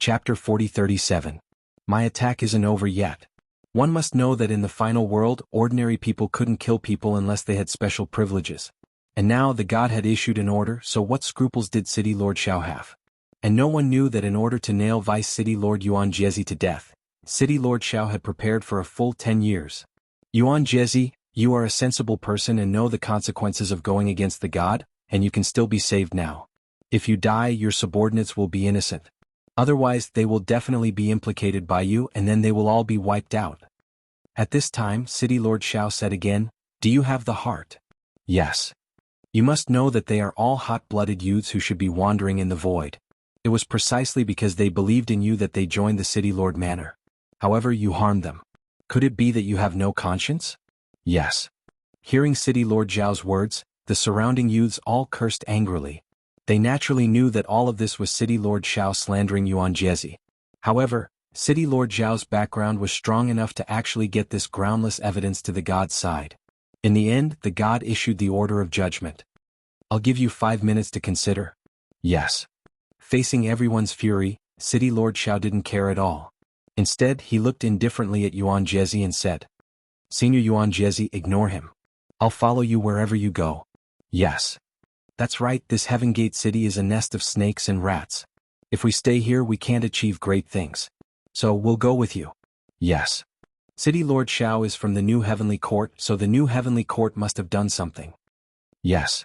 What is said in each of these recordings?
Chapter 40-37. My attack isn't over yet. One must know that in the final world, ordinary people couldn't kill people unless they had special privileges. And now the god had issued an order, so what scruples did City Lord Xiao have? And no one knew that in order to nail Vice City Lord Yuan Jie to death, City Lord Xiao had prepared for a full 10 years. Yuan Jie, you are a sensible person and know the consequences of going against the god, and you can still be saved now. If you die, your subordinates will be innocent. Otherwise, they will definitely be implicated by you and then they will all be wiped out. At this time, City Lord Xiao said again, do you have the heart? Yes. You must know that they are all hot-blooded youths who should be wandering in the void. It was precisely because they believed in you that they joined the City Lord Manor. However, you harmed them. Could it be that you have no conscience? Yes. Hearing City Lord Zhao's words, the surrounding youths all cursed angrily. They naturally knew that all of this was City Lord Xiao slandering Yuan Jie. However, City Lord Zhao's background was strong enough to actually get this groundless evidence to the god's side. In the end, the god issued the order of judgment. I'll give you 5 minutes to consider. Yes. Facing everyone's fury, City Lord Xiao didn't care at all. Instead, he looked indifferently at Yuan Jie and said, Senior Yuan Jie, ignore him. I'll follow you wherever you go. Yes. That's right, this Heaven Gate City is a nest of snakes and rats. If we stay here we can't achieve great things. So we'll go with you. Yes. City Lord Xiao is from the New Heavenly Court, so the New Heavenly Court must have done something. Yes.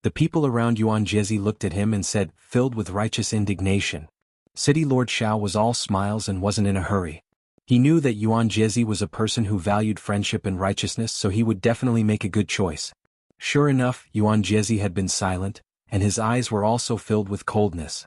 The people around Yuan Jie looked at him and said, filled with righteous indignation. City Lord Xiao was all smiles and wasn't in a hurry. He knew that Yuan Jie was a person who valued friendship and righteousness, so he would definitely make a good choice. Sure enough, Yuan Jie had been silent, and his eyes were also filled with coldness.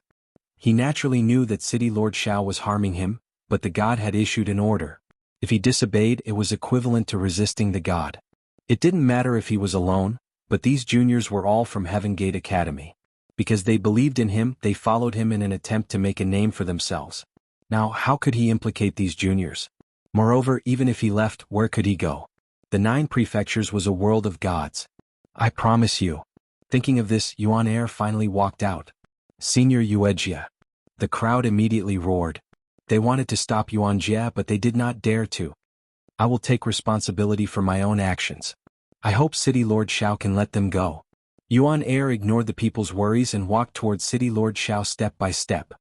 He naturally knew that City Lord Xiao was harming him, but the god had issued an order. If he disobeyed, it was equivalent to resisting the god. It didn't matter if he was alone, but these juniors were all from Heaven Gate Academy. Because they believed in him, they followed him in an attempt to make a name for themselves. Now, how could he implicate these juniors? Moreover, even if he left, where could he go? The 9 prefectures was a world of gods. I promise you. Thinking of this, Yuan Er finally walked out. Senior Yuejia. The crowd immediately roared. They wanted to stop Yuan Jie, but they did not dare to. I will take responsibility for my own actions. I hope City Lord Xiao can let them go. Yuan Er ignored the people's worries and walked towards City Lord Xiao step by step.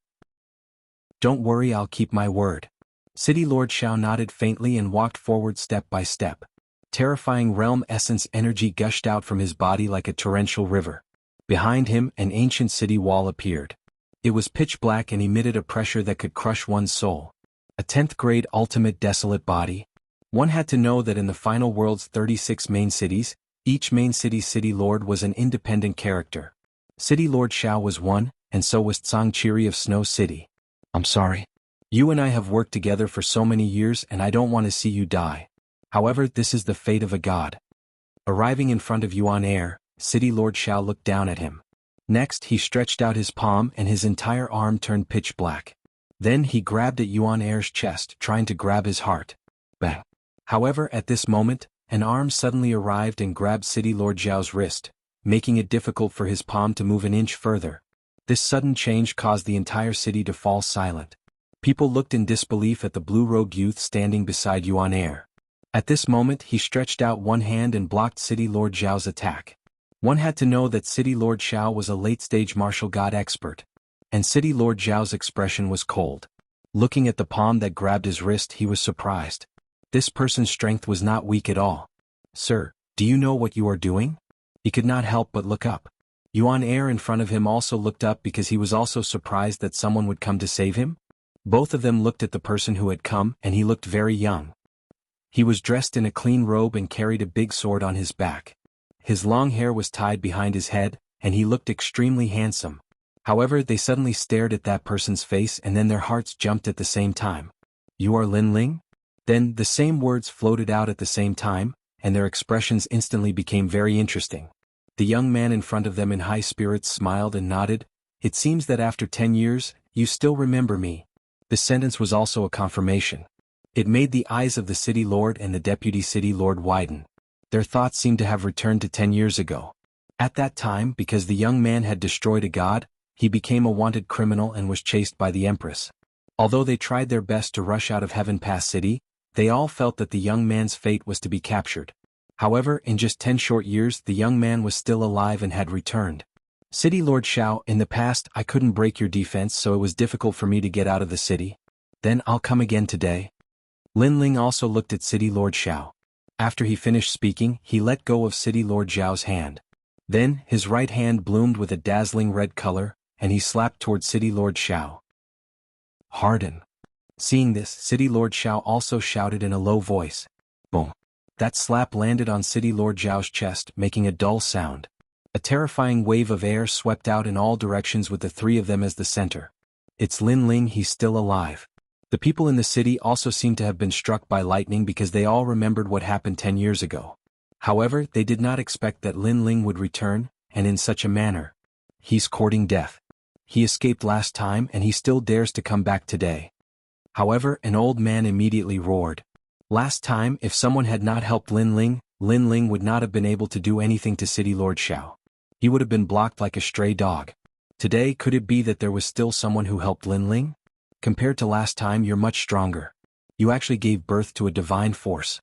Don't worry, I'll keep my word. City Lord Xiao nodded faintly and walked forward step by step. Terrifying realm essence energy gushed out from his body like a torrential river. Behind him, an ancient city wall appeared. It was pitch black and emitted a pressure that could crush one's soul. A 10th grade ultimate desolate body. One had to know that in the final world's 36 main cities, each main city's city lord was an independent character. City Lord Xiao was one, and so was Tsangchiri of Snow City. I'm sorry. You and I have worked together for so many years and I don't want to see you die. However, this is the fate of a god. Arriving in front of Yuan Er, City Lord Xiao looked down at him. Next, he stretched out his palm and his entire arm turned pitch black. Then he grabbed at Yuan Er's chest, trying to grab his heart. Bang. However, at this moment, an arm suddenly arrived and grabbed City Lord Zhao's wrist, making it difficult for his palm to move an inch further. This sudden change caused the entire city to fall silent. People looked in disbelief at the blue-robed youth standing beside Yuan Er. At this moment, he stretched out one hand and blocked City Lord Zhao's attack. One had to know that City Lord Xiao was a late-stage martial god expert. And City Lord Zhao's expression was cold. Looking at the palm that grabbed his wrist, he was surprised. This person's strength was not weak at all. Sir, do you know what you are doing? He could not help but look up. Yuan Er in front of him also looked up because he was also surprised that someone would come to save him. Both of them looked at the person who had come, and he looked very young. He was dressed in a clean robe and carried a big sword on his back. His long hair was tied behind his head, and he looked extremely handsome. However, they suddenly stared at that person's face and then their hearts jumped at the same time. You are Lin Ling? Then, the same words floated out at the same time, and their expressions instantly became very interesting. The young man in front of them in high spirits smiled and nodded. It seems that after 10 years, you still remember me. This sentence was also a confirmation. It made the eyes of the city lord and the deputy city lord widen. Their thoughts seemed to have returned to 10 years ago. At that time, because the young man had destroyed a god, he became a wanted criminal and was chased by the empress. Although they tried their best to rush out of Heaven Pass City, they all felt that the young man's fate was to be captured. However, in just 10 short years the young man was still alive and had returned. City Lord Xiao, in the past I couldn't break your defense, so it was difficult for me to get out of the city. Then I'll come again today. Lin Ling also looked at City Lord Xiao. After he finished speaking, he let go of City Lord Xiao's hand. Then, his right hand bloomed with a dazzling red color, and he slapped toward City Lord Xiao. Harden. Seeing this, City Lord Xiao also shouted in a low voice. Boom. That slap landed on City Lord Xiao's chest, making a dull sound. A terrifying wave of air swept out in all directions with the three of them as the center. It's Lin Ling, he's still alive. The people in the city also seemed to have been struck by lightning because they all remembered what happened 10 years ago. However, they did not expect that Lin Ling would return, and in such a manner. He's courting death. He escaped last time and he still dares to come back today. However, an old man immediately roared. Last time, if someone had not helped Lin Ling would not have been able to do anything to City Lord Xiao. He would have been blocked like a stray dog. Today, could it be that there was still someone who helped Lin Ling? Compared to last time, you're much stronger. You actually gave birth to a divine force.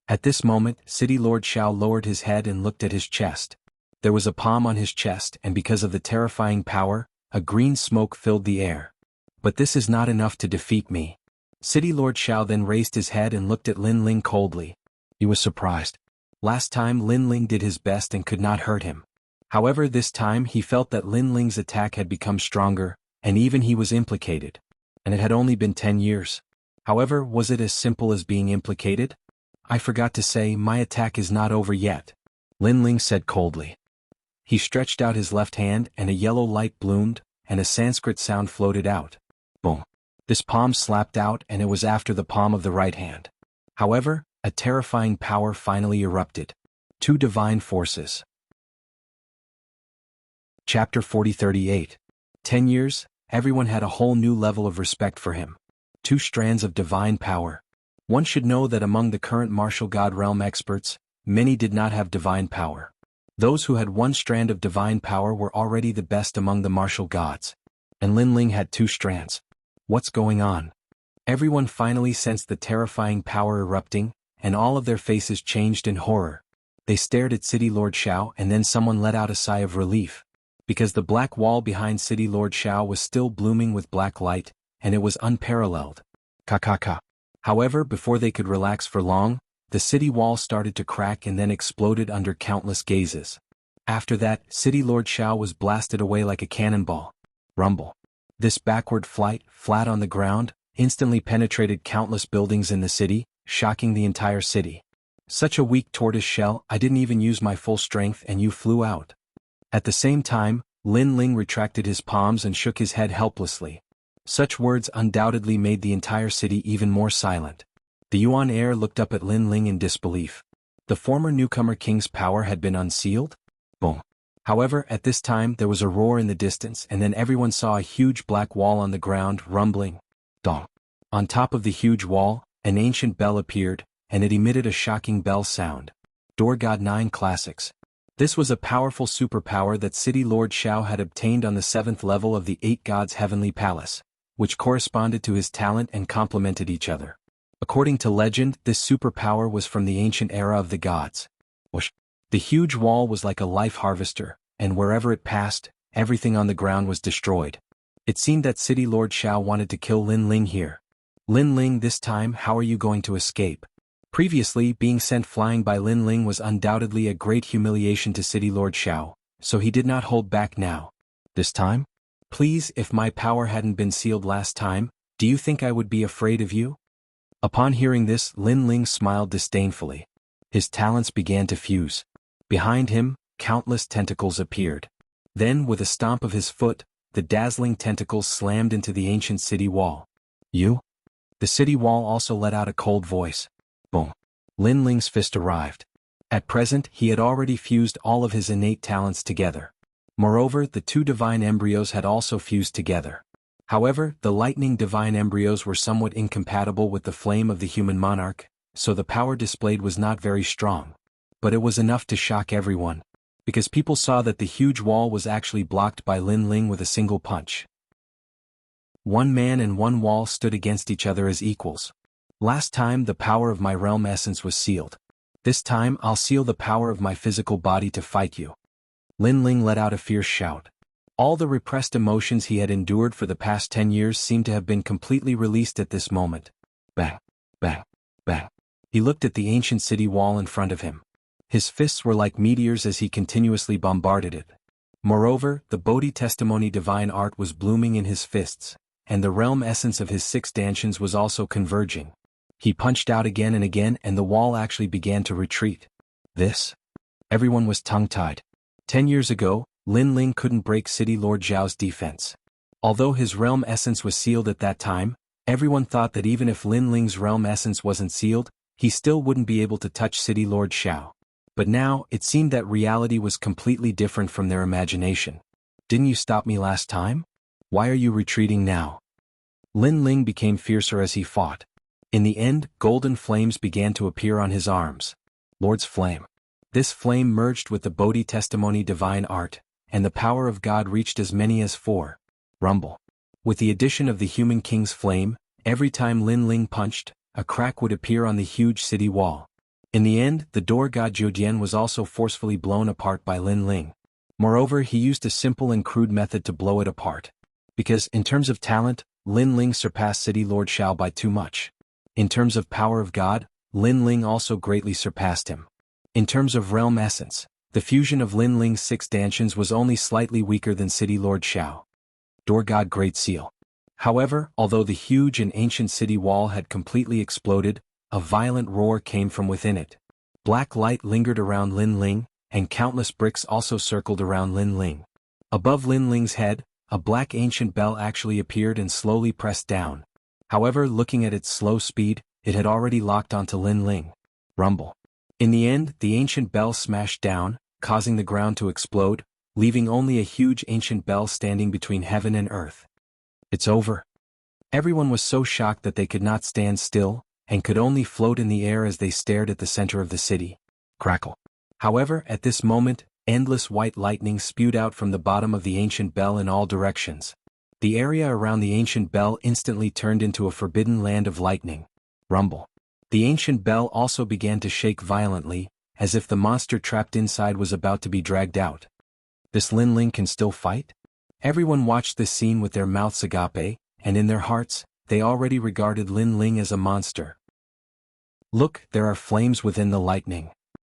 At this moment, City Lord Xiao lowered his head and looked at his chest. There was a palm on his chest, and because of the terrifying power, a green smoke filled the air. But this is not enough to defeat me. City Lord Xiao then raised his head and looked at Lin Ling coldly. He was surprised. Last time Lin Ling did his best and could not hurt him. However, this time he felt that Lin Ling's attack had become stronger, and even he was implicated. And it had only been 10 years. However, was it as simple as being implicated? I forgot to say, my attack is not over yet. Lin Ling said coldly. He stretched out his left hand and a yellow light bloomed, and a Sanskrit sound floated out. Boom. This palm slapped out and it was after the palm of the right hand. However, a terrifying power finally erupted. Two divine forces. Chapter 40-38. 10 years, everyone had a whole new level of respect for him. Two strands of divine power. One should know that among the current martial god realm experts, many did not have divine power. Those who had one strand of divine power were already the best among the martial gods. And Lin Ling had two strands. What's going on? Everyone finally sensed the terrifying power erupting, and all of their faces changed in horror. They stared at City Lord Xiao, and then someone let out a sigh of relief. Because the black wall behind City Lord Xiao was still blooming with black light, and it was unparalleled. Ka. However, before they could relax for long, the city wall started to crack and then exploded under countless gazes. After that, City Lord Xiao was blasted away like a cannonball. Rumble. This backward flight, flat on the ground, instantly penetrated countless buildings in the city, shocking the entire city. Such a weak tortoise shell, I didn't even use my full strength and you flew out. At the same time, Lin Ling retracted his palms and shook his head helplessly. Such words undoubtedly made the entire city even more silent. The Yuan heir looked up at Lin Ling in disbelief. The former newcomer king's power had been unsealed? Boom. However, at this time there was a roar in the distance and then everyone saw a huge black wall on the ground rumbling. Dong. On top of the huge wall, an ancient bell appeared, and it emitted a shocking bell sound. Door God 9 Classics. This was a powerful superpower that City Lord Xiao had obtained on the 7th level of the 8 Gods' Heavenly Palace, which corresponded to his talent and complemented each other. According to legend, this superpower was from the ancient era of the gods. Whoosh. The huge wall was like a life harvester, and wherever it passed, everything on the ground was destroyed. It seemed that City Lord Xiao wanted to kill Lin Ling here. Lin Ling, this time, how are you going to escape? Previously, being sent flying by Lin Ling was undoubtedly a great humiliation to City Lord Xiao, so he did not hold back now. This time? Please, if my power hadn't been sealed last time, do you think I would be afraid of you? Upon hearing this, Lin Ling smiled disdainfully. His talents began to fuse. Behind him, countless tentacles appeared. Then, with a stomp of his foot, the dazzling tentacles slammed into the ancient city wall. You? The city wall also let out a cold voice. Boom. Lin Ling's fist arrived. At present, he had already fused all of his innate talents together. Moreover, the two divine embryos had also fused together. However, the lightning divine embryos were somewhat incompatible with the flame of the human monarch, so the power displayed was not very strong. But it was enough to shock everyone, because people saw that the huge wall was actually blocked by Lin Ling with a single punch. One man and one wall stood against each other as equals. Last time the power of my realm essence was sealed. This time I'll seal the power of my physical body to fight you. Lin Ling let out a fierce shout. All the repressed emotions he had endured for the past 10 years seemed to have been completely released at this moment. Bang, bang, bang. He looked at the ancient city wall in front of him. His fists were like meteors as he continuously bombarded it. Moreover, the Bodhi testimony divine art was blooming in his fists, and the realm essence of his 6 stanchions was also converging. He punched out again and again and the wall actually began to retreat. This? Everyone was tongue-tied. 10 years ago, Lin Ling couldn't break City Lord Zhao's defense. Although his realm essence was sealed at that time, everyone thought that even if Lin Ling's realm essence wasn't sealed, he still wouldn't be able to touch City Lord Zhao. But now, it seemed that reality was completely different from their imagination. Didn't you stop me last time? Why are you retreating now? Lin Ling became fiercer as he fought. In the end, golden flames began to appear on his arms. Lord's Flame. This flame merged with the Bodhi testimony divine art, and the power of God reached as many as 4. Rumble. With the addition of the human king's flame, every time Lin Ling punched, a crack would appear on the huge city wall. In the end, the door god Zhuodian was also forcefully blown apart by Lin Ling. Moreover, he used a simple and crude method to blow it apart. Because, in terms of talent, Lin Ling surpassed City Lord Zhao by too much. In terms of power of God, Lin Ling also greatly surpassed him. In terms of realm essence, the fusion of Lin Ling's 6 stanchions was only slightly weaker than City Lord Zhao. Door God Great Seal. However, although the huge and ancient city wall had completely exploded, a violent roar came from within it. Black light lingered around Lin Ling, and countless bricks also circled around Lin Ling. Above Lin Ling's head, a black ancient bell actually appeared and slowly pressed down. However, looking at its slow speed, it had already locked onto Lin Ling. Rumble. In the end, the ancient bell smashed down, causing the ground to explode, leaving only a huge ancient bell standing between heaven and earth. It's over. Everyone was so shocked that they could not stand still, and could only float in the air as they stared at the center of the city. Crackle. However, at this moment, endless white lightning spewed out from the bottom of the ancient bell in all directions. The area around the ancient bell instantly turned into a forbidden land of lightning. Rumble. The ancient bell also began to shake violently, as if the monster trapped inside was about to be dragged out. This Lin Ling can still fight? Everyone watched this scene with their mouths agape, and in their hearts, they already regarded Lin Ling as a monster. Look, there are flames within the lightning.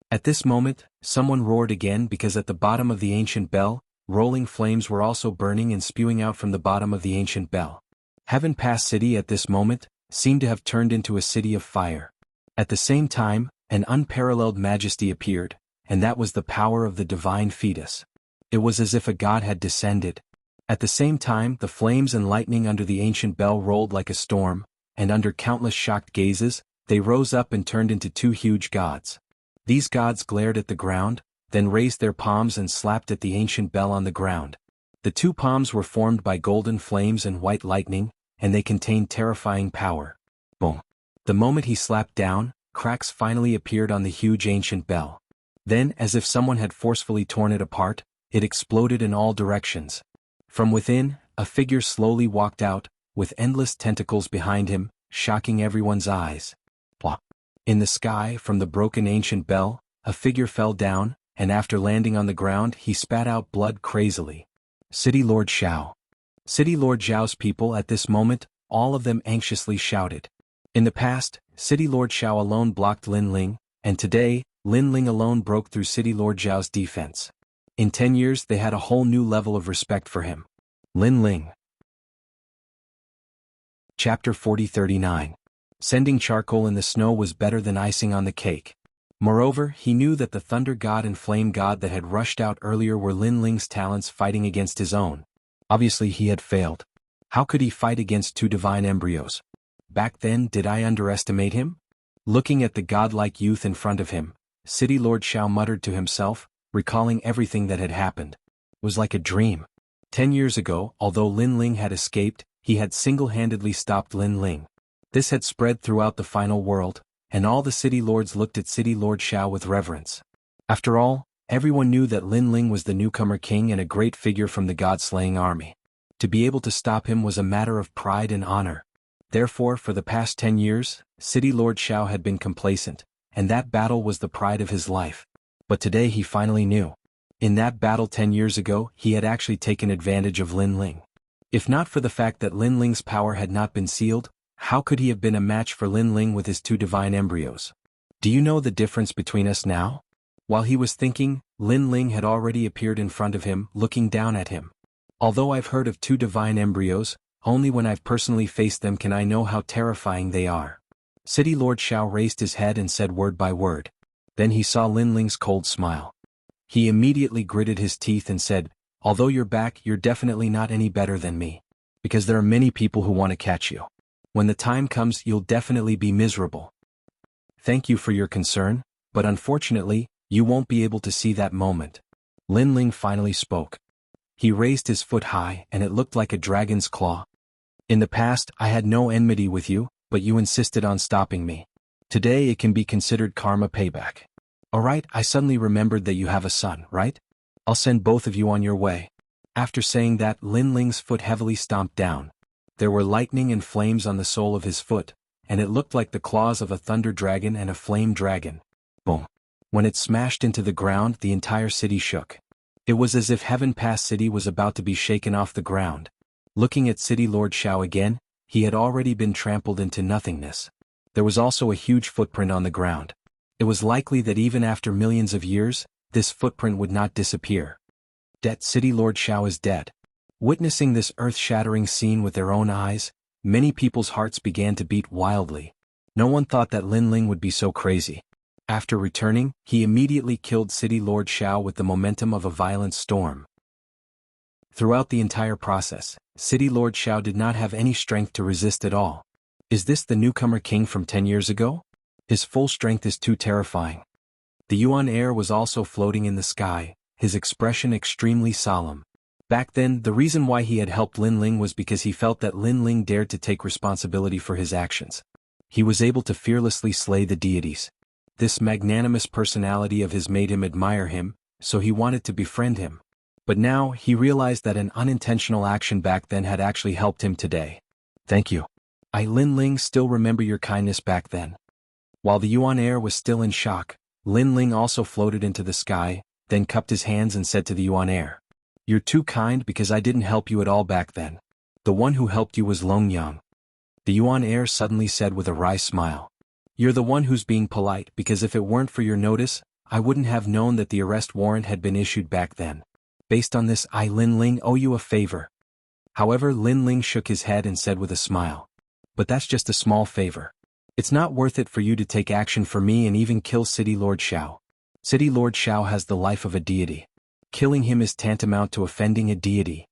At this moment, someone roared again because at the bottom of the ancient bell, rolling flames were also burning and spewing out from the bottom of the ancient bell. Heaven Pass City at this moment seemed to have turned into a city of fire. At the same time, an unparalleled majesty appeared, and that was the power of the divine fetus. It was as if a god had descended. At the same time, the flames and lightning under the ancient bell rolled like a storm, and under countless shocked gazes, they rose up and turned into 2 huge gods. These gods glared at the ground, then raised their palms and slapped at the ancient bell on the ground. The 2 palms were formed by golden flames and white lightning, and they contained terrifying power. Boom. The moment he slapped down, cracks finally appeared on the huge ancient bell. Then, as if someone had forcefully torn it apart, it exploded in all directions. From within, a figure slowly walked out, with endless tentacles behind him, shocking everyone's eyes. Plop. In the sky, from the broken ancient bell, a figure fell down, and after landing on the ground he spat out blood crazily. City Lord Zhao. City Lord Zhao's people at this moment, all of them anxiously shouted. In the past, City Lord Zhao alone blocked Lin Ling, and today, Lin Ling alone broke through City Lord Zhao's defense. In 10 years they had a whole new level of respect for him. Lin Ling. Chapter 40-39. Sending charcoal in the snow was better than icing on the cake. Moreover, he knew that the Thunder God and Flame God that had rushed out earlier were Lin Ling's talents fighting against his own. Obviously he had failed. How could he fight against 2 divine embryos? Back then, did I underestimate him? Looking at the godlike youth in front of him, City Lord Zhao muttered to himself, recalling everything that had happened. It was like a dream. 10 years ago, although Lin Ling had escaped, he had single-handedly stopped Lin Ling. This had spread throughout the final world, and all the city lords looked at City Lord Zhao with reverence. After all, everyone knew that Lin Ling was the newcomer king and a great figure from the god-slaying army. To be able to stop him was a matter of pride and honor. Therefore, for the past 10 years, City Lord Xiao had been complacent, and that battle was the pride of his life. But today he finally knew. In that battle 10 years ago, he had actually taken advantage of Lin Ling. If not for the fact that Lin Ling's power had not been sealed, how could he have been a match for Lin Ling with his 2 divine embryos? Do you know the difference between us now? While he was thinking, Lin Ling had already appeared in front of him, looking down at him. Although I've heard of 2 divine embryos, only when I've personally faced them can I know how terrifying they are. City Lord Xiao raised his head and said word by word. Then he saw Lin Ling's cold smile. He immediately gritted his teeth and said, although you're back, you're definitely not any better than me. Because there are many people who want to catch you. When the time comes, you'll definitely be miserable. Thank you for your concern, but unfortunately, you won't be able to see that moment. Lin Ling finally spoke. He raised his foot high and it looked like a dragon's claw. In the past, I had no enmity with you, but you insisted on stopping me. Today it can be considered karma payback. Alright, I suddenly remembered that you have a son, right? I'll send both of you on your way. After saying that, Lin Ling's foot heavily stomped down. There were lightning and flames on the sole of his foot, and it looked like the claws of a thunder dragon and a flame dragon. Boom. When it smashed into the ground, the entire city shook. It was as if Heaven Pass City was about to be shaken off the ground. Looking at City Lord Xiao again, he had already been trampled into nothingness. There was also a huge footprint on the ground. It was likely that even after millions of years, this footprint would not disappear. That City Lord Xiao is dead. Witnessing this earth-shattering scene with their own eyes, many people's hearts began to beat wildly. No one thought that Lin Ling would be so crazy. After returning, he immediately killed City Lord Xiao with the momentum of a violent storm. Throughout the entire process, City Lord Xiao did not have any strength to resist at all. Is this the newcomer king from 10 years ago? His full strength is too terrifying. The Yuan heir was also floating in the sky, his expression extremely solemn. Back then, the reason why he had helped Lin Ling was because he felt that Lin Ling dared to take responsibility for his actions. He was able to fearlessly slay the deities. This magnanimous personality of his made him admire him, so he wanted to befriend him. But now, he realized that an unintentional action back then had actually helped him today. Thank you. Lin Ling, still remember your kindness back then. While the Yuan heir was still in shock, Lin Ling also floated into the sky, then cupped his hands and said to the Yuan heir, "You're too kind because I didn't help you at all back then. The one who helped you was Long Yang." The Yuan heir suddenly said with a wry smile, "You're the one who's being polite because if it weren't for your notice, I wouldn't have known that the arrest warrant had been issued back then. Based on this, Lin Ling, owe you a favor." However, Lin Ling shook his head and said with a smile, "But that's just a small favor. It's not worth it for you to take action for me and even kill City Lord Xiao. City Lord Xiao has the life of a deity. Killing him is tantamount to offending a deity."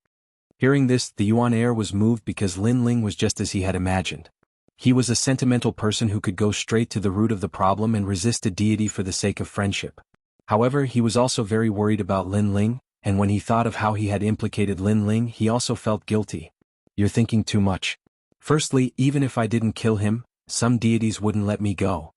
Hearing this, the Yuan heir was moved because Lin Ling was just as he had imagined. He was a sentimental person who could go straight to the root of the problem and resist a deity for the sake of friendship. However, he was also very worried about Lin Ling, and when he thought of how he had implicated Lin Ling, he also felt guilty. "You're thinking too much. Firstly, even if I didn't kill him, some deities wouldn't let me go."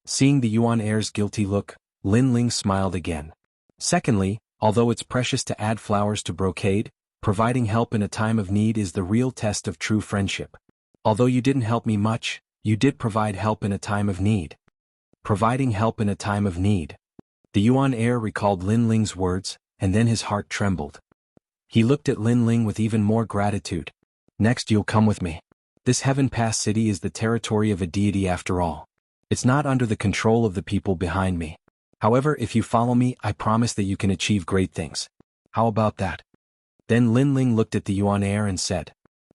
Seeing the Yuan heir's guilty look, Lin Ling smiled again. "Secondly, although it's precious to add flowers to brocade, providing help in a time of need is the real test of true friendship. Although you didn't help me much, you did provide help in a time of need." Providing help in a time of need. The Yuan heir recalled Lin Ling's words, and then his heart trembled. He looked at Lin Ling with even more gratitude. "Next you'll come with me. This Heaven Pass City is the territory of a deity after all. It's not under the control of the people behind me. However, if you follow me, I promise that you can achieve great things. How about that?" Then Lin Ling looked at the Yuan heir and said.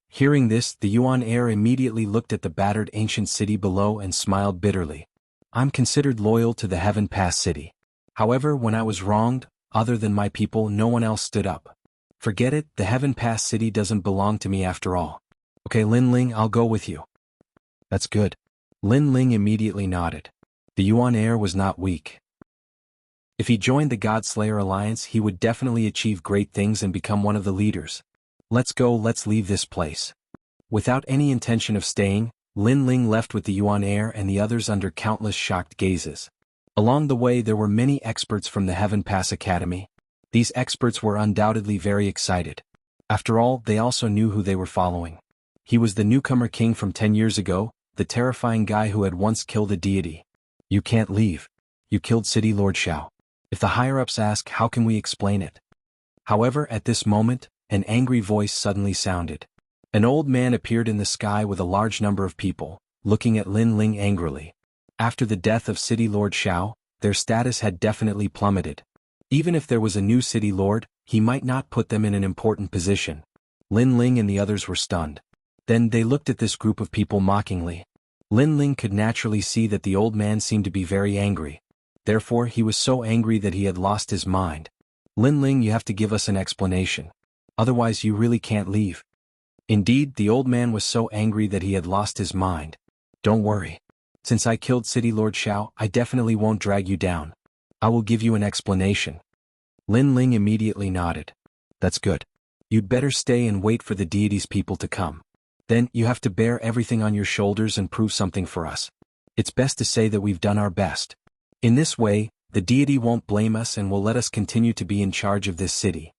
Hearing this, the Yuan heir immediately looked at the battered ancient city below and smiled bitterly. "I'm considered loyal to the Heaven Pass City. However, when I was wronged, other than my people, no one else stood up. Forget it, the Heaven Pass City doesn't belong to me after all. Okay, Lin Ling, I'll go with you." "That's good." Lin Ling immediately nodded. The Yuan heir was not weak. If he joined the Godslayer Alliance, he would definitely achieve great things and become one of the leaders. "Let's go, let's leave this place." Without any intention of staying, Lin Ling left with the Yuan heir and the others under countless shocked gazes. Along the way there were many experts from the Heaven Pass Academy. These experts were undoubtedly very excited. After all, they also knew who they were following. He was the newcomer king from 10 years ago, the terrifying guy who had once killed a deity. You can't leave. You killed City Lord Xiao. If the higher-ups ask, how can we explain it? However, at this moment, an angry voice suddenly sounded. An old man appeared in the sky with a large number of people, looking at Lin Ling angrily. After the death of City Lord Xiao, their status had definitely plummeted. Even if there was a new city lord, he might not put them in an important position. Lin Ling and the others were stunned. Then they looked at this group of people mockingly. Lin Ling could naturally see that the old man seemed to be very angry. Therefore, he was so angry that he had lost his mind. Lin Ling, you have to give us an explanation. Otherwise you really can't leave. Indeed, the old man was so angry that he had lost his mind. Don't worry. Since I killed City Lord Xiao, I definitely won't drag you down. I will give you an explanation. Lin Ling immediately nodded. That's good. You'd better stay and wait for the deity's people to come. Then, you have to bear everything on your shoulders and prove something for us. It's best to say that we've done our best. In this way, the deity won't blame us and will let us continue to be in charge of this city.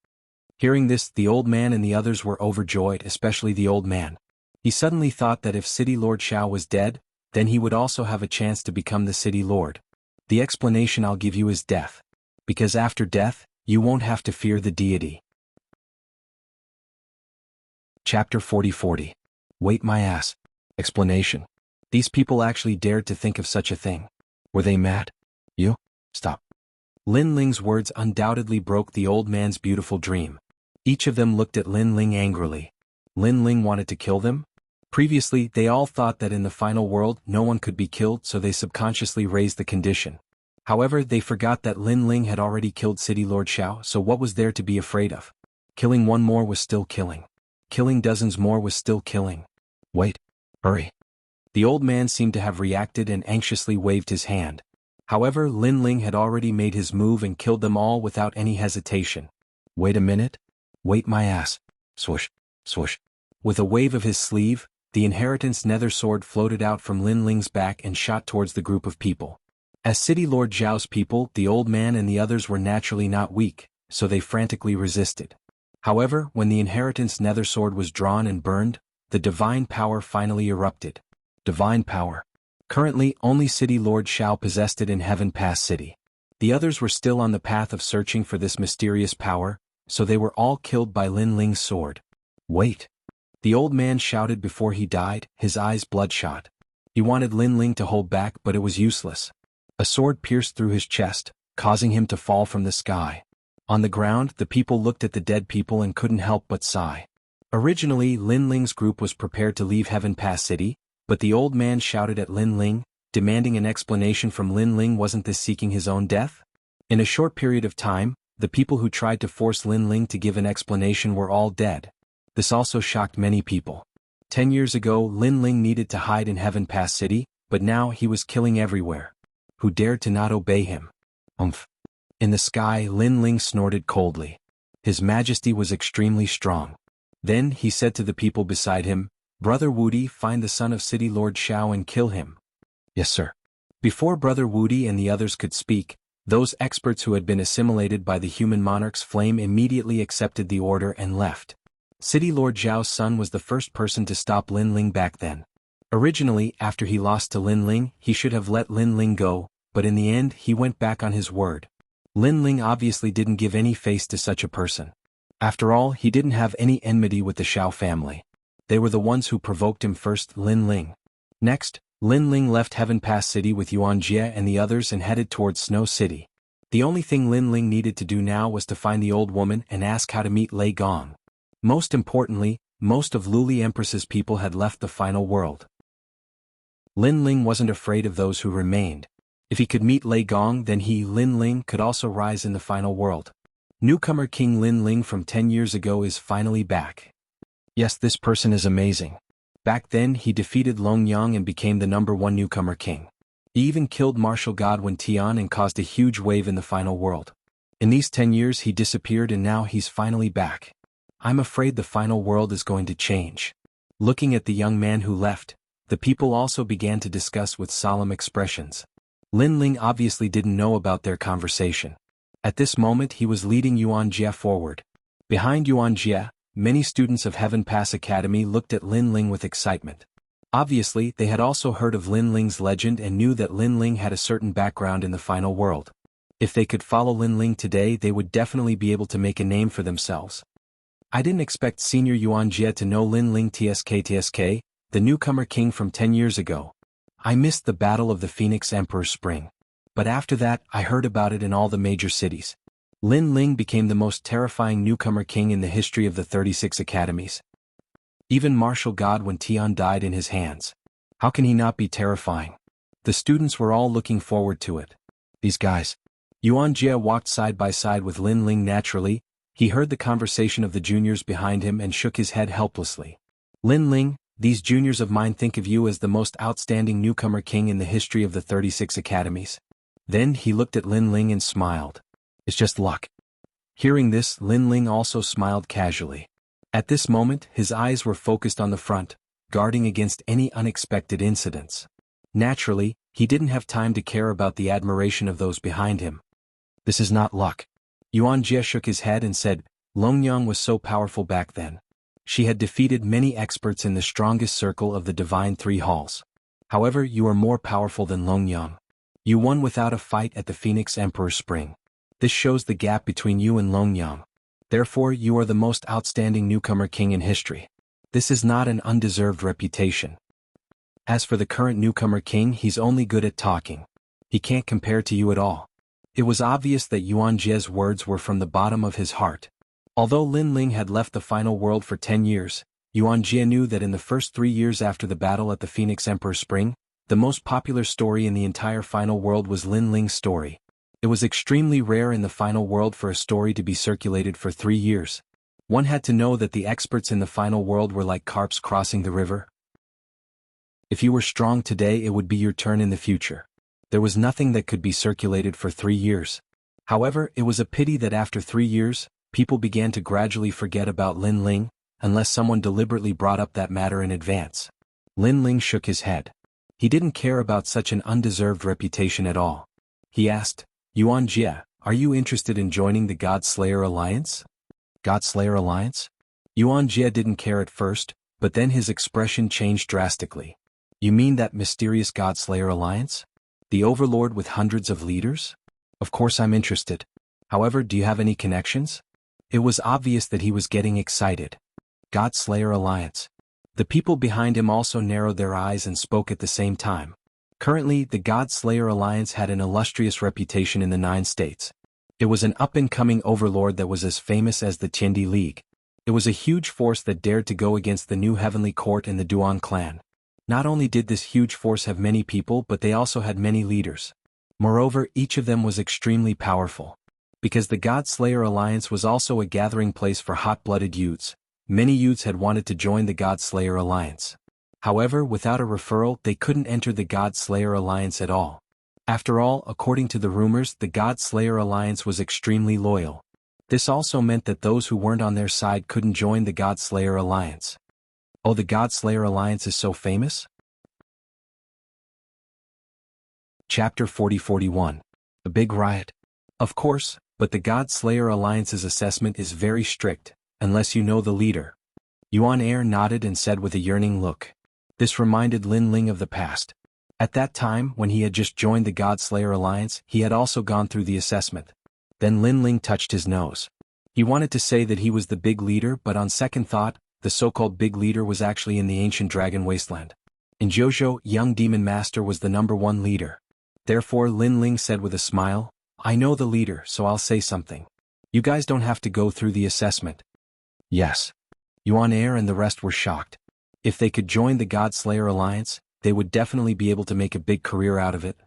Hearing this, the old man and the others were overjoyed, especially the old man. He suddenly thought that if City Lord Xiao was dead, then he would also have a chance to become the city lord. The explanation I'll give you is death. Because after death, you won't have to fear the deity. Chapter 40. Wait my ass. Explanation. These people actually dared to think of such a thing. Were they mad? You? Stop. Lin Ling's words undoubtedly broke the old man's beautiful dream. Each of them looked at Lin Ling angrily. Lin Ling wanted to kill them? Previously, they all thought that in the final world no one could be killed, so they subconsciously raised the condition. However, they forgot that Lin Ling had already killed City Lord Xiao, so what was there to be afraid of? Killing one more was still killing. Killing dozens more was still killing. Wait. Hurry. The old man seemed to have reacted and anxiously waved his hand. However, Lin Ling had already made his move and killed them all without any hesitation. Wait a minute. Wait my ass. Swoosh. Swoosh. With a wave of his sleeve, the inheritance nether sword floated out from Lin Ling's back and shot towards the group of people. As City Lord Zhao's people, the old man and the others were naturally not weak, so they frantically resisted. However, when the inheritance nether sword was drawn and burned, the divine power finally erupted. Divine power. Currently, only City Lord Xiao possessed it in Heaven Pass City. The others were still on the path of searching for this mysterious power, so they were all killed by Lin Ling's sword. Wait. The old man shouted before he died, his eyes bloodshot. He wanted Lin Ling to hold back, but it was useless. A sword pierced through his chest, causing him to fall from the sky. On the ground, the people looked at the dead people and couldn't help but sigh. Originally, Lin Ling's group was prepared to leave Heaven Pass City, but the old man shouted at Lin Ling, demanding an explanation from Lin Ling. Wasn't this seeking his own death? In a short period of time, the people who tried to force Lin Ling to give an explanation were all dead. This also shocked many people. 10 years ago, Lin Ling needed to hide in Heaven Pass City, but now he was killing everywhere. Who dared to not obey him? Umph. In the sky, Lin Ling snorted coldly. His majesty was extremely strong. Then he said to the people beside him, Brother Wudi, find the son of City Lord Xiao and kill him. Yes, sir. Before Brother Wudi and the others could speak, those experts who had been assimilated by the human monarch's flame immediately accepted the order and left. City Lord Zhao's son was the first person to stop Lin Ling back then. Originally, after he lost to Lin Ling, he should have let Lin Ling go, but in the end he went back on his word. Lin Ling obviously didn't give any face to such a person. After all, he didn't have any enmity with the Xiao family. They were the ones who provoked him first, Lin Ling. Next, Lin Ling left Heaven Pass City with Yuan Jie and the others and headed towards Snow City. The only thing Lin Ling needed to do now was to find the old woman and ask how to meet Lei Gong. Most importantly, most of Luli Empress's people had left the final world. Lin Ling wasn't afraid of those who remained. If he could meet Lei Gong, then he, Lin Ling, could also rise in the final world. Newcomer King Lin Ling from 10 years ago is finally back. Yes, this person is amazing. Back then, he defeated Long Yang and became the #1 newcomer king. He even killed Martial Godwin Tian and caused a huge wave in the final world. In these 10 years he disappeared and now he's finally back. I'm afraid the final world is going to change. Looking at the young man who left, the people also began to discuss with solemn expressions. Lin Ling obviously didn't know about their conversation. At this moment he was leading Yuan Jie forward. Behind Yuan Jie, many students of Heaven Pass Academy looked at Lin Ling with excitement. Obviously, they had also heard of Lin Ling's legend and knew that Lin Ling had a certain background in the final world. If they could follow Lin Ling today, they would definitely be able to make a name for themselves. I didn't expect Senior Yuan Jie to know Lin Ling TSK, the newcomer king from 10 years ago. I missed the Battle of the Phoenix Emperor's Spring. But after that, I heard about it in all the major cities. Lin Ling became the most terrifying newcomer king in the history of the 36 academies. Even martial god when Tian died in his hands. How can he not be terrifying? The students were all looking forward to it. These guys. Yuan Jie walked side by side with Lin Ling naturally. He heard the conversation of the juniors behind him and shook his head helplessly. Lin Ling, these juniors of mine think of you as the most outstanding newcomer king in the history of the 36 academies. Then he looked at Lin Ling and smiled. It's just luck. Hearing this, Lin Ling also smiled casually. At this moment, his eyes were focused on the front, guarding against any unexpected incidents. Naturally, he didn't have time to care about the admiration of those behind him. This is not luck. Yuan Jie shook his head and said, Longyang was so powerful back then. She had defeated many experts in the strongest circle of the Divine Three Halls. However, you are more powerful than Longyang. You won without a fight at the Phoenix Emperor's Spring. This shows the gap between you and Longyang. Therefore, you are the most outstanding newcomer king in history. This is not an undeserved reputation. As for the current newcomer king, he's only good at talking. He can't compare to you at all. It was obvious that Yuan Jie's words were from the bottom of his heart. Although Lin Ling had left the final world for 10 years, Yuan Jie knew that in the first 3 years after the battle at the Phoenix Emperor's Spring, the most popular story in the entire final world was Lin Ling's story. It was extremely rare in the final world for a story to be circulated for 3 years. One had to know that the experts in the final world were like carps crossing the river. If you were strong today, it would be your turn in the future. There was nothing that could be circulated for 3 years. However, it was a pity that after 3 years, people began to gradually forget about Lin Ling, unless someone deliberately brought up that matter in advance. Lin Ling shook his head. He didn't care about such an undeserved reputation at all. He asked, Yuan Jie, are you interested in joining the God Slayer Alliance? God Slayer Alliance? Yuan Jie didn't care at first, but then his expression changed drastically. You mean that mysterious God Slayer Alliance? The overlord with hundreds of leaders? Of course I'm interested. However, do you have any connections? It was obvious that he was getting excited. God Slayer Alliance. The people behind him also narrowed their eyes and spoke at the same time. Currently, the God Slayer Alliance had an illustrious reputation in the 9 states. It was an up-and-coming overlord that was as famous as the Tiandi League. It was a huge force that dared to go against the new Heavenly Court and the Duan clan. Not only did this huge force have many people, but they also had many leaders. Moreover, each of them was extremely powerful. Because the God Slayer Alliance was also a gathering place for hot-blooded youths, many youths had wanted to join the God Slayer Alliance. However, without a referral, they couldn't enter the God Slayer Alliance at all. After all, according to the rumors, the God Slayer Alliance was extremely loyal. This also meant that those who weren't on their side couldn't join the God Slayer Alliance. Oh, the God Slayer Alliance is so famous? Chapter 40-41. A big riot. Of course, but the God Slayer Alliance's assessment is very strict, unless you know the leader. Yuan Air nodded and said with a yearning look. This reminded Lin Ling of the past. At that time, when he had just joined the God Slayer Alliance, he had also gone through the assessment. Then Lin Ling touched his nose. He wanted to say that he was the big leader, but on second thought, the so-called big leader was actually in the ancient dragon wasteland. In Zhozhou, young demon master was the #1 leader. Therefore Lin Ling said with a smile, I know the leader, so I'll say something. You guys don't have to go through the assessment. Yes. Yuan Air and the rest were shocked. If they could join the God Slayer Alliance, they would definitely be able to make a big career out of it.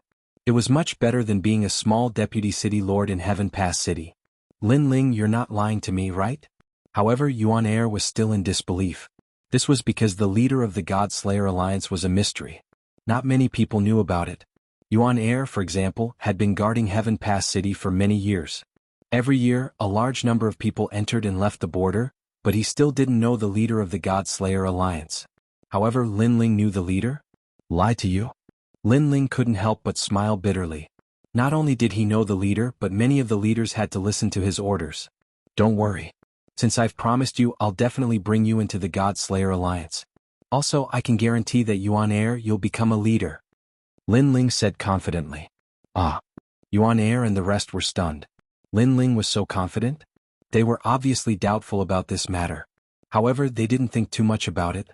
It was much better than being a small deputy city lord in Heaven Pass City. Lin Ling, you're not lying to me, right? However, Yuan Air was still in disbelief. This was because the leader of the God Slayer Alliance was a mystery. Not many people knew about it. Yuan Air, for example, had been guarding Heaven Pass City for many years. Every year, a large number of people entered and left the border, but he still didn't know the leader of the God Slayer Alliance. However, Lin Ling knew the leader? Lie to you? Lin Ling couldn't help but smile bitterly. Not only did he know the leader, but many of the leaders had to listen to his orders. Don't worry. Since I've promised you, I'll definitely bring you into the God Slayer Alliance. Also, I can guarantee that Yuan Air you'll become a leader. Lin Ling said confidently. Ah. Yuan Air and the rest were stunned. Lin Ling was so confident? They were obviously doubtful about this matter. However, they didn't think too much about it.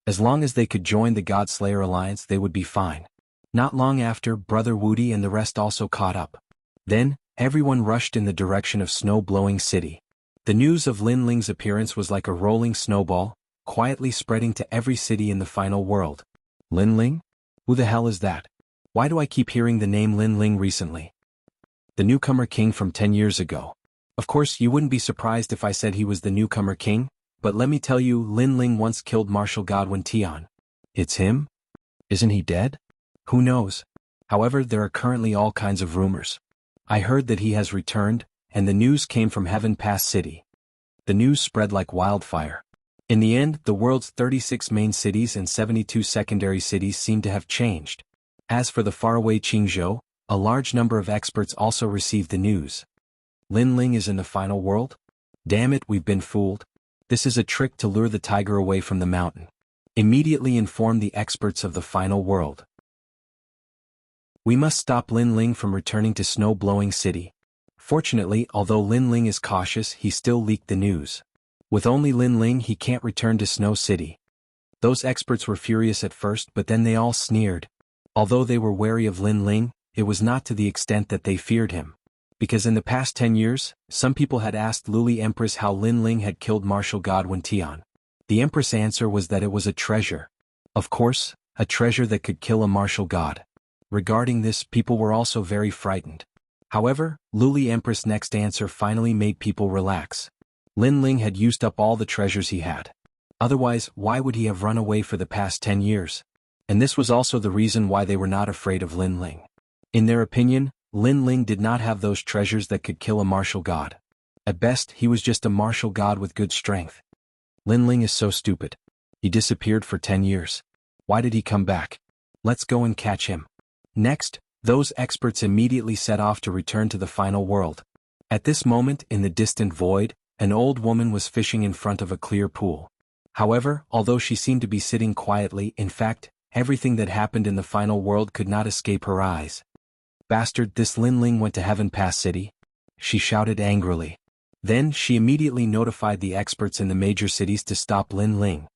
As long as they could join the God Slayer Alliance, they would be fine. Not long after, Brother Woody and the rest also caught up. Then, everyone rushed in the direction of Snow-Blowing City. The news of Lin Ling's appearance was like a rolling snowball, quietly spreading to every city in the final world. Lin Ling? Who the hell is that? Why do I keep hearing the name Lin Ling recently? The newcomer king from 10 years ago. Of course, you wouldn't be surprised if I said he was the newcomer king, but let me tell you, Lin Ling once killed Martial God Wen Tian. It's him? Isn't he dead? Who knows? However, there are currently all kinds of rumors. I heard that he has returned, and the news came from Heaven Pass City. The news spread like wildfire. In the end, the world's 36 main cities and 72 secondary cities seemed to have changed. As for the faraway Qingzhou, a large number of experts also received the news. Lin Ling is in the final world? Damn it, we've been fooled. This is a trick to lure the tiger away from the mountain. Immediately inform the experts of the final world. We must stop Lin Ling from returning to Snow-Blowing City. Fortunately, although Lin Ling is cautious, he still leaked the news. With only Lin Ling, he can't return to Snow City. Those experts were furious at first, but then they all sneered. Although they were wary of Lin Ling, it was not to the extent that they feared him. Because in the past 10 years, some people had asked Luli Empress how Lin Ling had killed Martial God Wen Tian. The Empress' answer was that it was a treasure. Of course, a treasure that could kill a martial god. Regarding this, people were also very frightened. However, Luli Empress' next answer finally made people relax. Lin Ling had used up all the treasures he had. Otherwise, why would he have run away for the past 10 years? And this was also the reason why they were not afraid of Lin Ling. In their opinion, Lin Ling did not have those treasures that could kill a martial god. At best, he was just a martial god with good strength. Lin Ling is so stupid. He disappeared for 10 years. Why did he come back? Let's go and catch him. Next, those experts immediately set off to return to the final world. At this moment, in the distant void, an old woman was fishing in front of a clear pool. However, although she seemed to be sitting quietly, in fact, everything that happened in the final world could not escape her eyes. Bastard, this Lin Ling went to Heaven Pass City? She shouted angrily. Then, she immediately notified the experts in the major cities to stop Lin Ling.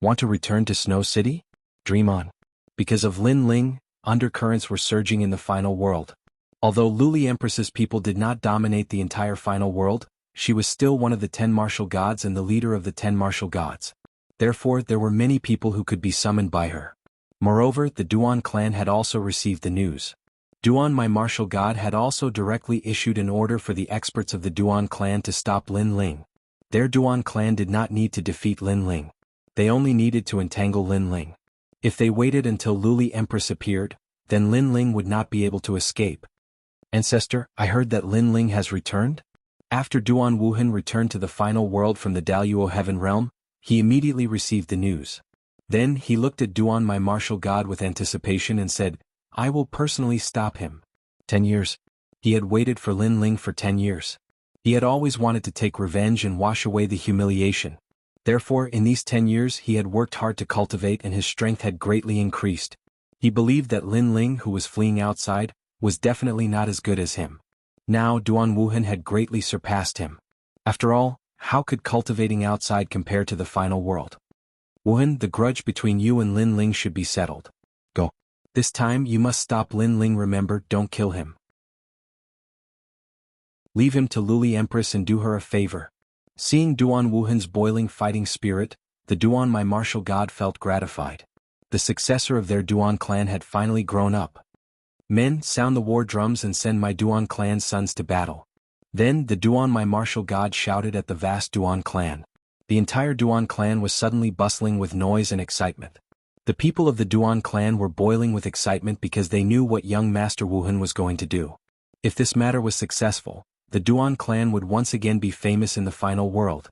Want to return to Snow City? Dream on. Because of Lin Ling, undercurrents were surging in the final world. Although Luli Empress's people did not dominate the entire final world, she was still one of the 10 martial gods and the leader of the 10 martial gods. Therefore, there were many people who could be summoned by her. Moreover, the Duan clan had also received the news. Duan, my martial god, had also directly issued an order for the experts of the Duan clan to stop Lin Ling. Their Duan clan did not need to defeat Lin Ling. They only needed to entangle Lin Ling. If they waited until Luli Empress appeared, then Lin Ling would not be able to escape. Ancestor, I heard that Lin Ling has returned? After Duan Wuhan returned to the final world from the Daluo Heaven Realm, he immediately received the news. Then he looked at Duan, my martial god, with anticipation and said, I will personally stop him. 10 years. He had waited for Lin Ling for 10 years. He had always wanted to take revenge and wash away the humiliation. Therefore, in these 10 years he had worked hard to cultivate and his strength had greatly increased. He believed that Lin Ling, who was fleeing outside, was definitely not as good as him. Now Duan Wuhan had greatly surpassed him. After all, how could cultivating outside compare to the final world? Wuhan, the grudge between you and Lin Ling should be settled. Go. This time you must stop Lin Ling, remember, don't kill him. Leave him to Luli Empress and do her a favor. Seeing Duan Wuhan's boiling fighting spirit, the Duan, my martial god, felt gratified. The successor of their Duan clan had finally grown up. Men, sound the war drums and send my Duan clan's sons to battle. Then the Duan, my martial god, shouted at the vast Duan clan. The entire Duan clan was suddenly bustling with noise and excitement. The people of the Duan clan were boiling with excitement because they knew what young Master Wuhan was going to do. If this matter was successful, the Duan clan would once again be famous in the final world.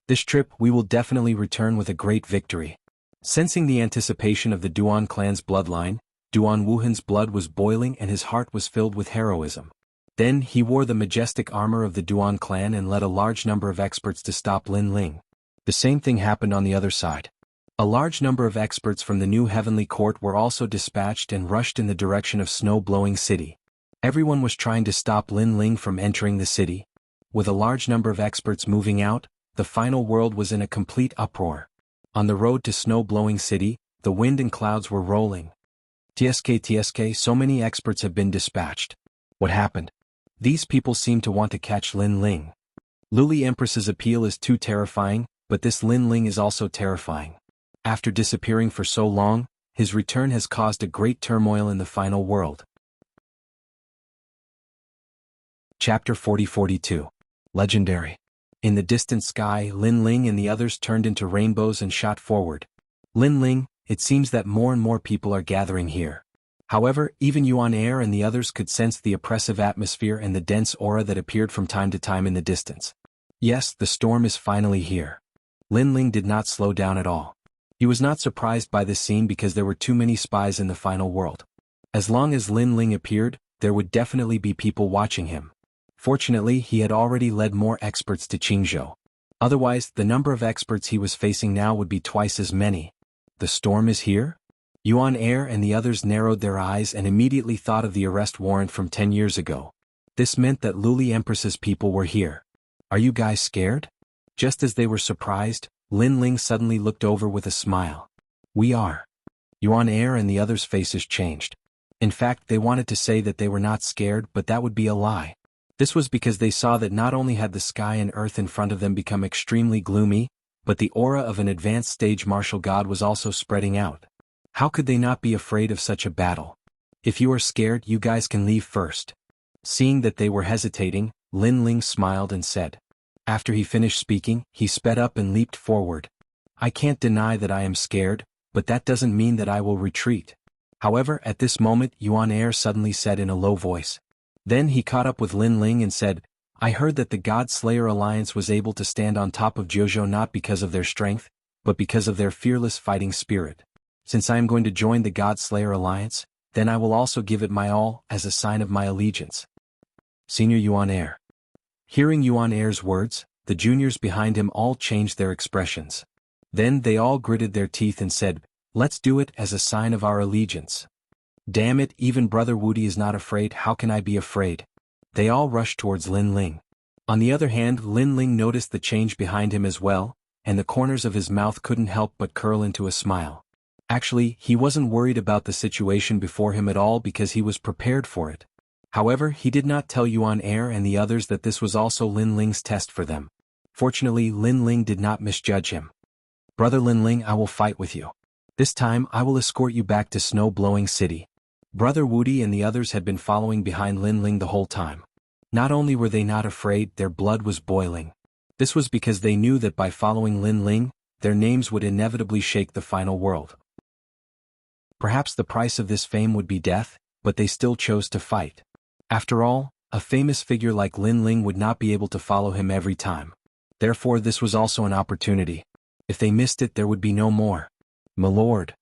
This trip we will definitely return with a great victory. Sensing the anticipation of the Duan clan's bloodline, Duan Wuhan's blood was boiling and his heart was filled with heroism. Then he wore the majestic armor of the Duan clan and led a large number of experts to stop Lin Ling. The same thing happened on the other side. A large number of experts from the new heavenly court were also dispatched and rushed in the direction of snow-blowing city. Everyone was trying to stop Lin Ling from entering the city. With a large number of experts moving out, the final world was in a complete uproar. On the road to snow-blowing city, the wind and clouds were rolling. TSK, so many experts have been dispatched. What happened? These people seem to want to catch Lin Ling. Luli Empress's appeal is too terrifying, but this Lin Ling is also terrifying. After disappearing for so long, his return has caused a great turmoil in the final world. Chapter 40-42. Legendary. In the distant sky, Lin Ling and the others turned into rainbows and shot forward. Lin Ling, it seems that more and more people are gathering here. However, even Yuan Air and the others could sense the oppressive atmosphere and the dense aura that appeared from time to time in the distance. Yes, the storm is finally here. Lin Ling did not slow down at all. He was not surprised by this scene because there were too many spies in the final world. As long as Lin Ling appeared, there would definitely be people watching him. Fortunately, he had already led more experts to Qingzhou. Otherwise, the number of experts he was facing now would be twice as many. The storm is here? Yuan Air and the others narrowed their eyes and immediately thought of the arrest warrant from 10 years ago. This meant that Luli Empress's people were here. Are you guys scared? Just as they were surprised, Lin Ling suddenly looked over with a smile. We are. Yuan Air and the others' faces changed. In fact, they wanted to say that they were not scared, but that would be a lie. This was because they saw that not only had the sky and earth in front of them become extremely gloomy, but the aura of an advanced stage martial god was also spreading out. How could they not be afraid of such a battle? If you are scared, you guys can leave first. Seeing that they were hesitating, Lin Ling smiled and said. After he finished speaking, he sped up and leaped forward. I can't deny that I am scared, but that doesn't mean that I will retreat. However, at this moment Yuan Air suddenly said in a low voice. Then he caught up with Lin Ling and said, I heard that the God Slayer Alliance was able to stand on top of Jianghu not because of their strength, but because of their fearless fighting spirit. Since I am going to join the God Slayer Alliance, then I will also give it my all as a sign of my allegiance. Senior Yuan Air. Hearing Yuan Air's words, the juniors behind him all changed their expressions. Then they all gritted their teeth and said, let's do it as a sign of our allegiance. Damn it, even Brother Wudi is not afraid, how can I be afraid? They all rushed towards Lin Ling. On the other hand, Lin Ling noticed the change behind him as well, and the corners of his mouth couldn't help but curl into a smile. Actually, he wasn't worried about the situation before him at all because he was prepared for it. However, he did not tell Yuan Air and the others that this was also Lin Ling's test for them. Fortunately, Lin Ling did not misjudge him. Brother Lin Ling, I will fight with you. This time, I will escort you back to Snow-Blowing City. Brother Wudi and the others had been following behind Lin Ling the whole time. Not only were they not afraid, their blood was boiling. This was because they knew that by following Lin Ling, their names would inevitably shake the final world. Perhaps the price of this fame would be death, but they still chose to fight. After all, a famous figure like Lin Ling would not be able to follow him every time. Therefore this was also an opportunity. If they missed it, there would be no more. My lord.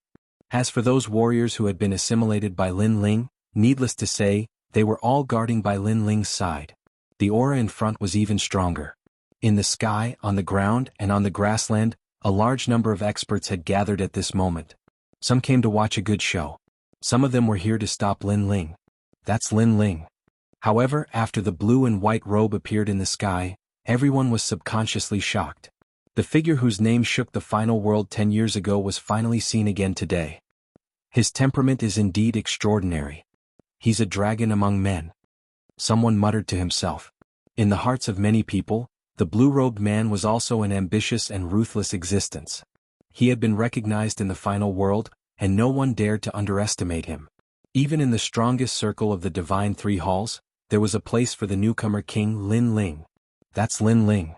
As for those warriors who had been assimilated by Lin Ling, needless to say, they were all guarding by Lin Ling's side. The aura in front was even stronger. In the sky, on the ground, and on the grassland, a large number of experts had gathered at this moment. Some came to watch a good show. Some of them were here to stop Lin Ling. That's Lin Ling. However, after the blue and white robe appeared in the sky, everyone was subconsciously shocked. The figure whose name shook the final world 10 years ago was finally seen again today. His temperament is indeed extraordinary. He's a dragon among men. Someone muttered to himself. In the hearts of many people, the blue-robed man was also an ambitious and ruthless existence. He had been recognized in the final world, and no one dared to underestimate him. Even in the strongest circle of the Divine Three Halls, there was a place for the newcomer King Lin Ling. That's Lin Ling.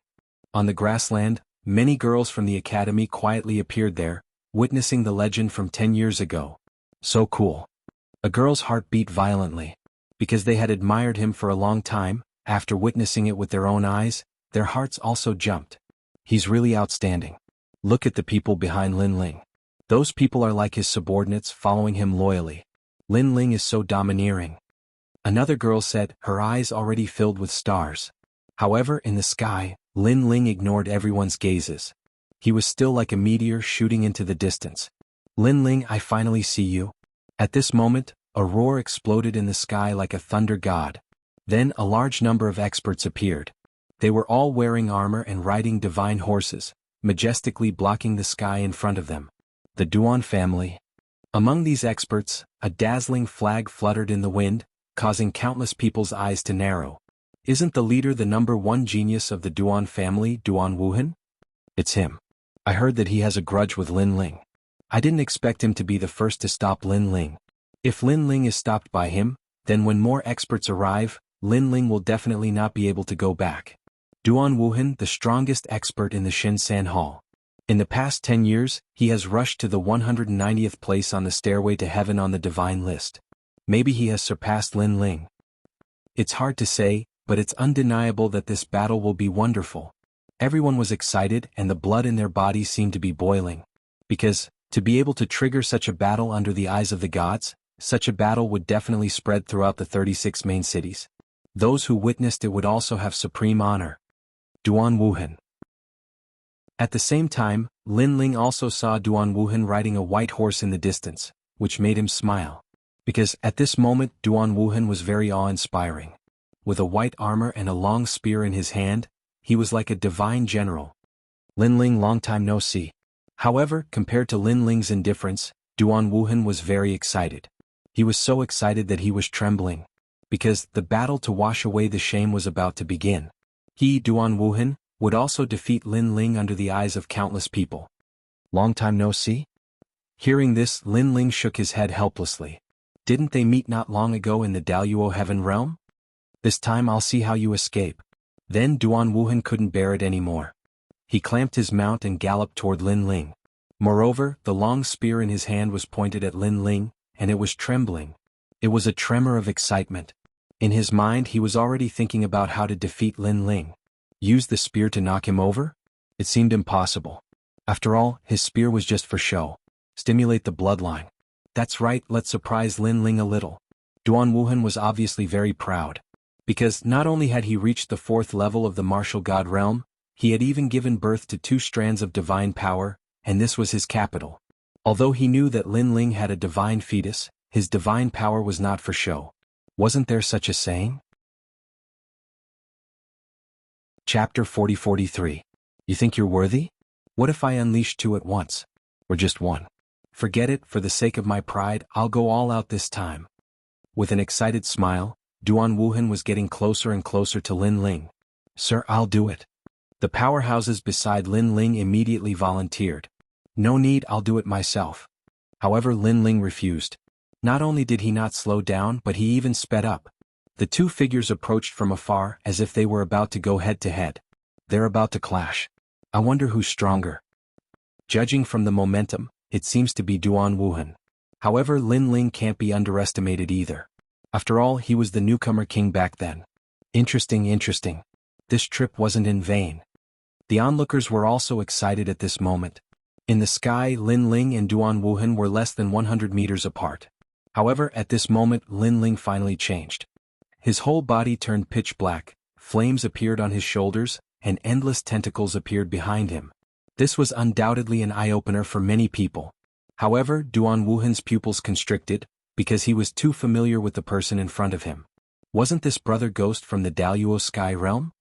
On the grassland, many girls from the academy quietly appeared there, witnessing the legend from 10 years ago. So cool. A girl's heart beat violently. Because they had admired him for a long time, after witnessing it with their own eyes, their hearts also jumped. He's really outstanding. Look at the people behind Lin Ling. Those people are like his subordinates following him loyally. Lin Ling is so domineering. Another girl said, her eyes already filled with stars. However, in the sky, Lin Ling ignored everyone's gazes. He was still like a meteor shooting into the distance. Lin Ling, I finally see you. At this moment, a roar exploded in the sky like a thunder god. Then a large number of experts appeared. They were all wearing armor and riding divine horses, majestically blocking the sky in front of them. The Duan family. Among these experts, a dazzling flag fluttered in the wind, causing countless people's eyes to narrow. Isn't the leader the #1 genius of the Duan family, Duan Wuhan? It's him. I heard that he has a grudge with Lin Ling. I didn't expect him to be the first to stop Lin Ling. If Lin Ling is stopped by him, then when more experts arrive, Lin Ling will definitely not be able to go back. Duan Wuhan, the strongest expert in the Shinsan Hall. In the past 10 years, he has rushed to the 190th place on the stairway to heaven on the divine list. Maybe he has surpassed Lin Ling. It's hard to say, but it's undeniable that this battle will be wonderful. Everyone was excited and the blood in their bodies seemed to be boiling. Because, to be able to trigger such a battle under the eyes of the gods, such a battle would definitely spread throughout the 36 main cities. Those who witnessed it would also have supreme honor. Duan Wuhan. At the same time, Lin Ling also saw Duan Wuhan riding a white horse in the distance, which made him smile. Because at this moment Duan Wuhan was very awe-inspiring. With a white armor and a long spear in his hand, he was like a divine general. Lin Ling, long time no see. However, compared to Lin Ling's indifference, Duan Wuhan was very excited. He was so excited that he was trembling. Because the battle to wash away the shame was about to begin. He, Duan Wuhan, would also defeat Lin Ling under the eyes of countless people. Long time no see? Hearing this, Lin Ling shook his head helplessly. Didn't they meet not long ago in the Daluo heaven realm? This time I'll see how you escape. Then Duan Wuhan couldn't bear it anymore. He clamped his mount and galloped toward Lin Ling. Moreover, the long spear in his hand was pointed at Lin Ling, and it was trembling. It was a tremor of excitement. In his mind he was already thinking about how to defeat Lin Ling. Use the spear to knock him over? It seemed impossible. After all, his spear was just for show. Stimulate the bloodline. That's right, let's surprise Lin Ling a little. Duan Wuhan was obviously very proud. Because not only had he reached the 4th level of the martial god realm, he had even given birth to 2 strands of divine power, and this was his capital. Although he knew that Lin Ling had a divine fetus, his divine power was not for show. Wasn't there such a saying? Chapter 40-43. You think you're worthy? What if I unleash 2 at once? Or just 1? Forget it, for the sake of my pride, I'll go all out this time. With an excited smile, Duan Wuhan was getting closer and closer to Lin Ling. Sir, I'll do it. The powerhouses beside Lin Ling immediately volunteered. No need, I'll do it myself. However, Lin Ling refused. Not only did he not slow down, but he even sped up. The 2 figures approached from afar as if they were about to go head-to-head. They're about to clash. I wonder who's stronger. Judging from the momentum, it seems to be Duan Wuhan. However, Lin Ling can't be underestimated either. After all, he was the newcomer king back then. Interesting. This trip wasn't in vain. The onlookers were also excited at this moment. In the sky, Lin Ling and Duan Wuhan were less than 100 meters apart. However, at this moment, Lin Ling finally changed. His whole body turned pitch black, flames appeared on his shoulders, and endless tentacles appeared behind him. This was undoubtedly an eye-opener for many people. However, Duan Wuhan's pupils constricted, because he was too familiar with the person in front of him. Wasn't this Brother Ghost from the Daluo Sky Realm?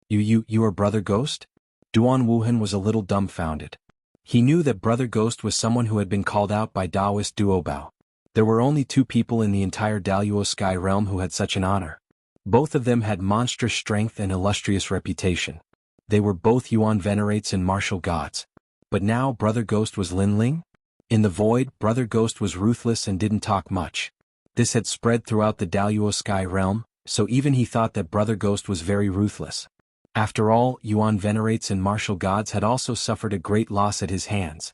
You are Brother Ghost? Duan Wuhan was a little dumbfounded. He knew that Brother Ghost was someone who had been called out by Taoist Duobao. There were only 2 people in the entire Daluo Sky Realm who had such an honor. Both of them had monstrous strength and illustrious reputation. They were both Yuan venerates and martial gods. But now Brother Ghost was Lin Ling? In the void, Brother Ghost was ruthless and didn't talk much. This had spread throughout the Daluo Sky Realm, so even he thought that Brother Ghost was very ruthless. After all, Yuan venerates and martial gods had also suffered a great loss at his hands.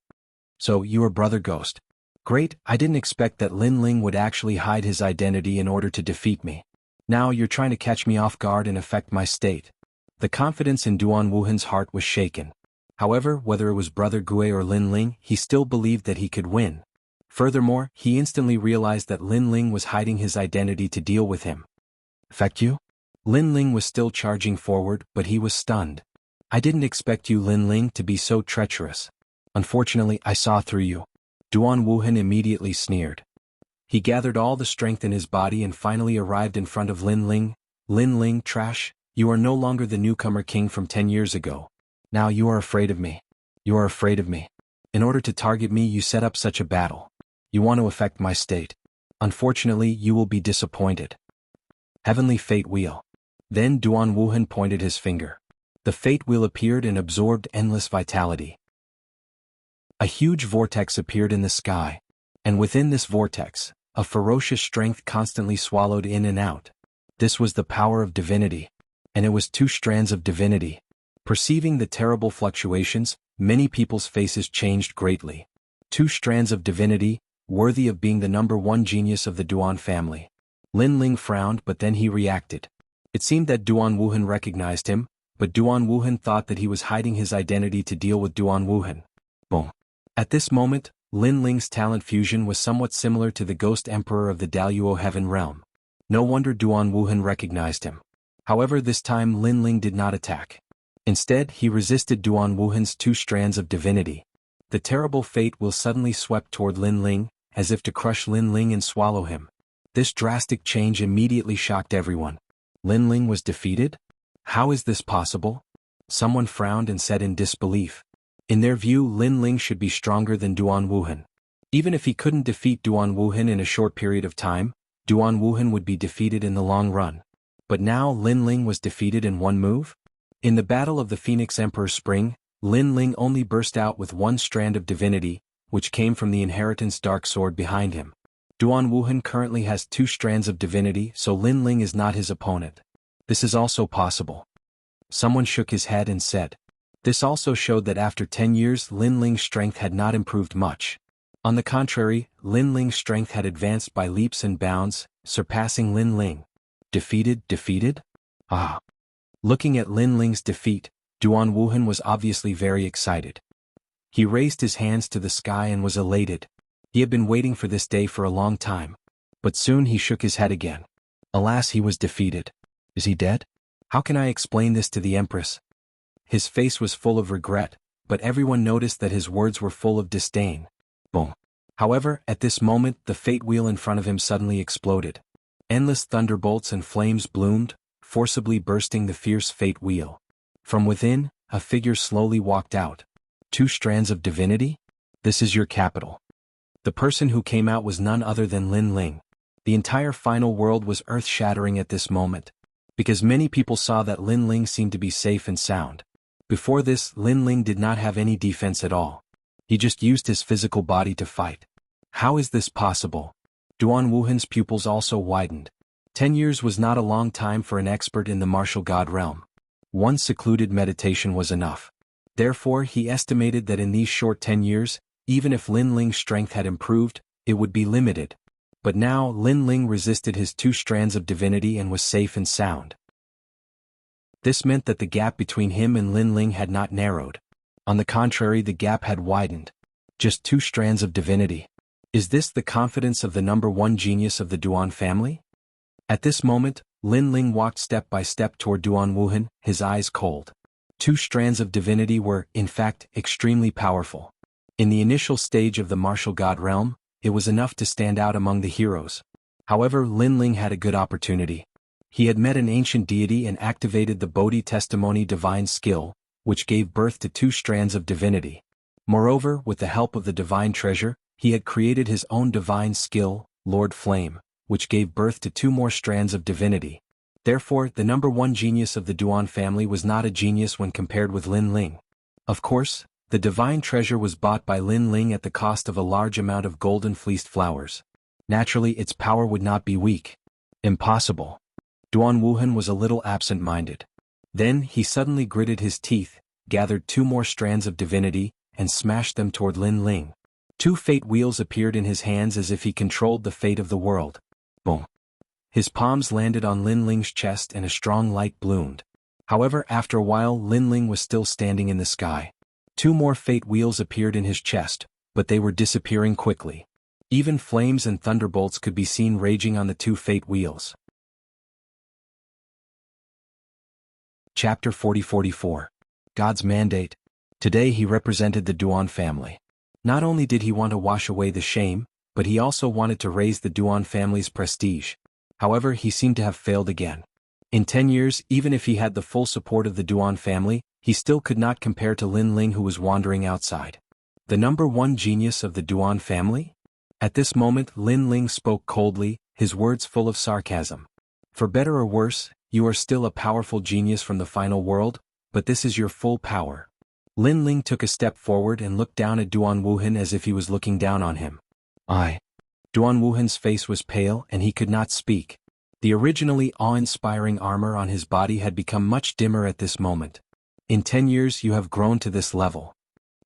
So, you are Brother Ghost. Great, I didn't expect that Lin Ling would actually hide his identity in order to defeat me. Now you're trying to catch me off guard and affect my state. The confidence in Duan Wuhan's heart was shaken. However, whether it was Brother Gue or Lin Ling, he still believed that he could win. Furthermore, he instantly realized that Lin Ling was hiding his identity to deal with him. Affect you? Lin Ling was still charging forward, but he was stunned. I didn't expect you, Lin Ling, to be so treacherous. Unfortunately, I saw through you. Duan Wuhan immediately sneered. He gathered all the strength in his body and finally arrived in front of Lin Ling. Lin Ling, trash, you are no longer the newcomer king from 10 years ago. Now you are afraid of me. You are afraid of me. In order to target me, you set up such a battle. You want to affect my state. Unfortunately, you will be disappointed. Heavenly Fate Wheel. Then Duan Wuhan pointed his finger. The Fate Wheel appeared and absorbed endless vitality. A huge vortex appeared in the sky, and within this vortex, a ferocious strength constantly swallowed in and out. This was the power of divinity, and it was 2 strands of divinity. Perceiving the terrible fluctuations, many people's faces changed greatly. 2 strands of divinity, worthy of being the #1 genius of the Duan family. Lin Ling frowned, but then he reacted. It seemed that Duan Wuhan recognized him, but Duan Wuhan thought that he was hiding his identity to deal with Duan Wuhan. Boom. At this moment, Lin Ling's talent fusion was somewhat similar to the Ghost Emperor of the Daluo Heaven Realm. No wonder Duan Wuhan recognized him. However, this time Lin Ling did not attack. Instead, he resisted Duan Wuhan's 2 strands of divinity. The terrible Fate Wheel suddenly swept toward Lin Ling, as if to crush Lin Ling and swallow him. This drastic change immediately shocked everyone. Lin Ling was defeated? How is this possible? Someone frowned and said in disbelief. In their view, Lin Ling should be stronger than Duan Wuhan. Even if he couldn't defeat Duan Wuhan in a short period of time, Duan Wuhan would be defeated in the long run. But now Lin Ling was defeated in 1 move? In the Battle of the Phoenix Emperor Spring, Lin Ling only burst out with 1 strand of divinity, which came from the inheritance dark sword behind him. Duan Wuhan currently has 2 strands of divinity, so Lin Ling is not his opponent. This is also possible. Someone shook his head and said. This also showed that after 10 years Lin Ling's strength had not improved much. On the contrary, Lin Ling's strength had advanced by leaps and bounds, surpassing Lin Ling. Defeated? Ah. Looking at Lin Ling's defeat, Duan Wuhan was obviously very excited. He raised his hands to the sky and was elated. He had been waiting for this day for a long time. But soon he shook his head again. Alas, he was defeated. Is he dead? How can I explain this to the Empress? His face was full of regret, but everyone noticed that his words were full of disdain. Boom. However, at this moment the Fate Wheel in front of him suddenly exploded. Endless thunderbolts and flames bloomed, forcibly bursting the fierce Fate Wheel. From within, a figure slowly walked out. 2 strands of divinity? This is your capital. The person who came out was none other than Lin Ling. The entire final world was earth-shattering at this moment, because many people saw that Lin Ling seemed to be safe and sound. Before this, Lin Ling did not have any defense at all. He just used his physical body to fight. How is this possible? Duan Wuhan's pupils also widened. 10 years was not a long time for an expert in the martial god realm. 1 secluded meditation was enough. Therefore, he estimated that in these short 10 years, even if Lin Ling's strength had improved, it would be limited. But now Lin Ling resisted his 2 strands of divinity and was safe and sound. This meant that the gap between him and Lin Ling had not narrowed. On the contrary, the gap had widened. Just 2 strands of divinity. Is this the confidence of the #1 genius of the Duan family? At this moment, Lin Ling walked step by step toward Duan Wuhan, his eyes cold. 2 strands of divinity were, in fact, extremely powerful. In the initial stage of the martial god realm, it was enough to stand out among the heroes. However, Lin Ling had a good opportunity. He had met an ancient deity and activated the Bodhi Testimony divine skill, which gave birth to 2 strands of divinity. Moreover, with the help of the divine treasure, he had created his own divine skill, Lord Flame, which gave birth to 2 more strands of divinity. Therefore, the #1 genius of the Duan family was not a genius when compared with Lin Ling. Of course, the divine treasure was bought by Lin Ling at the cost of a large amount of golden fleeced flowers. Naturally, its power would not be weak. Impossible. Duan Wuhan was a little absent-minded. Then he suddenly gritted his teeth, gathered 2 more strands of divinity, and smashed them toward Lin Ling. 2 fate wheels appeared in his hands as if he controlled the fate of the world. Boom. His palms landed on Lin Ling's chest and a strong light bloomed. However, after a while Lin Ling was still standing in the sky. 2 more fate wheels appeared in his chest, but they were disappearing quickly. Even flames and thunderbolts could be seen raging on the 2 fate wheels. Chapter 40-44. God's Mandate. Today he represented the Duan family. Not only did he want to wash away the shame, but he also wanted to raise the Duan family's prestige. However, he seemed to have failed again. In 10 years, even if he had the full support of the Duan family, he still could not compare to Lin Ling, who was wandering outside. The number one genius of the Duan family? At this moment, Lin Ling spoke coldly, his words full of sarcasm. For better or worse, you are still a powerful genius from the final world, but this is your full power. Lin Ling took a step forward and looked down at Duan Wuhan as if he was looking down on him. Duan Wuhan's face was pale and he could not speak. The originally awe-inspiring armor on his body had become much dimmer at this moment. In 10 years you have grown to this level.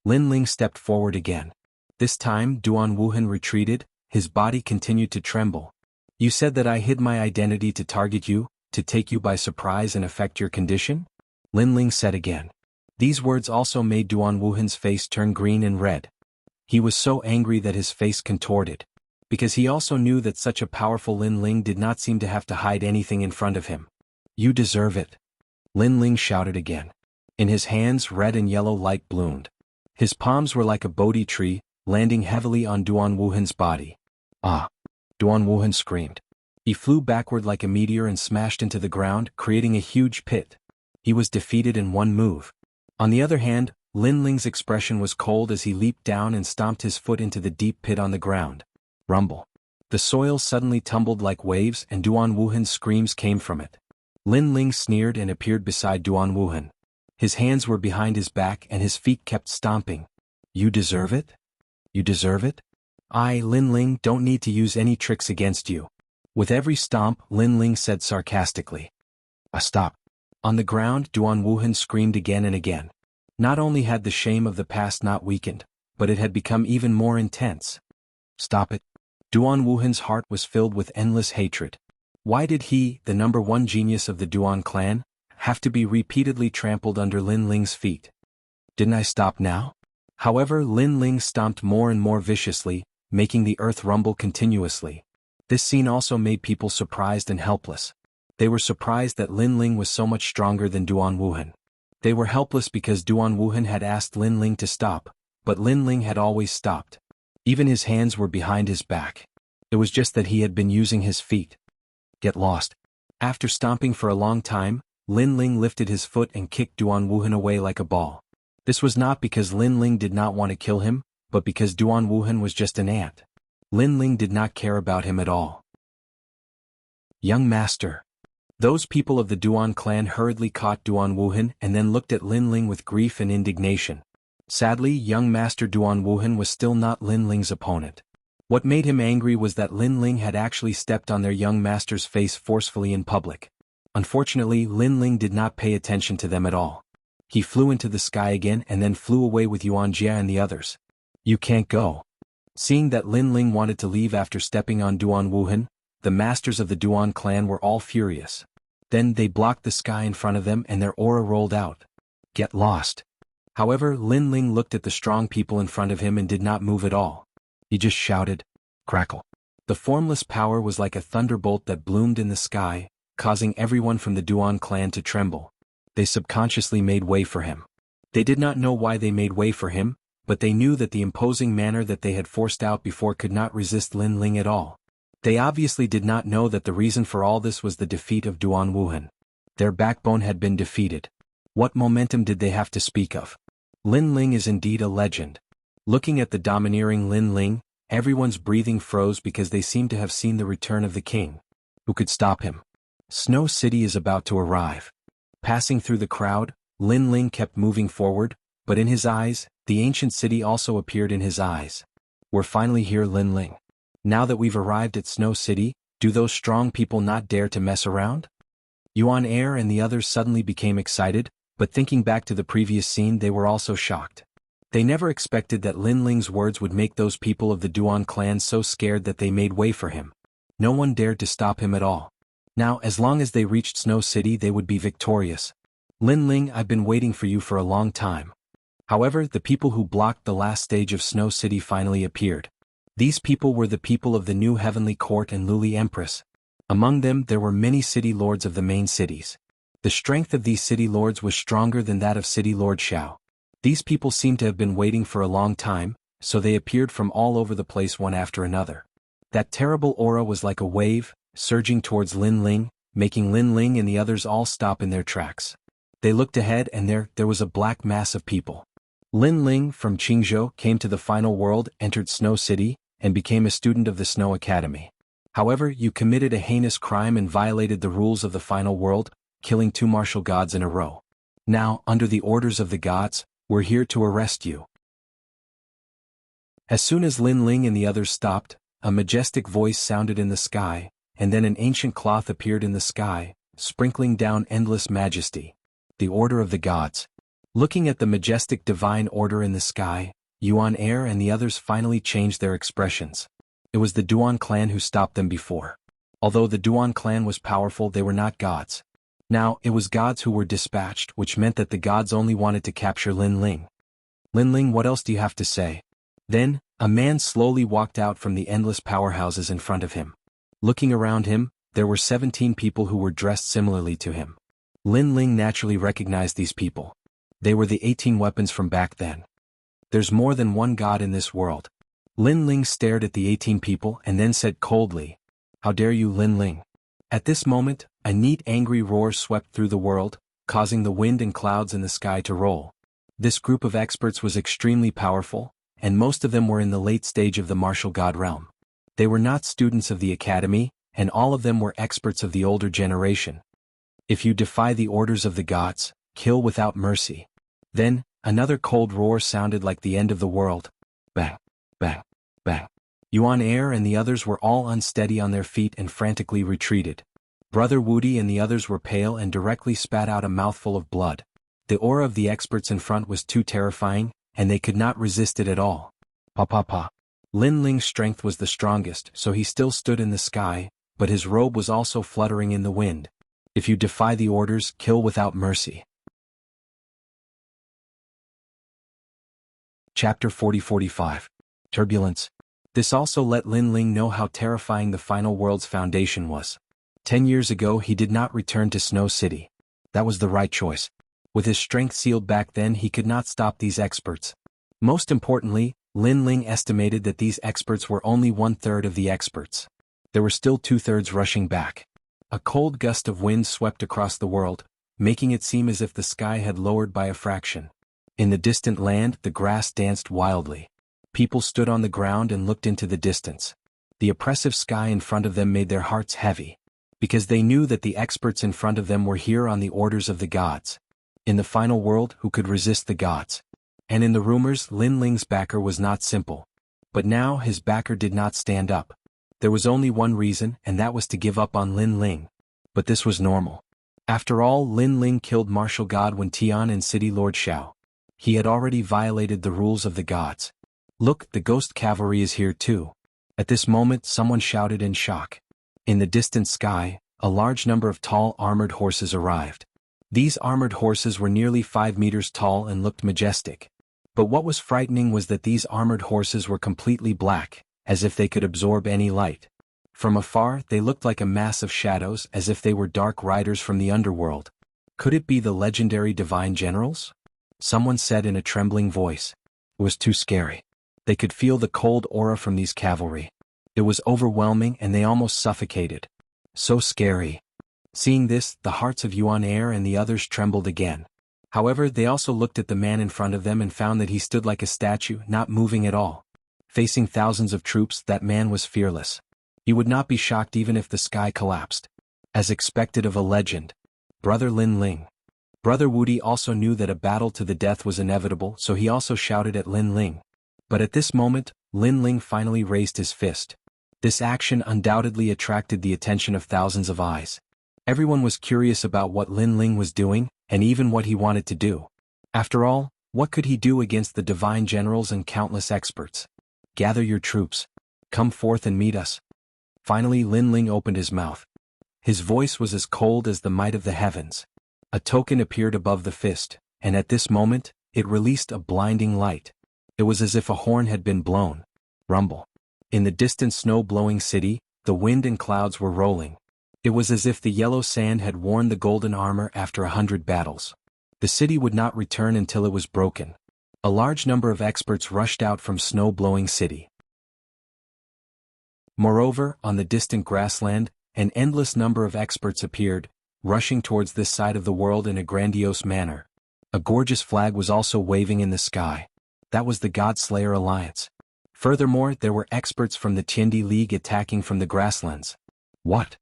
Lin Ling stepped forward again. This time Duan Wuhan retreated, his body continued to tremble. You said that I hid my identity to target you, to take you by surprise and affect your condition? Lin Ling said again. These words also made Duan Wuhan's face turn green and red. He was so angry that his face contorted. Because he also knew that such a powerful Lin Ling did not seem to have to hide anything in front of him. You deserve it. Lin Ling shouted again. In his hands red and yellow light bloomed. His palms were like a Bodhi tree, landing heavily on Duan Wuhan's body. Ah! Duan Wuhan screamed. He flew backward like a meteor and smashed into the ground, creating a huge pit. He was defeated in one move. On the other hand, Lin Ling's expression was cold as he leaped down and stomped his foot into the deep pit on the ground. Rumble. The soil suddenly tumbled like waves and Duan Wuhan's screams came from it. Lin Ling sneered and appeared beside Duan Wuhan. His hands were behind his back and his feet kept stomping. You deserve it? You deserve it? I, Lin Ling, don't need to use any tricks against you. With every stomp, Lin Ling said sarcastically. Stop. On the ground, Duan Wuhan screamed again and again. Not only had the shame of the past not weakened, but it had become even more intense. Stop it. Duan Wuhan's heart was filled with endless hatred. Why did he, the number one genius of the Duan clan, have to be repeatedly trampled under Lin Ling's feet? Didn't I stop now? However, Lin Ling stomped more and more viciously, making the earth rumble continuously. This scene also made people surprised and helpless. They were surprised that Lin Ling was so much stronger than Duan Wuhan. They were helpless because Duan Wuhan had asked Lin Ling to stop, but Lin Ling had always stopped. Even his hands were behind his back. It was just that he had been using his feet. Get lost. After stomping for a long time, Lin Ling lifted his foot and kicked Duan Wuhan away like a ball. This was not because Lin Ling did not want to kill him, but because Duan Wuhan was just an ant. Lin Ling did not care about him at all. Young Master. Those people of the Duan clan hurriedly caught Duan Wuhan and then looked at Lin Ling with grief and indignation. Sadly, young Master Duan Wuhan was still not Lin Ling's opponent. What made him angry was that Lin Ling had actually stepped on their young master's face forcefully in public. Unfortunately, Lin Ling did not pay attention to them at all. He flew into the sky again and then flew away with Yuan Jia and the others. You can't go. Seeing that Lin Ling wanted to leave after stepping on Duan Wuhan, the masters of the Duan clan were all furious. Then they blocked the sky in front of them and their aura rolled out. Get lost. However, Lin Ling looked at the strong people in front of him and did not move at all. He just shouted, crackle. The formless power was like a thunderbolt that bloomed in the sky, causing everyone from the Duan clan to tremble. They subconsciously made way for him. They did not know why they made way for him, but they knew that the imposing manner that they had forced out before could not resist Lin Ling at all. They obviously did not know that the reason for all this was the defeat of Duan Wuhan. Their backbone had been defeated. What momentum did they have to speak of? Lin Ling is indeed a legend. Looking at the domineering Lin Ling, everyone's breathing froze because they seemed to have seen the return of the king. Who could stop him? Snow City is about to arrive. Passing through the crowd, Lin Ling kept moving forward, but in his eyes, the ancient city also appeared in his eyes. We're finally here, Lin Ling. Now that we've arrived at Snow City, do those strong people not dare to mess around? Yuan Air and the others suddenly became excited, but thinking back to the previous scene they were also shocked. They never expected that Lin Ling's words would make those people of the Duan clan so scared that they made way for him. No one dared to stop him at all. Now, as long as they reached Snow City they would be victorious. Lin Ling, I've been waiting for you for a long time. However, the people who blocked the last stage of Snow City finally appeared. These people were the people of the new Heavenly Court and Luli Empress. Among them there were many city lords of the main cities. The strength of these city lords was stronger than that of city lord Xiao. These people seemed to have been waiting for a long time, so they appeared from all over the place one after another. That terrible aura was like a wave, surging towards Lin Ling, making Lin Ling and the others all stop in their tracks. They looked ahead and there was a black mass of people. Lin Ling from Qingzhou came to the final world, entered Snow City, and became a student of the Snow Academy. However, you committed a heinous crime and violated the rules of the final world, killing 2 martial gods in a row. Now, under the orders of the gods, we're here to arrest you. As soon as Lin Ling and the others stopped, a majestic voice sounded in the sky, and then an ancient cloth appeared in the sky, sprinkling down endless majesty. The order of the gods. Looking at the majestic divine order in the sky, Yuan Air and the others finally changed their expressions. It was the Duan clan who stopped them before. Although the Duan clan was powerful, they were not gods. Now, it was gods who were dispatched, which meant that the gods only wanted to capture Lin Ling. Lin Ling, what else do you have to say? Then, a man slowly walked out from the endless powerhouses in front of him. Looking around him, there were 17 people who were dressed similarly to him. Lin Ling naturally recognized these people. They were the 18 weapons from back then. There's more than one god in this world. Lin Ling stared at the 18 people and then said coldly, "How dare you, Lin Ling?" At this moment, a neat angry roar swept through the world, causing the wind and clouds in the sky to roll. This group of experts was extremely powerful, and most of them were in the late stage of the martial god realm. They were not students of the academy, and all of them were experts of the older generation. If you defy the orders of the gods, kill without mercy. Then, another cold roar sounded like the end of the world. Bang, bang, bang. Yuan Air and the others were all unsteady on their feet and frantically retreated. Brother Wudi and the others were pale and directly spat out a mouthful of blood. The aura of the experts in front was too terrifying, and they could not resist it at all. Pa. Lin Ling's strength was the strongest, so he still stood in the sky, but his robe was also fluttering in the wind. If you defy the orders, kill without mercy. Chapter 40-45. Turbulence. This also let Lin Ling know how terrifying the final world's foundation was. 10 years ago he did not return to Snow City. That was the right choice. With his strength sealed back then, he could not stop these experts. Most importantly, Lin Ling estimated that these experts were only 1/3 of the experts. There were still 2/3 rushing back. A cold gust of wind swept across the world, making it seem as if the sky had lowered by a fraction. In the distant land, the grass danced wildly. People stood on the ground and looked into the distance. The oppressive sky in front of them made their hearts heavy, because they knew that the experts in front of them were here on the orders of the gods. In the final world, who could resist the gods? And in the rumors, Lin Ling's backer was not simple. But now his backer did not stand up. There was only one reason, and that was to give up on Lin Ling. But this was normal. After all, Lin Ling killed martial god Wen Tian and city lord Xiao. He had already violated the rules of the gods. Look, the ghost cavalry is here too. At this moment, someone shouted in shock. In the distant sky, a large number of tall armored horses arrived. These armored horses were nearly 5 meters tall and looked majestic. But what was frightening was that these armored horses were completely black, as if they could absorb any light. From afar, they looked like a mass of shadows, as if they were dark riders from the underworld. Could it be the legendary divine generals? Someone said in a trembling voice. It was too scary. They could feel the cold aura from these cavalry. It was overwhelming and they almost suffocated. So scary. Seeing this, the hearts of Yuan Air and the others trembled again. However, they also looked at the man in front of them and found that he stood like a statue, not moving at all. Facing thousands of troops, that man was fearless. He would not be shocked even if the sky collapsed. As expected of a legend. Brother Lin Ling. Brother Wudi also knew that a battle to the death was inevitable, so he also shouted at Lin Ling. But at this moment, Lin Ling finally raised his fist. This action undoubtedly attracted the attention of thousands of eyes. Everyone was curious about what Lin Ling was doing, and even what he wanted to do. After all, what could he do against the divine generals and countless experts? Gather your troops. Come forth and meet us. Finally, Lin Ling opened his mouth. His voice was as cold as the might of the heavens. A token appeared above the fist, and at this moment, it released a blinding light. It was as if a horn had been blown. Rumble. In the distant snow-blowing city, the wind and clouds were rolling. It was as if the yellow sand had worn the golden armor after 100 battles. The city would not return until it was broken. A large number of experts rushed out from snow-blowing city. Moreover, on the distant grassland, an endless number of experts appeared, rushing towards this side of the world in a grandiose manner. A gorgeous flag was also waving in the sky. That was the God-Slayer Alliance. Furthermore, there were experts from the Tiandi League attacking from the grasslands. What?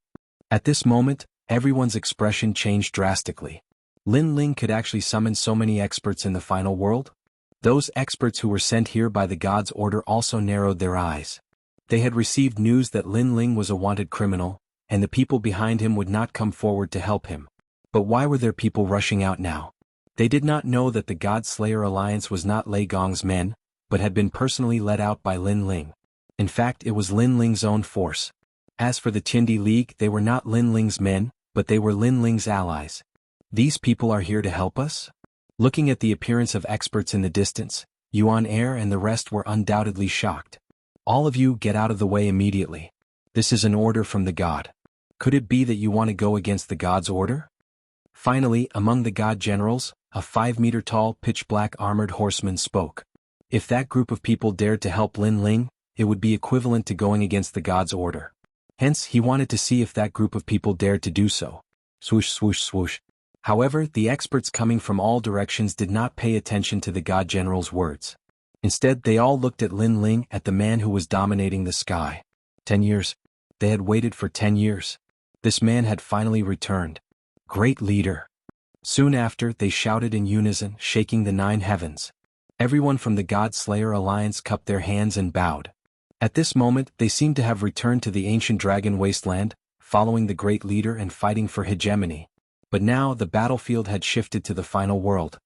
At this moment, everyone's expression changed drastically. Lin Ling could actually summon so many experts in the final world? Those experts who were sent here by the God's order also narrowed their eyes. They had received news that Lin Ling was a wanted criminal, and the people behind him would not come forward to help him. But why were there people rushing out now? They did not know that the God-Slayer Alliance was not Lei Gong's men, but had been personally led out by Lin Ling. In fact, it was Lin Ling's own force. As for the Tiandi League, they were not Lin Ling's men, but they were Lin Ling's allies. These people are here to help us? Looking at the appearance of experts in the distance, Yuan Air and the rest were undoubtedly shocked. All of you get out of the way immediately. This is an order from the God. Could it be that you want to go against the God's order? Finally, among the God generals, a 5-meter-tall, pitch-black armored horseman spoke. If that group of people dared to help Lin Ling, it would be equivalent to going against the God's order. Hence, he wanted to see if that group of people dared to do so. Swoosh, swoosh, swoosh. However, the experts coming from all directions did not pay attention to the God General's words. Instead, they all looked at Lin Ling, at the man who was dominating the sky. 10 years. They had waited for 10 years. This man had finally returned. Great leader. Soon after, they shouted in unison, shaking the 9 heavens. Everyone from the God-Slayer Alliance cupped their hands and bowed. At this moment, they seemed to have returned to the ancient dragon wasteland, following the great leader and fighting for hegemony. But now the battlefield had shifted to the final world.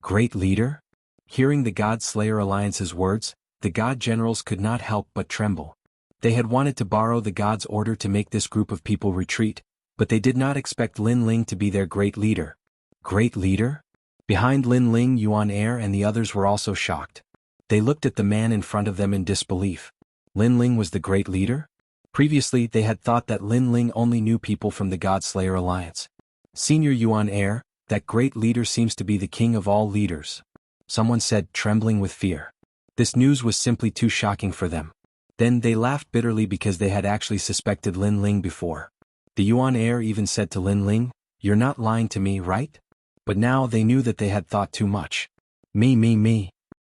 Great leader? Hearing the God-Slayer Alliance's words, the God generals could not help but tremble. They had wanted to borrow the God's order to make this group of people retreat, but they did not expect Lin Ling to be their great leader. Great leader? Behind Lin Ling, Yuan Air and the others were also shocked. They looked at the man in front of them in disbelief. Lin Ling was the great leader? Previously, they had thought that Lin Ling only knew people from the God-Slayer Alliance. Senior Yuan Air, that great leader seems to be the king of all leaders. Someone said, trembling with fear. This news was simply too shocking for them. Then they laughed bitterly because they had actually suspected Lin Ling before. The Yuan Air even said to Lin Ling, "You're not lying to me, right?" But now they knew that they had thought too much. Me.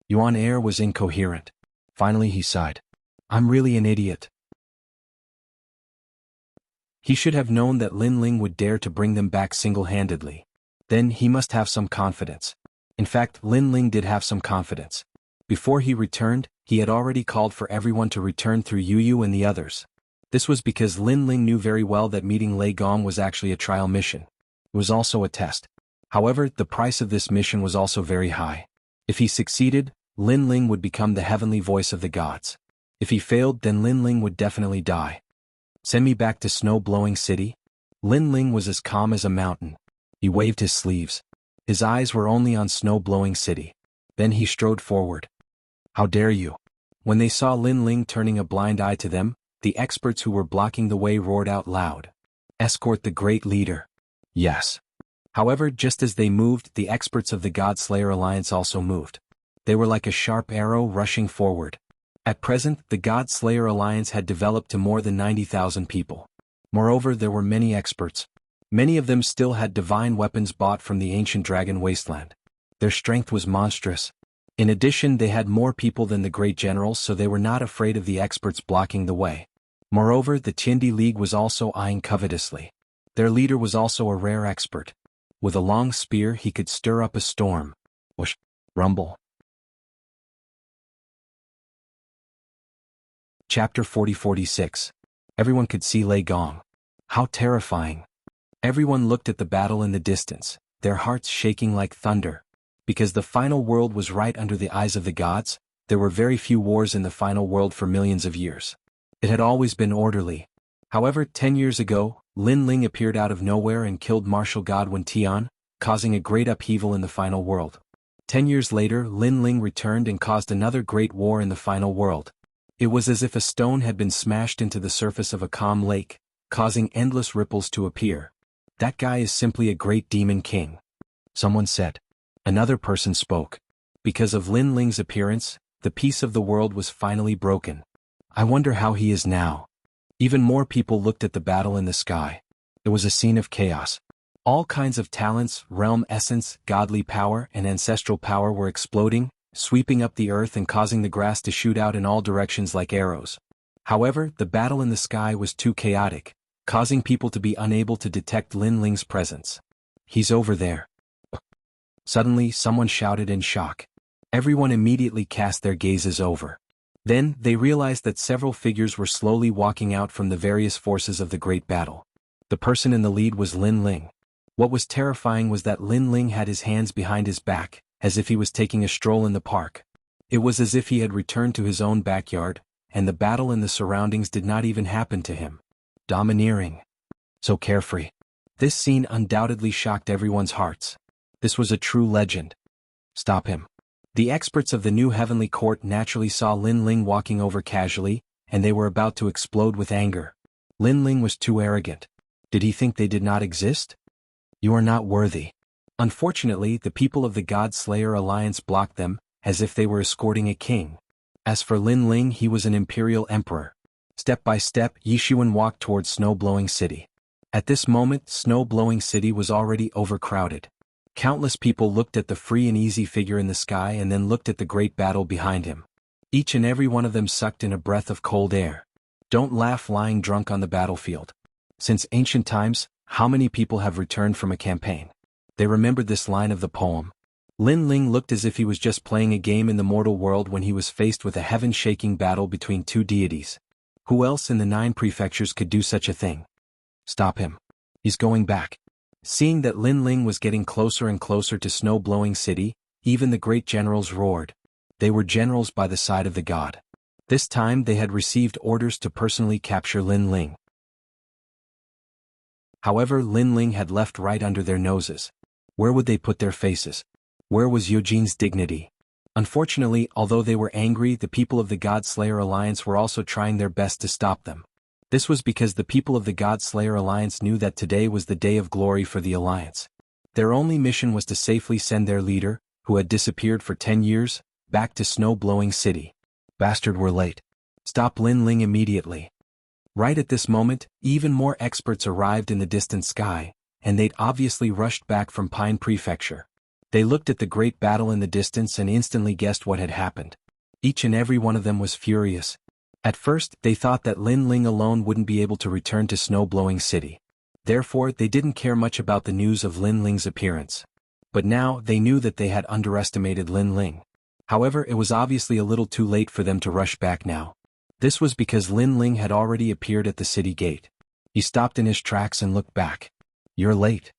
Yuan Air was incoherent. Finally he sighed. I'm really an idiot. He should have known that Lin Ling would dare to bring them back single-handedly. Then he must have some confidence. In fact, Lin Ling did have some confidence. Before he returned, he had already called for everyone to return through Yu and the others. This was because Lin Ling knew very well that meeting Lei Gong was actually a trial mission. It was also a test. However, the price of this mission was also very high. If he succeeded, Lin Ling would become the heavenly voice of the gods. If he failed, then Lin Ling would definitely die. Send me back to snow-blowing city? Lin Ling was as calm as a mountain. He waved his sleeves. His eyes were only on snow-blowing city. Then he strode forward. How dare you? When they saw Lin Ling turning a blind eye to them, the experts who were blocking the way roared out loud. Escort the great leader. Yes. However, just as they moved, the experts of the God-Slayer Alliance also moved. They were like a sharp arrow rushing forward. At present, the God-Slayer Alliance had developed to more than 90,000 people. Moreover, there were many experts. Many of them still had divine weapons bought from the ancient dragon wasteland. Their strength was monstrous. In addition, they had more people than the great generals, so they were not afraid of the experts blocking the way. Moreover, the Tiandi League was also eyeing covetously. Their leader was also a rare expert. With a long spear, he could stir up a storm. Whoosh! Rumble. Chapter 40-46. Everyone could see Lei Gong. How terrifying. Everyone looked at the battle in the distance, their hearts shaking like thunder. Because the final world was right under the eyes of the gods, there were very few wars in the final world for millions of years. It had always been orderly. However, 10 years ago, Lin Ling appeared out of nowhere and killed Martial God Wen Tian, causing a great upheaval in the final world. 10 years later, Lin Ling returned and caused another great war in the final world. It was as if a stone had been smashed into the surface of a calm lake, causing endless ripples to appear. That guy is simply a great demon king. Someone said. Another person spoke. Because of Lin Ling's appearance, the peace of the world was finally broken. I wonder how he is now. Even more people looked at the battle in the sky. It was a scene of chaos. All kinds of talents, realm essence, godly power, and ancestral power were exploding, sweeping up the earth and causing the grass to shoot out in all directions like arrows. However, the battle in the sky was too chaotic, causing people to be unable to detect Lin Ling's presence. He's over there. Suddenly, someone shouted in shock. Everyone immediately cast their gazes over. Then, they realized that several figures were slowly walking out from the various forces of the great battle. The person in the lead was Lin Ling. What was terrifying was that Lin Ling had his hands behind his back, as if he was taking a stroll in the park. It was as if he had returned to his own backyard, and the battle and the surroundings did not even happen to him. Domineering. So carefree. This scene undoubtedly shocked everyone's hearts. This was a true legend. Stop him. The experts of the new heavenly court naturally saw Lin Ling walking over casually, and they were about to explode with anger. Lin Ling was too arrogant. Did he think they did not exist? You are not worthy. Unfortunately, the people of the God Slayer Alliance blocked them, as if they were escorting a king. As for Lin Ling, he was an imperial emperor. Step by step, Yishuan walked towards Snow-Blowing City. At this moment, Snow-Blowing City was already overcrowded. Countless people looked at the free and easy figure in the sky and then looked at the great battle behind him. Each and every one of them sucked in a breath of cold air. Don't laugh lying drunk on the battlefield. Since ancient times, how many people have returned from a campaign? They remembered this line of the poem. Lin Ling looked as if he was just playing a game in the mortal world when he was faced with a heaven-shaking battle between two deities. Who else in the 9 prefectures could do such a thing? Stop him. He's going back. Seeing that Lin Ling was getting closer and closer to Snow-Blowing City, even the great generals roared. They were generals by the side of the god. This time they had received orders to personally capture Lin Ling. However, Lin Ling had left right under their noses. Where would they put their faces? Where was Eugène's dignity? Unfortunately, although they were angry, the people of the God Slayer Alliance were also trying their best to stop them. This was because the people of the God Slayer Alliance knew that today was the day of glory for the Alliance. Their only mission was to safely send their leader, who had disappeared for 10 years, back to Snow-Blowing City. Bastard, we're late. Stop Lin Ling immediately. Right at this moment, even more experts arrived in the distant sky, and they'd obviously rushed back from Pine Prefecture. They looked at the great battle in the distance and instantly guessed what had happened. Each and every one of them was furious. At first, they thought that Lin Ling alone wouldn't be able to return to Snow-Blowing City. Therefore, they didn't care much about the news of Lin Ling's appearance. But now, they knew that they had underestimated Lin Ling. However, it was obviously a little too late for them to rush back now. This was because Lin Ling had already appeared at the city gate. He stopped in his tracks and looked back. You're late.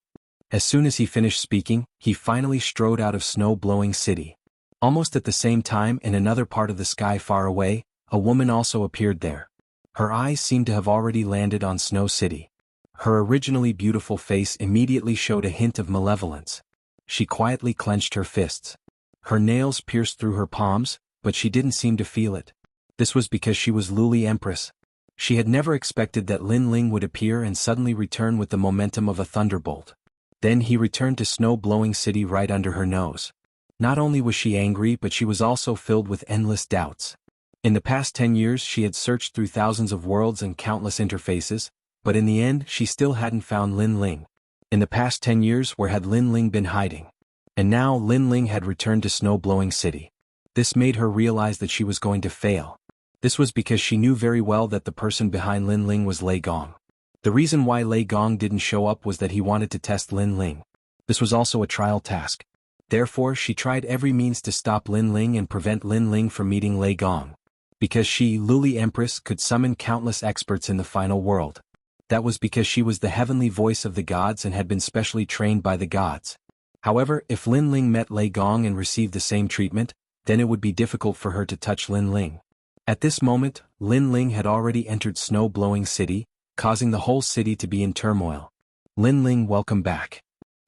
As soon as he finished speaking, he finally strode out of Snow-Blowing City. Almost at the same time, in another part of the sky far away, a woman also appeared there. Her eyes seemed to have already landed on Snow City. Her originally beautiful face immediately showed a hint of malevolence. She quietly clenched her fists. Her nails pierced through her palms, but she didn't seem to feel it. This was because she was Luli Empress. She had never expected that Lin Ling would appear and suddenly return with the momentum of a thunderbolt. Then he returned to Snow-Blowing City right under her nose. Not only was she angry, but she was also filled with endless doubts. In the past 10 years she had searched through thousands of worlds and countless interfaces, but in the end she still hadn't found Lin Ling. In the past 10 years, where had Lin Ling been hiding? And now Lin Ling had returned to Snow-Blowing City. This made her realize that she was going to fail. This was because she knew very well that the person behind Lin Ling was Lei Gong. The reason why Lei Gong didn't show up was that he wanted to test Lin Ling. This was also a trial task. Therefore, she tried every means to stop Lin Ling and prevent Lin Ling from meeting Lei Gong. Because she, Luli Empress, could summon countless experts in the final world. That was because she was the heavenly voice of the gods and had been specially trained by the gods. However, if Lin Ling met Lei Gong and received the same treatment, then it would be difficult for her to touch Lin Ling. At this moment, Lin Ling had already entered Snow-Blowing City, causing the whole city to be in turmoil. Lin Ling, welcome back.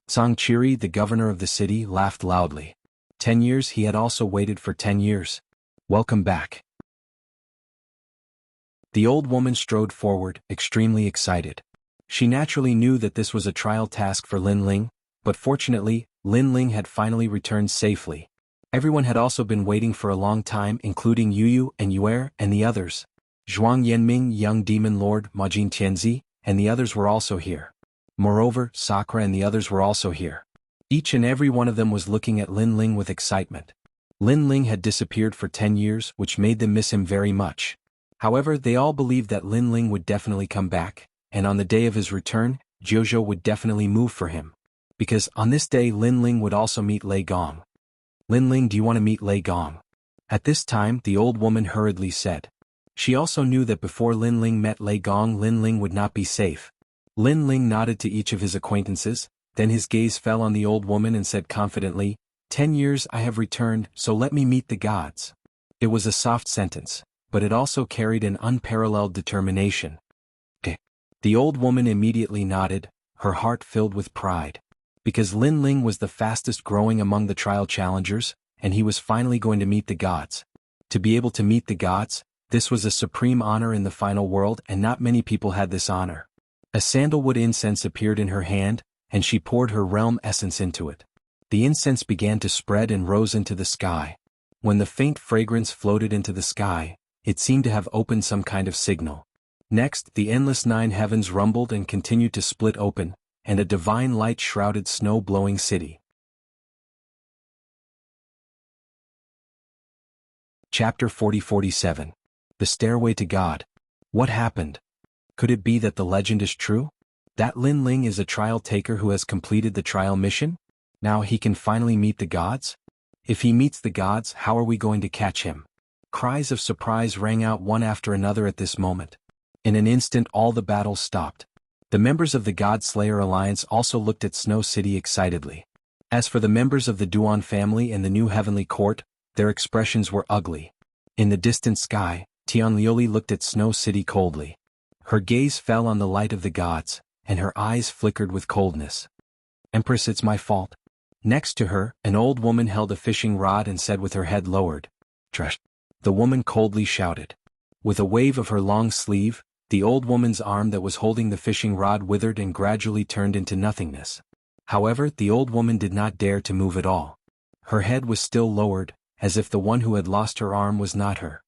Song Chiri, the governor of the city, laughed loudly. 10 years, he had also waited for 10 years. Welcome back. The old woman strode forward, extremely excited. She naturally knew that this was a trial task for Lin Ling, but fortunately, Lin Ling had finally returned safely. Everyone had also been waiting for a long time, including Yu Yu and Yuer and the others. Zhuang Yanming, young demon lord, Majin Tianzi, and the others were also here. Moreover, Sakura and the others were also here. Each and every one of them was looking at Lin Ling with excitement. Lin Ling had disappeared for 10 years, which made them miss him very much. However, they all believed that Lin Ling would definitely come back, and on the day of his return, Jojo would definitely move for him. Because on this day Lin Ling would also meet Lei Gong. Lin Ling, do you want to meet Lei Gong? At this time, the old woman hurriedly said. She also knew that before Lin Ling met Lei Gong, Lin Ling would not be safe. Lin Ling nodded to each of his acquaintances, then his gaze fell on the old woman and said confidently, 10 years I have returned, so let me meet the gods. It was a soft sentence, but it also carried an unparalleled determination. The old woman immediately nodded, her heart filled with pride. Because Lin Ling was the fastest growing among the trial challengers, and he was finally going to meet the gods. To be able to meet the gods, this was a supreme honor in the final world, and not many people had this honor. A sandalwood incense appeared in her hand, and she poured her realm essence into it. The incense began to spread and rose into the sky. When the faint fragrance floated into the sky, it seemed to have opened some kind of signal. Next, the endless 9 heavens rumbled and continued to split open, and a divine light shrouded snow-blowing city. Chapter 40-47. The Stairway to God. What happened? Could it be that the legend is true? That Lin Ling is a trial taker who has completed the trial mission? Now he can finally meet the gods? If he meets the gods, how are we going to catch him? Cries of surprise rang out one after another at this moment. In an instant all the battles stopped. The members of the God Slayer Alliance also looked at Snow City excitedly. As for the members of the Duan family and the new heavenly court, their expressions were ugly. In the distant sky, Tianlioli looked at Snow City coldly. Her gaze fell on the light of the gods, and her eyes flickered with coldness. Empress, it's my fault. Next to her, an old woman held a fishing rod and said with her head lowered, "Trash." The woman coldly shouted. With a wave of her long sleeve, the old woman's arm that was holding the fishing rod withered and gradually turned into nothingness. However, the old woman did not dare to move at all. Her head was still lowered, as if the one who had lost her arm was not her.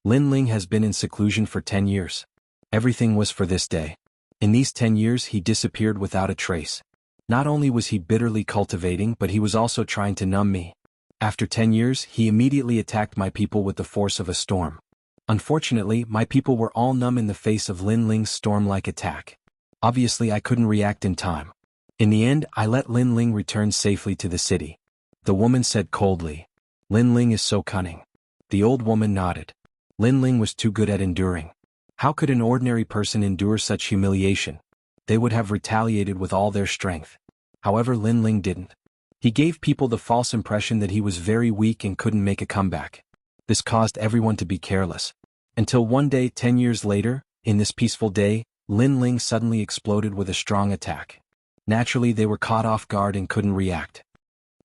Lin Ling has been in seclusion for 10 years. Everything was for this day. In these 10 years he disappeared without a trace. Not only was he bitterly cultivating, but he was also trying to numb me. After 10 years, he immediately attacked my people with the force of a storm. Unfortunately, my people were all numb in the face of Lin Ling's storm-like attack. Obviously I couldn't react in time. In the end, I let Lin Ling return safely to the city. The woman said coldly, "Lin Ling is so cunning." The old woman nodded. Lin Ling was too good at enduring. How could an ordinary person endure such humiliation? They would have retaliated with all their strength. However, Lin Ling didn't. He gave people the false impression that he was very weak and couldn't make a comeback. This caused everyone to be careless. Until one day 10 years later, in this peaceful day, Lin Ling suddenly exploded with a strong attack. Naturally they were caught off guard and couldn't react.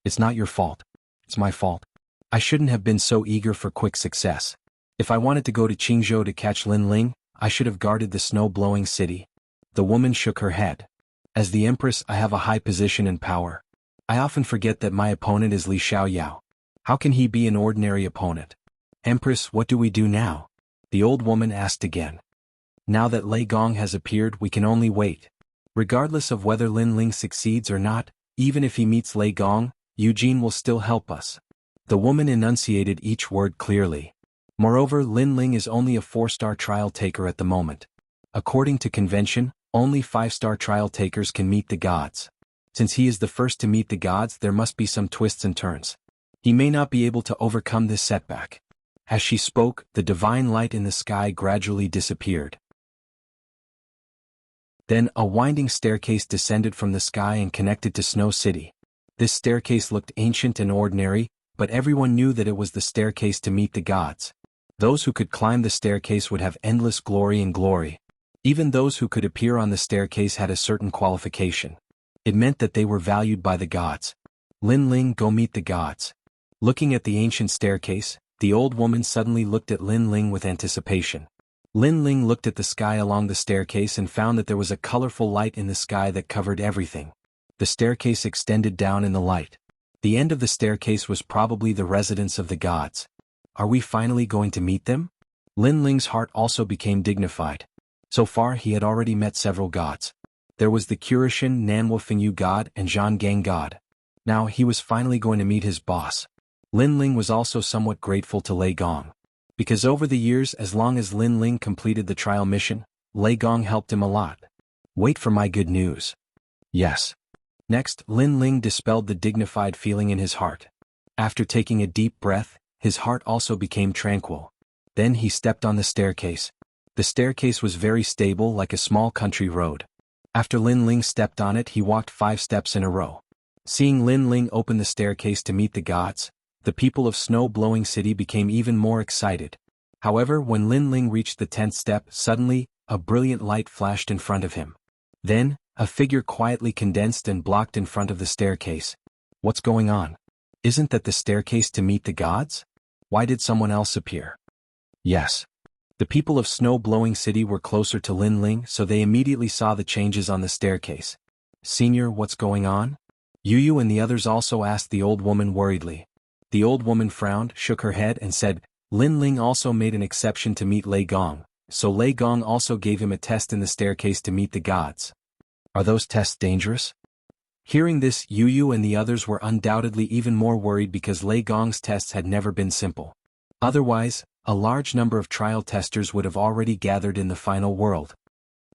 It's not your fault. It's my fault. I shouldn't have been so eager for quick success. If I wanted to go to Qingzhou to catch Lin Ling, I should have guarded the snow-blowing city. The woman shook her head. As the Empress, I have a high position and power. I often forget that my opponent is Li Xiaoyao. How can he be an ordinary opponent? Empress, what do we do now? The old woman asked again. Now that Lei Gong has appeared, we can only wait. Regardless of whether Lin Ling succeeds or not, even if he meets Lei Gong, Eugene will still help us. The woman enunciated each word clearly. Moreover, Lin Ling is only a 4-star trial taker at the moment. According to convention, only 5-star trial takers can meet the gods. Since he is the first to meet the gods, there must be some twists and turns. He may not be able to overcome this setback. As she spoke, the divine light in the sky gradually disappeared. Then a winding staircase descended from the sky and connected to Snow City. This staircase looked ancient and ordinary, but everyone knew that it was the staircase to meet the gods. Those who could climb the staircase would have endless glory and glory. Even those who could appear on the staircase had a certain qualification. It meant that they were valued by the gods. Lin Ling, go meet the gods. Looking at the ancient staircase, the old woman suddenly looked at Lin Ling with anticipation. Lin Ling looked at the sky along the staircase and found that there was a colorful light in the sky that covered everything. The staircase extended down in the light. The end of the staircase was probably the residence of the gods. Are we finally going to meet them? Lin Ling's heart also became dignified. So far he had already met several gods. There was the Kurishin Nanhua Fengyu god and Zhanggang god. Now he was finally going to meet his boss. Lin Ling was also somewhat grateful to Lei Gong. Because over the years, as long as Lin Ling completed the trial mission, Lei Gong helped him a lot. Wait for my good news. Yes. Next, Lin Ling dispelled the dignified feeling in his heart. After taking a deep breath, his heart also became tranquil. Then he stepped on the staircase. The staircase was very stable like a small country road. After Lin Ling stepped on it, he walked 5 steps in a row. Seeing Lin Ling open the staircase to meet the gods, the people of Snow-Blowing City became even more excited. However, when Lin Ling reached the 10th step, suddenly, a brilliant light flashed in front of him. Then, a figure quietly condensed and blocked in front of the staircase. What's going on? Isn't that the staircase to meet the gods? Why did someone else appear? Yes. The people of Snow-Blowing City were closer to Lin Ling, so they immediately saw the changes on the staircase. Senior, what's going on? Yu and the others also asked the old woman worriedly. The old woman frowned, shook her head and said, Lin Ling also made an exception to meet Lei Gong, so Lei Gong also gave him a test in the staircase to meet the gods. Are those tests dangerous? Hearing this, Yu and the others were undoubtedly even more worried because Lei Gong's tests had never been simple. Otherwise, a large number of trial testers would have already gathered in the final world.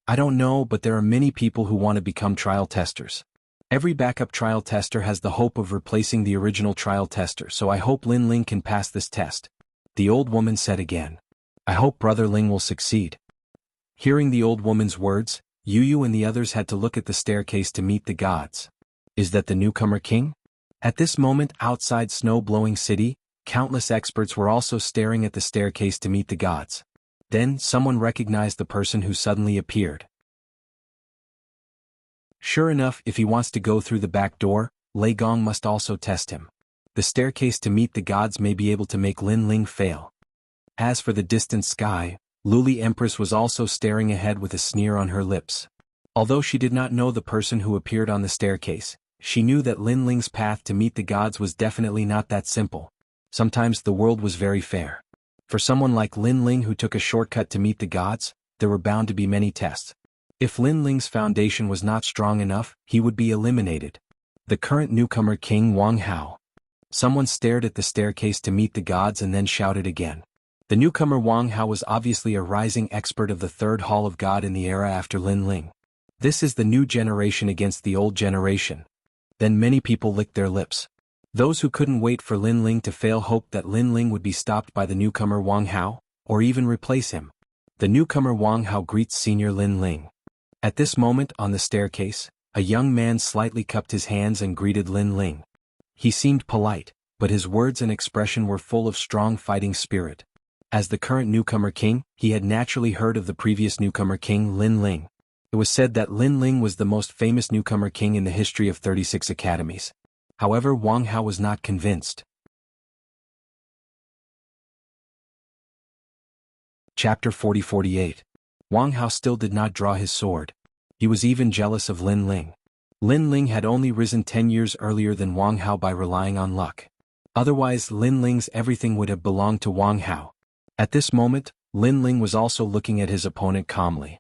I don't know, but there are many people who want to become trial testers. Every backup trial tester has the hope of replacing the original trial tester, so I hope Lin Ling can pass this test. The old woman said again. I hope Brother Ling will succeed. Hearing the old woman's words, Yu and the others had to look at the staircase to meet the gods. Is that the newcomer king? At this moment, outside Snow-Blowing City, countless experts were also staring at the staircase to meet the gods. Then, someone recognized the person who suddenly appeared. Sure enough, if he wants to go through the back door, Lei Gong must also test him. The staircase to meet the gods may be able to make Lin Ling fail. As for the distant sky, Luli Empress was also staring ahead with a sneer on her lips. Although she did not know the person who appeared on the staircase, she knew that Lin Ling's path to meet the gods was definitely not that simple. Sometimes the world was very fair. For someone like Lin Ling who took a shortcut to meet the gods, there were bound to be many tests. If Lin Ling's foundation was not strong enough, he would be eliminated. The current newcomer King Wang Hao. Someone stared at the staircase to meet the gods and then shouted again. The newcomer Wang Hao was obviously a rising expert of the third Hall of God in the era after Lin Ling. This is the new generation against the old generation. Then many people licked their lips. Those who couldn't wait for Lin Ling to fail hoped that Lin Ling would be stopped by the newcomer Wang Hao, or even replace him. The newcomer Wang Hao greets senior Lin Ling. At this moment, on the staircase, a young man slightly cupped his hands and greeted Lin Ling. He seemed polite, but his words and expression were full of strong fighting spirit. As the current newcomer king, he had naturally heard of the previous newcomer king Lin Ling. It was said that Lin Ling was the most famous newcomer king in the history of 36 academies. However, Wang Hao was not convinced. Chapter 40-48. Wang Hao still did not draw his sword. He was even jealous of Lin Ling. Lin Ling had only risen 10 years earlier than Wang Hao by relying on luck. Otherwise, Lin Ling's everything would have belonged to Wang Hao. At this moment, Lin Ling was also looking at his opponent calmly.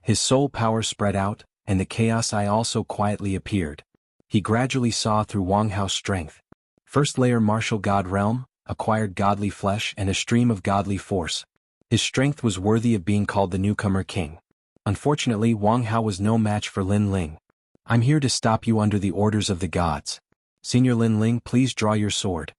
His soul power spread out, and the Chaos Eye also quietly appeared. He gradually saw through Wang Hao's strength. First layer martial god realm, acquired godly flesh and a stream of godly force. His strength was worthy of being called the newcomer king. Unfortunately, Wang Hao was no match for Lin Ling. I'm here to stop you under the orders of the gods. Senior Lin Ling, please draw your sword.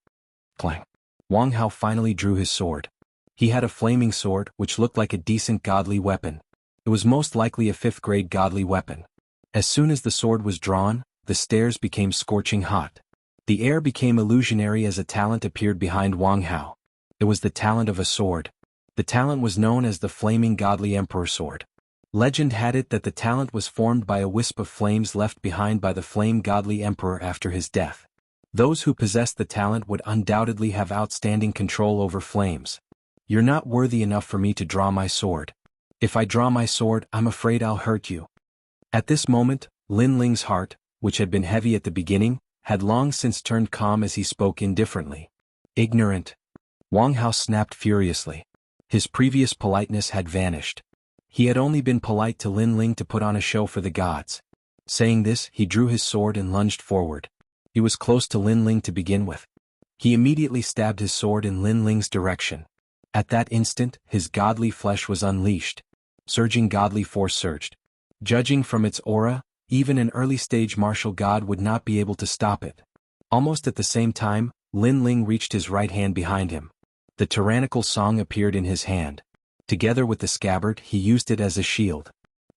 Clang. Wang Hao finally drew his sword. He had a flaming sword, which looked like a decent godly weapon. It was most likely a 5th-grade godly weapon. As soon as the sword was drawn, the stairs became scorching hot. The air became illusionary as a talent appeared behind Wang Hao. It was the talent of a sword. The talent was known as the Flaming Godly Emperor Sword. Legend had it that the talent was formed by a wisp of flames left behind by the Flame Godly Emperor after his death. Those who possessed the talent would undoubtedly have outstanding control over flames. You're not worthy enough for me to draw my sword. If I draw my sword, I'm afraid I'll hurt you. At this moment, Lin Ling's heart, which had been heavy at the beginning, had long since turned calm as he spoke indifferently. Ignorant. Wang Hao snapped furiously. His previous politeness had vanished. He had only been polite to Lin Ling to put on a show for the gods. Saying this, he drew his sword and lunged forward. He was close to Lin Ling to begin with. He immediately stabbed his sword in Lin Ling's direction. At that instant, his godly flesh was unleashed. Surging godly force surged. Judging from its aura, even an early-stage martial god would not be able to stop it. Almost at the same time, Lin Ling reached his right hand behind him. The tyrannical song appeared in his hand. Together with the scabbard, he used it as a shield.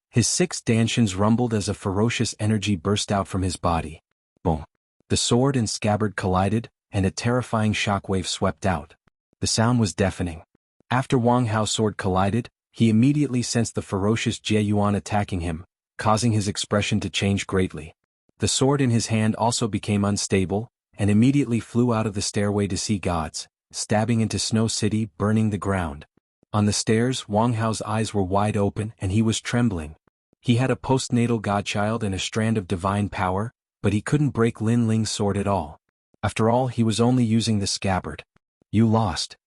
His 6 dantians rumbled as a ferocious energy burst out from his body. Boom! The sword and scabbard collided, and a terrifying shockwave swept out. The sound was deafening. After Wang Hao's sword collided, he immediately sensed the ferocious Jie Yuan attacking him, causing his expression to change greatly. The sword in his hand also became unstable, and immediately flew out of the stairway to see gods, stabbing into Snow City, burning the ground. On the stairs, Wang Hao's eyes were wide open and he was trembling. He had a postnatal godchild and a strand of divine power, but he couldn't break Lin Ling's sword at all. After all, he was only using the scabbard. You lost.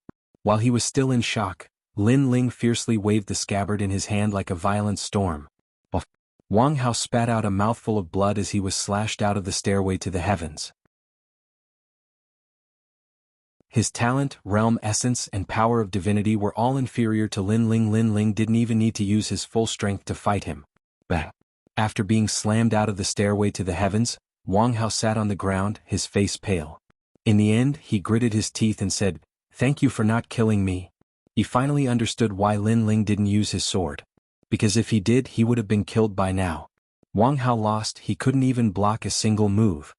While he was still in shock, Lin Ling fiercely waved the scabbard in his hand like a violent storm. Wang Hao spat out a mouthful of blood as he was slashed out of the stairway to the heavens. His talent, realm essence, and power of divinity were all inferior to Lin Ling. Lin Ling didn't even need to use his full strength to fight him. Bang! After being slammed out of the stairway to the heavens, Wang Hao sat on the ground, his face pale. In the end, he gritted his teeth and said, "Thank you for not killing me." He finally understood why Lin Ling didn't use his sword. Because if he did, he would have been killed by now. Wang Hao lost, he couldn't even block a single move.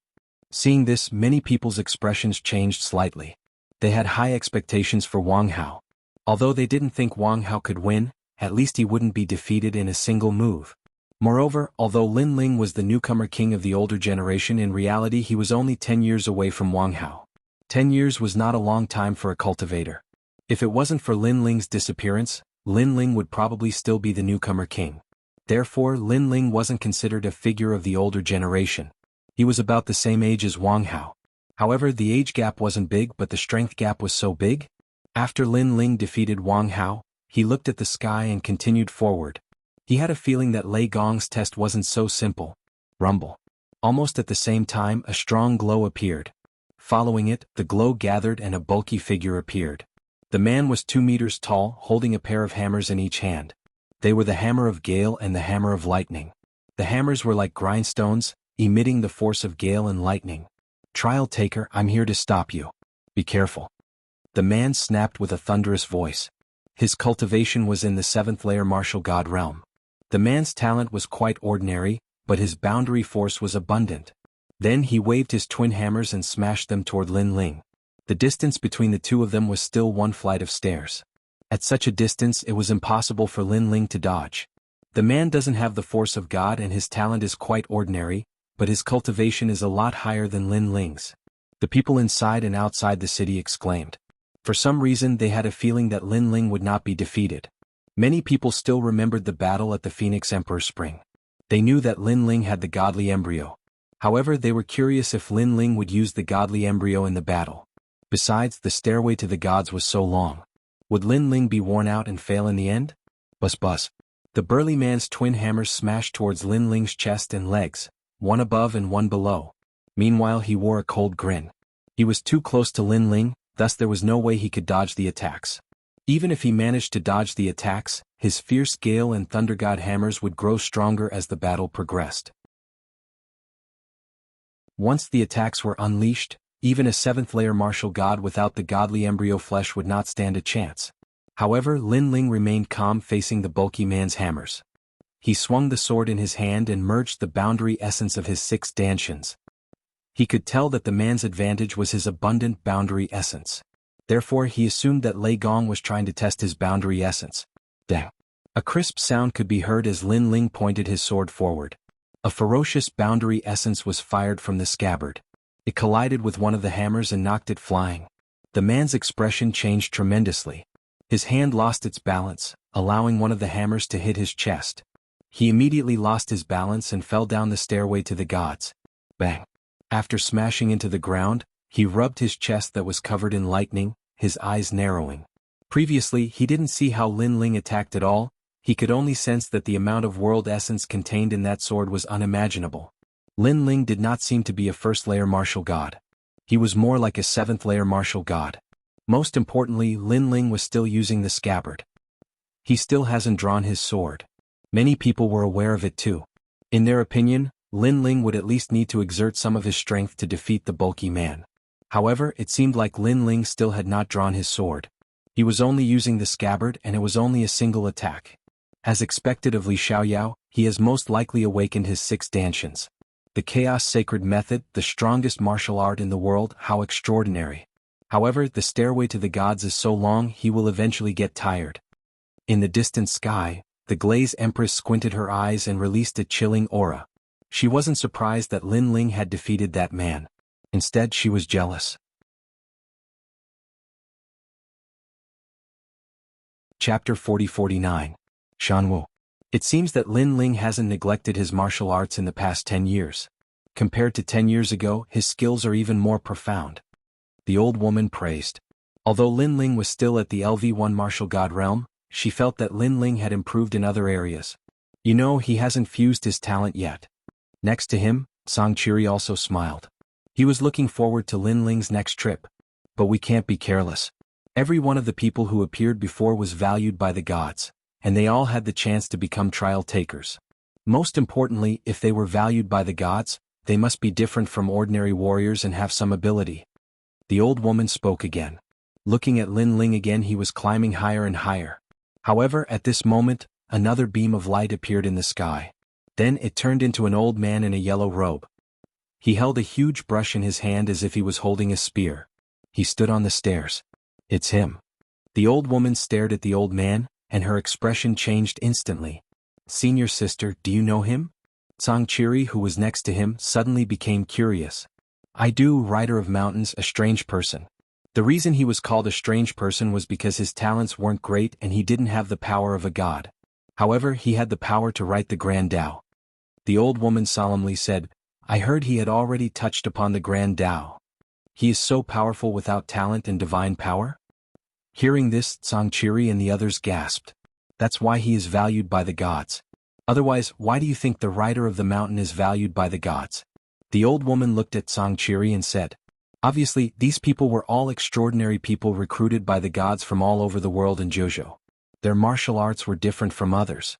Seeing this, many people's expressions changed slightly. They had high expectations for Wang Hao. Although they didn't think Wang Hao could win, at least he wouldn't be defeated in a single move. Moreover, although Lin Ling was the newcomer king of the older generation, in reality he was only 10 years away from Wang Hao. 10 years was not a long time for a cultivator. If it wasn't for Lin Ling's disappearance, Lin Ling would probably still be the newcomer king. Therefore, Lin Ling wasn't considered a figure of the older generation. He was about the same age as Wang Hao. However, the age gap wasn't big, but the strength gap was so big. After Lin Ling defeated Wang Hao, he looked at the sky and continued forward. He had a feeling that Lei Gong's test wasn't so simple. Rumble. Almost at the same time, a strong glow appeared. Following it, the glow gathered and a bulky figure appeared. The man was 2 meters tall, holding a pair of hammers in each hand. They were the hammer of gale and the hammer of lightning. The hammers were like grindstones, emitting the force of gale and lightning. "Trial taker, I'm here to stop you. Be careful." The man snapped with a thunderous voice. His cultivation was in the 7th layer martial god realm. The man's talent was quite ordinary, but his boundary force was abundant. Then he waved his twin hammers and smashed them toward Lin Ling. The distance between the two of them was still 1 flight of stairs. At such a distance, it was impossible for Lin Ling to dodge. The man doesn't have the force of God and his talent is quite ordinary, but his cultivation is a lot higher than Lin Ling's. The people inside and outside the city exclaimed. For some reason, they had a feeling that Lin Ling would not be defeated. Many people still remembered the battle at the Phoenix Emperor Spring. They knew that Lin Ling had the godly embryo. However, they were curious if Lin Ling would use the godly embryo in the battle. Besides, the stairway to the gods was so long. Would Lin Ling be worn out and fail in the end? Buzz buzz. The burly man's twin hammers smashed towards Lin Ling's chest and legs, one above and one below. Meanwhile, he wore a cold grin. He was too close to Lin Ling, thus there was no way he could dodge the attacks. Even if he managed to dodge the attacks, his fierce gale and thunder god hammers would grow stronger as the battle progressed. Once the attacks were unleashed, even a 7th layer martial god without the godly embryo flesh would not stand a chance. However, Lin Ling remained calm facing the bulky man's hammers. He swung the sword in his hand and merged the boundary essence of his 6 dantians. He could tell that the man's advantage was his abundant boundary essence. Therefore, he assumed that Lei Gong was trying to test his boundary essence. Dang! A crisp sound could be heard as Lin Ling pointed his sword forward. A ferocious boundary essence was fired from the scabbard. It collided with one of the hammers and knocked it flying. The man's expression changed tremendously. His hand lost its balance, allowing one of the hammers to hit his chest. He immediately lost his balance and fell down the stairway to the gods. Bang! After smashing into the ground, he rubbed his chest that was covered in lightning, his eyes narrowing. Previously he didn't see how Lin Ling attacked at all, he could only sense that the amount of world essence contained in that sword was unimaginable. Lin Ling did not seem to be a first-layer martial god. He was more like a seventh-layer martial god. Most importantly, Lin Ling was still using the scabbard. He still hasn't drawn his sword. Many people were aware of it too. In their opinion, Lin Ling would at least need to exert some of his strength to defeat the bulky man. However, it seemed like Lin Ling still had not drawn his sword. He was only using the scabbard and it was only a single attack. As expected of Li Xiaoyao, he has most likely awakened his 6 dantians. The Chaos Sacred Method, the strongest martial art in the world, how extraordinary. However, the stairway to the gods is so long he will eventually get tired. In the distant sky, the Glaze Empress squinted her eyes and released a chilling aura. She wasn't surprised that Lin Ling had defeated that man. Instead, she was jealous. Chapter 40-49. Jianghu. It seems that Lin Ling hasn't neglected his martial arts in the past 10 years. Compared to 10 years ago, his skills are even more profound. The old woman praised. Although Lin Ling was still at the LV1 martial god realm, she felt that Lin Ling had improved in other areas. You know, he hasn't fused his talent yet. Next to him, Song Qiri also smiled. He was looking forward to Lin Ling's next trip. But we can't be careless. Every one of the people who appeared before was valued by the gods, and they all had the chance to become trial takers. Most importantly, if they were valued by the gods, they must be different from ordinary warriors and have some ability. The old woman spoke again. Looking at Lin Ling again, he was climbing higher and higher. However, at this moment, another beam of light appeared in the sky. Then it turned into an old man in a yellow robe. He held a huge brush in his hand as if he was holding a spear. He stood on the stairs. It's him. The old woman stared at the old man, and her expression changed instantly. Senior sister, do you know him? Song Qiri, who was next to him, suddenly became curious. I do, Rider of Mountains, a strange person. The reason he was called a strange person was because his talents weren't great and he didn't have the power of a god. However, he had the power to write the Grand Tao. The old woman solemnly said, I heard he had already touched upon the Grand Tao. He is so powerful without talent and divine power? Hearing this, Song Qiri and the others gasped. That's why he is valued by the gods. Otherwise, why do you think the Rider of the Mountain is valued by the gods? The old woman looked at Song Qiri and said, obviously, these people were all extraordinary people recruited by the gods from all over the world in Jianghu. Their martial arts were different from others.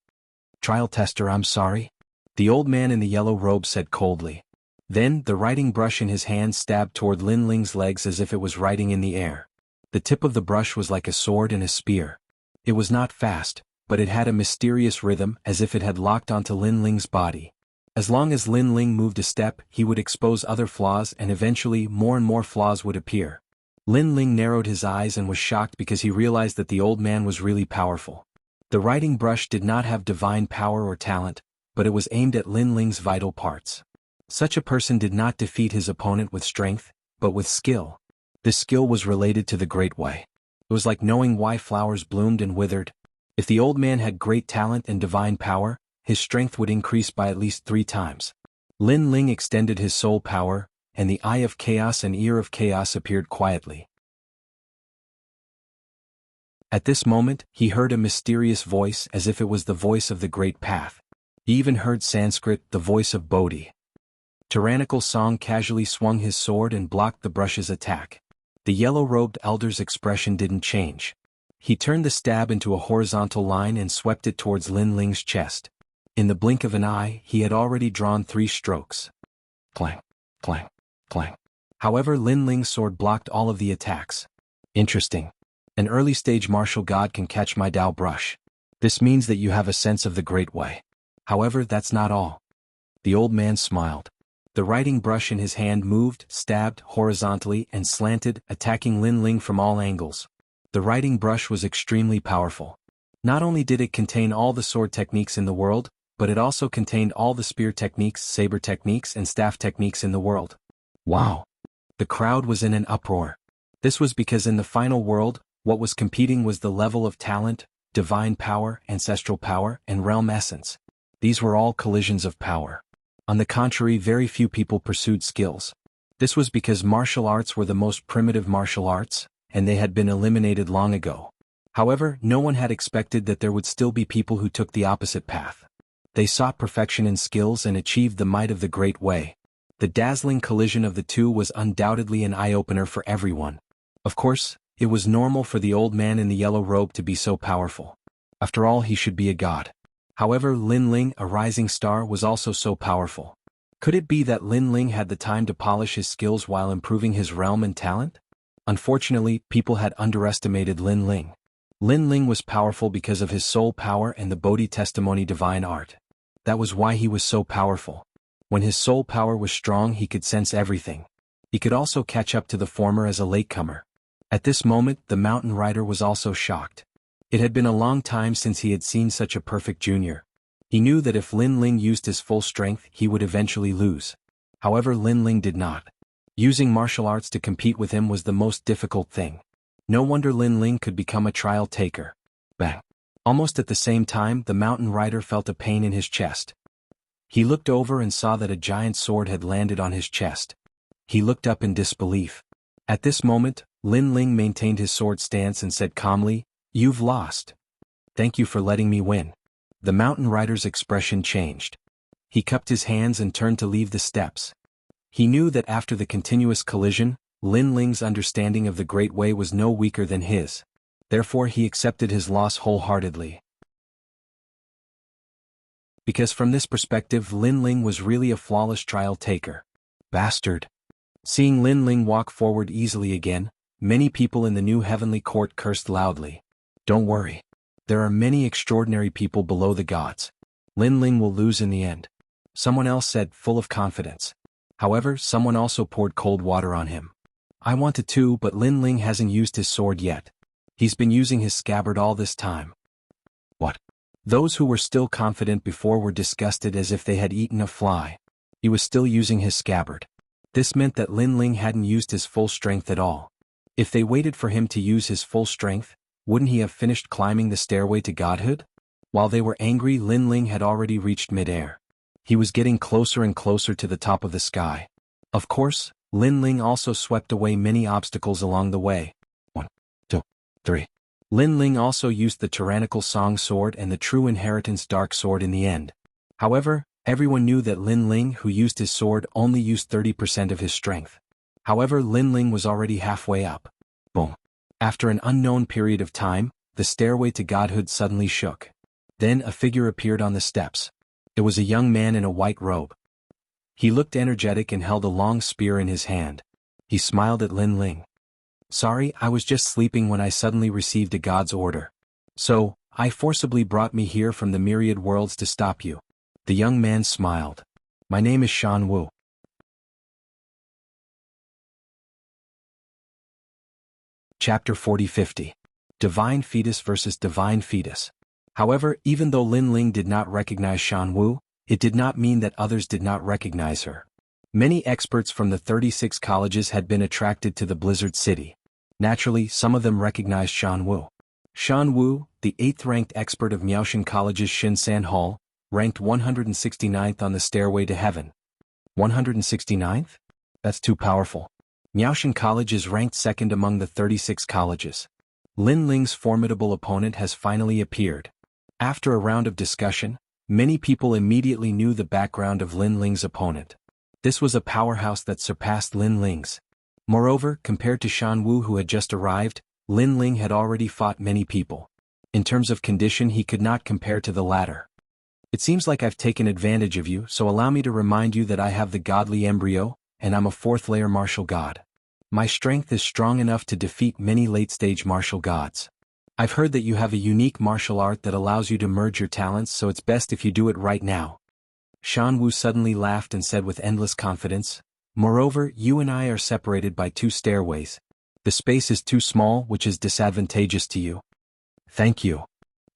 Trial tester, I'm sorry. The old man in the yellow robe said coldly. Then, the writing brush in his hand stabbed toward Lin Ling's legs as if it was writing in the air. The tip of the brush was like a sword and a spear. It was not fast, but it had a mysterious rhythm as if it had locked onto Lin Ling's body. As long as Lin Ling moved a step, he would expose other flaws and eventually more and more flaws would appear. Lin Ling narrowed his eyes and was shocked because he realized that the old man was really powerful. The writing brush did not have divine power or talent, but it was aimed at Lin Ling's vital parts. Such a person did not defeat his opponent with strength, but with skill. This skill was related to the Great Way. It was like knowing why flowers bloomed and withered. If the old man had great talent and divine power, his strength would increase by at least 3 times. Lin Ling extended his soul power, and the Eye of Chaos and Ear of Chaos appeared quietly. At this moment, he heard a mysterious voice as if it was the voice of the Great Path. He even heard Sanskrit, the voice of Bodhi. Tyrannical Song casually swung his sword and blocked the brush's attack. The yellow-robed elder's expression didn't change. He turned the stab into a horizontal line and swept it towards Lin Ling's chest. In the blink of an eye, he had already drawn 3 strokes. Clang, clang, clang. However, Lin Ling's sword blocked all of the attacks. Interesting. An early-stage martial god can catch my Tao brush. This means that you have a sense of the Great Way. However, that's not all. The old man smiled. The writing brush in his hand moved, stabbed horizontally and slanted, attacking Lin Ling from all angles. The writing brush was extremely powerful. Not only did it contain all the sword techniques in the world, but it also contained all the spear techniques, saber techniques, and staff techniques in the world. Wow! The crowd was in an uproar. This was because in the final world, what was competing was the level of talent, divine power, ancestral power, and realm essence. These were all collisions of power. On the contrary, very few people pursued skills. This was because martial arts were the most primitive martial arts, and they had been eliminated long ago. However, no one had expected that there would still be people who took the opposite path. They sought perfection in skills and achieved the might of the Great Way. The dazzling collision of the two was undoubtedly an eye-opener for everyone. Of course, it was normal for the old man in the yellow robe to be so powerful. After all, he should be a god. However, Lin Ling, a rising star, was also so powerful. Could it be that Lin Ling had the time to polish his skills while improving his realm and talent? Unfortunately, people had underestimated Lin Ling. Lin Ling was powerful because of his soul power and the Bodhi testimony divine art. That was why he was so powerful. When his soul power was strong, he could sense everything. He could also catch up to the former as a latecomer. At this moment, the mountain rider was also shocked. It had been a long time since he had seen such a perfect junior. He knew that if Lin Ling used his full strength, he would eventually lose. However, Lin Ling did not. Using martial arts to compete with him was the most difficult thing. No wonder Lin Ling could become a trial taker. Bang! Almost at the same time, the mountain rider felt a pain in his chest. He looked over and saw that a giant sword had landed on his chest. He looked up in disbelief. At this moment, Lin Ling maintained his sword stance and said calmly, "You've lost. Thank you for letting me win." The mountain rider's expression changed. He cupped his hands and turned to leave the steps. He knew that after the continuous collision, Lin Ling's understanding of the Great Way was no weaker than his. Therefore he accepted his loss wholeheartedly. Because from this perspective, Lin Ling was really a flawless trial taker. Bastard. Seeing Lin Ling walk forward easily again, many people in the new heavenly court cursed loudly. Don't worry. There are many extraordinary people below the gods. Lin Ling will lose in the end. Someone else said, full of confidence. However, someone also poured cold water on him. I wanted to, but Lin Ling hasn't used his sword yet. He's been using his scabbard all this time. What? Those who were still confident before were disgusted as if they had eaten a fly. He was still using his scabbard. This meant that Lin Ling hadn't used his full strength at all. If they waited for him to use his full strength, wouldn't he have finished climbing the stairway to godhood? While they were angry, Lin Ling had already reached mid-air. He was getting closer and closer to the top of the sky. Of course, Lin Ling also swept away many obstacles along the way. 1, 2, 3. Lin Ling also used the tyrannical Song Sword and the True Inheritance Dark Sword in the end. However, everyone knew that Lin Ling, who used his sword, only used 30% of his strength. However, Lin Ling was already halfway up. Boom. After an unknown period of time, the stairway to godhood suddenly shook. Then a figure appeared on the steps. It was a young man in a white robe. He looked energetic and held a long spear in his hand. He smiled at Lin Ling. Sorry, I was just sleeping when I suddenly received a god's order. So, I forcibly brought me here from the myriad worlds to stop you. The young man smiled. My name is Shan Wu. Chapter 40-50. Divine Fetus versus Divine Fetus. However, even though Lin Ling did not recognize Shan Wu, it did not mean that others did not recognize her. Many experts from the 36 colleges had been attracted to the Blizzard City. Naturally, some of them recognized Shan Wu. Shan Wu, the 8th-ranked expert of Miaoshan College's Shinsan Hall, ranked 169th on the stairway to heaven. 169th? That's too powerful. Miaoshan College is ranked 2nd among the 36 colleges. Lin Ling's formidable opponent has finally appeared. After a round of discussion, many people immediately knew the background of Lin Ling's opponent. This was a powerhouse that surpassed Lin Ling's. Moreover, compared to Shan Wu who had just arrived, Lin Ling had already fought many people. In terms of condition, he could not compare to the latter. It seems like I've taken advantage of you, so allow me to remind you that I have the godly embryo, and I'm a 4th-layer martial god. My strength is strong enough to defeat many late-stage martial gods. I've heard that you have a unique martial art that allows you to merge your talents, so it's best if you do it right now. Shan Wu suddenly laughed and said with endless confidence, Moreover, you and I are separated by 2 stairways. The space is too small, which is disadvantageous to you. Thank you.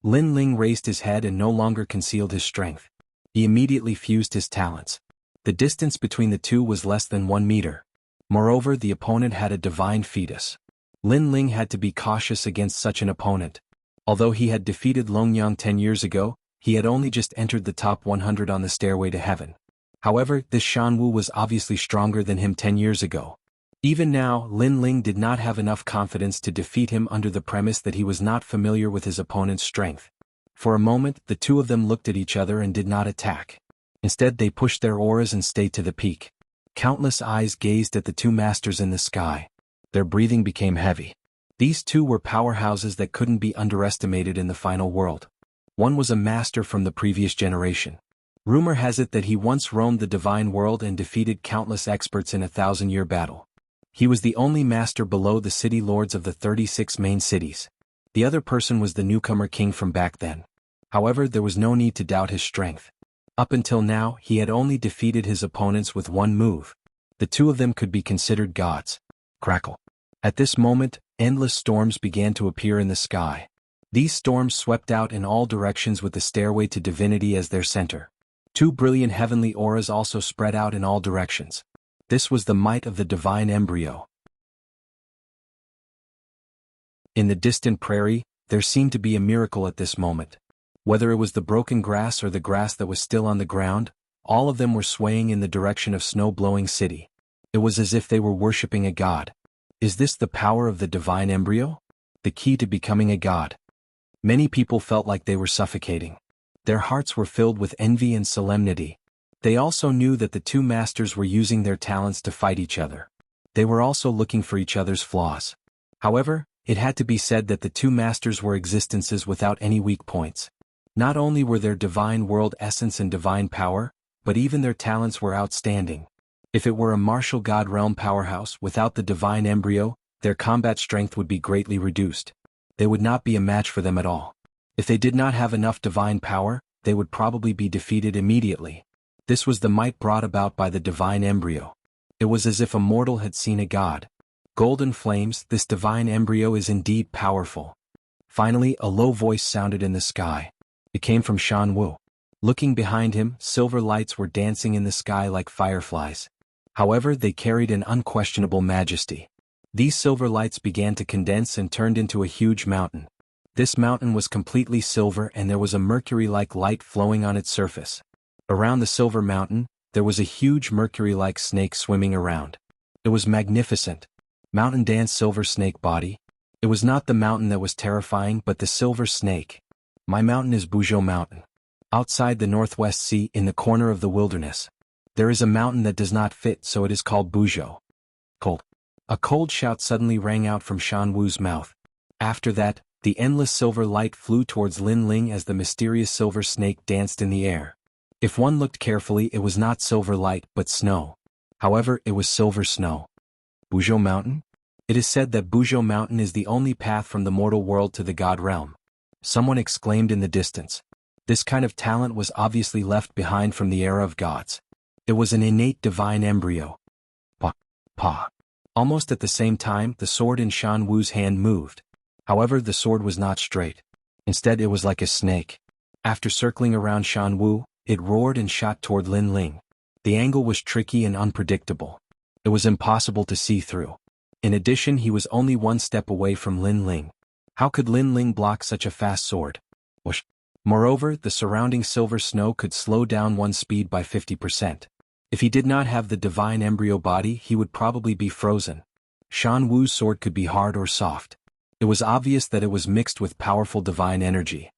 Lin Ling raised his head and no longer concealed his strength. He immediately fused his talents. The distance between the two was less than 1 meter. Moreover, the opponent had a divine fetus. Lin Ling had to be cautious against such an opponent. Although he had defeated Longyang 10 years ago, he had only just entered the top 100 on the stairway to heaven. However, this Shanwu was obviously stronger than him 10 years ago. Even now, Lin Ling did not have enough confidence to defeat him under the premise that he was not familiar with his opponent's strength. For a moment, the two of them looked at each other and did not attack. Instead, they pushed their auras and stayed to the peak. Countless eyes gazed at the two masters in the sky. Their breathing became heavy. These two were powerhouses that couldn't be underestimated in the final world. One was a master from the previous generation. Rumor has it that he once roamed the divine world and defeated countless experts in a 1,000-year battle. He was the only master below the city lords of the 36 main cities. The other person was the newcomer king from back then. However, there was no need to doubt his strength. Up until now, he had only defeated his opponents with one move. The two of them could be considered gods. Crackle. At this moment, endless storms began to appear in the sky. These storms swept out in all directions with the stairway to divinity as their center. Two brilliant heavenly auras also spread out in all directions. This was the might of the divine embryo. In the distant prairie, there seemed to be a miracle at this moment. Whether it was the broken grass or the grass that was still on the ground, all of them were swaying in the direction of snow-blowing city. It was as if they were worshipping a god. Is this the power of the divine embryo? The key to becoming a god? Many people felt like they were suffocating. Their hearts were filled with envy and solemnity. They also knew that the two masters were using their talents to fight each other. They were also looking for each other's flaws. However, it had to be said that the two masters were existences without any weak points. Not only were their divine world essence and divine power, but even their talents were outstanding. If it were a martial god realm powerhouse without the divine embryo, their combat strength would be greatly reduced. They would not be a match for them at all. If they did not have enough divine power, they would probably be defeated immediately. This was the might brought about by the divine embryo. It was as if a mortal had seen a god. Golden flames, this divine embryo is indeed powerful. Finally, a low voice sounded in the sky. It came from Shan Wu. Looking behind him, silver lights were dancing in the sky like fireflies. However, they carried an unquestionable majesty. These silver lights began to condense and turned into a huge mountain. This mountain was completely silver and there was a mercury-like light flowing on its surface. Around the silver mountain, there was a huge mercury-like snake swimming around. It was magnificent. Mountain Dance Silver Snake Body. It was not the mountain that was terrifying but the silver snake. My mountain is Buzhou Mountain. Outside the Northwest Sea in the corner of the wilderness. There is a mountain that does not fit so it is called Buzhou. Cold. A cold shout suddenly rang out from Shan Wu's mouth. After that, the endless silver light flew towards Lin Ling as the mysterious silver snake danced in the air. If one looked carefully it was not silver light but snow. However, it was silver snow. Buzhou Mountain? It is said that Buzhou Mountain is the only path from the mortal world to the god realm. Someone exclaimed in the distance. This kind of talent was obviously left behind from the era of gods. It was an innate divine embryo. Pa. Almost at the same time, the sword in Shan Wu's hand moved. However, the sword was not straight. Instead, it was like a snake. After circling around Shan Wu, it roared and shot toward Lin Ling. The angle was tricky and unpredictable. It was impossible to see through. In addition, he was only one step away from Lin Ling. How could Lin Ling block such a fast sword? Whoosh. Moreover, the surrounding silver snow could slow down one's speed by 50%. If he did not have the divine embryo body, he would probably be frozen. Shan Wu's sword could be hard or soft. It was obvious that it was mixed with powerful divine energy.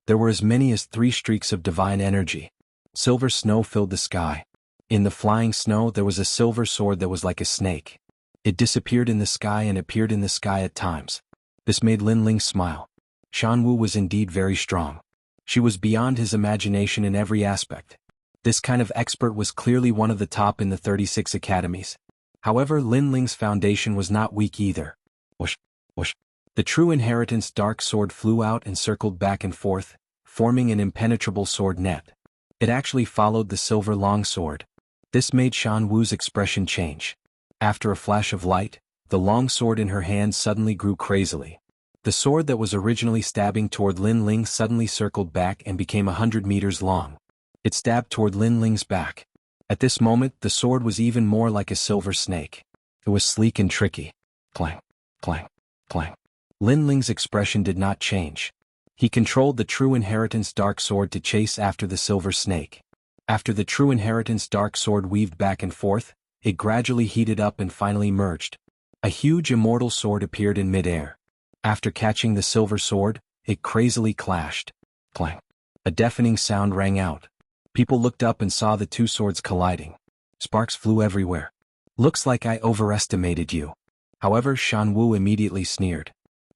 There were as many as 3 streaks of divine energy. Silver snow filled the sky. In the flying snow there was a silver sword that was like a snake. It disappeared in the sky and appeared in the sky at times. This made Lin Ling smile. Shan Wu was indeed very strong. She was beyond his imagination in every aspect. This kind of expert was clearly one of the top in the 36 academies. However, Lin Ling's foundation was not weak either. Whoosh, whoosh. The true inheritance dark sword flew out and circled back and forth, forming an impenetrable sword net. It actually followed the silver long sword. This made Shan Wu's expression change. After a flash of light, the long sword in her hand suddenly grew crazily. The sword that was originally stabbing toward Lin Ling suddenly circled back and became 100 meters long. It stabbed toward Lin Ling's back. At this moment, the sword was even more like a silver snake. It was sleek and tricky. Clang, clang, clang. Lin Ling's expression did not change. He controlled the True Inheritance Dark Sword to chase after the silver snake. After the True Inheritance Dark Sword weaved back and forth, it gradually heated up and finally merged. A huge immortal sword appeared in midair. After catching the silver sword, it crazily clashed. Clang. A deafening sound rang out. People looked up and saw the two swords colliding. Sparks flew everywhere. Looks like I overestimated you. However, Shan Wu immediately sneered.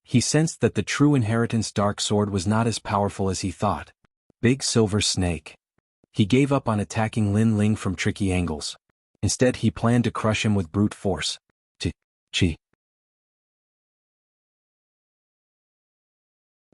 He sensed that the True Inheritance Dark Sword was not as powerful as he thought. Big silver snake. He gave up on attacking Lin Ling from tricky angles. Instead, he planned to crush him with brute force. Chi.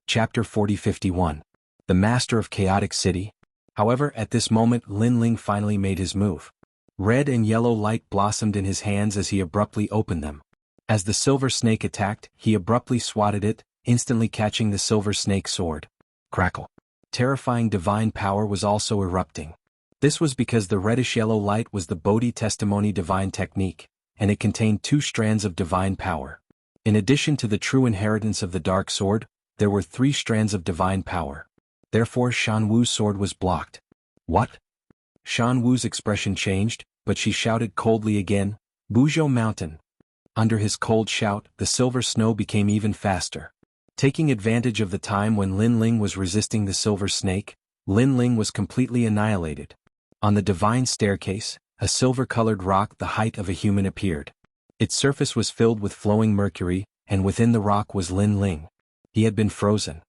Chapter 40-51. The Master of Chaotic City. However, at this moment Lin Ling finally made his move. Red and yellow light blossomed in his hands as he abruptly opened them. As the silver snake attacked, he abruptly swatted it, instantly catching the silver snake sword. Crackle. Terrifying divine power was also erupting. This was because the reddish-yellow light was the Bodhi Testimony divine technique, and it contained 2 strands of divine power. In addition to the true inheritance of the dark sword, there were 3 strands of divine power. Therefore Shan Wu's sword was blocked. What? Shan Wu's expression changed, but she shouted coldly again, Buzhou Mountain. Under his cold shout, the silver snow became even faster. Taking advantage of the time when Lin Ling was resisting the silver snake, Lin Ling was completely annihilated. On the divine staircase, a silver-colored rock the height of a human appeared. Its surface was filled with flowing mercury, and within the rock was Lin Ling. He had been frozen.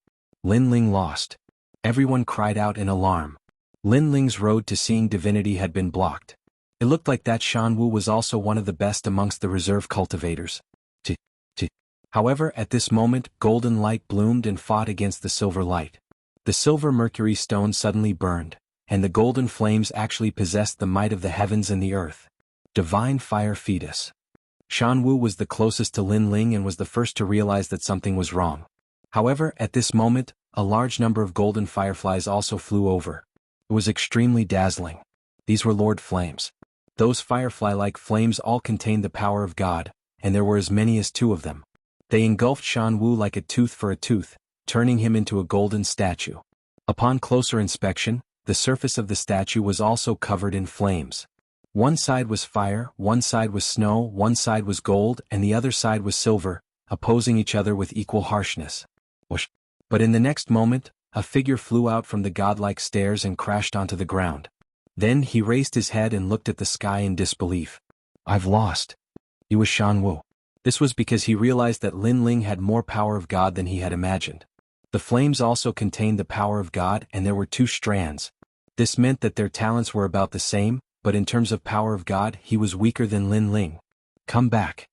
Lin Ling lost. Everyone cried out in alarm. Lin Ling's road to seeing divinity had been blocked. It looked like that Shan Wu was also one of the best amongst the reserve cultivators. However, at this moment, golden light bloomed and fought against the silver light. The silver mercury stone suddenly burned, and the golden flames actually possessed the might of the heavens and the earth. Divine Fire Fetus. Shan Wu was the closest to Lin Ling and was the first to realize that something was wrong. However, at this moment, a large number of golden fireflies also flew over. It was extremely dazzling. These were Lord Flames. Those firefly-like flames all contained the power of God, and there were as many as 2 of them. They engulfed Shan Wu like a tooth for a tooth, turning him into a golden statue. Upon closer inspection, the surface of the statue was also covered in flames. One side was fire, one side was snow, one side was gold, and the other side was silver, opposing each other with equal harshness. Whoosh. But in the next moment, a figure flew out from the godlike stairs and crashed onto the ground. Then he raised his head and looked at the sky in disbelief. I've lost. He was Shan Wu. This was because he realized that Lin Ling had more power of God than he had imagined. The flames also contained the power of God, and there were 2 strands. This meant that their talents were about the same, but in terms of power of God, he was weaker than Lin Ling. Come back.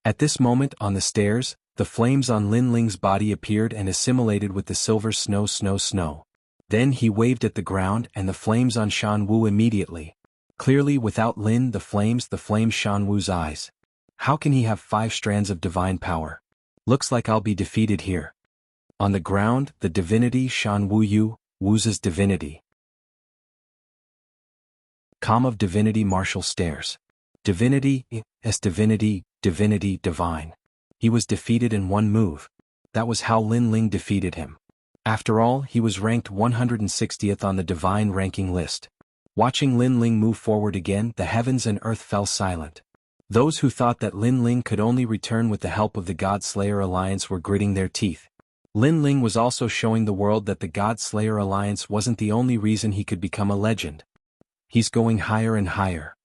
At this moment, on the stairs, the flames on Lin Ling's body appeared and assimilated with the silver snow. Then he waved at the ground and the flames on Shan Wu immediately. Clearly without Lin the flames Shan Wu's eyes. How can he have 5 strands of divine power? Looks like I'll be defeated here. On the ground, the divinity Shan Wu Yu, Wu's divinity. Calm of divinity martial stairs. Divinity, divinity, divine. He was defeated in 1 move. That was how Lin Ling defeated him. After all, he was ranked 160th on the divine ranking list. Watching Lin Ling move forward again, the heavens and earth fell silent. Those who thought that Lin Ling could only return with the help of the God Slayer Alliance were gritting their teeth. Lin Ling was also showing the world that the God Slayer Alliance wasn't the only reason he could become a legend. He's going higher and higher.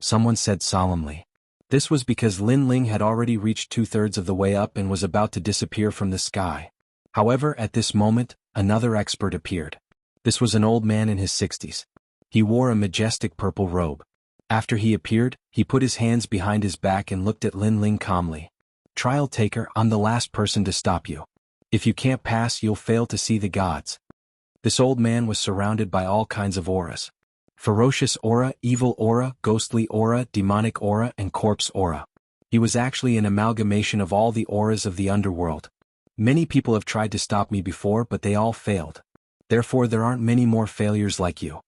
Someone said solemnly. This was because Lin Ling had already reached 2/3 of the way up and was about to disappear from the sky. However, at this moment, another expert appeared. This was an old man in his 60s. He wore a majestic purple robe. After he appeared, he put his hands behind his back and looked at Lin Ling calmly. Trial taker, I'm the last person to stop you. If you can't pass, you'll fail to see the gods. This old man was surrounded by all kinds of auras. Ferocious aura, evil aura, ghostly aura, demonic aura, and corpse aura. He was actually an amalgamation of all the auras of the underworld. Many people have tried to stop me before, but they all failed. Therefore there aren't many more failures like you.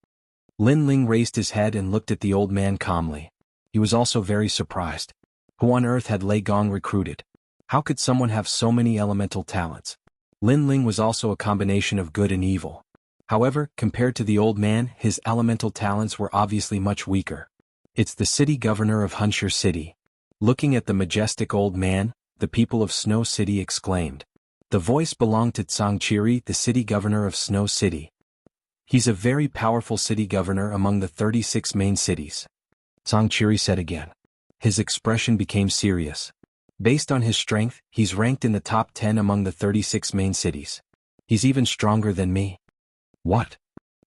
Lin Ling raised his head and looked at the old man calmly. He was also very surprised. Who on earth had Lei Gong recruited? How could someone have so many elemental talents? Lin Ling was also a combination of good and evil. However, compared to the old man, his elemental talents were obviously much weaker. It's the city governor of Hunshire City. Looking at the majestic old man, the people of Snow City exclaimed. The voice belonged to Tsangchiri, the city governor of Snow City. He's a very powerful city governor among the 36 main cities. Tsangchiri said again. His expression became serious. Based on his strength, he's ranked in the top 10 among the 36 main cities. He's even stronger than me. What?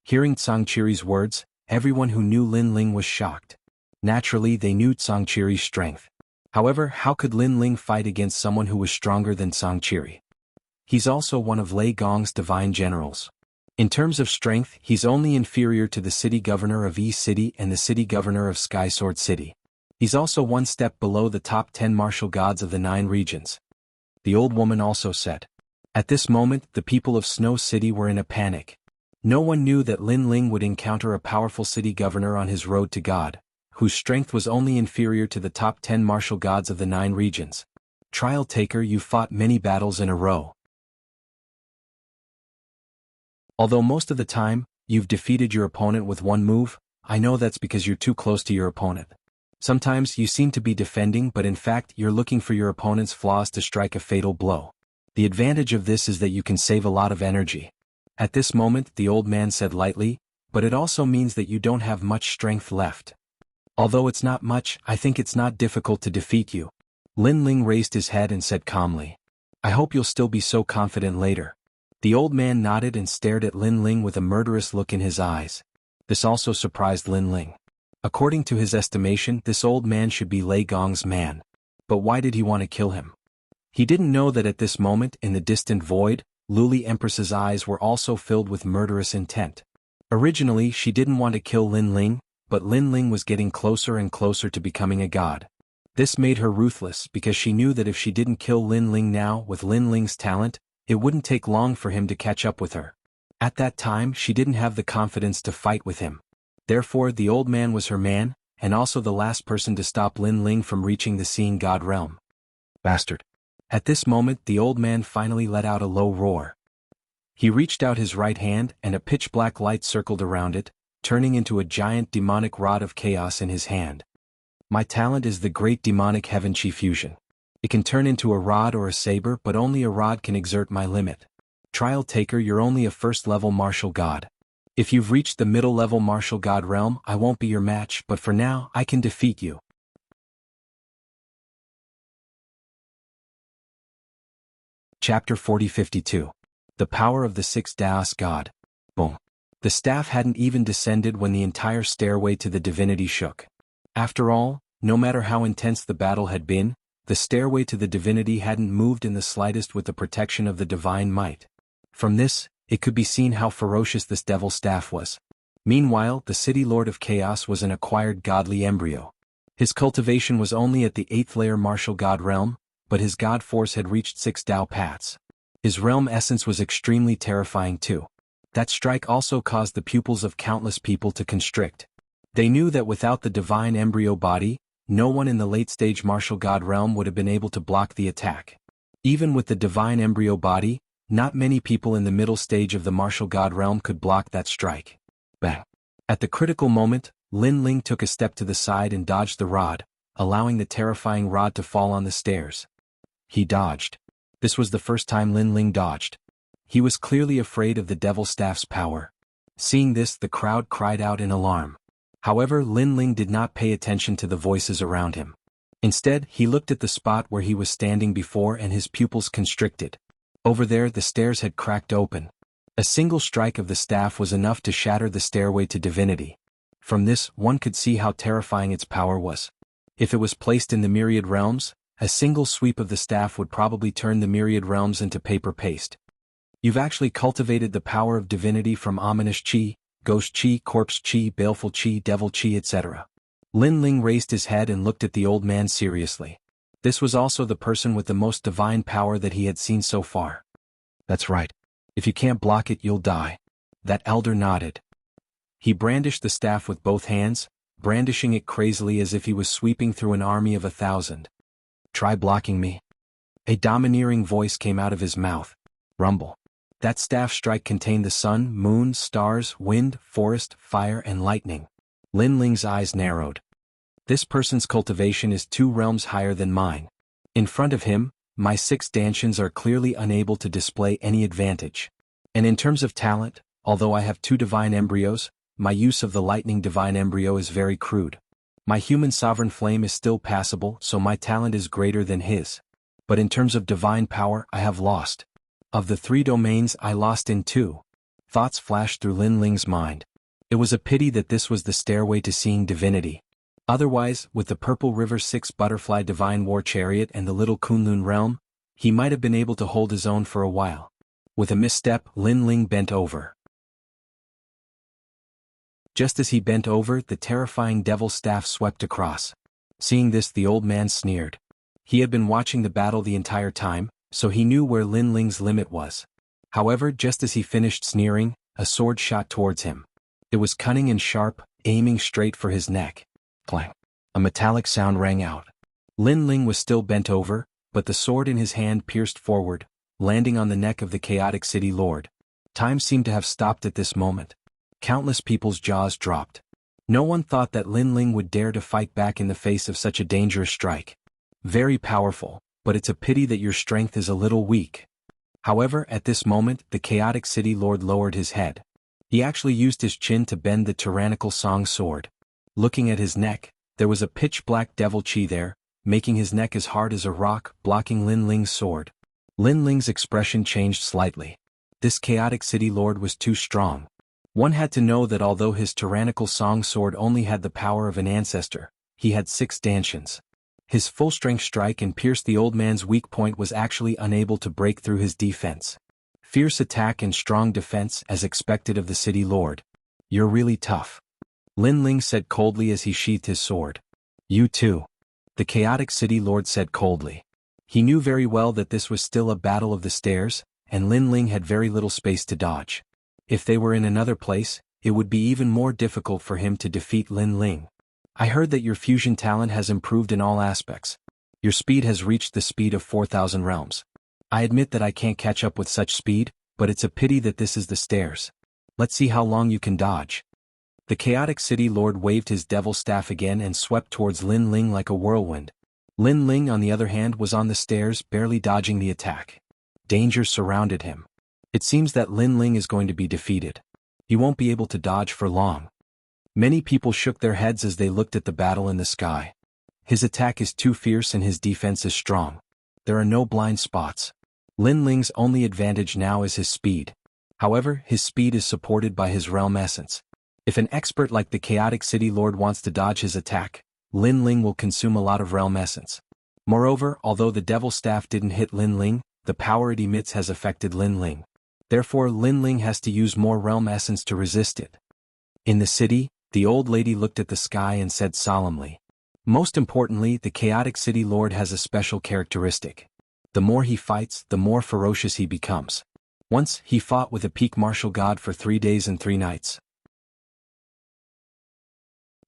Hearing Tsangchiri's words, everyone who knew Lin Ling was shocked. Naturally, they knew Tsangchiri's strength. However, how could Lin Ling fight against someone who was stronger than Tsangchiri? He's also one of Lei Gong's divine generals. In terms of strength, he's only inferior to the city governor of Yi City and the city governor of Skysword City. He's also one step below the top 10 martial gods of the 9 regions. The old woman also said. At this moment, the people of Snow City were in a panic. No one knew that Lin Ling would encounter a powerful city governor on his road to God, whose strength was only inferior to the top 10 martial gods of the 9 regions. Trial taker, you fought many battles in a row. Although most of the time, you've defeated your opponent with one move, I know that's because you're too close to your opponent. Sometimes you seem to be defending, but in fact you're looking for your opponent's flaws to strike a fatal blow. The advantage of this is that you can save a lot of energy. At this moment, the old man said lightly, but it also means that you don't have much strength left. Although it's not much, I think it's not difficult to defeat you. Lin Ling raised his head and said calmly. I hope you'll still be so confident later. The old man nodded and stared at Lin Ling with a murderous look in his eyes. This also surprised Lin Ling. According to his estimation, this old man should be Lei Gong's man. But why did he want to kill him? He didn't know that at this moment, in the distant void, Luli Empress's eyes were also filled with murderous intent. Originally, she didn't want to kill Lin Ling, but Lin Ling was getting closer and closer to becoming a god. This made her ruthless because she knew that if she didn't kill Lin Ling now with Lin Ling's talent, it wouldn't take long for him to catch up with her. At that time, she didn't have the confidence to fight with him. Therefore, the old man was her man, and also the last person to stop Lin Ling from reaching the Seeing God realm. Bastard. At this moment, the old man finally let out a low roar. He reached out his right hand and a pitch-black light circled around it, turning into a giant demonic rod of chaos in his hand. My talent is the great demonic heaven chi fusion. It can turn into a rod or a saber, but only a rod can exert my limit. Trial taker, you're only a first-level martial god. If you've reached the middle-level martial god realm, I won't be your match, but for now, I can defeat you. Chapter 40-52. The Power of the Sixth Daos God. Boom. The staff hadn't even descended when the entire stairway to the divinity shook. After all, no matter how intense the battle had been, the stairway to the divinity hadn't moved in the slightest with the protection of the divine might. From this, it could be seen how ferocious this devil staff was. Meanwhile, the city lord of chaos was an acquired godly embryo. His cultivation was only at the 8th layer martial god realm, but his god force had reached 6 Dao paths. His realm essence was extremely terrifying too. That strike also caused the pupils of countless people to constrict. They knew that without the divine embryo body, no one in the late-stage martial god realm would have been able to block the attack. Even with the divine embryo body, not many people in the middle stage of the martial god realm could block that strike. Bang! At the critical moment, Lin Ling took a step to the side and dodged the rod, allowing the terrifying rod to fall on the stairs. He dodged. This was the first time Lin Ling dodged. He was clearly afraid of the devil staff's power. Seeing this, the crowd cried out in alarm. However, Lin Ling did not pay attention to the voices around him. Instead, he looked at the spot where he was standing before and his pupils constricted. Over there, the stairs had cracked open. A single strike of the staff was enough to shatter the stairway to divinity. From this, one could see how terrifying its power was. If it was placed in the myriad realms, a single sweep of the staff would probably turn the myriad realms into paper paste. You've actually cultivated the power of divinity from ominous chi, ghost chi, corpse chi, baleful chi, devil chi, etc. Lin Ling raised his head and looked at the old man seriously. This was also the person with the most divine power that he had seen so far. That's right. If you can't block it, you'll die. That elder nodded. He brandished the staff with both hands, brandishing it crazily as if he was sweeping through an army of 1,000. Try blocking me. A domineering voice came out of his mouth. Rumble. That staff strike contained the sun, moon, stars, wind, forest, fire, and lightning. Lin Ling's eyes narrowed. This person's cultivation is 2 realms higher than mine. In front of him, my 6 dantians are clearly unable to display any advantage. And in terms of talent, although I have 2 divine embryos, my use of the lightning divine embryo is very crude. My human sovereign flame is still passable, so my talent is greater than his. But in terms of divine power, I have lost. Of the 3 domains, I lost in 2. Thoughts flashed through Lin Ling's mind. It was a pity that this was the stairway to seeing divinity. Otherwise, with the Purple River 6 Butterfly Divine War Chariot and the Little Kunlun Realm, he might have been able to hold his own for a while. With a misstep, Lin Ling bent over. Just as he bent over, the terrifying devil staff swept across. Seeing this, the old man sneered. He had been watching the battle the entire time, so he knew where Lin Ling's limit was. However, just as he finished sneering, a sword shot towards him. It was cunning and sharp, aiming straight for his neck. Clang. A metallic sound rang out. Lin Ling was still bent over, but the sword in his hand pierced forward, landing on the neck of the chaotic city lord. Time seemed to have stopped at this moment. Countless people's jaws dropped. No one thought that Lin Ling would dare to fight back in the face of such a dangerous strike. Very powerful, but it's a pity that your strength is a little weak. However, at this moment, the chaotic city lord lowered his head. He actually used his chin to bend the tyrannical song sword. Looking at his neck, there was a pitch-black devil chi there, making his neck as hard as a rock, blocking Lin Ling's sword. Lin Ling's expression changed slightly. This chaotic city lord was too strong. One had to know that although his tyrannical song sword only had the power of an ancestor, he had 6 dantians. His full-strength strike and pierce the old man's weak point was actually unable to break through his defense. Fierce attack and strong defense as expected of the city lord. You're really tough. Lin Ling said coldly as he sheathed his sword. You too. The chaotic city lord said coldly. He knew very well that this was still a battle of the stairs, and Lin Ling had very little space to dodge. If they were in another place, it would be even more difficult for him to defeat Lin Ling. I heard that your fusion talent has improved in all aspects. Your speed has reached the speed of 4,000 realms. I admit that I can't catch up with such speed, but it's a pity that this is the stairs. Let's see how long you can dodge. The chaotic city lord waved his devil staff again and swept towards Lin Ling like a whirlwind. Lin Ling, on the other hand, was on the stairs, barely dodging the attack. Danger surrounded him. It seems that Lin Ling is going to be defeated. He won't be able to dodge for long. Many people shook their heads as they looked at the battle in the sky. His attack is too fierce and his defense is strong. There are no blind spots. Lin Ling's only advantage now is his speed. However, his speed is supported by his realm essence. If an expert like the chaotic city lord wants to dodge his attack, Lin Ling will consume a lot of realm essence. Moreover, although the devil staff didn't hit Lin Ling, the power it emits has affected Lin Ling. Therefore, Lin Ling has to use more realm essence to resist it. In the city, the old lady looked at the sky and said solemnly. Most importantly, the chaotic city lord has a special characteristic. The more he fights, the more ferocious he becomes. Once, he fought with a peak martial god for 3 days and 3 nights.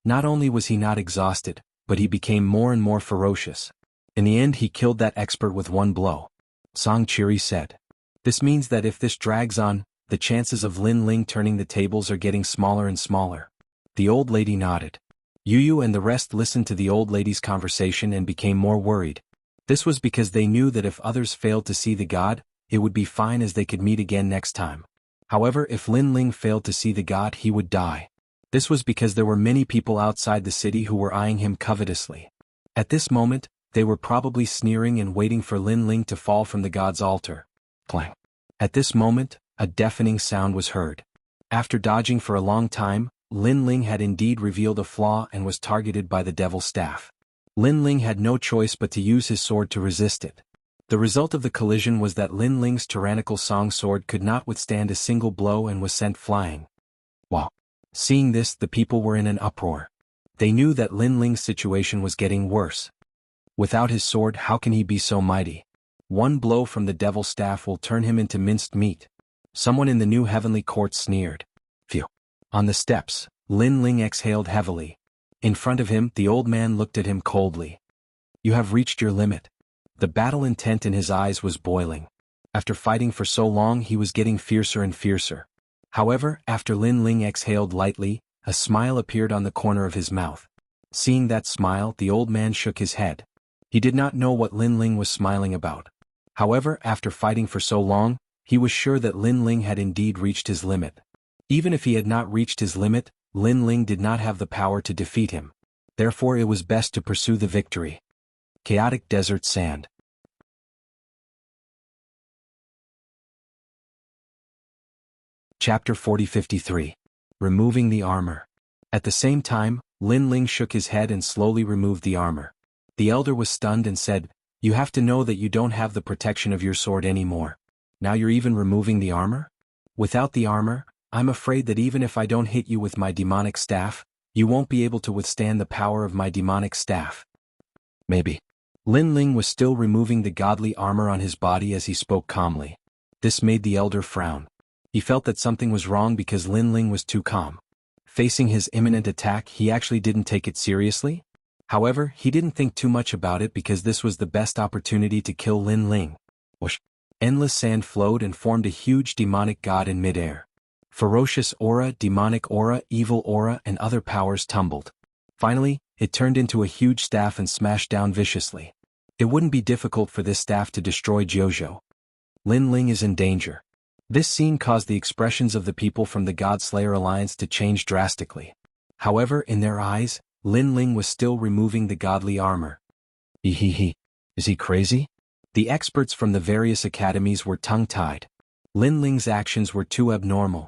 Not only was he not exhausted, but he became more and more ferocious. In the end, he killed that expert with 1 blow. Song Chiri said. This means that if this drags on, the chances of Lin Ling turning the tables are getting smaller and smaller. The old lady nodded. Yu Yu and the rest listened to the old lady's conversation and became more worried. This was because they knew that if others failed to see the god, it would be fine as they could meet again next time. However, if Lin Ling failed to see the god, he would die. This was because there were many people outside the city who were eyeing him covetously. At this moment, they were probably sneering and waiting for Lin Ling to fall from the god's altar. Clang. At this moment, a deafening sound was heard. After dodging for a long time, Lin Ling had indeed revealed a flaw and was targeted by the devil's staff. Lin Ling had no choice but to use his sword to resist it. The result of the collision was that Lin Ling's tyrannical song sword could not withstand a single blow and was sent flying. Wow. Seeing this, the people were in an uproar. They knew that Lin Ling's situation was getting worse. Without his sword, how can he be so mighty? 1 blow from the devil's staff will turn him into minced meat. Someone in the new heavenly court sneered. Phew. On the steps, Lin Ling exhaled heavily. In front of him, the old man looked at him coldly. You have reached your limit. The battle intent in his eyes was boiling. After fighting for so long, he was getting fiercer and fiercer. However, after Lin Ling exhaled lightly, a smile appeared on the corner of his mouth. Seeing that smile, the old man shook his head. He did not know what Lin Ling was smiling about. However, after fighting for so long, he was sure that Lin Ling had indeed reached his limit. Even if he had not reached his limit, Lin Ling did not have the power to defeat him. Therefore it was best to pursue the victory. Chaotic Desert Sand. Chapter 40-53. Removing the Armor. At the same time, Lin Ling shook his head and slowly removed the armor. The elder was stunned and said, "You have to know that you don't have the protection of your sword anymore. Now you're even removing the armor? Without the armor, I'm afraid that even if I don't hit you with my demonic staff, you won't be able to withstand the power of my demonic staff." Maybe. Lin Ling was still removing the godly armor on his body as he spoke calmly. This made the elder frown. He felt that something was wrong because Lin Ling was too calm. Facing his imminent attack, he actually didn't take it seriously. However, he didn't think too much about it because this was the best opportunity to kill Lin Ling. Whoosh! Endless sand flowed and formed a huge demonic god in midair. Ferocious aura, demonic aura, evil aura, and other powers tumbled. Finally, it turned into a huge staff and smashed down viciously. It wouldn't be difficult for this staff to destroy Jianghu. Lin Ling is in danger. This scene caused the expressions of the people from the God-Slayer Alliance to change drastically. However, in their eyes, Lin Ling was still removing the godly armor. Is he crazy? The experts from the various academies were tongue-tied. Lin Ling's actions were too abnormal.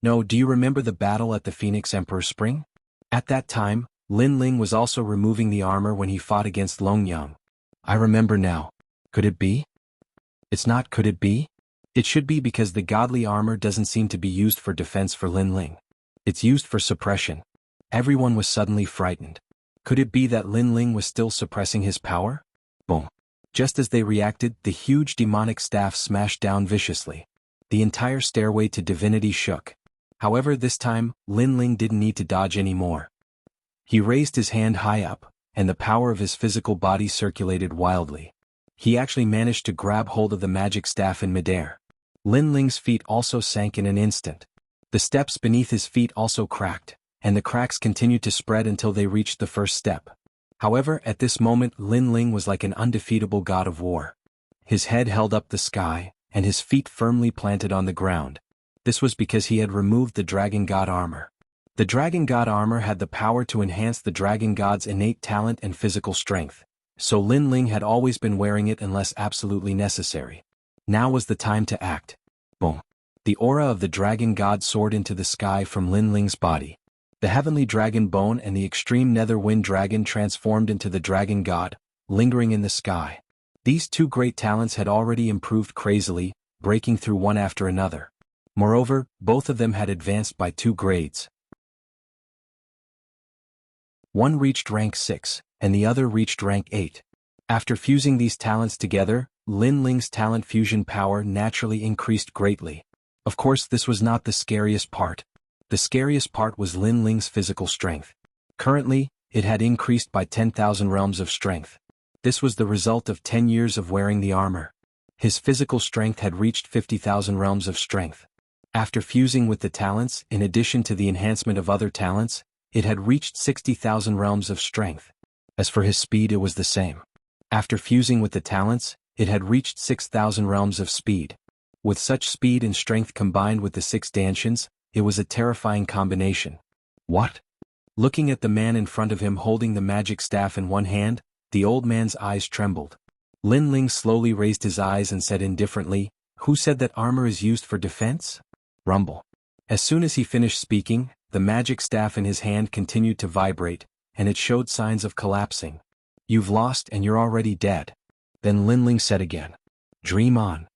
No, do you remember the battle at the Phoenix Emperor Spring? At that time, Lin Ling was also removing the armor when he fought against Longyang. I remember now. Could it be? It's not. Could it be? It should be because the godly armor doesn't seem to be used for defense for Lin Ling. It's used for suppression. Everyone was suddenly frightened. Could it be that Lin Ling was still suppressing his power? Boom. Just as they reacted, the huge demonic staff smashed down viciously. The entire stairway to divinity shook. However, this time, Lin Ling didn't need to dodge anymore. He raised his hand high up, and the power of his physical body circulated wildly. He actually managed to grab hold of the magic staff in midair. Lin Ling's feet also sank in an instant. The steps beneath his feet also cracked, and the cracks continued to spread until they reached the first step. However, at this moment Lin Ling was like an undefeatable god of war. His head held up the sky, and his feet firmly planted on the ground. This was because he had removed the Dragon God armor. The Dragon God armor had the power to enhance the Dragon God's innate talent and physical strength, so Lin Ling had always been wearing it unless absolutely necessary. Now was the time to act. Boom. The aura of the Dragon God soared into the sky from Lin Ling's body. The heavenly dragon bone and the extreme nether wind dragon transformed into the Dragon God, lingering in the sky. These two great talents had already improved crazily, breaking through one after another. Moreover, both of them had advanced by 2 grades. One reached rank 6, and the other reached rank 8. After fusing these talents together, Lin Ling's talent fusion power naturally increased greatly. Of course, this was not the scariest part. The scariest part was Lin Ling's physical strength. Currently, it had increased by 10,000 realms of strength. This was the result of 10 years of wearing the armor. His physical strength had reached 50,000 realms of strength. After fusing with the talents, in addition to the enhancement of other talents, it had reached 60,000 realms of strength. As for his speed, it was the same. After fusing with the talents, it had reached 6,000 realms of speed. With such speed and strength combined with the 6 Danshians, it was a terrifying combination. What? Looking at the man in front of him holding the magic staff in one hand, the old man's eyes trembled. Lin Ling slowly raised his eyes and said indifferently, "Who said that armor is used for defense?" Rumble. As soon as he finished speaking, the magic staff in his hand continued to vibrate, and it showed signs of collapsing. "You've lost and you're already dead." Then Lin Ling said again, "Dream on."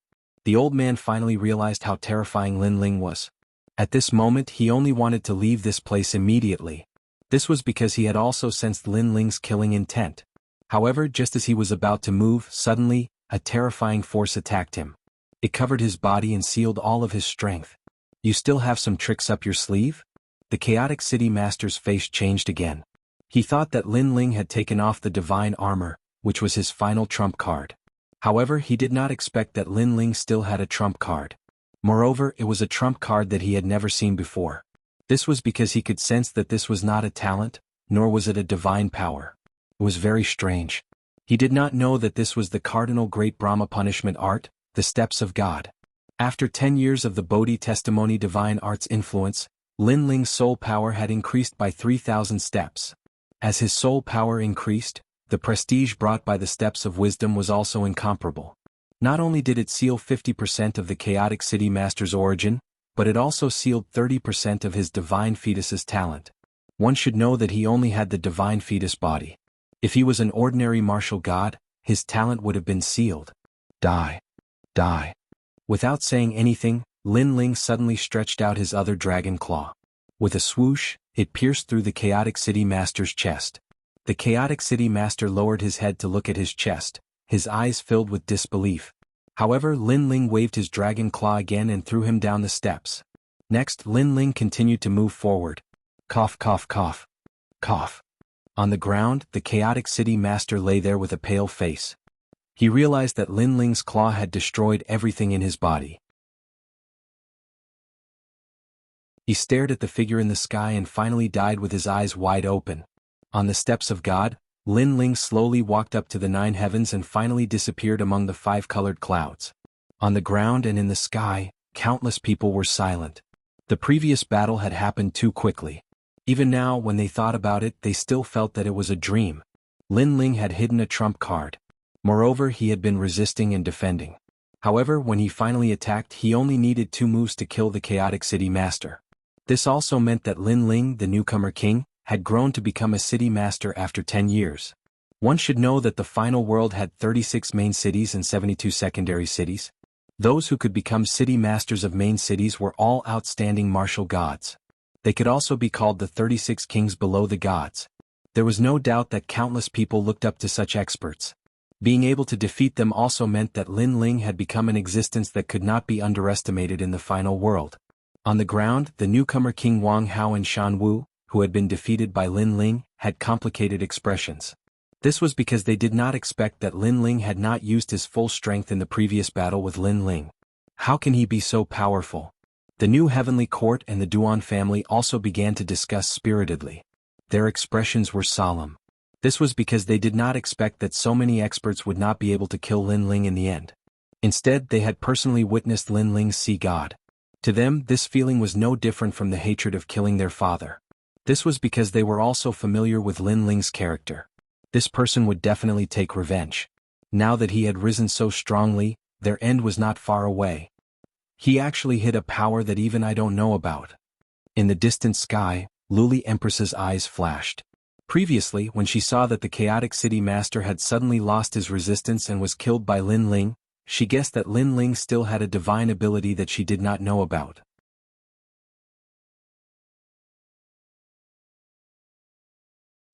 The old man finally realized how terrifying Lin Ling was. At this moment he only wanted to leave this place immediately. This was because he had also sensed Lin Ling's killing intent. However, just as he was about to move, suddenly, a terrifying force attacked him. It covered his body and sealed all of his strength. "You still have some tricks up your sleeve?" The chaotic city master's face changed again. He thought that Lin Ling had taken off the divine armor, which was his final trump card. However, he did not expect that Lin Ling still had a trump card. Moreover, it was a trump card that he had never seen before. This was because he could sense that this was not a talent, nor was it a divine power. It was very strange. He did not know that this was the cardinal great Brahma punishment art, the steps of God. After 10 years of the Bodhi testimony divine art's influence, Lin Ling's soul power had increased by 3,000 steps. As his soul power increased, the prestige brought by the steps of wisdom was also incomparable. Not only did it seal 50% of the chaotic city master's origin, but it also sealed 30% of his divine fetus's talent. One should know that he only had the divine fetus body. If he was an ordinary martial god, his talent would have been sealed. Die. Die. Without saying anything, Lin Ling suddenly stretched out his other dragon claw. With a swoosh, it pierced through the chaotic city master's chest. The chaotic city master lowered his head to look at his chest, his eyes filled with disbelief. However, Lin Ling waved his dragon claw again and threw him down the steps. Next, Lin Ling continued to move forward. Cough, cough, cough. Cough. On the ground, the chaotic city master lay there with a pale face. He realized that Lin Ling's claw had destroyed everything in his body. He stared at the figure in the sky and finally died with his eyes wide open. On the steps of God, Lin Ling slowly walked up to the 9 heavens and finally disappeared among the 5-colored clouds. On the ground and in the sky, countless people were silent. The previous battle had happened too quickly. Even now, when they thought about it, they still felt that it was a dream. Lin Ling had hidden a trump card. Moreover, he had been resisting and defending. However, when he finally attacked, he only needed 2 moves to kill the chaotic city master. This also meant that Lin Ling, the newcomer king, had grown to become a city master after 10 years. One should know that the final world had 36 main cities and 72 secondary cities. Those who could become city masters of main cities were all outstanding martial gods. They could also be called the 36 kings below the gods. There was no doubt that countless people looked up to such experts. Being able to defeat them also meant that Lin Ling had become an existence that could not be underestimated in the final world. On the ground, the newcomer King Wang Hao and Shan Wu, who had been defeated by Lin Ling, had complicated expressions. This was because they did not expect that Lin Ling had not used his full strength in the previous battle with Lin Ling. How can he be so powerful? The new heavenly court and the Duan family also began to discuss spiritedly. Their expressions were solemn. This was because they did not expect that so many experts would not be able to kill Lin Ling in the end. Instead, they had personally witnessed Lin Ling see God. To them, this feeling was no different from the hatred of killing their father. This was because they were also familiar with Lin Ling's character. This person would definitely take revenge. Now that he had risen so strongly, their end was not far away. He actually hid a power that even I don't know about. In the distant sky, Luli Empress's eyes flashed. Previously, when she saw that the chaotic city master had suddenly lost his resistance and was killed by Lin Ling, she guessed that Lin Ling still had a divine ability that she did not know about.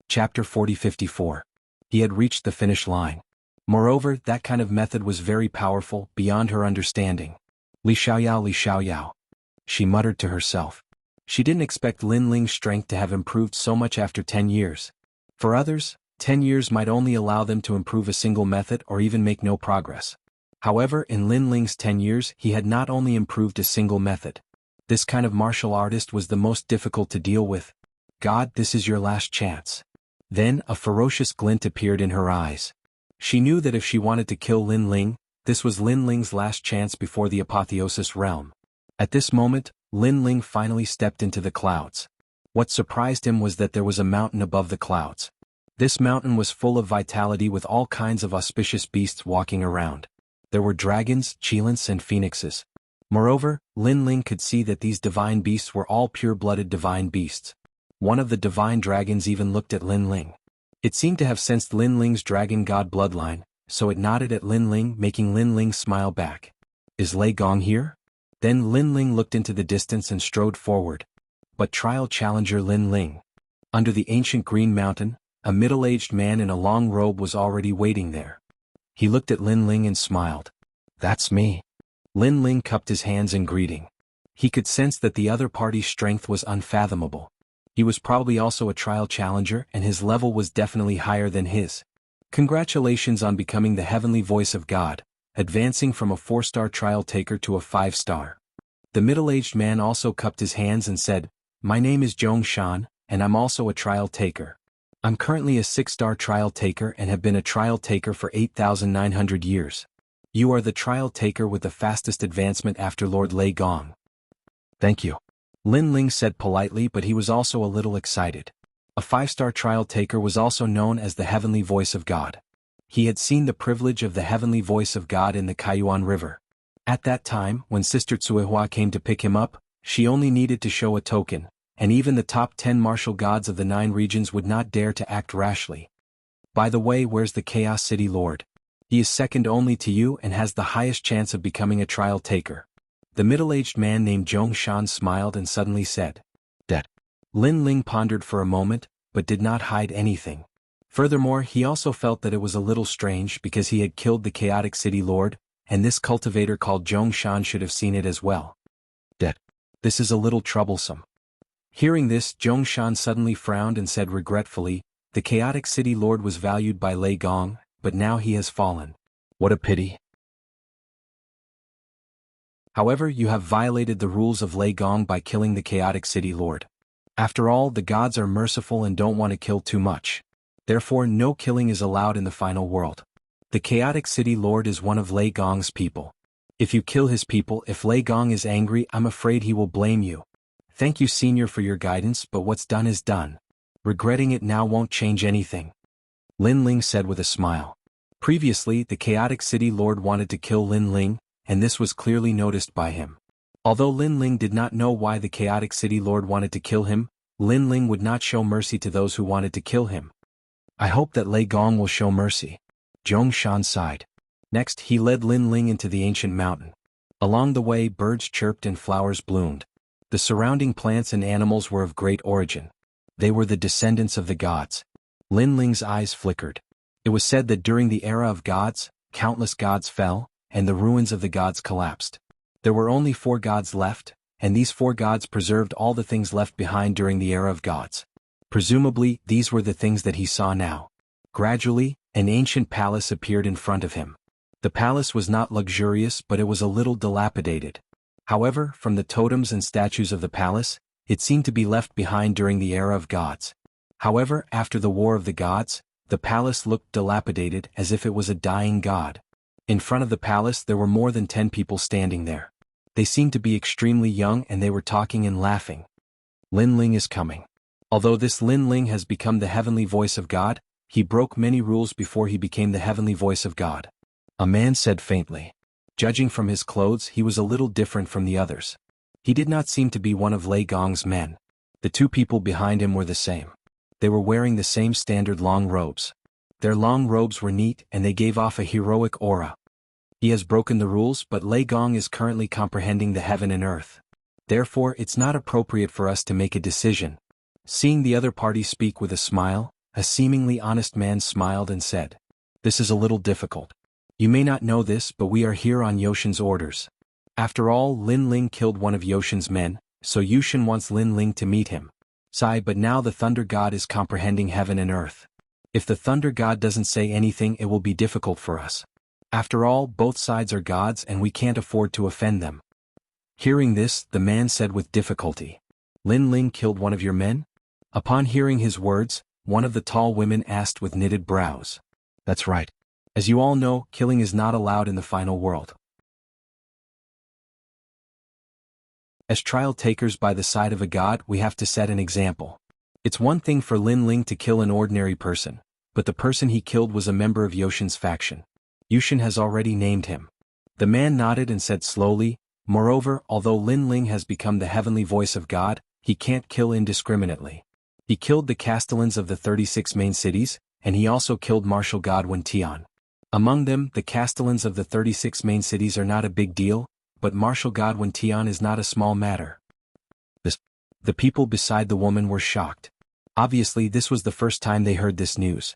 Chapter 40-54. He had reached the finish line. Moreover, that kind of method was very powerful, beyond her understanding. Li Xiaoyao, she muttered to herself. She didn't expect Lin Ling's strength to have improved so much after 10 years. For others, 10 years might only allow them to improve a single method or even make no progress. However, in Lin Ling's 10 years, he had not only improved a single method. This kind of martial artist was the most difficult to deal with. God, this is your last chance. Then, a ferocious glint appeared in her eyes. She knew that if she wanted to kill Lin Ling, this was Lin Ling's last chance before the apotheosis realm. At this moment, Lin Ling finally stepped into the clouds. What surprised him was that there was a mountain above the clouds. This mountain was full of vitality with all kinds of auspicious beasts walking around. There were dragons, cheelants and phoenixes. Moreover, Lin Ling could see that these divine beasts were all pure-blooded divine beasts. One of the divine dragons even looked at Lin Ling. It seemed to have sensed Lin Ling's dragon god bloodline, so it nodded at Lin Ling, making Lin Ling smile back. Is Lei Gong here? Then Lin Ling looked into the distance and strode forward. But trial challenger Lin Ling. Under the ancient green mountain, a middle-aged man in a long robe was already waiting there. He looked at Lin Ling and smiled. That's me. Lin Ling cupped his hands in greeting. He could sense that the other party's strength was unfathomable. He was probably also a trial challenger and his level was definitely higher than his. Congratulations on becoming the heavenly voice of God, advancing from a 4-star trial taker to a 5-star. The middle-aged man also cupped his hands and said, "My name is Zhong Shan, and I'm also a trial taker. I'm currently a 6-star trial taker and have been a trial taker for 8,900 years. You are the trial taker with the fastest advancement after Lord Lei Gong." "Thank you," Lin Ling said politely, but he was also a little excited. A 5-star trial taker was also known as the heavenly voice of God. He had seen the privilege of the heavenly voice of God in the Kaiyuan River. At that time, when Sister Tsuehua came to pick him up, she only needed to show a token, and even the top 10 martial gods of the 9 regions would not dare to act rashly. "By the way, where's the Chaos City Lord? He is second only to you and has the highest chance of becoming a trial taker." The middle-aged man named Zhong Shan smiled and suddenly said, "That." Lin Ling pondered for a moment, but did not hide anything. Furthermore, he also felt that it was a little strange because he had killed the Chaotic City Lord, and this cultivator called Zhong Shan should have seen it as well. "That. This is a little troublesome." Hearing this, Zhong Shan suddenly frowned and said regretfully, "The Chaotic City Lord was valued by Lei Gong, but now he has fallen. What a pity. However, you have violated the rules of Lei Gong by killing the Chaotic City Lord. After all, the gods are merciful and don't want to kill too much. Therefore, no killing is allowed in the final world. The Chaotic City Lord is one of Lei Gong's people. If you kill his people, if Lei Gong is angry, I'm afraid he will blame you. Thank you, Senior, for your guidance, but what's done is done. Regretting it now won't change anything," Lin Ling said with a smile. Previously, the Chaotic City Lord wanted to kill Lin Ling, and this was clearly noticed by him. Although Lin Ling did not know why the Chaotic City Lord wanted to kill him, Lin Ling would not show mercy to those who wanted to kill him. "I hope that Lei Gong will show mercy," Zhong Shan sighed. Next, he led Lin Ling into the ancient mountain. Along the way, birds chirped and flowers bloomed. The surrounding plants and animals were of great origin. They were the descendants of the gods. Lin Ling's eyes flickered. It was said that during the era of gods, countless gods fell, and the ruins of the gods collapsed. There were only 4 gods left, and these 4 gods preserved all the things left behind during the era of gods. Presumably, these were the things that he saw now. Gradually, an ancient palace appeared in front of him. The palace was not luxurious, but it was a little dilapidated. However, from the totems and statues of the palace, it seemed to be left behind during the era of gods. However, after the War of the Gods, the palace looked dilapidated as if it was a dying god. In front of the palace there were more than 10 people standing there. They seemed to be extremely young and they were talking and laughing. Lin Ling is coming. Although this Lin Ling has become the heavenly voice of God, he broke many rules before he became the heavenly voice of God. A man said faintly. Judging from his clothes, he was a little different from the others. He did not seem to be one of Lei Gong's men. The 2 people behind him were the same. They were wearing the same standard long robes. Their long robes were neat and they gave off a heroic aura. He has broken the rules, but Lei Gong is currently comprehending the heaven and earth. Therefore, it's not appropriate for us to make a decision. Seeing the other party speak with a smile, a seemingly honest man smiled and said, "This is a little difficult. You may not know this, but we are here on Yoshin's orders. After all, Lin Ling killed one of Yoshin's men, so Yoshin wants Lin Ling to meet him. Sigh, but now the Thunder God is comprehending heaven and earth. If the Thunder God doesn't say anything, it will be difficult for us. After all, both sides are gods and we can't afford to offend them." Hearing this, the man said with difficulty, "Lin Ling killed one of your men?" Upon hearing his words, one of the tall women asked with knitted brows. "That's right. As you all know, killing is not allowed in the final world. As trial takers by the side of a god, we have to set an example. It's one thing for Lin Ling to kill an ordinary person, but the person he killed was a member of Yoshin's faction. Yoshin has already named him." The man nodded and said slowly, "Moreover, although Lin Ling has become the heavenly voice of God, he can't kill indiscriminately. He killed the castellans of the 36 main cities, and he also killed martial god Wen Tian. Among them, the castellans of the 36 main cities are not a big deal, but martial god Wen Tian is not a small matter." The people beside the woman were shocked. Obviously, this was the first time they heard this news.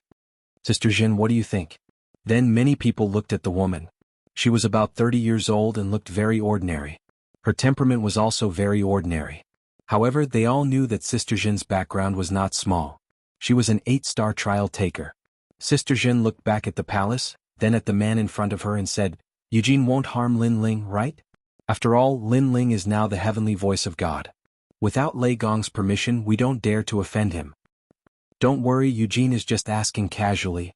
"Sister Jin, what do you think?" Then many people looked at the woman. She was about 30 years old and looked very ordinary. Her temperament was also very ordinary. However, they all knew that Sister Jin's background was not small. She was an 8-star trial taker. Sister Zhen looked back at the palace, then at the man in front of her and said, Eugene won't harm Lin Ling, right? After all, Lin Ling is now the heavenly voice of God. Without Lei Gong's permission we don't dare to offend him. Don't worry, Eugene is just asking casually.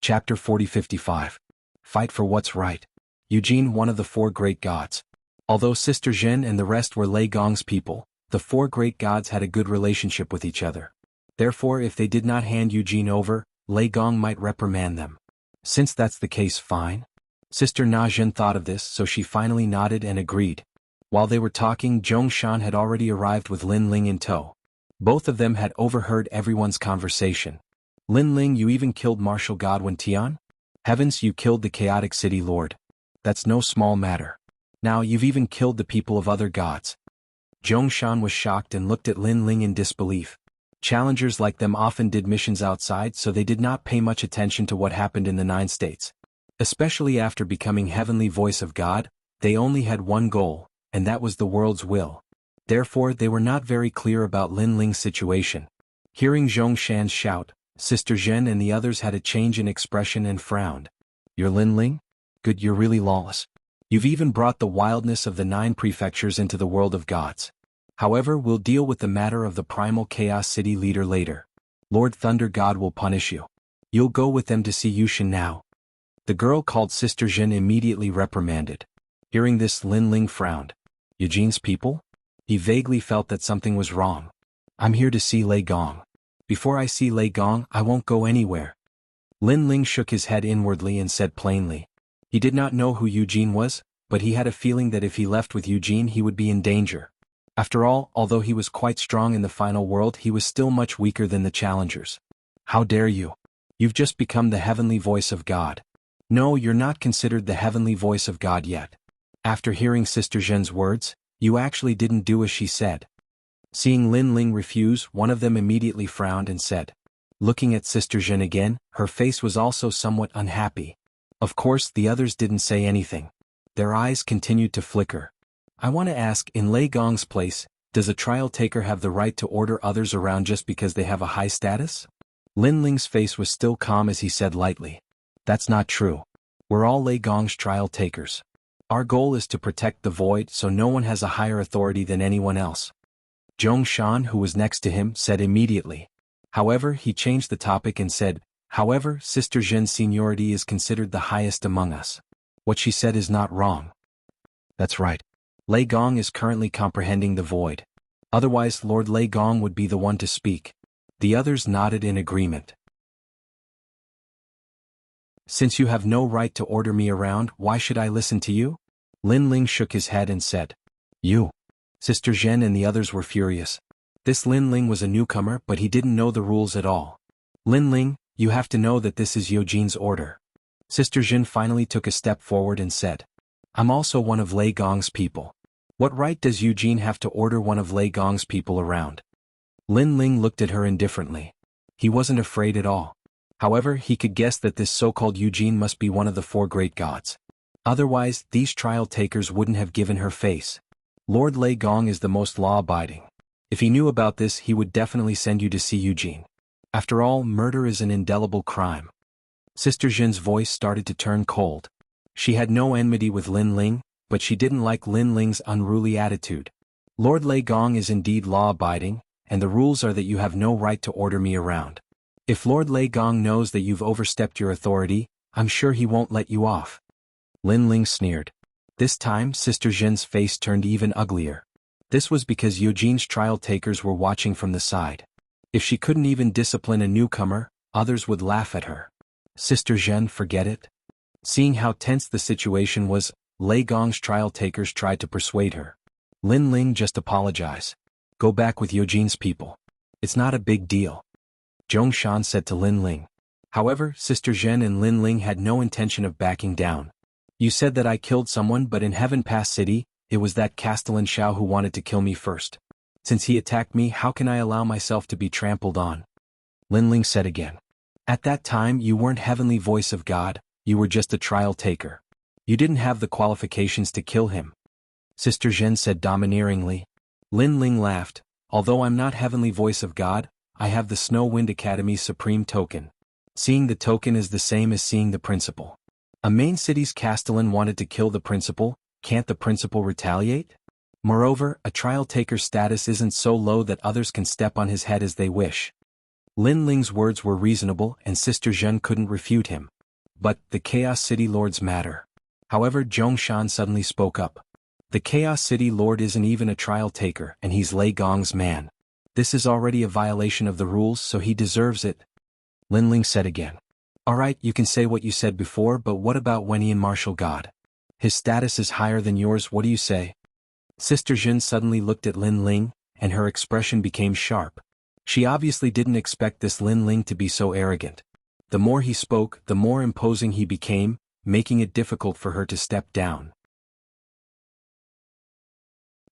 Chapter 40-55. Fight for what's right. Eugene, one of the four great gods. Although Sister Zhen and the rest were Lei Gong's people, the four great gods had a good relationship with each other. Therefore, if they did not hand Eugene over, Lei Gong might reprimand them. Since that's the case, fine. Sister Na Zhen thought of this, so she finally nodded and agreed. While they were talking, Zhongshan had already arrived with Lin Ling in tow. Both of them had overheard everyone's conversation. Lin Ling, you even killed Martial God Wen Tian? Heavens, you killed the chaotic city lord. That's no small matter. Now you've even killed the people of other gods. Zhongshan was shocked and looked at Lin Ling in disbelief. Challengers like them often did missions outside, so they did not pay much attention to what happened in the 9 states. Especially after becoming heavenly voice of God, they only had one goal, and that was the world's will. Therefore, they were not very clear about Lin Ling's situation. Hearing Zhongshan's shout, Sister Zhen and the others had a change in expression and frowned. You're Lin Ling? Good, you're really lawless. You've even brought the wildness of the 9 prefectures into the world of gods. However, we'll deal with the matter of the primal chaos city leader later. Lord Thunder God will punish you. You'll go with them to see Yushin now. The girl called Sister Zhen immediately reprimanded. Hearing this, Lin Ling frowned. Eugene's people? He vaguely felt that something was wrong. I'm here to see Lei Gong. Before I see Lei Gong, I won't go anywhere. Lin Ling shook his head inwardly and said plainly. He did not know who Eugene was, but he had a feeling that if he left with Eugene he would be in danger. After all, although he was quite strong in the final world, he was still much weaker than the challengers. How dare you? You've just become the heavenly voice of God. No, you're not considered the heavenly voice of God yet. After hearing Sister Zhen's words, you actually didn't do as she said. Seeing Lin Ling refuse, one of them immediately frowned and said. Looking at Sister Zhen again, her face was also somewhat unhappy. Of course, the others didn't say anything. Their eyes continued to flicker. I want to ask, in Lei Gong's place, does a trial taker have the right to order others around just because they have a high status? Lin Ling's face was still calm as he said lightly. That's not true. We're all Lei Gong's trial takers. Our goal is to protect the void, so no one has a higher authority than anyone else. Zhongshan, who was next to him, said immediately. However, he changed the topic and said, However, Sister Zhen's seniority is considered the highest among us. What she said is not wrong. That's right. Lei Gong is currently comprehending the void. Otherwise, Lord Lei Gong would be the one to speak. The others nodded in agreement. Since you have no right to order me around, why should I listen to you? Lin Ling shook his head and said. You. Sister Zhen and the others were furious. This Lin Ling was a newcomer, but he didn't know the rules at all. Lin Ling, you have to know that this is Eugene's order. Sister Zhen finally took a step forward and said. I'm also one of Lei Gong's people. What right does Eugene have to order one of Lei Gong's people around? Lin Ling looked at her indifferently. He wasn't afraid at all. However, he could guess that this so-called Eugene must be one of the 4 great gods. Otherwise, these trial takers wouldn't have given her face. Lord Lei Gong is the most law-abiding. If he knew about this, he would definitely send you to see Eugene. After all, murder is an indelible crime. Sister Zhen's voice started to turn cold. She had no enmity with Lin Ling, but she didn't like Lin Ling's unruly attitude. Lord Lei Gong is indeed law-abiding, and the rules are that you have no right to order me around. If Lord Lei Gong knows that you've overstepped your authority, I'm sure he won't let you off. Lin Ling sneered. This time, Sister Zhen's face turned even uglier. This was because Eugene's trial takers were watching from the side. If she couldn't even discipline a newcomer, others would laugh at her. Sister Zhen, forget it. Seeing how tense the situation was, Lei Gong's trial takers tried to persuade her. Lin Ling, just apologize. Go back with Eugene's people. It's not a big deal. Zhongshan said to Lin Ling. However, Sister Zhen and Lin Ling had no intention of backing down. You said that I killed someone, but in Heaven Pass City, it was that Castellan Xiao who wanted to kill me first. Since he attacked me, how can I allow myself to be trampled on? Lin Ling said again. At that time, you weren't heavenly voice of God, you were just a trial taker. You didn't have the qualifications to kill him. Sister Zhen said domineeringly. Lin Ling laughed. Although I'm not Heavenly Voice of God, I have the Snow Wind Academy's supreme token. Seeing the token is the same as seeing the principal. A main city's castellan wanted to kill the principal, can't the principal retaliate? Moreover, a trial taker's status isn't so low that others can step on his head as they wish. Lin Ling's words were reasonable and Sister Zhen couldn't refute him. But, the Chaos City Lords matter. However, Zhongshan suddenly spoke up. The Chaos City Lord isn't even a trial taker and he's Lei Gong's man. This is already a violation of the rules so he deserves it. Lin Ling said again. Alright, you can say what you said before, but what about Wenian Martial God? His status is higher than yours, what do you say? Sister Zhen suddenly looked at Lin Ling, and her expression became sharp. She obviously didn't expect this Lin Ling to be so arrogant. The more he spoke, the more imposing he became, making it difficult for her to step down.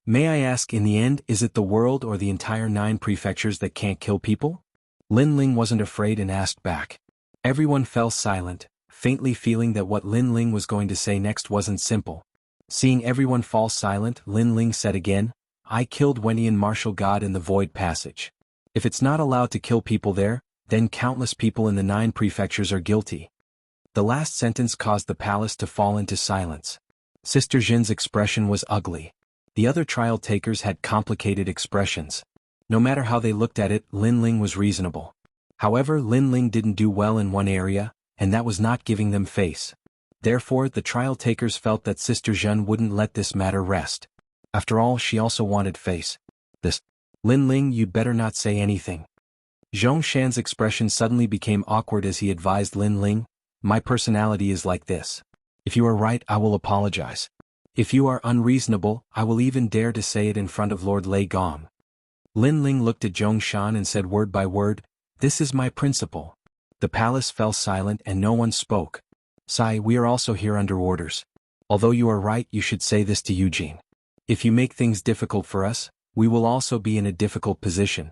May I ask, in the end, is it the world or the entire 9 prefectures that can't kill people? Lin Ling wasn't afraid and asked back. Everyone fell silent, faintly feeling that what Lin Ling was going to say next wasn't simple. Seeing everyone fall silent, Lin Ling said again, I killed Wenian Martial God in the Void Passage. If it's not allowed to kill people there, then countless people in the 9 prefectures are guilty. The last sentence caused the palace to fall into silence. Sister Zhen's expression was ugly. The other trial takers had complicated expressions. No matter how they looked at it, Lin Ling was reasonable. However, Lin Ling didn't do well in one area, and that was not giving them face. Therefore, the trial takers felt that Sister Zhen wouldn't let this matter rest. After all, she also wanted face. Lin Ling, you'd better not say anything. Zhongshan's expression suddenly became awkward as he advised Lin Ling, my personality is like this. If you are right, I will apologize. If you are unreasonable, I will even dare to say it in front of Lord Lei Gong. Lin Ling looked at Zhongshan and said word by word, this is my principle. The palace fell silent and no one spoke. Sai, we are also here under orders. Although you are right, you should say this to Eugene. If you make things difficult for us, we will also be in a difficult position.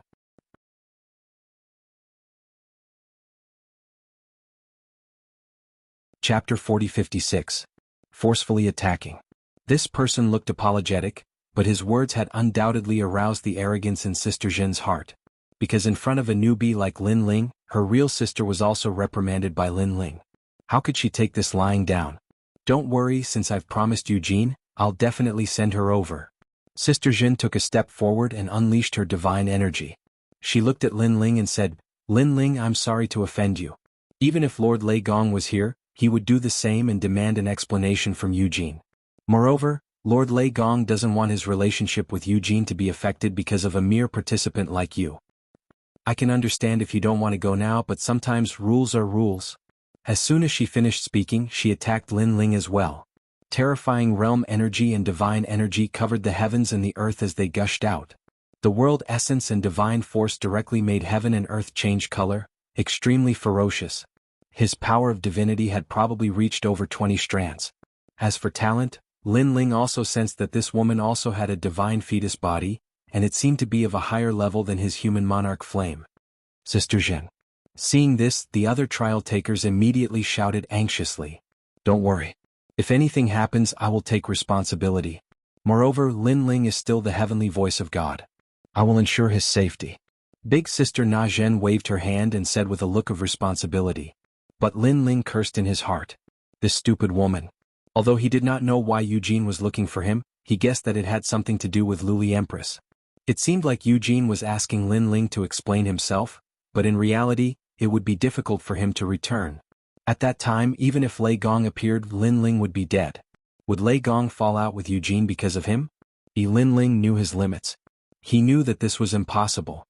Chapter 40-56. Forcefully attacking. This person looked apologetic, but his words had undoubtedly aroused the arrogance in Sister Zhen's heart. Because in front of a newbie like Lin Ling, her real sister was also reprimanded by Lin Ling. How could she take this lying down? Don't worry, since I've promised Eugene, I'll definitely send her over. Sister Zhen took a step forward and unleashed her divine energy. She looked at Lin Ling and said, Lin Ling, I'm sorry to offend you. Even if Lord Lei Gong was here, he would do the same and demand an explanation from Eugene. Moreover, Lord Lei Gong doesn't want his relationship with Eugene to be affected because of a mere participant like you. I can understand if you don't want to go now, but sometimes rules are rules. As soon as she finished speaking, she attacked Lin Ling as well. Terrifying realm energy and divine energy covered the heavens and the earth as they gushed out. The world essence and divine force directly made heaven and earth change color, extremely ferocious. His power of divinity had probably reached over 20 strands. As for talent, Lin Ling also sensed that this woman also had a divine fetus body, and it seemed to be of a higher level than his human monarch flame. Sister Zhen. Seeing this, the other trial takers immediately shouted anxiously. Don't worry. If anything happens, I will take responsibility. Moreover, Lin Ling is still the heavenly voice of God. I will ensure his safety. Big Sister Na Zhen waved her hand and said with a look of responsibility. But Lin Ling cursed in his heart. This stupid woman. Although he did not know why Eugene was looking for him, he guessed that it had something to do with Luli Empress. It seemed like Eugene was asking Lin Ling to explain himself, but in reality, it would be difficult for him to return. At that time, even if Lei Gong appeared, Lin Ling would be dead. Would Lei Gong fall out with Eugene because of him? Lin Ling knew his limits. He knew that this was impossible.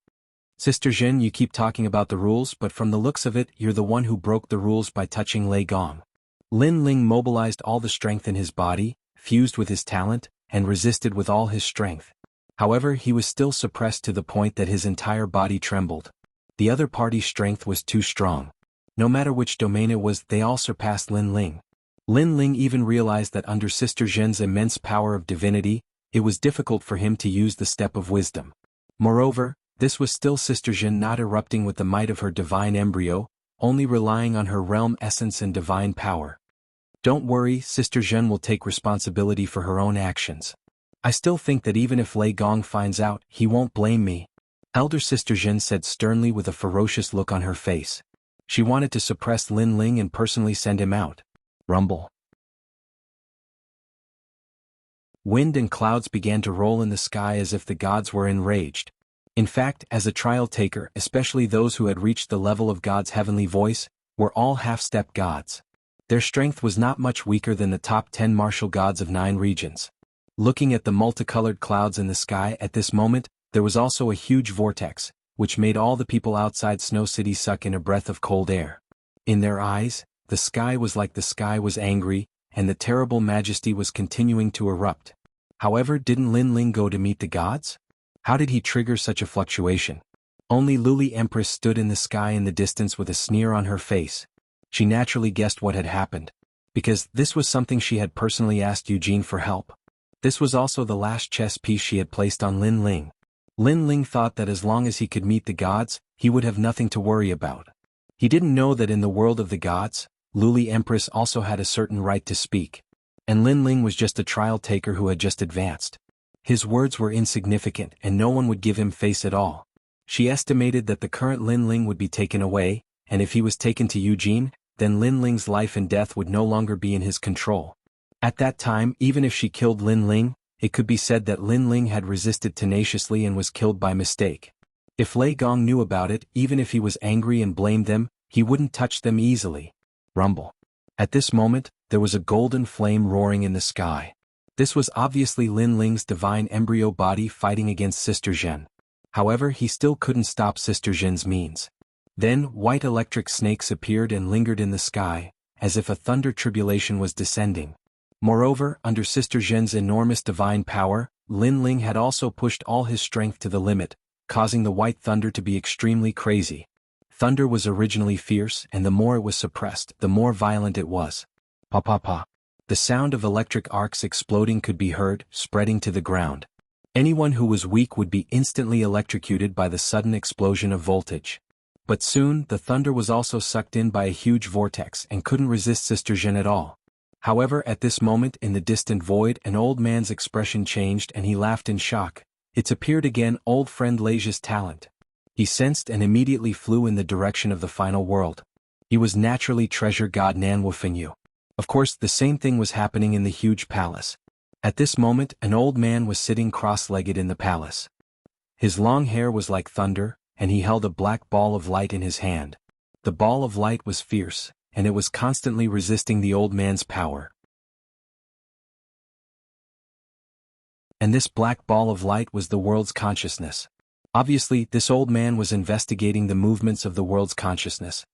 Sister Zhen, you keep talking about the rules, but from the looks of it, you're the one who broke the rules by touching Lei Gong. Lin Ling mobilized all the strength in his body, fused with his talent, and resisted with all his strength. However, he was still suppressed to the point that his entire body trembled. The other party's strength was too strong. No matter which domain it was, they all surpassed Lin Ling. Lin Ling even realized that under Sister Zhen's immense power of divinity, it was difficult for him to use the step of wisdom. Moreover, this was still Sister Zhen not erupting with the might of her divine embryo, only relying on her realm essence and divine power. Don't worry, Sister Zhen will take responsibility for her own actions. I still think that even if Lei Gong finds out, he won't blame me. Elder Sister Jin said sternly with a ferocious look on her face. She wanted to suppress Lin Ling and personally send him out. Rumble. Wind and clouds began to roll in the sky as if the gods were enraged. In fact, as a trial taker, especially those who had reached the level of God's heavenly voice, were all half-step gods. Their strength was not much weaker than the top 10 martial gods of 9 regions. Looking at the multicolored clouds in the sky at this moment, there was also a huge vortex, which made all the people outside Snow City suck in a breath of cold air. In their eyes, the sky was like the sky was angry, and the terrible majesty was continuing to erupt. However, didn't Lin Ling go to meet the gods? How did he trigger such a fluctuation? Only Luli Empress stood in the sky in the distance with a sneer on her face. She naturally guessed what had happened, because this was something she had personally asked Eugene for help. This was also the last chess piece she had placed on Lin Ling. Lin Ling thought that as long as he could meet the gods, he would have nothing to worry about. He didn't know that in the world of the gods, Luli Empress also had a certain right to speak. And Lin Ling was just a trial taker who had just advanced. His words were insignificant and no one would give him face at all. She estimated that the current Lin Ling would be taken away, and if he was taken to Eugene, then Lin Ling's life and death would no longer be in his control. At that time, even if she killed Lin Ling, it could be said that Lin Ling had resisted tenaciously and was killed by mistake. If Lei Gong knew about it, even if he was angry and blamed them, he wouldn't touch them easily. Rumble. At this moment, there was a golden flame roaring in the sky. This was obviously Lin Ling's divine embryo body fighting against Sister Zhen. However, he still couldn't stop Sister Zhen's means. Then, white electric snakes appeared and lingered in the sky, as if a thunder tribulation was descending. Moreover, under Sister Zhen's enormous divine power, Lin Ling had also pushed all his strength to the limit, causing the white thunder to be extremely crazy. Thunder was originally fierce, and the more it was suppressed, the more violent it was. Pa pa pa. The sound of electric arcs exploding could be heard, spreading to the ground. Anyone who was weak would be instantly electrocuted by the sudden explosion of voltage. But soon, the thunder was also sucked in by a huge vortex and couldn't resist Sister Zhen at all. However, at this moment in the distant void, an old man's expression changed and he laughed in shock. It appeared again, old friend Leisha's talent. He sensed and immediately flew in the direction of the final world. He was naturally treasure god Nan Wufingyu. Of course, the same thing was happening in the huge palace. At this moment, an old man was sitting cross-legged in the palace. His long hair was like thunder, and he held a black ball of light in his hand. The ball of light was fierce, and it was constantly resisting the old man's power. And this black ball of light was the world's consciousness. Obviously, this old man was investigating the movements of the world's consciousness.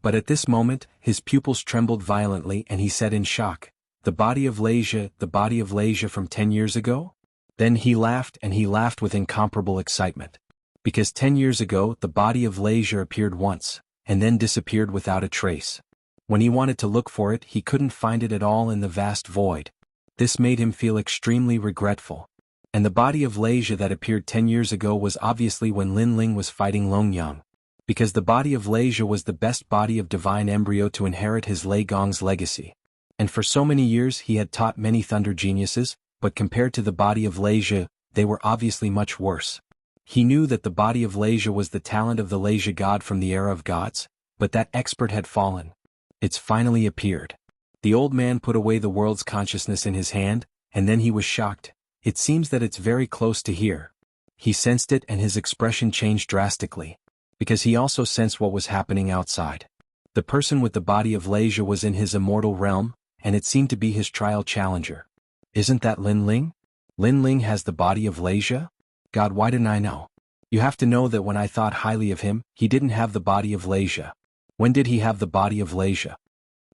But at this moment, his pupils trembled violently and he said in shock, "The body of Leisha from 10 years ago?" Then he laughed, and he laughed with incomparable excitement. Because 10 years ago, the body of Leisha appeared once, and then disappeared without a trace. When he wanted to look for it, he couldn't find it at all in the vast void. This made him feel extremely regretful. And the body of Leisha that appeared 10 years ago was obviously when Lin Ling was fighting Longyang. Because the body of Leisha was the best body of divine embryo to inherit his Lei Gong's legacy. And for so many years he had taught many thunder geniuses, but compared to the body of Leisha, they were obviously much worse. He knew that the body of Leisha was the talent of the Leisha god from the era of gods, but that expert had fallen. It's finally appeared. The old man put away the world's consciousness in his hand, and then he was shocked. It seems that it's very close to here. He sensed it and his expression changed drastically. Because he also sensed what was happening outside. The person with the body of Leisha was in his immortal realm, and it seemed to be his trial challenger. Isn't that Lin Ling? Lin Ling has the body of Leisha? God, why didn't I know? You have to know that when I thought highly of him, he didn't have the body of Leisha. When did he have the body of Leisha?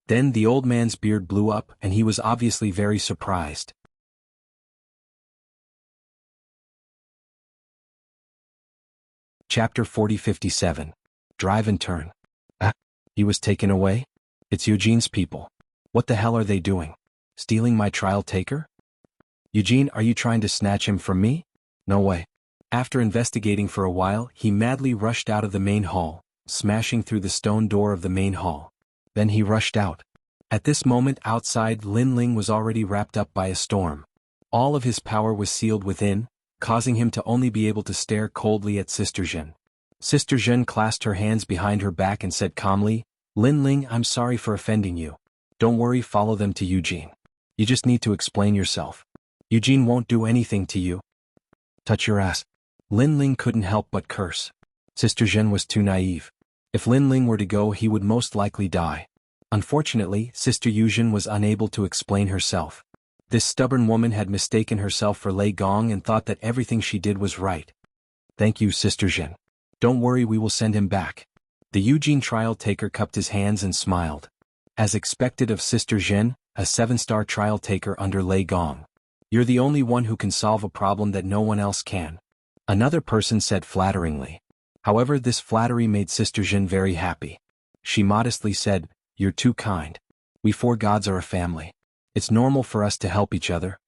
Then the old man's beard blew up and he was obviously very surprised. Chapter 4057. Drive and Turn. He was taken away? It's Eugene's people. What the hell are they doing? Stealing my trial taker? Eugene, are you trying to snatch him from me? No way. After investigating for a while, he madly rushed out of the main hall, smashing through the stone door of the main hall. Then he rushed out. At this moment outside, Lin Ling was already wrapped up by a storm. All of his power was sealed within, causing him to only be able to stare coldly at Sister Zhen. Sister Zhen clasped her hands behind her back and said calmly, "Lin Ling, I'm sorry for offending you. Don't worry, follow them to Eugene. You just need to explain yourself. Eugene won't do anything to you." "Touch your ass." Lin Ling couldn't help but curse. Sister Zhen was too naive. If Lin Ling were to go, he would most likely die. Unfortunately, Sister Yuzhen was unable to explain herself. This stubborn woman had mistaken herself for Lei Gong and thought that everything she did was right. "Thank you, Sister Zhen. Don't worry, we will send him back." The Eugene trial taker cupped his hands and smiled. As expected of Sister Zhen, a 7-star trial taker under Lei Gong. "You're the only one who can solve a problem that no one else can," another person said flatteringly. However, this flattery made Sister Zhen very happy. She modestly said, "You're too kind. We 4 gods are a family. It's normal for us to help each other.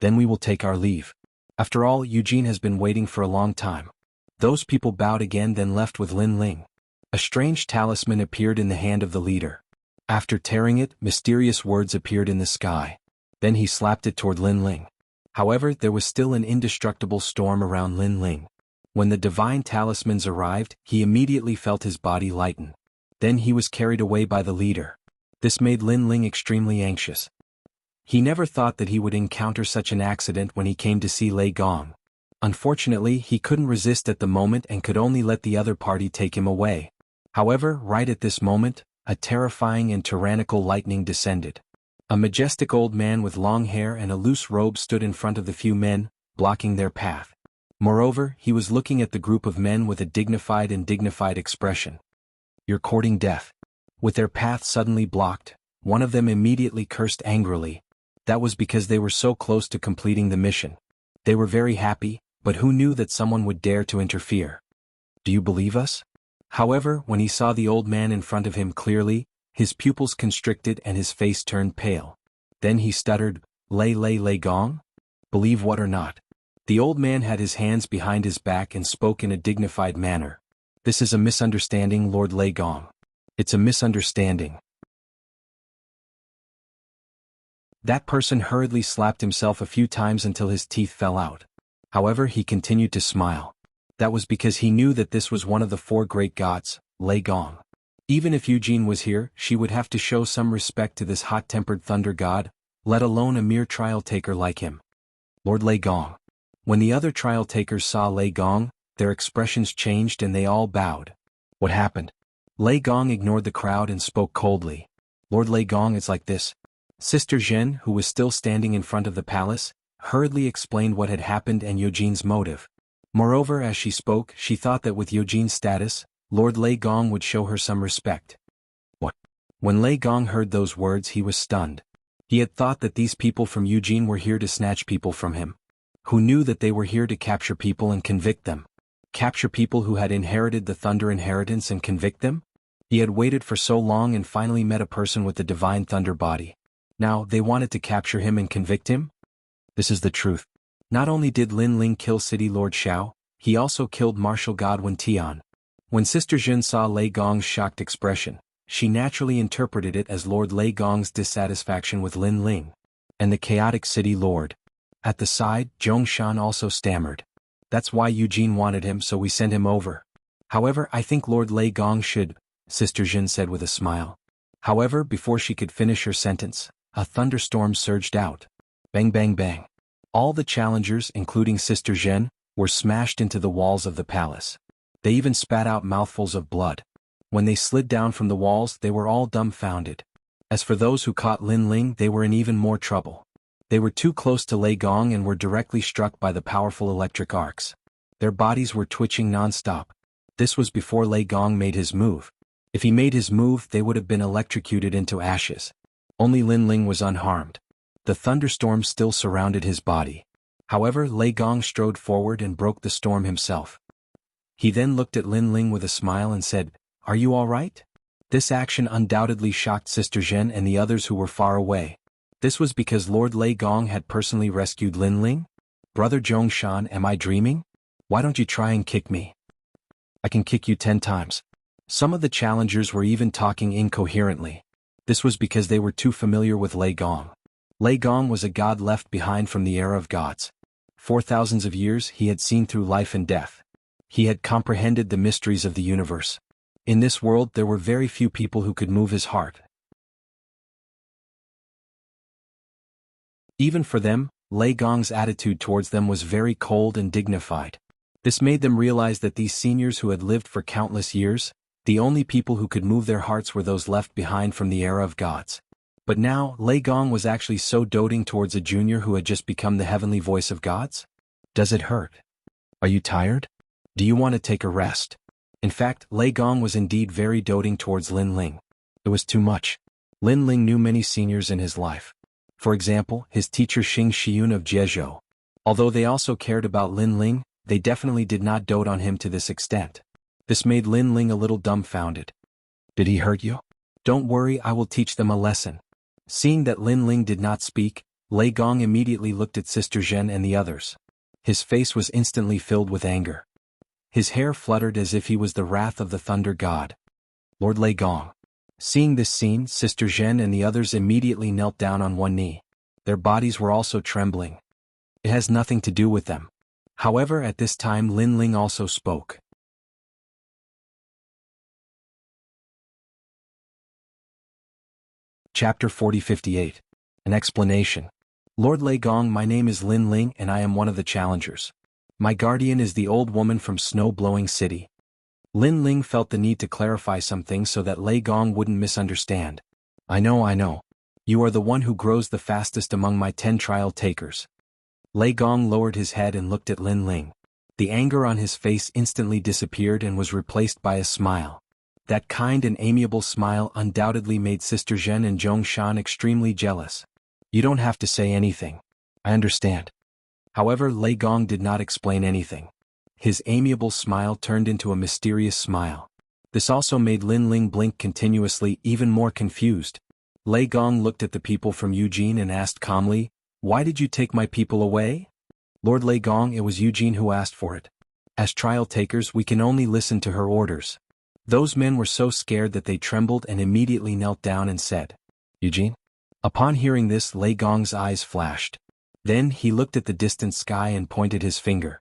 Then we will take our leave. After all, Eugene has been waiting for a long time." Those people bowed again, then left with Lin Ling. A strange talisman appeared in the hand of the leader. After tearing it, mysterious words appeared in the sky. Then he slapped it toward Lin Ling. However, there was still an indestructible storm around Lin Ling. When the divine talismans arrived, he immediately felt his body lighten. Then he was carried away by the leader. This made Lin Ling extremely anxious. He never thought that he would encounter such an accident when he came to see Lei Gong. Unfortunately, he couldn't resist at the moment and could only let the other party take him away. However, right at this moment, a terrifying and tyrannical lightning descended. A majestic old man with long hair and a loose robe stood in front of the few men, blocking their path. Moreover, he was looking at the group of men with a dignified expression. "You're courting death." With their path suddenly blocked, one of them immediately cursed angrily. That was because they were so close to completing the mission. They were very happy, but who knew that someone would dare to interfere? "Do you believe us?" However, when he saw the old man in front of him clearly, his pupils constricted and his face turned pale. Then he stuttered, Lei Gong? Believe what or not?" The old man had his hands behind his back and spoke in a dignified manner. "This is a misunderstanding, Lord Lei Gong. It's a misunderstanding." That person hurriedly slapped himself a few times until his teeth fell out. However, he continued to smile. That was because he knew that this was one of the 4 great gods, Lei Gong. Even if Eugene was here, she would have to show some respect to this hot-tempered thunder god, let alone a mere trial taker like him. Lord Lei Gong. When the other trial takers saw Lei Gong, their expressions changed and they all bowed. What happened? Lei Gong ignored the crowd and spoke coldly. "Lord Lei Gong, it's like this." Sister Zhen, who was still standing in front of the palace, hurriedly explained what had happened and Eugene's motive. Moreover, as she spoke, she thought that with Eugene's status, Lord Lei Gong would show her some respect. What? When Lei Gong heard those words, he was stunned. He had thought that these people from Eugene were here to snatch people from him. Who knew that they were here to capture people and convict them? Capture people who had inherited the Thunder inheritance and convict them? He had waited for so long and finally met a person with the divine Thunder body. Now, they wanted to capture him and convict him? This is the truth. Not only did Lin Ling kill City Lord Xiao, he also killed Martial God Wen Tian. When Sister Zhen saw Lei Gong's shocked expression, she naturally interpreted it as Lord Lei Gong's dissatisfaction with Lin Ling and the chaotic City Lord. At the side, Zhongshan also stammered. "That's why Eugene wanted him, so we sent him over. However, I think Lord Lei Gong should," Sister Zhen said with a smile. However, before she could finish her sentence, a thunderstorm surged out. Bang bang bang. All the challengers, including Sister Zhen, were smashed into the walls of the palace. They even spat out mouthfuls of blood. When they slid down from the walls, they were all dumbfounded. As for those who caught Lin Ling, they were in even more trouble. They were too close to Lei Gong and were directly struck by the powerful electric arcs. Their bodies were twitching non-stop. This was before Lei Gong made his move. If he made his move, they would have been electrocuted into ashes. Only Lin Ling was unharmed. The thunderstorm still surrounded his body. However, Lei Gong strode forward and broke the storm himself. He then looked at Lin Ling with a smile and said, "Are you all right?" This action undoubtedly shocked Sister Zhen and the others who were far away. This was because Lord Lei Gong had personally rescued Lin Ling? "Brother Zhongshan, am I dreaming? Why don't you try and kick me? I can kick you 10 times. Some of the challengers were even talking incoherently. This was because they were too familiar with Lei Gong. Lei Gong was a god left behind from the era of gods. For thousands of years he had seen through life and death. He had comprehended the mysteries of the universe. In this world there were very few people who could move his heart. Even for them, Lei Gong's attitude towards them was very cold and dignified. This made them realize that these seniors who had lived for countless years, the only people who could move their hearts were those left behind from the era of gods. But now, Lei Gong was actually so doting towards a junior who had just become the heavenly voice of gods? Does it hurt? Are you tired? Do you want to take a rest? In fact, Lei Gong was indeed very doting towards Lin Ling. It was too much. Lin Ling knew many seniors in his life. For example, his teacher Xing Xiun of Jiezhou. Although they also cared about Lin Ling, they definitely did not dote on him to this extent. This made Lin Ling a little dumbfounded. Did he hurt you? Don't worry, I will teach them a lesson. Seeing that Lin Ling did not speak, Lei Gong immediately looked at Sister Zhen and the others. His face was instantly filled with anger. His hair fluttered as if he was the wrath of the thunder god. Lord Lei Gong. Seeing this scene, Sister Zhen and the others immediately knelt down on one knee. Their bodies were also trembling. It has nothing to do with them. However, at this time Lin Ling also spoke. Chapter 40-58. An explanation. Lord Lei Gong, my name is Lin Ling and I am one of the challengers. My guardian is the old woman from Snow-Blowing City. Lin Ling felt the need to clarify some things so that Lei Gong wouldn't misunderstand. I know. You are the one who grows the fastest among my 10 trial takers. Lei Gong lowered his head and looked at Lin Ling. The anger on his face instantly disappeared and was replaced by a smile. That kind and amiable smile undoubtedly made Sister Zhen and Zhongshan extremely jealous. You don't have to say anything. I understand. However, Lei Gong did not explain anything. His amiable smile turned into a mysterious smile. This also made Lin Ling blink continuously, even more confused. Lei Gong looked at the people from Eugene and asked calmly, "Why did you take my people away?" Lord Lei Gong, it was Eugene who asked for it. As trial takers we can only listen to her orders. Those men were so scared that they trembled and immediately knelt down and said, "Eugene?" Upon hearing this, Lei Gong's eyes flashed. Then he looked at the distant sky and pointed his finger.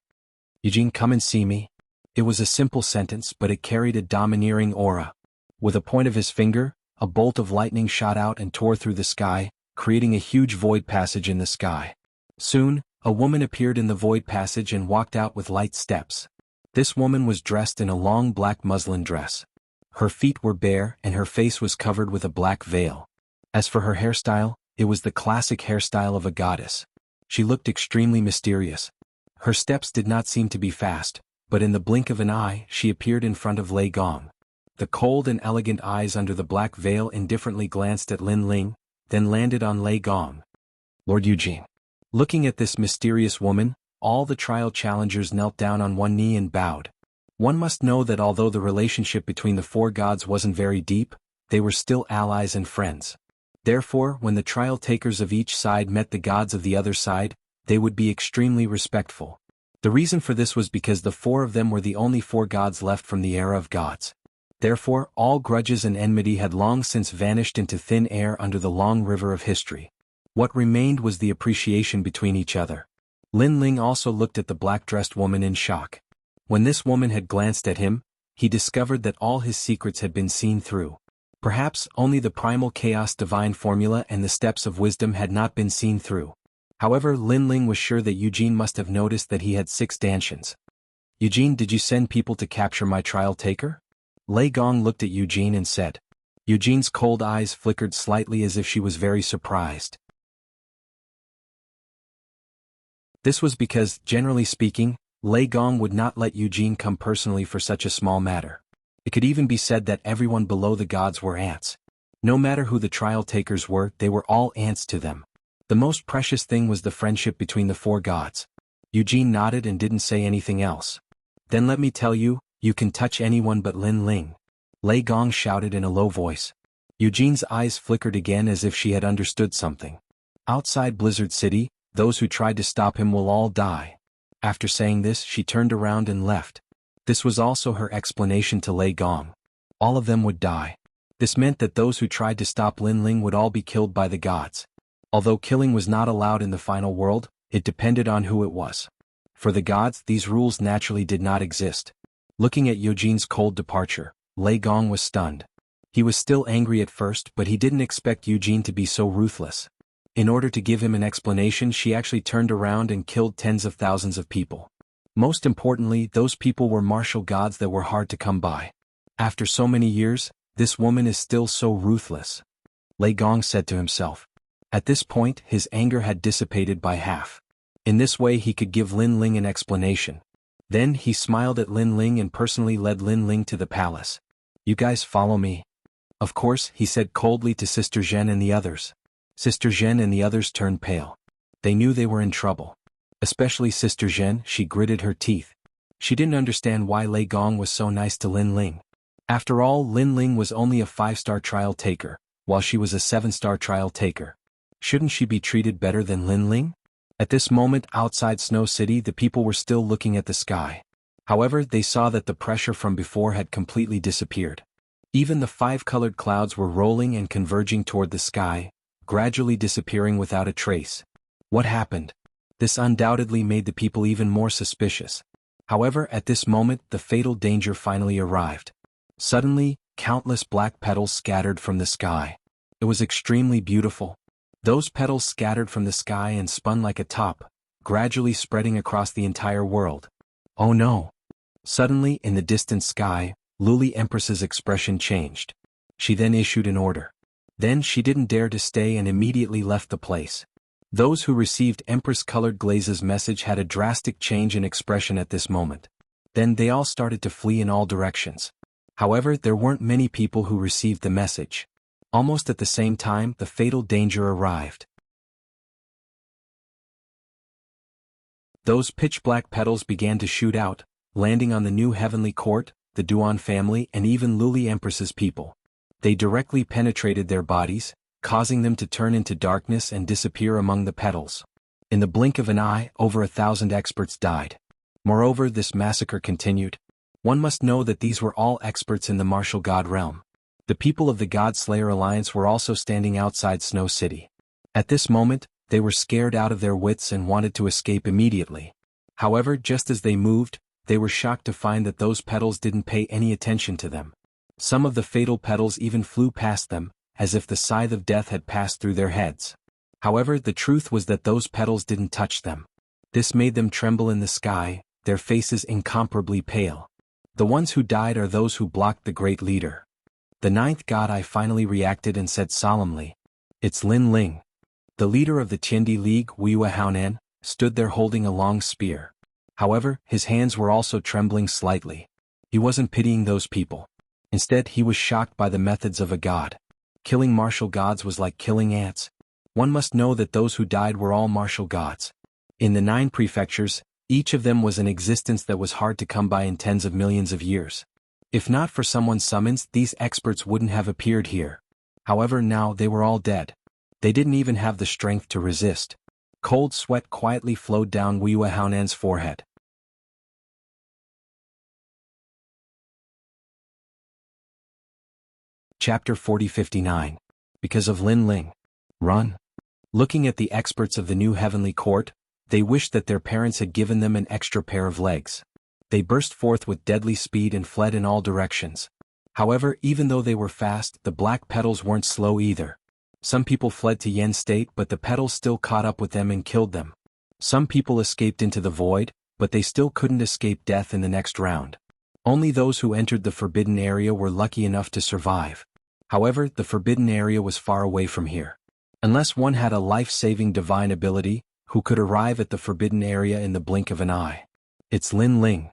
"Eugene, come and see me." It was a simple sentence, but it carried a domineering aura. With a point of his finger, a bolt of lightning shot out and tore through the sky, creating a huge void passage in the sky. Soon, a woman appeared in the void passage and walked out with light steps. This woman was dressed in a long black muslin dress. Her feet were bare and her face was covered with a black veil. As for her hairstyle, it was the classic hairstyle of a goddess. She looked extremely mysterious. Her steps did not seem to be fast, but in the blink of an eye she appeared in front of Lei Gong. The cold and elegant eyes under the black veil indifferently glanced at Lin Ling, then landed on Lei Gong. Lord Eugene. Looking at this mysterious woman, all the trial challengers knelt down on one knee and bowed. One must know that although the relationship between the 4 gods wasn't very deep, they were still allies and friends. Therefore, when the trial takers of each side met the gods of the other side, they would be extremely respectful. The reason for this was because the 4 of them were the only 4 gods left from the era of gods. Therefore, all grudges and enmity had long since vanished into thin air under the long river of history. What remained was the appreciation between each other. Lin Ling also looked at the black-dressed woman in shock. When this woman had glanced at him, he discovered that all his secrets had been seen through. Perhaps only the primal chaos divine formula and the steps of wisdom had not been seen through. However, Lin Ling was sure that Eugene must have noticed that he had 6 dantians. "Eugene, did you send people to capture my trial taker?" Lei Gong looked at Eugene and said. Eugene's cold eyes flickered slightly as if she was very surprised. This was because, generally speaking, Lei Gong would not let Eugene come personally for such a small matter. It could even be said that everyone below the gods were ants. No matter who the trial takers were, they were all ants to them. The most precious thing was the friendship between the 4 gods. Eugene nodded and didn't say anything else. "Then let me tell you, you can touch anyone but Lin Ling," Lei Gong shouted in a low voice. Eugene's eyes flickered again as if she had understood something. "Outside Blizzard City, those who tried to stop him will all die." After saying this, she turned around and left. This was also her explanation to Lei Gong. All of them would die. This meant that those who tried to stop Lin Ling would all be killed by the gods. Although killing was not allowed in the final world, It depended on who it was. For the gods, these rules naturally did not exist. Looking at Eugene's cold departure, Lei Gong was stunned. He was still angry at first, but he didn't expect Eugene to be so ruthless. In order to give him an explanation, she actually turned around and killed tens of thousands of people. Most importantly, those people were martial gods that were hard to come by. After so many years, this woman is still so ruthless. Lei Gong said to himself. At this point, his anger had dissipated by half. In this way he could give Lin Ling an explanation. Then he smiled at Lin Ling and personally led Lin Ling to the palace. You guys follow me? Of course, he said coldly to Sister Zhen and the others. Sister Zhen and the others turned pale. They knew they were in trouble. Especially Sister Zhen, she gritted her teeth. She didn't understand why Lei Gong was so nice to Lin Ling. After all, Lin Ling was only a 5-star trial taker, while she was a 7-star trial taker. Shouldn't she be treated better than Lin Ling? At this moment outside Snow City, the people were still looking at the sky. However, they saw that the pressure from before had completely disappeared. Even the 5-colored clouds were rolling and converging toward the sky, gradually disappearing without a trace. What happened? This undoubtedly made the people even more suspicious. However, at this moment, the fatal danger finally arrived. Suddenly, countless black petals scattered from the sky. It was extremely beautiful. Those petals scattered from the sky and spun like a top, gradually spreading across the entire world. Oh no! Suddenly, in the distant sky, Luli Empress's expression changed. She then issued an order. Then she didn't dare to stay and immediately left the place. Those who received Empress-colored Glaze's message had a drastic change in expression at this moment. Then they all started to flee in all directions. However, there weren't many people who received the message. Almost at the same time, the fatal danger arrived. Those pitch-black petals began to shoot out, landing on the new heavenly court, the Duan family, and even Luli Empress's people. They directly penetrated their bodies, causing them to turn into darkness and disappear among the petals. In the blink of an eye, over 1,000 experts died. Moreover, this massacre continued. One must know that these were all experts in the martial god realm. The people of the God Slayer Alliance were also standing outside Snow City. At this moment, they were scared out of their wits and wanted to escape immediately. However, just as they moved, they were shocked to find that those petals didn't pay any attention to them. Some of the fatal petals even flew past them, as if the scythe of death had passed through their heads. However, the truth was that those petals didn't touch them. This made them tremble in the sky, their faces incomparably pale. The ones who died are those who blocked the great leader. The 9th god Eye finally reacted and said solemnly, "It's Lin Ling." The leader of the Tiandi League, Wuxia Haonan, stood there holding a long spear. However, his hands were also trembling slightly. He wasn't pitying those people. Instead, he was shocked by the methods of a god. Killing martial gods was like killing ants. One must know that those who died were all martial gods. In the 9 prefectures, each of them was an existence that was hard to come by in tens of millions of years. If not for someone's summons, these experts wouldn't have appeared here. However, now they were all dead. They didn't even have the strength to resist. Cold sweat quietly flowed down Wuxia Haonan's forehead. Chapter 4059. Because of Lin Ling. Run. Looking at the experts of the new heavenly court, they wished that their parents had given them an extra pair of legs. They burst forth with deadly speed and fled in all directions. However, even though they were fast, the black petals weren't slow either. Some people fled to Yen State, but the petals still caught up with them and killed them. Some people escaped into the void, but they still couldn't escape death in the next round. Only those who entered the forbidden area were lucky enough to survive. However, the forbidden area was far away from here. Unless one had a life-saving divine ability, who could arrive at the forbidden area in the blink of an eye. It's Lin Ling.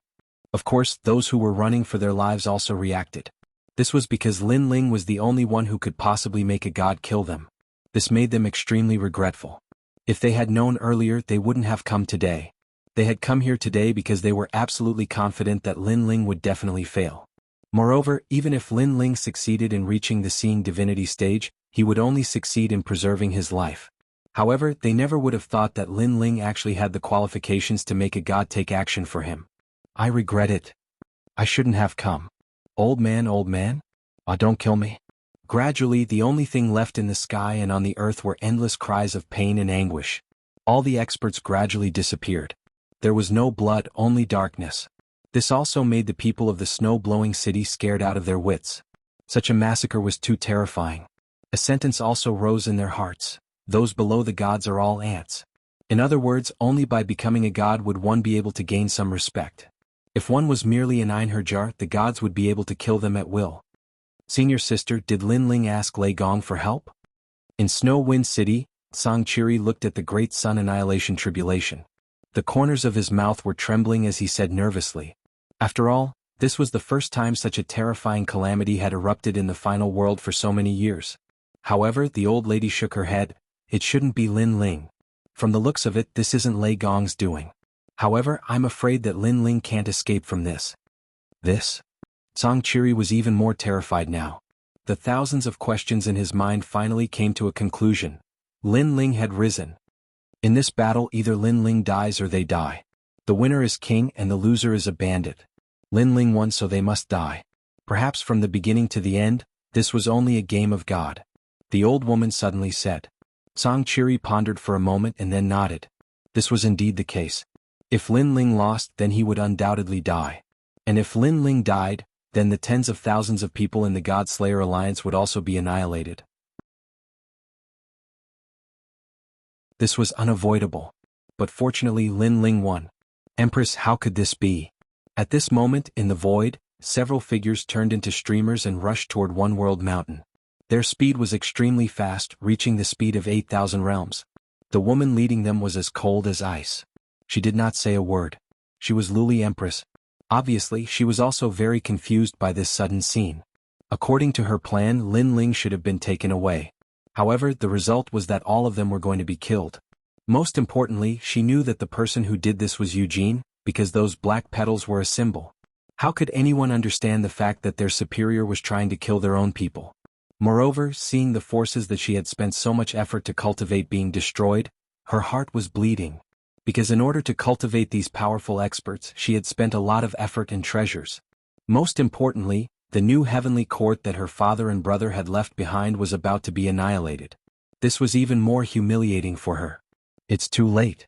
Of course, those who were running for their lives also reacted. This was because Lin Ling was the only one who could possibly make a god kill them. This made them extremely regretful. If they had known earlier, they wouldn't have come today. They had come here today because they were absolutely confident that Lin Ling would definitely fail. Moreover, even if Lin Ling succeeded in reaching the Seeing Divinity stage, he would only succeed in preserving his life. However, they never would have thought that Lin Ling actually had the qualifications to make a god take action for him. I regret it. I shouldn't have come. Old man, don't kill me. Gradually, the only thing left in the sky and on the earth were endless cries of pain and anguish. All the experts gradually disappeared. There was no blood, only darkness. This also made the people of the snow-blowing city scared out of their wits. Such a massacre was too terrifying. A sentence also rose in their hearts: those below the gods are all ants. In other words, only by becoming a god would one be able to gain some respect. If one was merely an Einherjar, the gods would be able to kill them at will. Senior sister, did Lin Ling ask Lei Gong for help? In Snow Wind City, Song Chiri looked at the great sun annihilation tribulation. The corners of his mouth were trembling as he said nervously, "After all, this was the first time such a terrifying calamity had erupted in the final world for so many years." However, the old lady shook her head. "It shouldn't be Lin Ling. From the looks of it, this isn't Lei Gong's doing. However, I'm afraid that Lin Ling can't escape from this." This? Song Chiri was even more terrified now. The thousands of questions in his mind finally came to a conclusion. Lin Ling had risen. In this battle, either Lin Ling dies or they die. The winner is king and the loser is a bandit. Lin Ling won, so they must die. Perhaps from the beginning to the end, this was only a game of God. The old woman suddenly said. Song Chiri pondered for a moment and then nodded. This was indeed the case. If Lin Ling lost, then he would undoubtedly die. And if Lin Ling died, then the tens of thousands of people in the God Slayer Alliance would also be annihilated. This was unavoidable. But fortunately Lin Ling won. Empress, how could this be? At this moment, in the void, several figures turned into streamers and rushed toward One World Mountain. Their speed was extremely fast, reaching the speed of 8,000 realms. The woman leading them was as cold as ice. She did not say a word. She was Luli Empress. Obviously, she was also very confused by this sudden scene. According to her plan, Lin Ling should have been taken away. However, the result was that all of them were going to be killed. Most importantly, she knew that the person who did this was Eugene, because those black petals were a symbol. How could anyone understand the fact that their superior was trying to kill their own people? Moreover, seeing the forces that she had spent so much effort to cultivate being destroyed, her heart was bleeding. Because in order to cultivate these powerful experts, she had spent a lot of effort and treasures. Most importantly, the new heavenly court that her father and brother had left behind was about to be annihilated. This was even more humiliating for her. It's too late.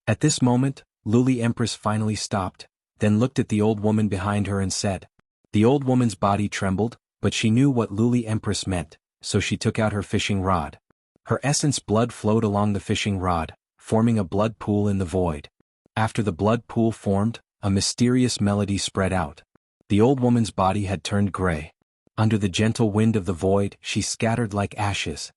At this moment, Luli Empress finally stopped, then looked at the old woman behind her and said. The old woman's body trembled, but she knew what Luli Empress meant, so she took out her fishing rod. Her essence blood flowed along the fishing rod, forming a blood pool in the void. After the blood pool formed, a mysterious melody spread out. The old woman's body had turned gray. Under the gentle wind of the void, she scattered like ashes.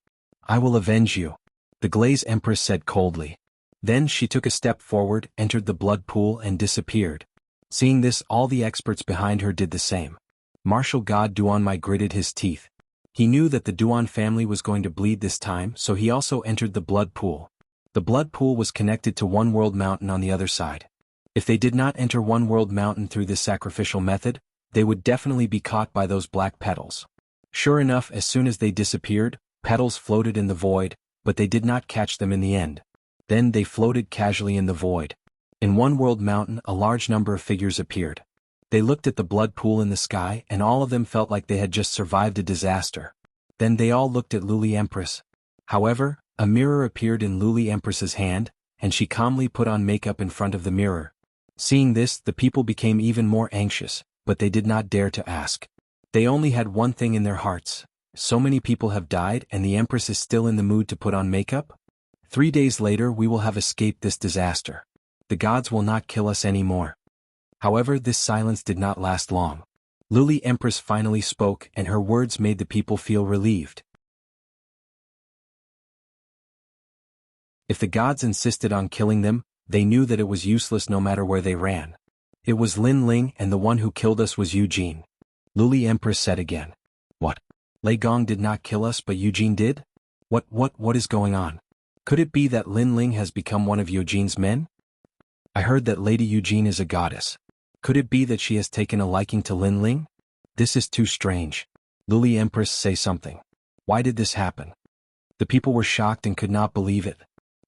"I will avenge you," the Glaze Empress said coldly. Then she took a step forward, entered the blood pool and disappeared. Seeing this, all the experts behind her did the same. Martial God Duanmai gritted his teeth. He knew that the Duan family was going to bleed this time, so he also entered the blood pool. The blood pool was connected to One World Mountain on the other side. If they did not enter One World Mountain through this sacrificial method, they would definitely be caught by those black petals. Sure enough, as soon as they disappeared, petals floated in the void, but they did not catch them in the end. Then they floated casually in the void. In One World Mountain, a large number of figures appeared. They looked at the blood pool in the sky, and all of them felt like they had just survived a disaster. Then they all looked at Luli Empress. However, a mirror appeared in Luli Empress's hand, and she calmly put on makeup in front of the mirror. Seeing this, the people became even more anxious, but they did not dare to ask. They only had one thing in their hearts. So many people have died and the Empress is still in the mood to put on makeup? 3 days later we will have escaped this disaster. The gods will not kill us anymore. However, this silence did not last long. Luli Empress finally spoke, and her words made the people feel relieved. If the gods insisted on killing them, they knew that it was useless no matter where they ran. It was Lin Ling, and the one who killed us was Eugene. Luli Empress said again. What? Lei Gong did not kill us but Eugene did? What is going on? Could it be that Lin Ling has become one of Eugene's men? I heard that Lady Eugene is a goddess. Could it be that she has taken a liking to Lin Ling? This is too strange. Luli Empress, say something. Why did this happen? The people were shocked and could not believe it.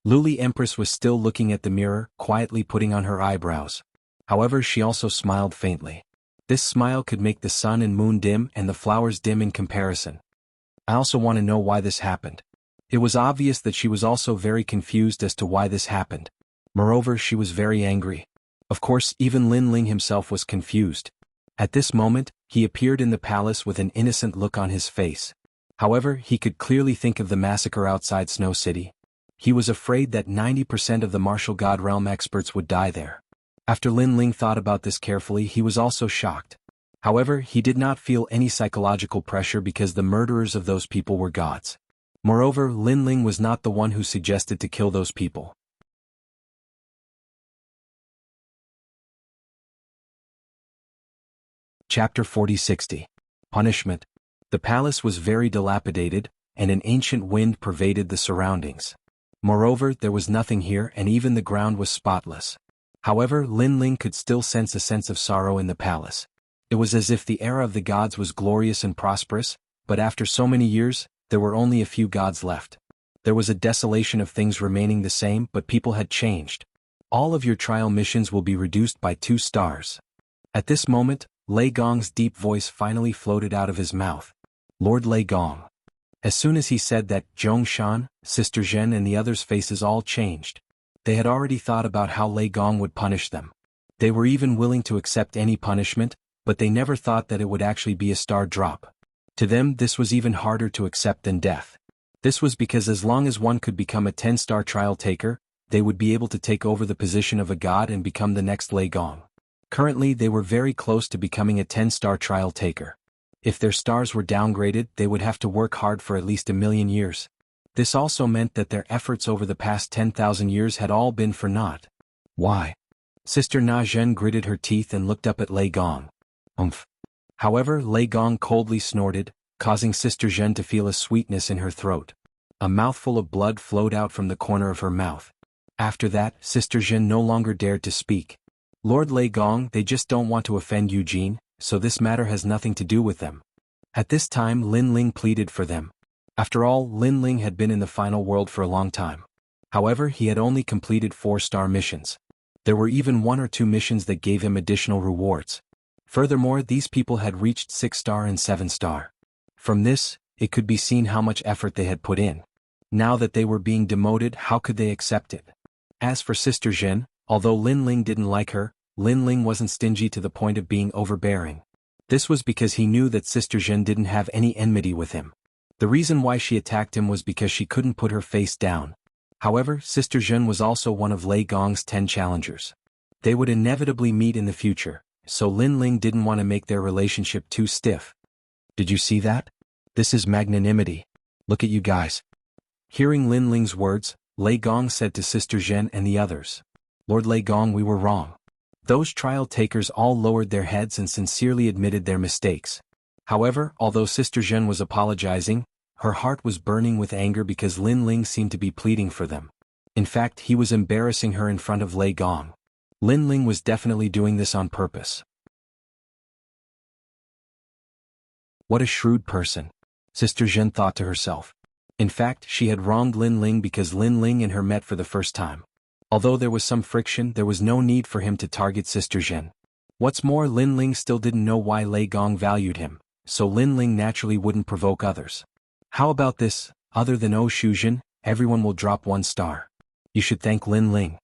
Luli Empress was still looking at the mirror, quietly putting on her eyebrows. However, she also smiled faintly. This smile could make the sun and moon dim and the flowers dim in comparison. I also want to know why this happened. It was obvious that she was also very confused as to why this happened. Moreover, she was very angry. Of course, even Lin Ling himself was confused. At this moment, he appeared in the palace with an innocent look on his face. However, he could clearly think of the massacre outside Snow City. He was afraid that 90% of the martial god realm experts would die there. After Lin Ling thought about this carefully, he was also shocked. However, he did not feel any psychological pressure because the murderers of those people were gods. Moreover, Lin Ling was not the one who suggested to kill those people. Chapter 40-60. Punishment. The palace was very dilapidated, and an ancient wind pervaded the surroundings. Moreover, there was nothing here and even the ground was spotless. However, Lin Ling could still sense a sense of sorrow in the palace. It was as if the era of the gods was glorious and prosperous, but after so many years, there were only a few gods left. There was a desolation of things remaining the same, but people had changed. All of your trial missions will be reduced by 2 stars. At this moment, Lei Gong's deep voice finally floated out of his mouth. Lord Lei Gong. As soon as he said that, Zhong Shan, Sister Zhen and the others' faces all changed. They had already thought about how Lei Gong would punish them. They were even willing to accept any punishment, but they never thought that it would actually be a star drop. To them, this was even harder to accept than death. This was because as long as one could become a 10-star trial taker, they would be able to take over the position of a god and become the next Lei Gong. Currently, they were very close to becoming a 10-star trial taker. If their stars were downgraded, they would have to work hard for at least 1,000,000 years. This also meant that their efforts over the past 10,000 years had all been for naught. Why? Sister Na Zhen gritted her teeth and looked up at Lei Gong. However, Lei Gong coldly snorted, causing Sister Zhen to feel a sweetness in her throat. A mouthful of blood flowed out from the corner of her mouth. After that, Sister Zhen no longer dared to speak. Lord Lei Gong, they just don't want to offend Eugene, so this matter has nothing to do with them. At this time, Lin Ling pleaded for them. After all, Lin Ling had been in the final world for a long time. However, he had only completed 4-star missions. There were even 1 or 2 missions that gave him additional rewards. Furthermore, these people had reached 6-star and 7-star. From this, it could be seen how much effort they had put in. Now that they were being demoted, how could they accept it? As for Sister Zhen, although Lin Ling didn't like her, Lin Ling wasn't stingy to the point of being overbearing. This was because he knew that Sister Zhen didn't have any enmity with him. The reason why she attacked him was because she couldn't put her face down. However, Sister Zhen was also one of Lei Gong's 10 challengers. They would inevitably meet in the future, so Lin Ling didn't want to make their relationship too stiff. Did you see that? This is magnanimity. Look at you guys. Hearing Lin Ling's words, Lei Gong said to Sister Zhen and the others. Lord Lei Gong, we were wrong. Those trial takers all lowered their heads and sincerely admitted their mistakes. However, although Sister Zhen was apologizing, her heart was burning with anger because Lin Ling seemed to be pleading for them. In fact, he was embarrassing her in front of Lei Gong. Lin Ling was definitely doing this on purpose. What a shrewd person, Sister Zhen thought to herself. In fact, she had wronged Lin Ling because Lin Ling and her met for the first time. Although there was some friction, there was no need for him to target Sister Zhen. What's more, Lin Ling still didn't know why Lei Gong valued him, so Lin Ling naturally wouldn't provoke others. How about this? Other than Oh Shuzhen, everyone will drop 1 star. You should thank Lin Ling.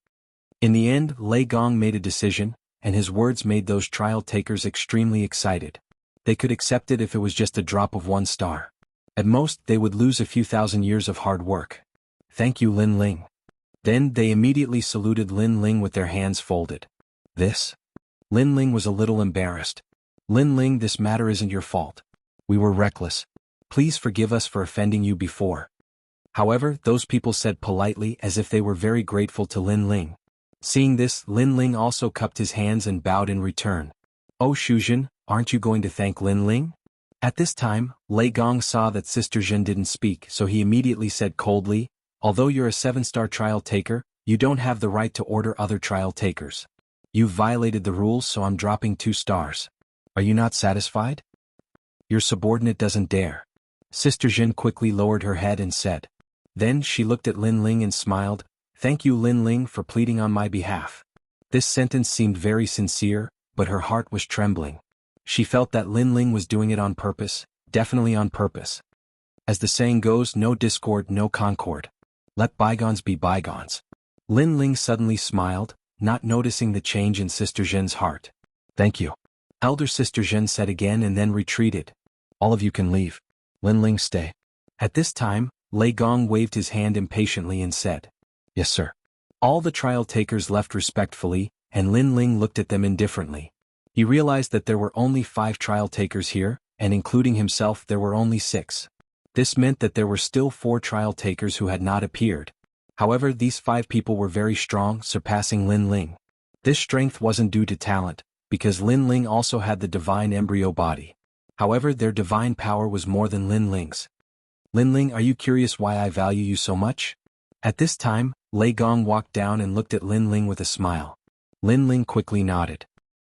In the end, Lei Gong made a decision, and his words made those trial takers extremely excited. They could accept it if it was just a drop of 1 star. At most, they would lose a few thousand years of hard work. Thank you, Lin Ling. Then they immediately saluted Lin Ling with their hands folded. This? Lin Ling was a little embarrassed. Lin Ling, this matter isn't your fault. We were reckless. Please forgive us for offending you before. However, those people said politely as if they were very grateful to Lin Ling. Seeing this, Lin Ling also cupped his hands and bowed in return. Oh Shuzhen, aren't you going to thank Lin Ling? At this time, Lei Gong saw that Sister Zhen didn't speak, so he immediately said coldly, although you're a 7-star trial taker, you don't have the right to order other trial takers. You've violated the rules, so I'm dropping 2 stars. Are you not satisfied? Your subordinate doesn't dare. Sister Zhen quickly lowered her head and said. Then she looked at Lin Ling and smiled, thank you Lin Ling for pleading on my behalf. This sentence seemed very sincere, but her heart was trembling. She felt that Lin Ling was doing it on purpose, definitely on purpose. As the saying goes, no discord, no concord. Let bygones be bygones. Lin Ling suddenly smiled, not noticing the change in Sister Zhen's heart. Thank you. Elder Sister Zhen said again and then retreated. All of you can leave. Lin Ling, stay. At this time, Lei Gong waved his hand impatiently and said, Yes, sir. All the trial takers left respectfully, and Lin Ling looked at them indifferently. He realized that there were only 5 trial takers here, and including himself there were only 6. This meant that there were still 4 trial takers who had not appeared. However, these 5 people were very strong, surpassing Lin Ling. This strength wasn't due to talent, because Lin Ling also had the divine embryo body. However, their divine power was more than Lin Ling's. Lin Ling, are you curious why I value you so much? At this time, Lei Gong walked down and looked at Lin Ling with a smile. Lin Ling quickly nodded.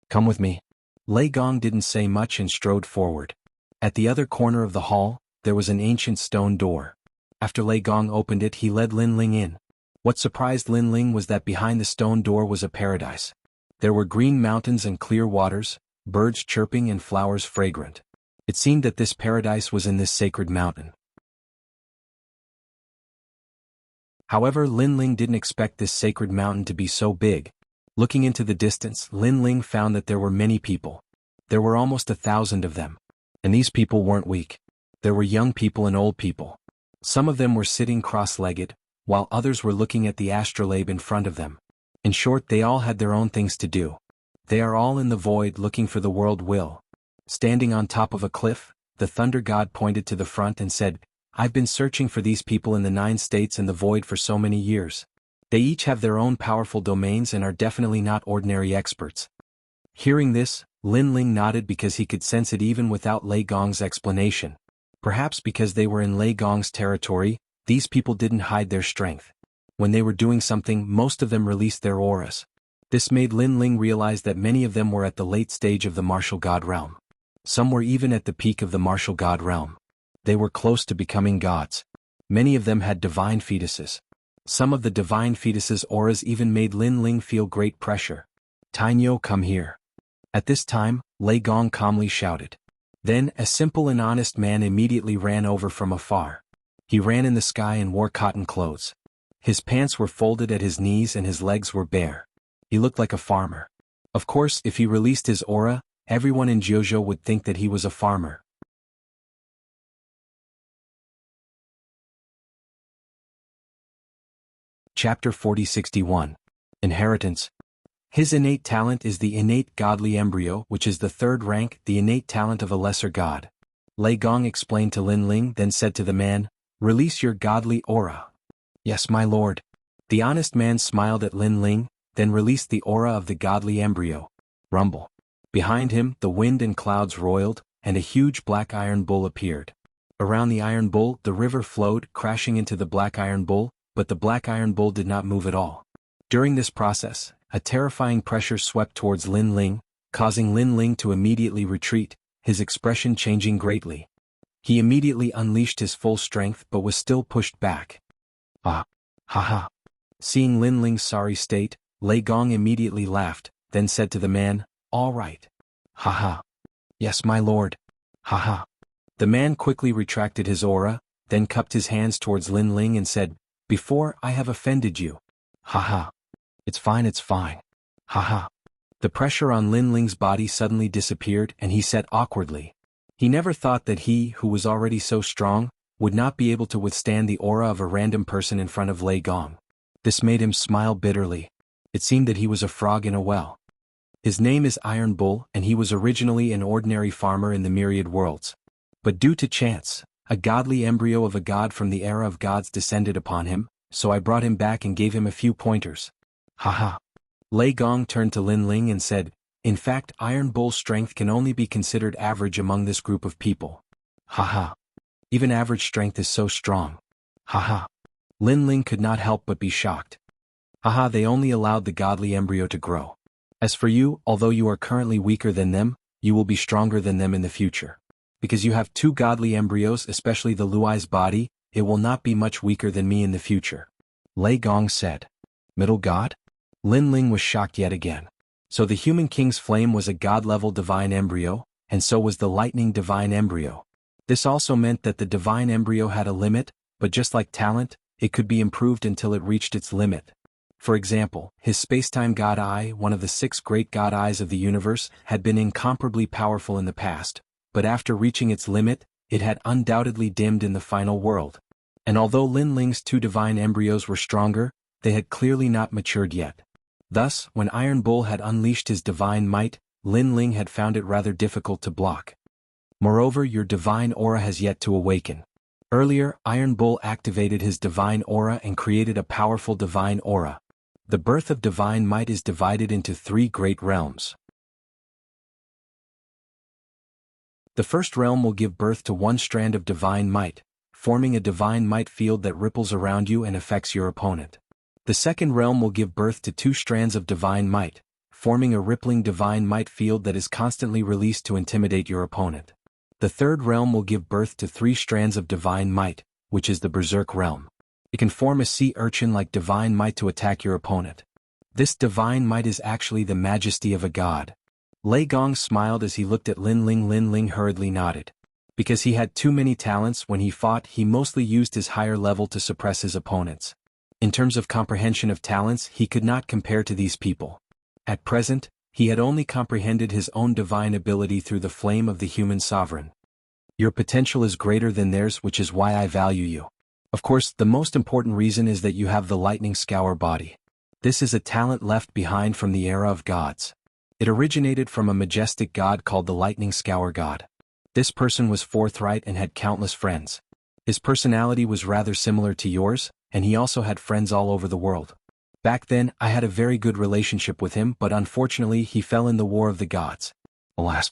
Come with me. Lei Gong didn't say much and strode forward. At the other corner of the hall, there was an ancient stone door. After Lei Gong opened it, he led Lin Ling in. What surprised Lin Ling was that behind the stone door was a paradise. There were green mountains and clear waters, birds chirping and flowers fragrant. It seemed that this paradise was in this sacred mountain. However, Lin Ling didn't expect this sacred mountain to be so big. Looking into the distance, Lin Ling found that there were many people. There were almost 1,000 of them. And these people weren't weak. There were young people and old people. Some of them were sitting cross-legged, while others were looking at the astrolabe in front of them. In short, they all had their own things to do. They are all in the void looking for the world will. Standing on top of a cliff, the thunder god pointed to the front and said, I've been searching for these people in the 9 states and the void for so many years. They each have their own powerful domains and are definitely not ordinary experts. Hearing this, Lin Ling nodded because he could sense it even without Lei Gong's explanation. Perhaps because they were in Lei Gong's territory, these people didn't hide their strength. When they were doing something, most of them released their auras. This made Lin Ling realize that many of them were at the late stage of the martial god realm. Some were even at the peak of the martial god realm. They were close to becoming gods. Many of them had divine fetuses. Some of the divine fetuses' auras even made Lin Ling feel great pressure. Tainyo, come here. At this time, Lei Gong calmly shouted. Then, a simple and honest man immediately ran over from afar. He ran in the sky and wore cotton clothes. His pants were folded at his knees and his legs were bare. He looked like a farmer. Of course, if he released his aura, everyone in Jianghu would think that he was a farmer. Chapter 4061. Inheritance. His innate talent is the innate godly embryo, which is the 3rd rank, the innate talent of a lesser god. Lei Gong explained to Lin Ling, then said to the man, Release your godly aura. Yes, my lord. The honest man smiled at Lin Ling, then released the aura of the godly embryo. Rumble. Behind him, the wind and clouds roiled, and a huge black iron bull appeared. Around the iron bull, the river flowed, crashing into the black iron bull, but the black iron bull did not move at all. During this process, a terrifying pressure swept towards Lin Ling, causing Lin Ling to immediately retreat, his expression changing greatly. He immediately unleashed his full strength but was still pushed back. Ah! Ha ha! Seeing Lin Ling's sorry state, Lei Gong immediately laughed, then said to the man, All right. Ha ha! Yes, my lord. Ha ha! The man quickly retracted his aura, then cupped his hands towards Lin Ling and said, Before I have offended you. Ha ha! It's fine, it's fine. Ha ha! The pressure on Lin Ling's body suddenly disappeared and he said awkwardly. He never thought that he, who was already so strong, would not be able to withstand the aura of a random person in front of Lei Gong. This made him smile bitterly. It seemed that he was a frog in a well. His name is Iron Bull and he was originally an ordinary farmer in the myriad worlds. But due to chance, a godly embryo of a god from the era of gods descended upon him, so I brought him back and gave him a few pointers. Ha ha! Lei Gong turned to Lin Ling and said, In fact, Iron Bull's strength can only be considered average among this group of people. Ha ha! Even average strength is so strong. Ha ha! Lin Ling could not help but be shocked. Ha ha! They only allowed the godly embryo to grow. As for you, although you are currently weaker than them, you will be stronger than them in the future. Because you have 2 godly embryos, especially the Luai's body, it will not be much weaker than me in the future. Lei Gong said. Middle god? Lin Ling was shocked yet again. So the human king's flame was a god-level divine embryo, and so was the lightning divine embryo. This also meant that the divine embryo had a limit, but just like talent, it could be improved until it reached its limit. For example, his spacetime god eye, one of the 6 great god eyes of the universe, had been incomparably powerful in the past, but after reaching its limit, it had undoubtedly dimmed in the final world. And although Lin Ling's 2 divine embryos were stronger, they had clearly not matured yet. Thus, when Iron Bull had unleashed his divine might, Lin Ling had found it rather difficult to block. Moreover, your divine aura has yet to awaken. Earlier, Iron Bull activated his divine aura and created a powerful divine aura. The birth of divine might is divided into 3 great realms. The first realm will give birth to 1 strand of divine might, forming a divine might field that ripples around you and affects your opponent. The second realm will give birth to 2 strands of divine might, forming a rippling divine might field that is constantly released to intimidate your opponent. The third realm will give birth to 3 strands of divine might, which is the Berserk realm. It can form a sea urchin-like divine might to attack your opponent. This divine might is actually the majesty of a god. Lei Gong smiled as he looked at Lin Ling. Lin Ling hurriedly nodded. Because he had too many talents when he fought, he mostly used his higher level to suppress his opponents. In terms of comprehension of talents, he could not compare to these people. At present, he had only comprehended his own divine ability through the flame of the human sovereign. Your potential is greater than theirs, which is why I value you. Of course, the most important reason is that you have the lightning scour body. This is a talent left behind from the era of gods. It originated from a majestic god called the lightning scour god. This person was forthright and had countless friends. His personality was rather similar to yours, and he also had friends all over the world. Back then, I had a very good relationship with him, but unfortunately he fell in the war of the gods. Alas.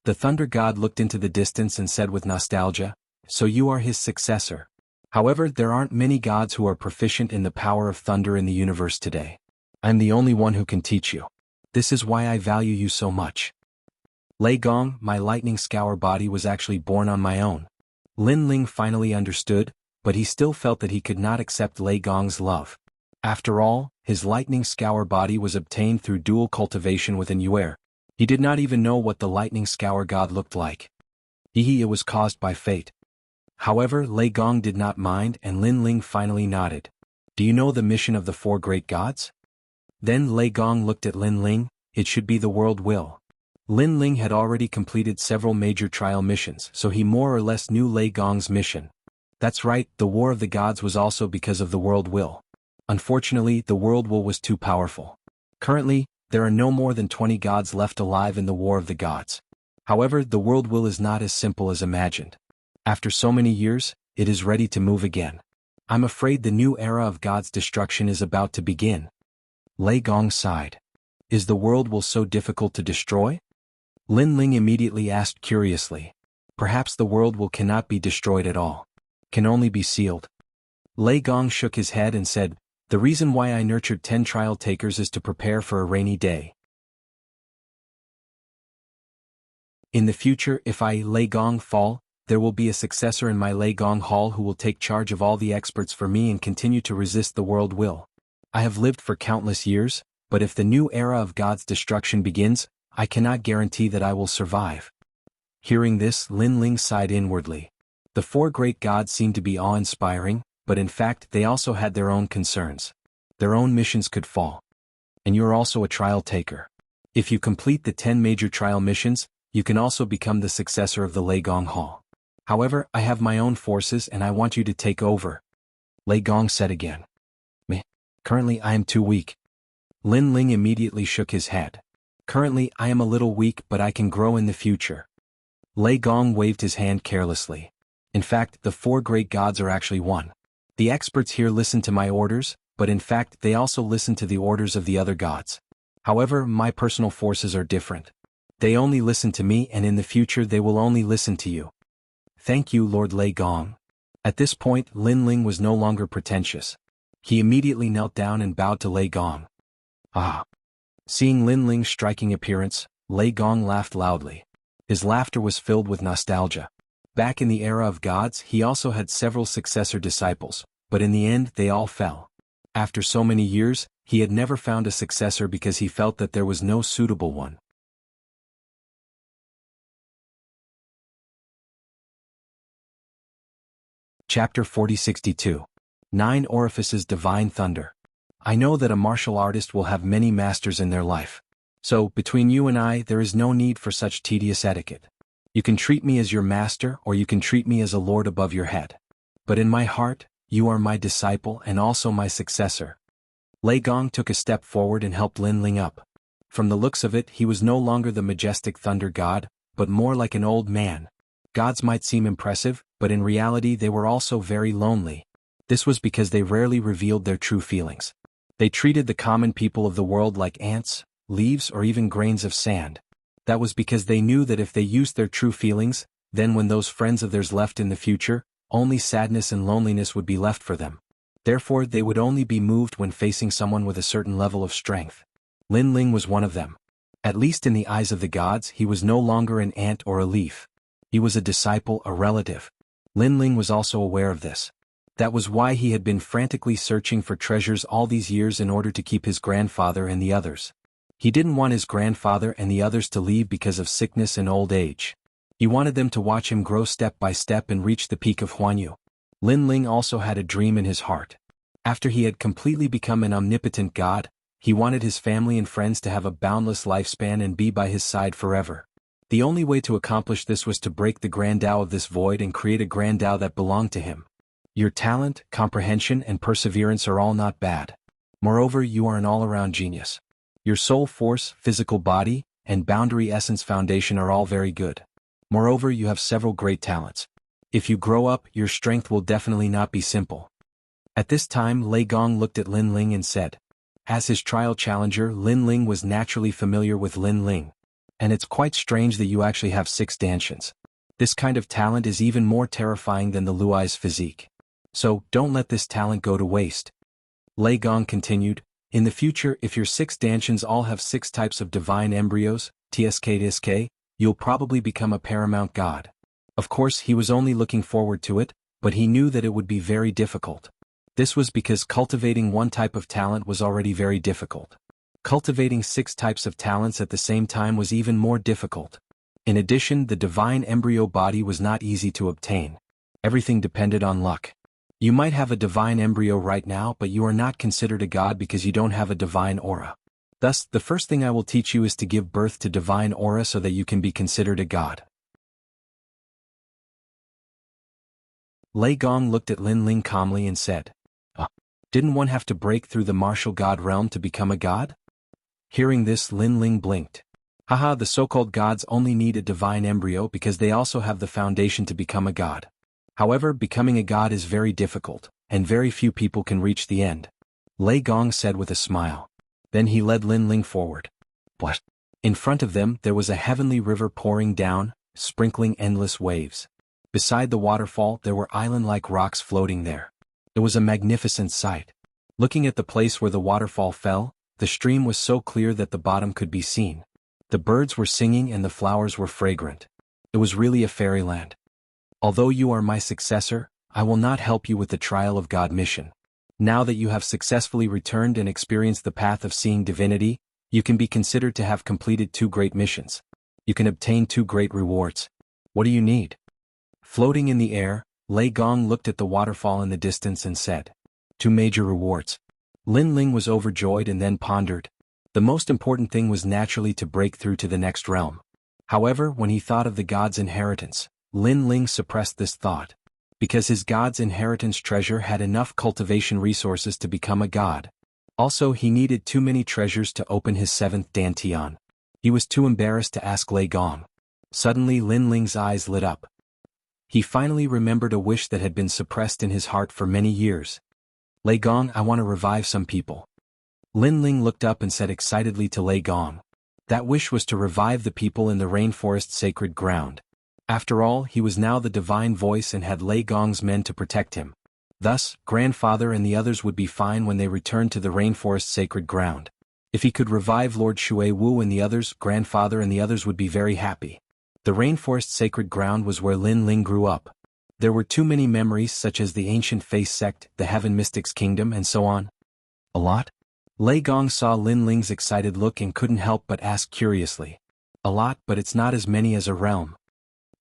The thunder god looked into the distance and said with nostalgia, "So you are his successor." However, there aren't many gods who are proficient in the power of thunder in the universe today. I'm the only one who can teach you. This is why I value you so much. Lei Gong, my lightning scour body was actually born on my own. Lin Ling finally understood, but he still felt that he could not accept Lei Gong's love. After all, his lightning scour body was obtained through dual cultivation with an Yuer. He did not even know what the lightning scour god looked like. It was caused by fate. However, Lei Gong did not mind, and Lin Ling finally nodded. Do you know the mission of the 4 great gods? Then Lei Gong looked at Lin Ling. It should be the world will. Lin Ling had already completed several major trial missions, so he more or less knew Lei Gong's mission. That's right, the War of the Gods was also because of the world will. Unfortunately, the world will was too powerful. Currently, there are no more than 20 gods left alive in the War of the Gods. However, the world will is not as simple as imagined. After so many years, it is ready to move again. I'm afraid the new era of God's destruction is about to begin. Lei Gong sighed. Is the world will so difficult to destroy? Lin Ling immediately asked curiously. Perhaps the world will cannot be destroyed at all. Can only be sealed. Lei Gong shook his head and said, the reason why I nurtured 10 trial takers is to prepare for a rainy day. In the future, if I, Lei Gong, fall, there will be a successor in my Lei Gong Hall who will take charge of all the experts for me and continue to resist the world will. I have lived for countless years, but if the new era of God's destruction begins, I cannot guarantee that I will survive. Hearing this, Lin Ling sighed inwardly. The 4 great gods seemed to be awe-inspiring, but in fact they also had their own concerns. Their own missions could fall. And you're also a trial taker. If you complete the 10 major trial missions, you can also become the successor of the Lei Gong Hall. However, I have my own forces and I want you to take over. Lei Gong said again. Me. Currently I am too weak. Lin Ling immediately shook his head. Currently I am a little weak, but I can grow in the future. Lei Gong waved his hand carelessly. In fact, the 4 great gods are actually one. The experts here listen to my orders, but in fact they also listen to the orders of the other gods. However, my personal forces are different. They only listen to me, and in the future they will only listen to you. Thank you, Lord Lei Gong. At this point, Lin Ling was no longer pretentious. He immediately knelt down and bowed to Lei Gong. Ah. Seeing Lin Ling's striking appearance, Lei Gong laughed loudly. His laughter was filled with nostalgia. Back in the era of gods, he also had several successor disciples, but in the end they all fell. After so many years, he had never found a successor because he felt that there was no suitable one. Chapter 4062. 9 Orifices Divine Thunder. I know that a martial artist will have many masters in their life. So, between you and I, there is no need for such tedious etiquette. You can treat me as your master or you can treat me as a lord above your head. But in my heart, you are my disciple and also my successor. Lei Gong took a step forward and helped Lin Ling up. From the looks of it, he was no longer the majestic thunder god, but more like an old man. Gods might seem impressive, but in reality they were also very lonely. This was because they rarely revealed their true feelings. They treated the common people of the world like ants, leaves or even grains of sand. That was because they knew that if they used their true feelings, then when those friends of theirs left in the future, only sadness and loneliness would be left for them. Therefore they would only be moved when facing someone with a certain level of strength. Lin Ling was one of them. At least in the eyes of the gods, he was no longer an ant or a leaf. He was a disciple, a relative. Lin Ling was also aware of this. That was why he had been frantically searching for treasures all these years in order to keep his grandfather and the others. He didn't want his grandfather and the others to leave because of sickness and old age. He wanted them to watch him grow step by step and reach the peak of Huanyu. Lin Ling also had a dream in his heart. After he had completely become an omnipotent god, he wanted his family and friends to have a boundless lifespan and be by his side forever. The only way to accomplish this was to break the grand Tao of this void and create a grand Tao that belonged to him. Your talent, comprehension, and perseverance are all not bad. Moreover, you are an all-around genius. Your soul force, physical body, and boundary essence foundation are all very good. Moreover, you have several great talents. If you grow up, your strength will definitely not be simple. At this time, Lei Gong looked at Lin Ling and said, as his trial challenger, Lin Ling was naturally familiar with Lin Ling. And it's quite strange that you actually have 6 dantians. This kind of talent is even more terrifying than the Luai's physique. So, don't let this talent go to waste. Lei Gong continued, in the future if your 6 dantians all have 6 types of divine embryos, TSK, you'll probably become a paramount god. Of course he was only looking forward to it, but he knew that it would be very difficult. This was because cultivating one type of talent was already very difficult. Cultivating 6 types of talents at the same time was even more difficult. In addition, the divine embryo body was not easy to obtain. Everything depended on luck. You might have a divine embryo right now, but you are not considered a god because you don't have a divine aura. Thus, the first thing I will teach you is to give birth to divine aura so that you can be considered a god. Lei Gong looked at Lin Ling calmly and said, didn't one have to break through the martial god realm to become a god? Hearing this, Lin Ling blinked. Haha, the so-called gods only need a divine embryo because they also have the foundation to become a god. However, becoming a god is very difficult, and very few people can reach the end. Lei Gong said with a smile. Then he led Lin Ling forward. What? In front of them, there was a heavenly river pouring down, sprinkling endless waves. Beside the waterfall, there were island-like rocks floating there. It was a magnificent sight. Looking at the place where the waterfall fell, the stream was so clear that the bottom could be seen. The birds were singing and the flowers were fragrant. It was really a fairyland. Although you are my successor, I will not help you with the trial of God mission. Now that you have successfully returned and experienced the path of seeing divinity, you can be considered to have completed 2 great missions. You can obtain 2 great rewards. What do you need? Floating in the air, Lei Gong looked at the waterfall in the distance and said, 2 major rewards. Lin Ling was overjoyed and then pondered. The most important thing was naturally to break through to the next realm. However, when he thought of the god's inheritance, Lin Ling suppressed this thought. Because his god's inheritance treasure had enough cultivation resources to become a god. Also, he needed too many treasures to open his 7th dantian. He was too embarrassed to ask Lei Gong. Suddenly Lin Ling's eyes lit up. He finally remembered a wish that had been suppressed in his heart for many years. Lei Gong, I want to revive some people. Lin Ling looked up and said excitedly to Lei Gong. That wish was to revive the people in the rainforest sacred ground. After all, he was now the divine voice and had Lei Gong's men to protect him. Thus, grandfather and the others would be fine when they returned to the rainforest sacred ground. If he could revive Lord Shui Wu and the others, grandfather and the others would be very happy. The rainforest sacred ground was where Lin Ling grew up. There were too many memories such as the ancient face sect, the heaven mystics kingdom and so on. A lot? Lei Gong saw Lin Ling's excited look and couldn't help but ask curiously. A lot, but it's not as many as a realm.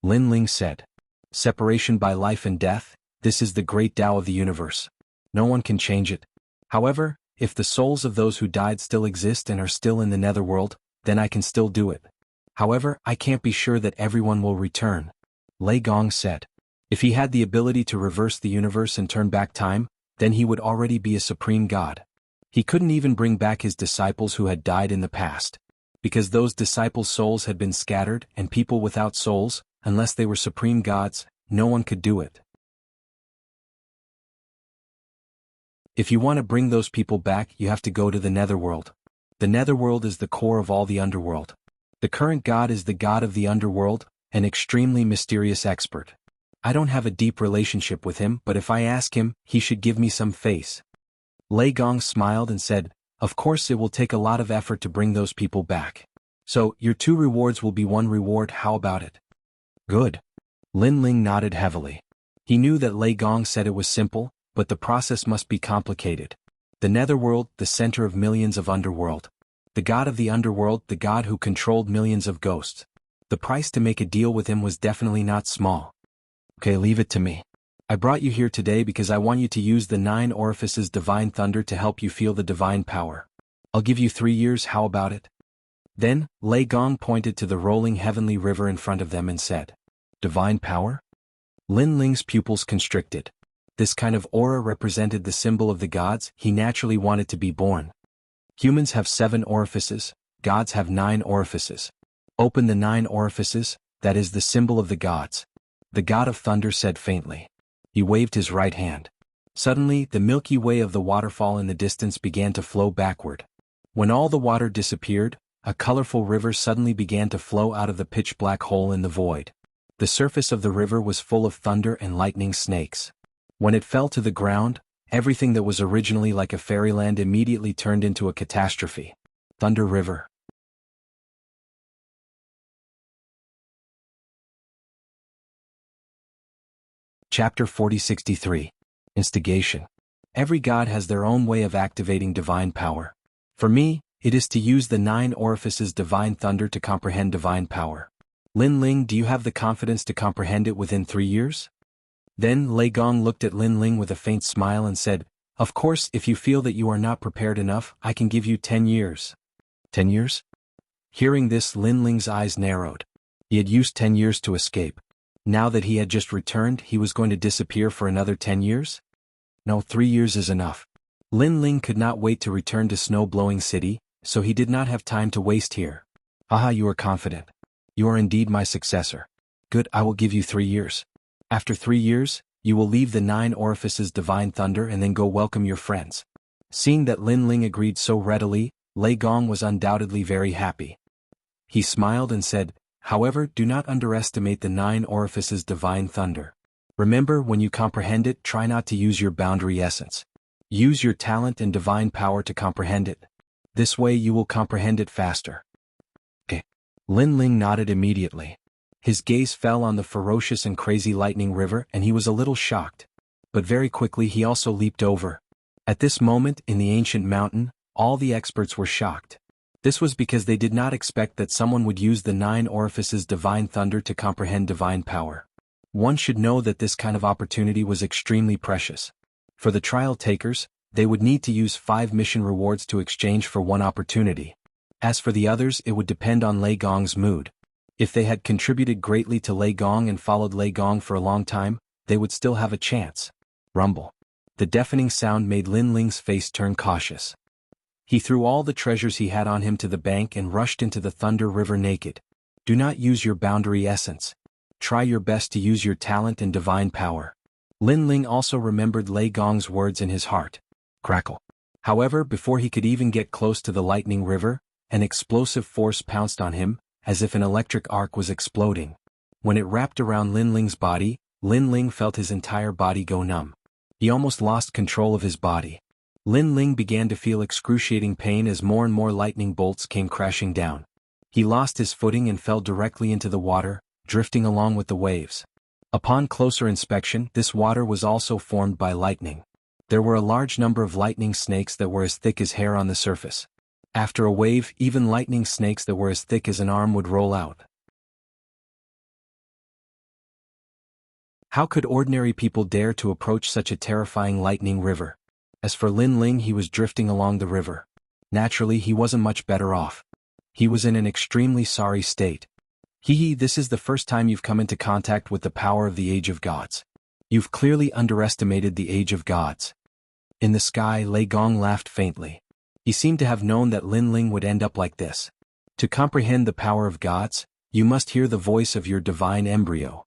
Lin Ling said. Separation by life and death, This is the great Tao of the universe. No one can change it. However, if the souls of those who died still exist and are still in the netherworld, then I can still do it. However, I can't be sure that everyone will return. Lei Gong said. If he had the ability to reverse the universe and turn back time, then he would already be a supreme god. He couldn't even bring back his disciples who had died in the past. Because those disciples' souls had been scattered, and people without souls, unless they were supreme gods, no one could do it. If you want to bring those people back, you have to go to the netherworld. The netherworld is the core of all the underworld. The current god is the god of the underworld, an extremely mysterious expert. I don't have a deep relationship with him, but if I ask him, he should give me some face. Lei Gong smiled and said, of course it will take a lot of effort to bring those people back. So, your 2 rewards will be 1 reward, how about it? Good. Lin Ling nodded heavily. He knew that Lei Gong said it was simple, but the process must be complicated. The netherworld, the center of millions of underworld. The god of the underworld, the god who controlled millions of ghosts. The price to make a deal with him was definitely not small. Okay, leave it to me. I brought you here today because I want you to use the 9 orifices divine thunder to help you feel the divine power. I'll give you 3 years, how about it? Then, Lei Gong pointed to the rolling heavenly river in front of them and said, divine power? Lin Ling's pupils constricted. This kind of aura represented the symbol of the gods he naturally wanted to be born. Humans have 7 orifices, gods have 9 orifices. Open the 9 orifices, that is the symbol of the gods. The god of thunder said faintly. He waved his right hand. Suddenly, the Milky Way of the waterfall in the distance began to flow backward. When all the water disappeared, a colorful river suddenly began to flow out of the pitch-black hole in the void. The surface of the river was full of thunder and lightning snakes. When it fell to the ground, everything that was originally like a fairyland immediately turned into a catastrophe. Thunder River. Chapter 4063. Instigation. Every god has their own way of activating divine power. For me, it is to use the 9 orifices divine thunder to comprehend divine power. Lin Ling, do you have the confidence to comprehend it within 3 years? Then Lei Gong looked at Lin Ling with a faint smile and said, of course, if you feel that you are not prepared enough, I can give you 10 years. 10 years? Hearing this, Lin Ling's eyes narrowed. He had used 10 years to escape. Now that he had just returned, he was going to disappear for another 10 years? No, 3 years is enough. Lin Ling could not wait to return to Snow-Blowing City, so he did not have time to waste here. Aha, you are confident. You are indeed my successor. Good, I will give you 3 years. After 3 years, you will leave the 9 orifices divine thunder and then go welcome your friends. Seeing that Lin Ling agreed so readily, Lei Gong was undoubtedly very happy. He smiled and said, however, do not underestimate the 9 orifices divine thunder. Remember, when you comprehend it, try not to use your boundary essence. Use your talent and divine power to comprehend it. This way you will comprehend it faster. Okay. Lin Ling nodded immediately. His gaze fell on the ferocious and crazy lightning river and he was a little shocked. But very quickly he also leaped over. At this moment, in the ancient mountain, all the experts were shocked. This was because they did not expect that someone would use the 9 orifices divine thunder to comprehend divine power. One should know that this kind of opportunity was extremely precious. For the trial takers, they would need to use 5 mission rewards to exchange for 1 opportunity. As for the others, it would depend on Lei Gong's mood. If they had contributed greatly to Lei Gong and followed Lei Gong for a long time, they would still have a chance. Rumble. The deafening sound made Lin Ling's face turn cautious. He threw all the treasures he had on him to the bank and rushed into the Thunder River naked. Do not use your boundary essence. Try your best to use your talent and divine power. Lin Ling also remembered Lei Gong's words in his heart. Crackle. However, before he could even get close to the lightning river, an explosive force pounced on him, as if an electric arc was exploding. When it wrapped around Lin Ling's body, Lin Ling felt his entire body go numb. He almost lost control of his body. Lin Ling began to feel excruciating pain as more and more lightning bolts came crashing down. He lost his footing and fell directly into the water, drifting along with the waves. Upon closer inspection, this water was also formed by lightning. There were a large number of lightning snakes that were as thick as hair on the surface. After a wave, even lightning snakes that were as thick as an arm would roll out. How could ordinary people dare to approach such a terrifying lightning river? As for Lin Ling, he was drifting along the river. Naturally, he wasn't much better off. He was in an extremely sorry state. This is the first time you've come into contact with the power of the Age of Gods. You've clearly underestimated the Age of Gods. In the sky, Lei Gong laughed faintly. He seemed to have known that Lin Ling would end up like this. To comprehend the power of gods, you must hear the voice of your divine embryo.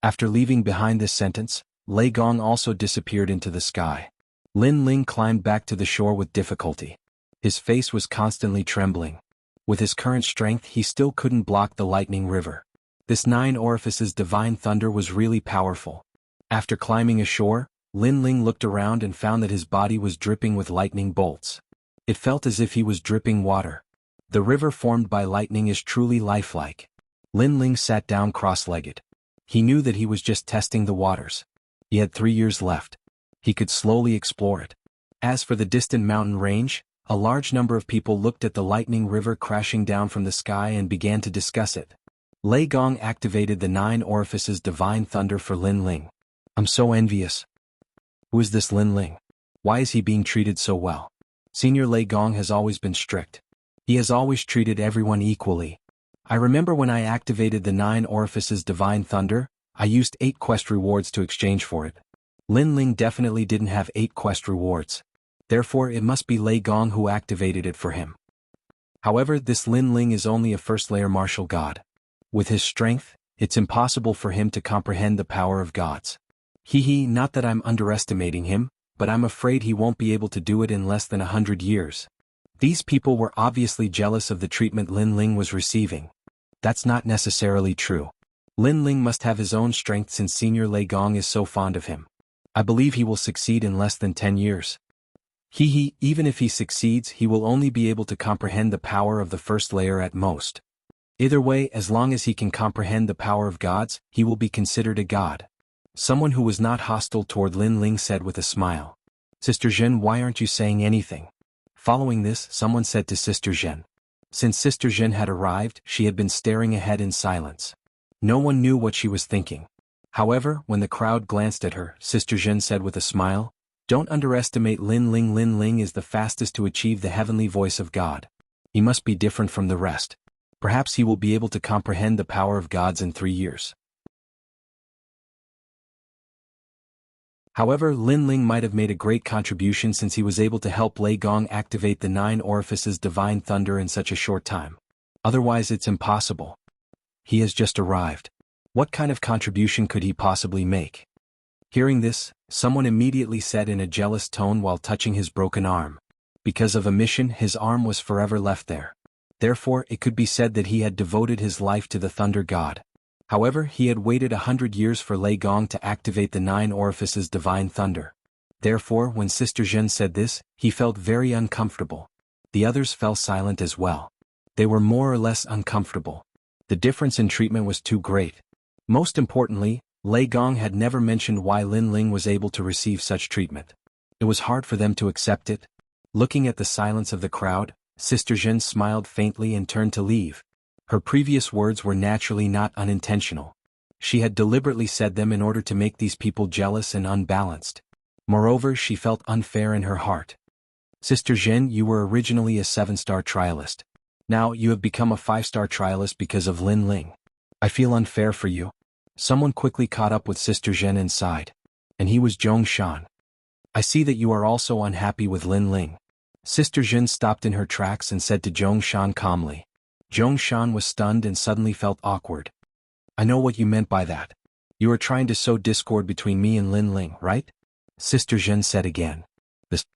After leaving behind this sentence, Lei Gong also disappeared into the sky. Lin Ling climbed back to the shore with difficulty. His face was constantly trembling. With his current strength, he still couldn't block the lightning river. This 9 orifices divine thunder was really powerful. After climbing ashore, Lin Ling looked around and found that his body was dripping with lightning bolts. It felt as if he was dripping water. The river formed by lightning is truly lifelike. Lin Ling sat down cross-legged. He knew that he was just testing the waters. He had 3 years left. He could slowly explore it. As for the distant mountain range, a large number of people looked at the lightning river crashing down from the sky and began to discuss it. Lei Gong activated the 9 orifices divine thunder for Lin Ling. I'm so envious. Who is this Lin Ling? Why is he being treated so well? Senior Lei Gong has always been strict. He has always treated everyone equally. I remember when I activated the 9 orifices divine thunder, I used 8 quest rewards to exchange for it. Lin Ling definitely didn't have 8 quest rewards. Therefore it must be Lei Gong who activated it for him. However, this Lin Ling is only a first-layer martial god. With his strength, it's impossible for him to comprehend the power of gods. Not that I'm underestimating him, but I'm afraid he won't be able to do it in less than 100 years. These people were obviously jealous of the treatment Lin Ling was receiving. That's not necessarily true. Lin Ling must have his own strength since Senior Lei Gong is so fond of him. I believe he will succeed in less than 10 years. Even if he succeeds, he will only be able to comprehend the power of the first layer at most. Either way, as long as he can comprehend the power of gods, he will be considered a god. Someone who was not hostile toward Lin Ling said with a smile. Sister Zhen, why aren't you saying anything? Following this, someone said to Sister Zhen. Since Sister Zhen had arrived, she had been staring ahead in silence. No one knew what she was thinking. However, when the crowd glanced at her, Sister Zhen said with a smile, "Don't underestimate Lin Ling. Lin Ling is the fastest to achieve the heavenly voice of God. He must be different from the rest. Perhaps he will be able to comprehend the power of gods in 3 years." However, Lin Ling might have made a great contribution since he was able to help Lei Gong activate the 9 orifices divine thunder in such a short time. Otherwise it's impossible. He has just arrived. What kind of contribution could he possibly make? Hearing this, someone immediately said in a jealous tone while touching his broken arm. Because of a mission, his arm was forever left there. Therefore, it could be said that he had devoted his life to the thunder god. However, he had waited 100 years for Lei Gong to activate the 9 orifices divine thunder. Therefore, when Sister Zhen said this, he felt very uncomfortable. The others fell silent as well. They were more or less uncomfortable. The difference in treatment was too great. Most importantly, Lei Gong had never mentioned why Lin Ling was able to receive such treatment. It was hard for them to accept it. Looking at the silence of the crowd, Sister Zhen smiled faintly and turned to leave. Her previous words were naturally not unintentional. She had deliberately said them in order to make these people jealous and unbalanced. Moreover, she felt unfair in her heart. Sister Zhen, you were originally a 7-star trialist. Now you have become a 5-star trialist because of Lin Ling. I feel unfair for you. Someone quickly caught up with Sister Zhen and sighed. And he was Zhong Shan. I see that you are also unhappy with Lin Ling. Sister Zhen stopped in her tracks and said to Zhong Shan calmly. Zhong Shan was stunned and suddenly felt awkward. I know what you meant by that. You are trying to sow discord between me and Lin Ling, right? Sister Zhen said again. This.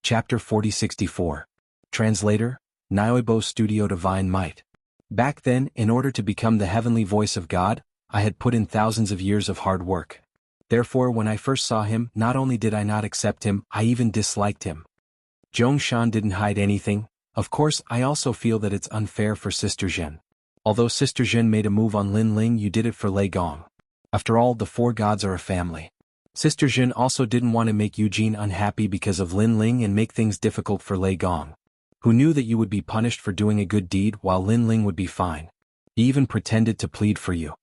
Chapter 4064. Translator, Nyoibo Studio Divine Might. Back then, in order to become the heavenly voice of God, I had put in thousands of years of hard work. Therefore, when I first saw him, not only did I not accept him, I even disliked him. Zhong Shan didn't hide anything. Of course, I also feel that it's unfair for Sister Zhen. Although Sister Zhen made a move on Lin Ling, you did it for Lei Gong. After all, the 4 gods are a family. Sister Zhen also didn't want to make Eugene unhappy because of Lin Ling and make things difficult for Lei Gong. who knew that you would be punished for doing a good deed while Lin Ling would be fine. He even pretended to plead for you.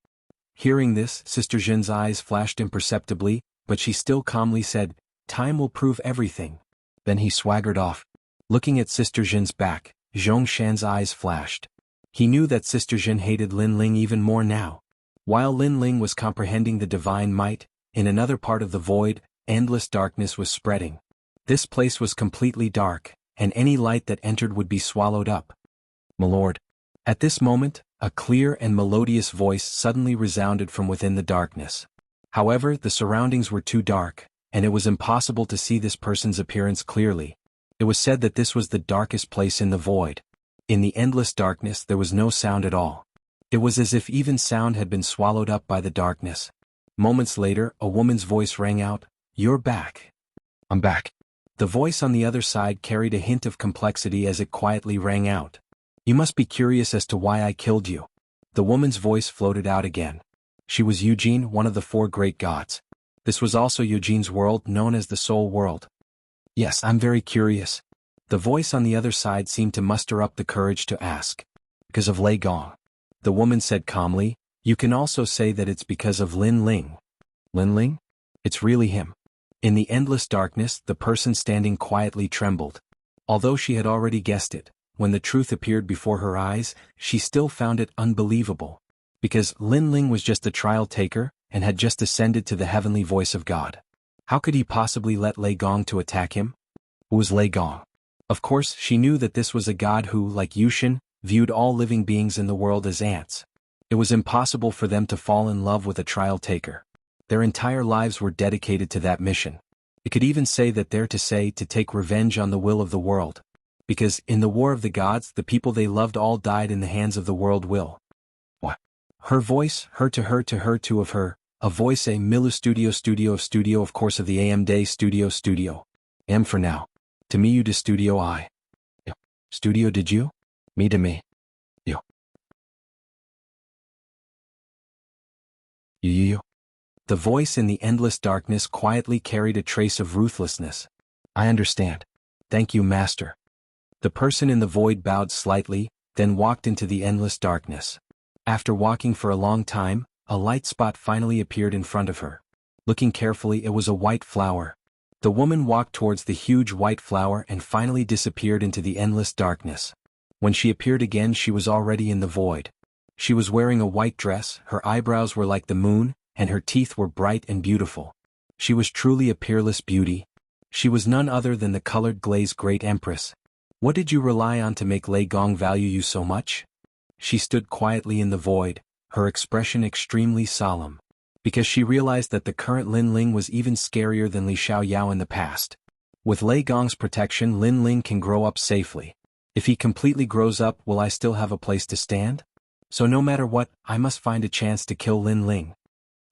Hearing this, Sister Zhen's eyes flashed imperceptibly, but she still calmly said, "Time will prove everything." Then he swaggered off. Looking at Sister Zhen's back, Zhong Shan's eyes flashed. He knew that Sister Zhen hated Lin Ling even more now. While Lin Ling was comprehending the divine might, in another part of the void, endless darkness was spreading. This place was completely dark, and any light that entered would be swallowed up. "My lord." At this moment, a clear and melodious voice suddenly resounded from within the darkness. However, the surroundings were too dark, and it was impossible to see this person's appearance clearly. It was said that this was the darkest place in the void. In the endless darkness there was no sound at all. It was as if even sound had been swallowed up by the darkness. Moments later, a woman's voice rang out, "You're back." "I'm back." The voice on the other side carried a hint of complexity as it quietly rang out. "You must be curious as to why I killed you." The woman's voice floated out again. She was Eugene, one of the 4 great gods. This was also Eugene's world, known as the Soul World. "Yes, I'm very curious." The voice on the other side seemed to muster up the courage to ask. "Because of Lei Gong." The woman said calmly, "You can also say that it's because of Lin Ling." "Lin Ling? It's really him." In the endless darkness, the person standing quietly trembled. Although she had already guessed it, when the truth appeared before her eyes, she still found it unbelievable. Because Lin Ling was just a trial taker, and had just ascended to the heavenly voice of God. How could he possibly let Lei Gong to attack him? Who was Lei Gong? Of course, she knew that this was a god who, like Yushin, viewed all living beings in the world as ants. It was impossible for them to fall in love with a trial taker. Their entire lives were dedicated to that mission. It could even say that they're to take revenge on the will of the world. Because, in the war of the gods, the people they loved all died in the hands of the world will. What? Her voice, her to of her, a voice a Milu studio of course of the AM day studio. M for now. To me you to studio I. Yo. Studio did you? Me to me. Yo. You. The voice in the endless darkness quietly carried a trace of ruthlessness. "I understand. Thank you, Master." The person in the void bowed slightly, then walked into the endless darkness. After walking for a long time, a light spot finally appeared in front of her. Looking carefully, it was a white flower. The woman walked towards the huge white flower and finally disappeared into the endless darkness. When she appeared again, she was already in the void. She was wearing a white dress, her eyebrows were like the moon, and her teeth were bright and beautiful. She was truly a peerless beauty. She was none other than the colored glaze Great Empress. "What did you rely on to make Lei Gong value you so much?" She stood quietly in the void, her expression extremely solemn. Because she realized that the current Lin Ling was even scarier than Li Xiaoyao in the past. With Lei Gong's protection, Lin Ling can grow up safely. If he completely grows up, will I still have a place to stand? So no matter what, I must find a chance to kill Lin Ling.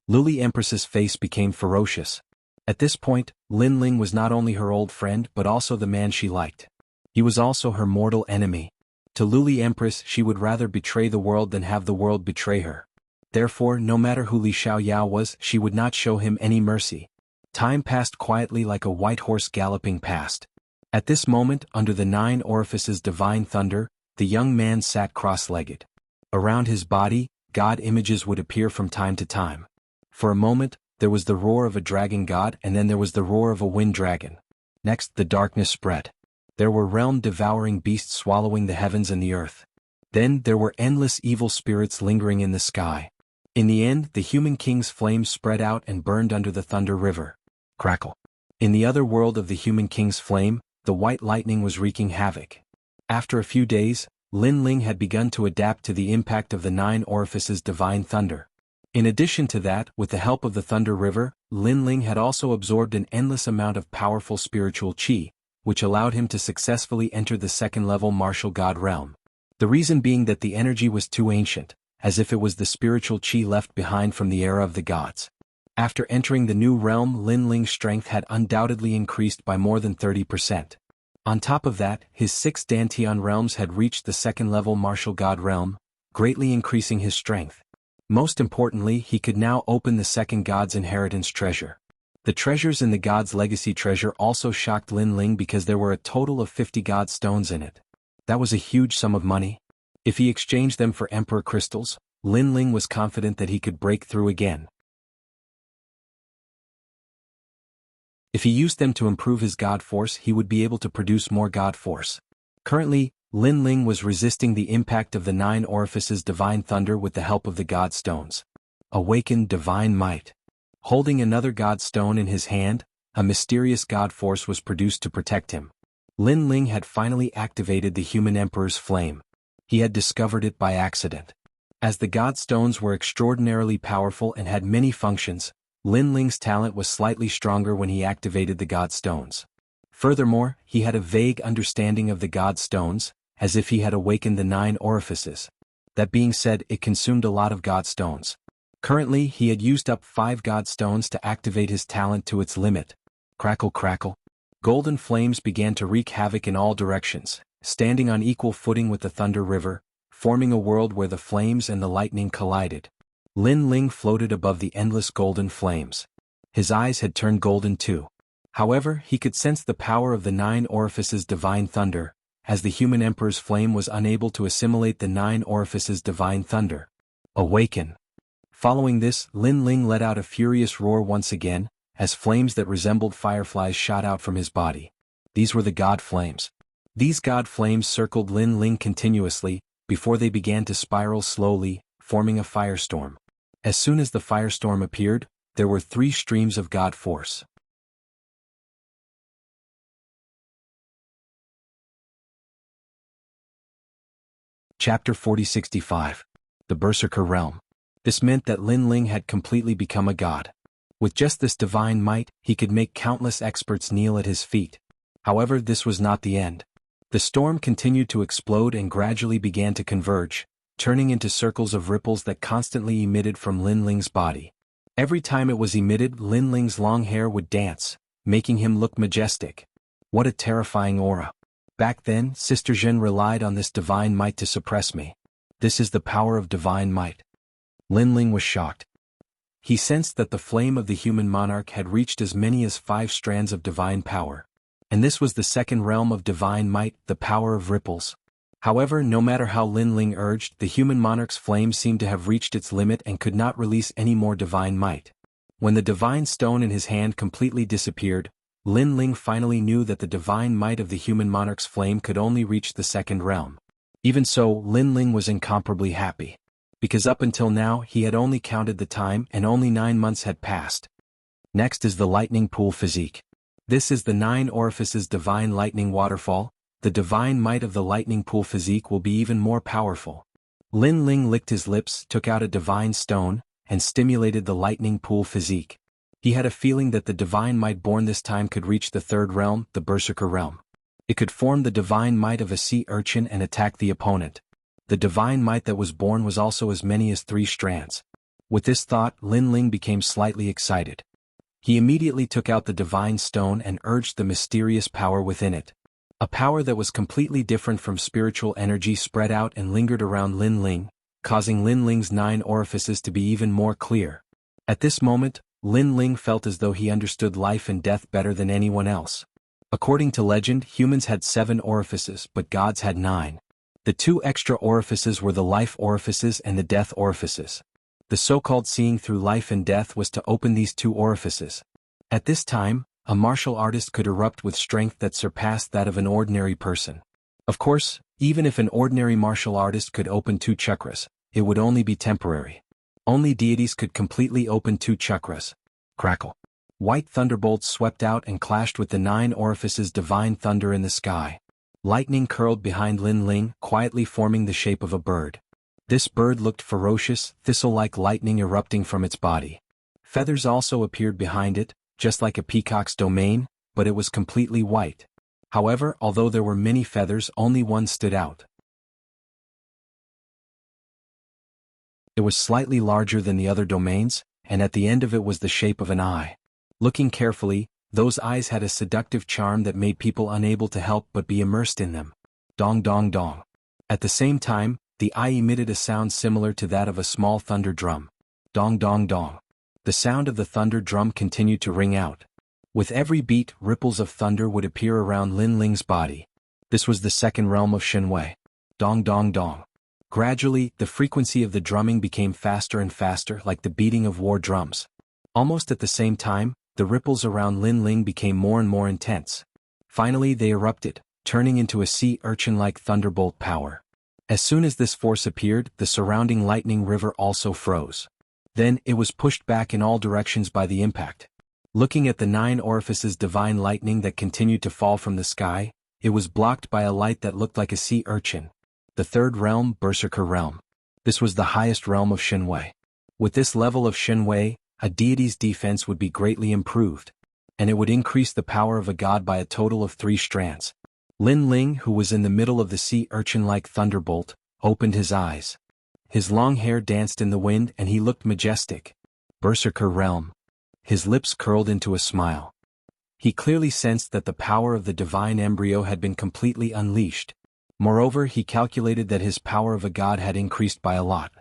Luli Empress's face became ferocious. At this point, Lin Ling was not only her old friend but also the man she liked. He was also her mortal enemy. To Luli Empress, she would rather betray the world than have the world betray her. Therefore, no matter who Li Xiaoyao was, she would not show him any mercy. Time passed quietly like a white horse galloping past. At this moment, under the 9 orifices divine thunder, the young man sat cross-legged. Around his body, god images would appear from time to time. For a moment, there was the roar of a dragon god, and then there was the roar of a wind dragon. Next, the darkness spread. There were realm-devouring beasts swallowing the heavens and the earth. Then there were endless evil spirits lingering in the sky. In the end, the human king's flames spread out and burned under the thunder river. Crackle. In the other world of the human king's flame, the white lightning was wreaking havoc. After a few days, Lin Ling had begun to adapt to the impact of the 9 orifices divine thunder. In addition to that, with the help of the thunder river, Lin Ling had also absorbed an endless amount of powerful spiritual qi, which allowed him to successfully enter the 2nd-level martial god realm. The reason being that the energy was too ancient, as if it was the spiritual qi left behind from the era of the gods. After entering the new realm, Lin Ling's strength had undoubtedly increased by more than 30%. On top of that, his 6 Dantian realms had reached the 2nd-level martial god realm, greatly increasing his strength. Most importantly, he could now open the 2nd god's inheritance treasure. The treasures in the god's legacy treasure also shocked Lin Ling because there were a total of 50 god stones in it. That was a huge sum of money. If he exchanged them for Emperor crystals, Lin Ling was confident that he could break through again. If he used them to improve his God Force, he would be able to produce more God Force. Currently, Lin Ling was resisting the impact of the 9 orifices Divine Thunder with the help of the God Stones. Awakened Divine Might. Holding another God Stone in his hand, a mysterious God Force was produced to protect him. Lin Ling had finally activated the Human Emperor's flame. He had discovered it by accident. As the God Stones were extraordinarily powerful and had many functions, Lin Ling's talent was slightly stronger when he activated the God Stones. Furthermore, he had a vague understanding of the God Stones, as if he had awakened the 9 orifices. That being said, it consumed a lot of God Stones. Currently, he had used up 5 God Stones to activate his talent to its limit. Crackle crackle. Golden flames began to wreak havoc in all directions, standing on equal footing with the Thunder River, forming a world where the flames and the lightning collided. Lin Ling floated above the endless golden flames. His eyes had turned golden too. However, he could sense the power of the 9 orifices Divine Thunder, as the Human Emperor's flame was unable to assimilate the 9 orifices Divine Thunder. Awaken. Following this, Lin Ling let out a furious roar once again, as flames that resembled fireflies shot out from his body. These were the God Flames. These God Flames circled Lin Ling continuously, before they began to spiral slowly, forming a firestorm. As soon as the firestorm appeared, there were 3 streams of God Force. Chapter 4065. The Berserker Realm. This meant that Lin Ling had completely become a god. With just this divine might, he could make countless experts kneel at his feet. However, this was not the end. The storm continued to explode and gradually began to converge, turning into circles of ripples that constantly emitted from Lin Ling's body. Every time it was emitted, Lin Ling's long hair would dance, making him look majestic. What a terrifying aura. Back then, Sister Zhen relied on this divine might to suppress me. This is the power of divine might. Lin Ling was shocked. He sensed that the flame of the human monarch had reached as many as 5 strands of divine power. And this was the second realm of divine might, the power of ripples. However, no matter how Lin Ling urged, the human monarch's flame seemed to have reached its limit and could not release any more divine might. When the divine stone in his hand completely disappeared, Lin Ling finally knew that the divine might of the human monarch's flame could only reach the second realm. Even so, Lin Ling was incomparably happy. Because up until now he had only counted the time and only 9 months had passed. Next is the Lightning Pool Physique. This is the 9 orifices Divine Lightning Waterfall. The divine might of the Lightning Pool Physique will be even more powerful. Lin Ling licked his lips, took out a divine stone, and stimulated the Lightning Pool Physique. He had a feeling that the divine might born this time could reach the third realm, the Berserker realm. It could form the divine might of a sea urchin and attack the opponent. The divine might that was born was also as many as 3 strands. With this thought, Lin Ling became slightly excited. He immediately took out the divine stone and urged the mysterious power within it. A power that was completely different from spiritual energy spread out and lingered around Lin Ling, causing Lin Ling's 9 orifices to be even more clear. At this moment, Lin Ling felt as though he understood life and death better than anyone else. According to legend, humans had 7 orifices, but gods had 9. The 2 extra orifices were the life orifices and the death orifices. The so-called seeing through life and death was to open these 2 orifices. At this time, a martial artist could erupt with strength that surpassed that of an ordinary person. Of course, even if an ordinary martial artist could open 2 chakras, it would only be temporary. Only deities could completely open 2 chakras. Crackle. White thunderbolts swept out and clashed with the 9 orifices divine thunder in the sky. Lightning curled behind Lin Ling, quietly forming the shape of a bird. This bird looked ferocious, thistle-like lightning erupting from its body. Feathers also appeared behind it, just like a peacock's domain, but it was completely white. However, although there were many feathers, only one stood out. It was slightly larger than the other domains, and at the end of it was the shape of an eye. Looking carefully, those eyes had a seductive charm that made people unable to help but be immersed in them. Dong dong dong. At the same time, the eye emitted a sound similar to that of a small thunder drum. Dong dong dong. The sound of the thunder drum continued to ring out. With every beat, ripples of thunder would appear around Lin Ling's body. This was the second realm of Shenwei. Dong dong dong. Gradually, the frequency of the drumming became faster and faster, like the beating of war drums. Almost at the same time, the ripples around Lin Ling became more and more intense. Finally they erupted, turning into a sea urchin-like thunderbolt power. As soon as this force appeared, the surrounding lightning river also froze. Then, it was pushed back in all directions by the impact. Looking at the 9 orifices divine lightning that continued to fall from the sky, it was blocked by a light that looked like a sea urchin. The third realm, Berserker realm. This was the highest realm of Shenwei. With this level of Shenwei, a deity's defense would be greatly improved, and it would increase the power of a god by a total of 3 strands. Lin Ling, who was in the middle of the sea urchin-like thunderbolt, opened his eyes. His long hair danced in the wind and he looked majestic. Berserker realm. His lips curled into a smile. He clearly sensed that the power of the divine embryo had been completely unleashed. Moreover, he calculated that his power of a god had increased by a lot.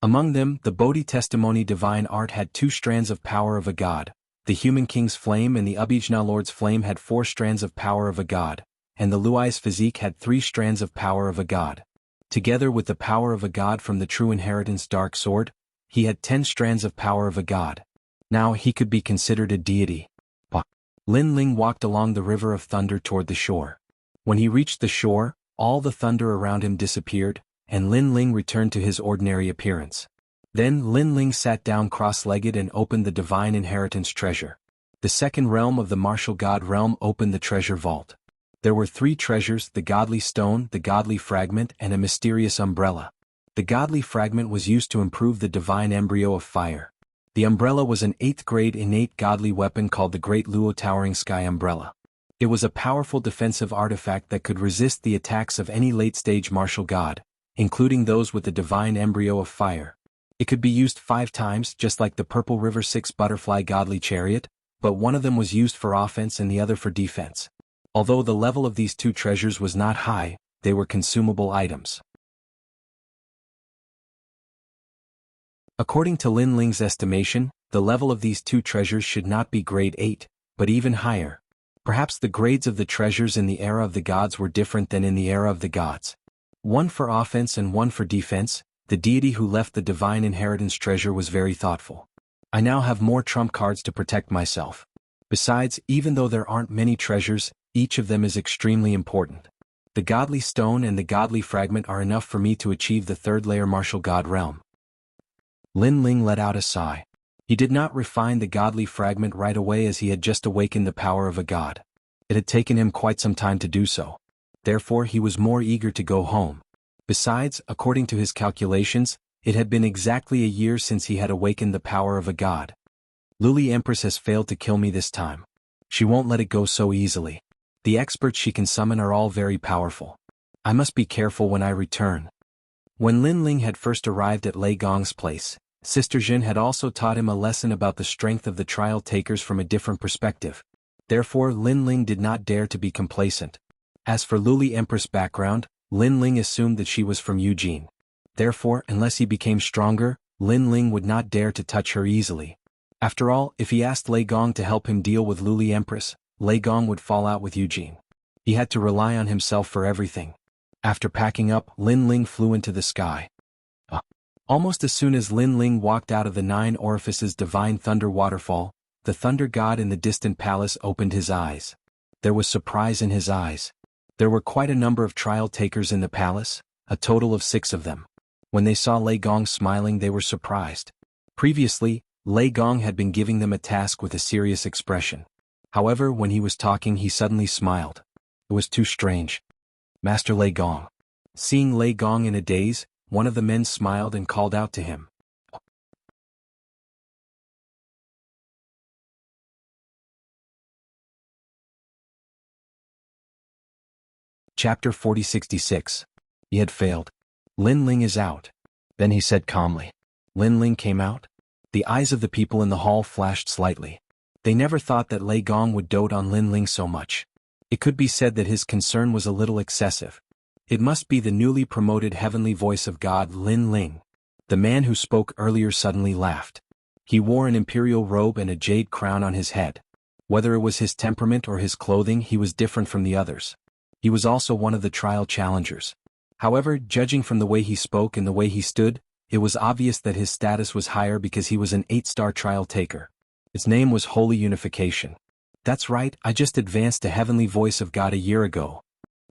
Among them, the Bodhi Testimony divine art had 2 strands of power of a god, the Human King's flame and the Abhijna Lord's flame had 4 strands of power of a god, and the Luai's physique had 3 strands of power of a god. Together with the power of a god from the True Inheritance Dark Sword, he had 10 strands of power of a god. Now he could be considered a deity. Lin Ling walked along the river of thunder toward the shore. When he reached the shore, all the thunder around him disappeared, and Lin Ling returned to his ordinary appearance. Then Lin Ling sat down cross-legged and opened the divine inheritance treasure. The second realm of the martial god realm opened the treasure vault. There were 3 treasures: the godly stone, the godly fragment, and a mysterious umbrella. The godly fragment was used to improve the divine embryo of fire. The umbrella was an 8th grade innate godly weapon called the Great Luo Towering Sky Umbrella. It was a powerful defensive artifact that could resist the attacks of any late-stage martial god, including those with the divine embryo of fire. It could be used 5 times, just like the Purple River 6 Butterfly Godly Chariot, but one of them was used for offense and the other for defense. Although the level of these 2 treasures was not high, they were consumable items. According to Lin Ling's estimation, the level of these 2 treasures should not be grade 8, but even higher. Perhaps the grades of the treasures in the era of the gods were different than in the era of the gods. One for offense and one for defense. The deity who left the divine inheritance treasure was very thoughtful. I now have more trump cards to protect myself. Besides, even though there aren't many treasures, each of them is extremely important. The godly stone and the godly fragment are enough for me to achieve the 3rd layer martial god realm. Lin Ling let out a sigh. He did not refine the godly fragment right away as he had just awakened the power of a god. It had taken him quite some time to do so. Therefore he was more eager to go home. Besides, according to his calculations, it had been exactly a year since he had awakened the power of a god. Luli Empress has failed to kill me this time. She won't let it go so easily. The experts she can summon are all very powerful. I must be careful when I return. When Lin Ling had first arrived at Lei Gong's place, Sister Jin had also taught him a lesson about the strength of the trial takers from a different perspective. Therefore Lin Ling did not dare to be complacent. As for Luli Empress' background, Lin Ling assumed that she was from Eugene. Therefore, unless he became stronger, Lin Ling would not dare to touch her easily. After all, if he asked Lei Gong to help him deal with Luli Empress, Lei Gong would fall out with Eugene. He had to rely on himself for everything. After packing up, Lin Ling flew into the sky. Almost as soon as Lin Ling walked out of the 9 orifices divine thunder waterfall, the thunder god in the distant palace opened his eyes. There was surprise in his eyes. There were quite a number of trial takers in the palace, a total of 6 of them. When they saw Lei Gong smiling, they were surprised. Previously, Lei Gong had been giving them a task with a serious expression. However, when he was talking, he suddenly smiled. It was too strange. Master Lei Gong. Seeing Lei Gong in a daze, one of the men smiled and called out to him. Chapter 4066. He had failed. Lin Ling is out. Then he said calmly. Lin Ling came out? The eyes of the people in the hall flashed slightly. They never thought that Lei Gong would dote on Lin Ling so much. It could be said that his concern was a little excessive. It must be the newly promoted heavenly voice of God, Lin Ling. The man who spoke earlier suddenly laughed. He wore an imperial robe and a jade crown on his head. Whether it was his temperament or his clothing, he was different from the others. He was also one of the trial challengers. However, judging from the way he spoke and the way he stood, it was obvious that his status was higher because he was an 8-star trial taker. His name was Holy Unification. That's right, I just advanced to Heavenly Voice of God a year ago.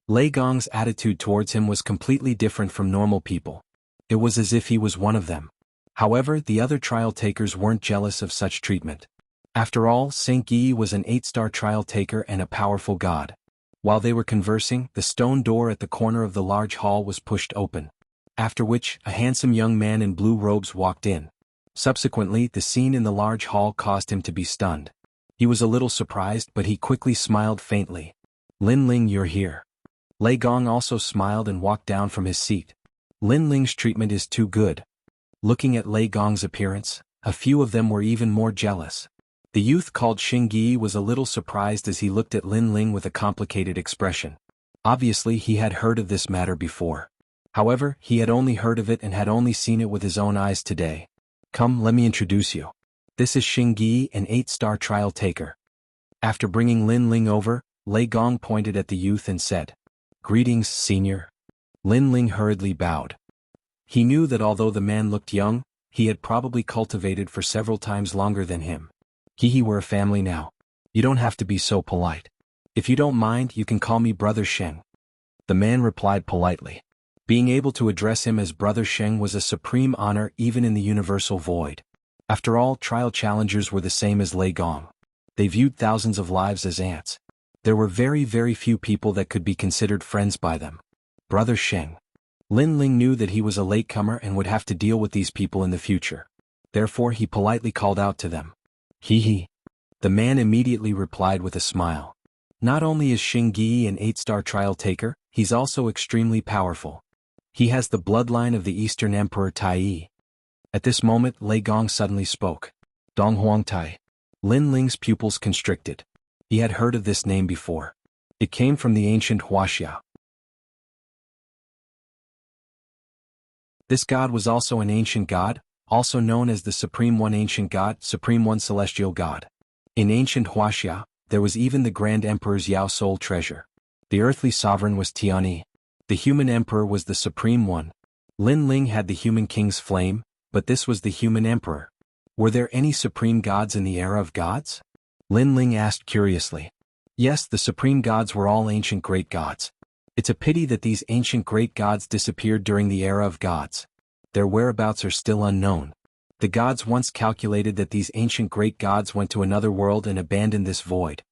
Lei Gong's attitude towards him was completely different from normal people. It was as if he was one of them. However, the other trial takers weren't jealous of such treatment. After all, Saint Guy was an 8-star trial taker and a powerful god. While they were conversing, the stone door at the corner of the large hall was pushed open. After which, a handsome young man in blue robes walked in. Subsequently, the scene in the large hall caused him to be stunned. He was a little surprised, but he quickly smiled faintly. Lin Ling, you're here. Lei Gong also smiled and walked down from his seat. Lin Ling's treatment is too good. Looking at Lei Gong's appearance, a few of them were even more jealous. The youth called Xingyi was a little surprised as he looked at Lin Ling with a complicated expression. Obviously, he had heard of this matter before. However, he had only heard of it and had only seen it with his own eyes today. Come, let me introduce you. This is Xingyi, an 8-star trial taker. After bringing Lin Ling over, Lei Gong pointed at the youth and said, Greetings, senior. Lin Ling hurriedly bowed. He knew that although the man looked young, he had probably cultivated for several times longer than him. We're a family now. You don't have to be so polite. If you don't mind, you can call me Brother Sheng. The man replied politely. Being able to address him as Brother Sheng was a supreme honor even in the universal void. After all, trial challengers were the same as Lei Gong. They viewed thousands of lives as ants. There were very, very few people that could be considered friends by them. Brother Sheng. Lin Ling knew that he was a latecomer and would have to deal with these people in the future. Therefore, he politely called out to them. Hee. The man immediately replied with a smile. Not only is Xingyi an 8-star trial taker, he's also extremely powerful. He has the bloodline of the Eastern Emperor Tai. At this moment, Lei Gong suddenly spoke. Dong Huang Tai. Lin Ling's pupils constricted. He had heard of this name before. It came from the ancient Wuxia. This god was also an ancient god, also known as the Supreme One Ancient God, Supreme One Celestial God. In ancient Wuxia, there was even the Grand Emperor's Yao Soul treasure. The earthly sovereign was Tianyi. The human emperor was the Supreme One. Lin Ling had the human king's flame, but this was the human emperor. Were there any supreme gods in the era of gods? Lin Ling asked curiously. Yes, the supreme gods were all ancient great gods. It's a pity that these ancient great gods disappeared during the era of gods. Their whereabouts are still unknown. The gods once calculated that these ancient great gods went to another world and abandoned this void.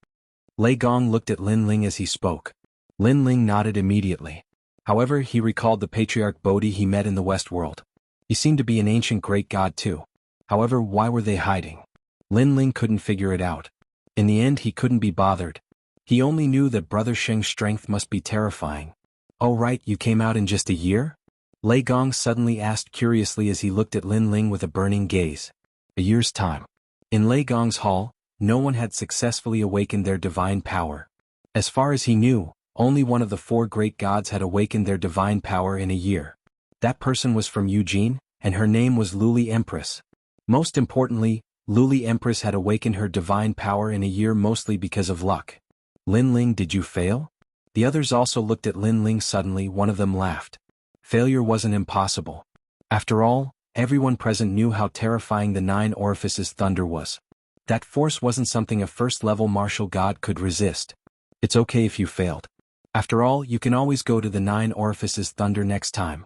Lei Gong looked at Lin Ling as he spoke. Lin Ling nodded immediately. However, he recalled the patriarch Bodhi he met in the West world. He seemed to be an ancient great god too. However, why were they hiding? Lin Ling couldn't figure it out. In the end, he couldn't be bothered. He only knew that Brother Sheng's strength must be terrifying. Oh right, you came out in just a year? Lei Gong suddenly asked curiously as he looked at Lin Ling with a burning gaze. A year's time. In Lei Gong's hall, no one had successfully awakened their divine power. As far as he knew, only one of the 4 great gods had awakened their divine power in a year. That person was from Eugene, and her name was Luli Empress. Most importantly, Luli Empress had awakened her divine power in a year mostly because of luck. Lin Ling, did you fail? The others also looked at Lin Ling. Suddenly one of them laughed. Failure wasn't impossible. After all, everyone present knew how terrifying the 9 orifices thunder was. That force wasn't something a first-level martial god could resist. It's okay if you failed. After all, you can always go to the 9 orifices thunder next time.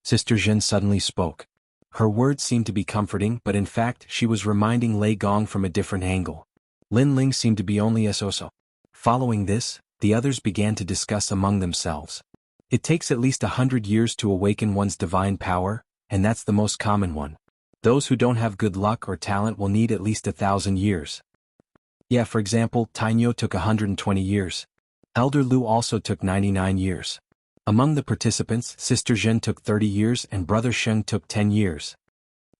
Sister Zhen suddenly spoke. Her words seemed to be comforting, but in fact she was reminding Lei Gong from a different angle. Lin Ling seemed to be only a so-so. Following this, the others began to discuss among themselves. It takes at least 100 years to awaken one's divine power, and that's the most common one. Those who don't have good luck or talent will need at least 1,000 years. Yeah, for example, Tainyo took 120 years. Elder Lu also took 99 years. Among the participants, Sister Zhen took 30 years and Brother Sheng took 10 years.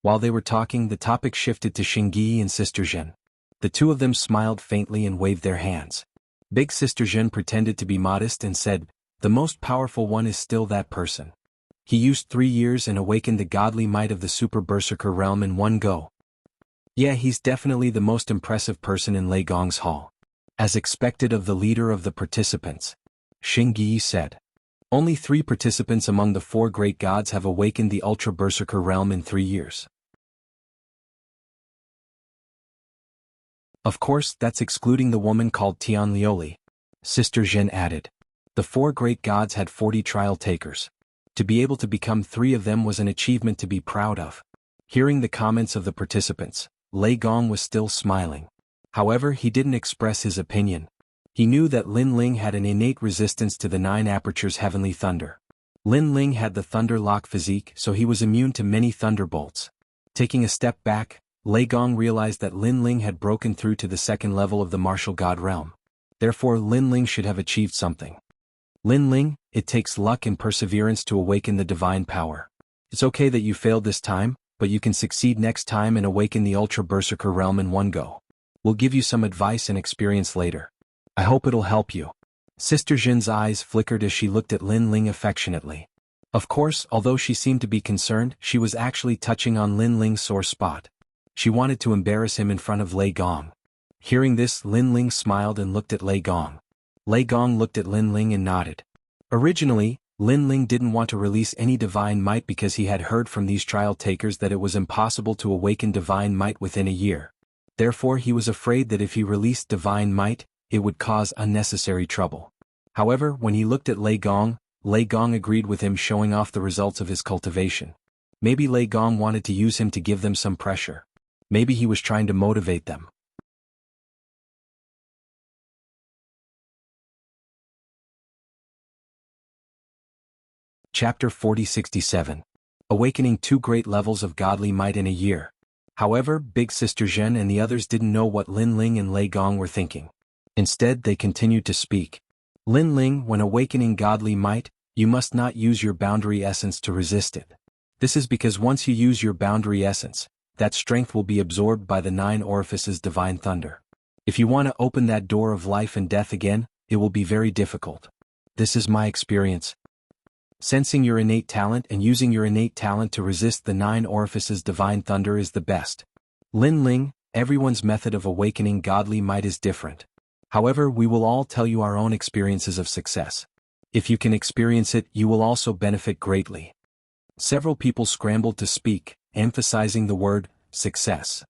While they were talking, the topic shifted to Xingyi and Sister Zhen. The two of them smiled faintly and waved their hands. Big Sister Zhen pretended to be modest and said, the most powerful one is still that person. He used 3 years and awakened the godly might of the Super Berserker realm in one go. Yeah, he's definitely the most impressive person in Lei Gong's hall. As expected of the leader of the participants. Xingyi said. Only 3 participants among the 4 great gods have awakened the Ultra Berserker realm in 3 years. Of course, that's excluding the woman called Tian Lioli. Sister Zhen added. The 4 great gods had 40 trial takers. To be able to become 3 of them was an achievement to be proud of. Hearing the comments of the participants, Lei Gong was still smiling. However, he didn't express his opinion. He knew that Lin Ling had an innate resistance to the 9 apertures heavenly thunder. Lin Ling had the thunder lock physique, so he was immune to many thunderbolts. Taking a step back, Lei Gong realized that Lin Ling had broken through to the 2nd level of the martial god realm. Therefore Lin Ling should have achieved something. Lin Ling, it takes luck and perseverance to awaken the divine power. It's okay that you failed this time, but you can succeed next time and awaken the Ultra Berserker realm in one go. We'll give you some advice and experience later. I hope it'll help you. Sister Zhen's eyes flickered as she looked at Lin Ling affectionately. Of course, although she seemed to be concerned, she was actually touching on Lin Ling's sore spot. She wanted to embarrass him in front of Lei Gong. Hearing this, Lin Ling smiled and looked at Lei Gong. Lei Gong looked at Lin Ling and nodded. Originally, Lin Ling didn't want to release any divine might because he had heard from these trial takers that it was impossible to awaken divine might within a year. Therefore he was afraid that if he released divine might, it would cause unnecessary trouble. However, when he looked at Lei Gong agreed with him, showing off the results of his cultivation. Maybe Lei Gong wanted to use him to give them some pressure. Maybe he was trying to motivate them. Chapter 4067. Awakening 2 great levels of godly might in a year. However, Big Sister Zhen and the others didn't know what Lin Ling and Lei Gong were thinking. Instead, they continued to speak. Lin Ling, when awakening godly might, you must not use your boundary essence to resist it. This is because once you use your boundary essence, that strength will be absorbed by the 9 orifices divine thunder. If you want to open that door of life and death again, it will be very difficult. This is my experience. Sensing your innate talent and using your innate talent to resist the 9 orifices divine thunder is the best. Lin Ling, everyone's method of awakening godly might is different. However, we will all tell you our own experiences of success. If you can experience it, you will also benefit greatly. Several people scrambled to speak, emphasizing the word success.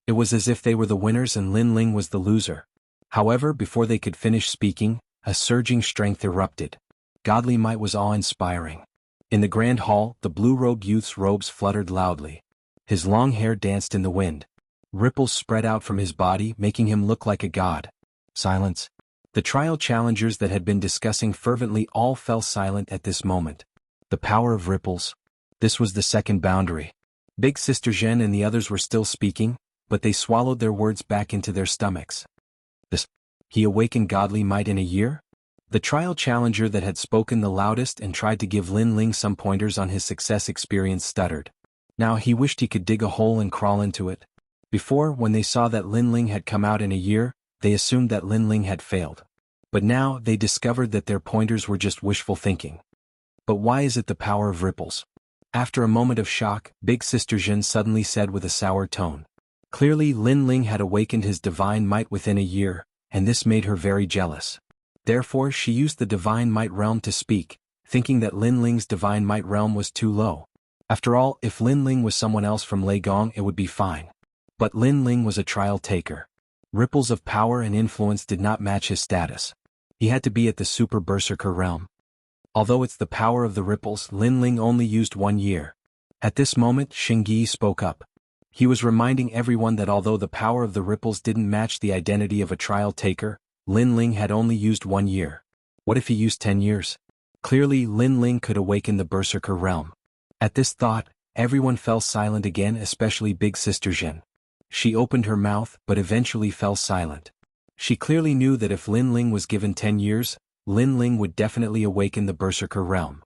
It was as if they were the winners and Lin Ling was the loser. However, before they could finish speaking, a surging strength erupted. Godly might was awe-inspiring. In the grand hall, the blue-robed youth's robes fluttered loudly. His long hair danced in the wind. Ripples spread out from his body, making him look like a god. Silence. The trial challengers that had been discussing fervently all fell silent at this moment. The power of ripples. This was the 2nd boundary. Big Sister Zhen and the others were still speaking, but they swallowed their words back into their stomachs. He awakened godly might in a year? The trial challenger that had spoken the loudest and tried to give Lin Ling some pointers on his success experience stuttered. Now he wished he could dig a hole and crawl into it. Before, when they saw that Lin Ling had come out in a year, they assumed that Lin Ling had failed. But now they discovered that their pointers were just wishful thinking. But why is it the power of ripples? After a moment of shock, Big Sister Zhen suddenly said with a sour tone. Clearly Lin Ling had awakened his divine might within a year, and this made her very jealous. Therefore she used the divine might realm to speak, thinking that Lin Ling's divine might realm was too low. After all, if Lin Ling was someone else from Lei Gong it would be fine. But Lin Ling was a trial taker. Ripples of power and influence did not match his status. He had to be at the Super Berserker realm. Although it's the power of the ripples, Lin Ling only used 1 year. At this moment, Xingyi spoke up. He was reminding everyone that although the power of the ripples didn't match the identity of a trial taker, Lin Ling had only used 1 year. What if he used 10 years? Clearly Lin Ling could awaken the Berserker realm. At this thought, everyone fell silent again, especially Big Sister Zhen. She opened her mouth but eventually fell silent. She clearly knew that if Lin Ling was given 10 years, Lin Ling would definitely awaken the Berserker realm.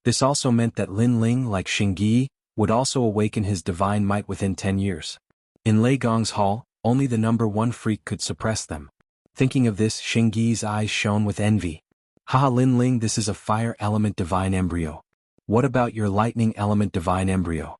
This also meant that Lin Ling, like Xingyi, would also awaken his divine might within 10 years. In Lei Gong's hall, only the number 1 freak could suppress them. Thinking of this, Xingyi's eyes shone with envy. Haha, Lin Ling, this is a fire element divine embryo. What about your lightning element divine embryo?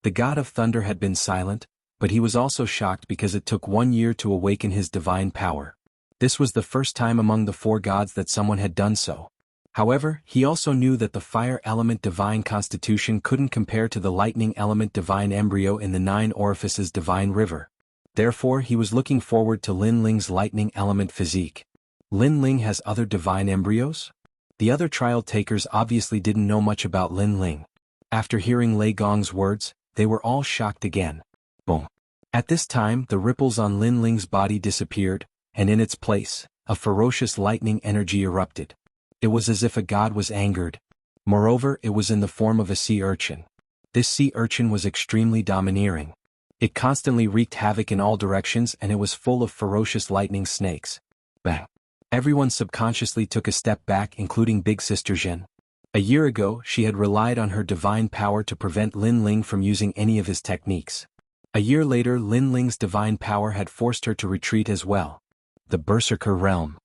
The god of thunder had been silent, but he was also shocked because it took 1 year to awaken his divine power. This was the first time among the four gods that someone had done so. However, he also knew that the fire element divine constitution couldn't compare to the lightning element divine embryo in the 9 orifices divine river. Therefore he was looking forward to Lin Ling's lightning element physique. Lin Ling has other divine embryos? The other trial takers obviously didn't know much about Lin Ling. After hearing Lei Gong's words, they were all shocked again. Boom. At this time the ripples on Lin Ling's body disappeared, and in its place, a ferocious lightning energy erupted. It was as if a god was angered. Moreover, it was in the form of a sea urchin. This sea urchin was extremely domineering. It constantly wreaked havoc in all directions and it was full of ferocious lightning snakes. Bang. Everyone subconsciously took a step back, including Big Sister Zhen. A year ago, she had relied on her divine power to prevent Lin Ling from using any of his techniques. A year later, Lin Ling's divine power had forced her to retreat as well. The Berserker realm.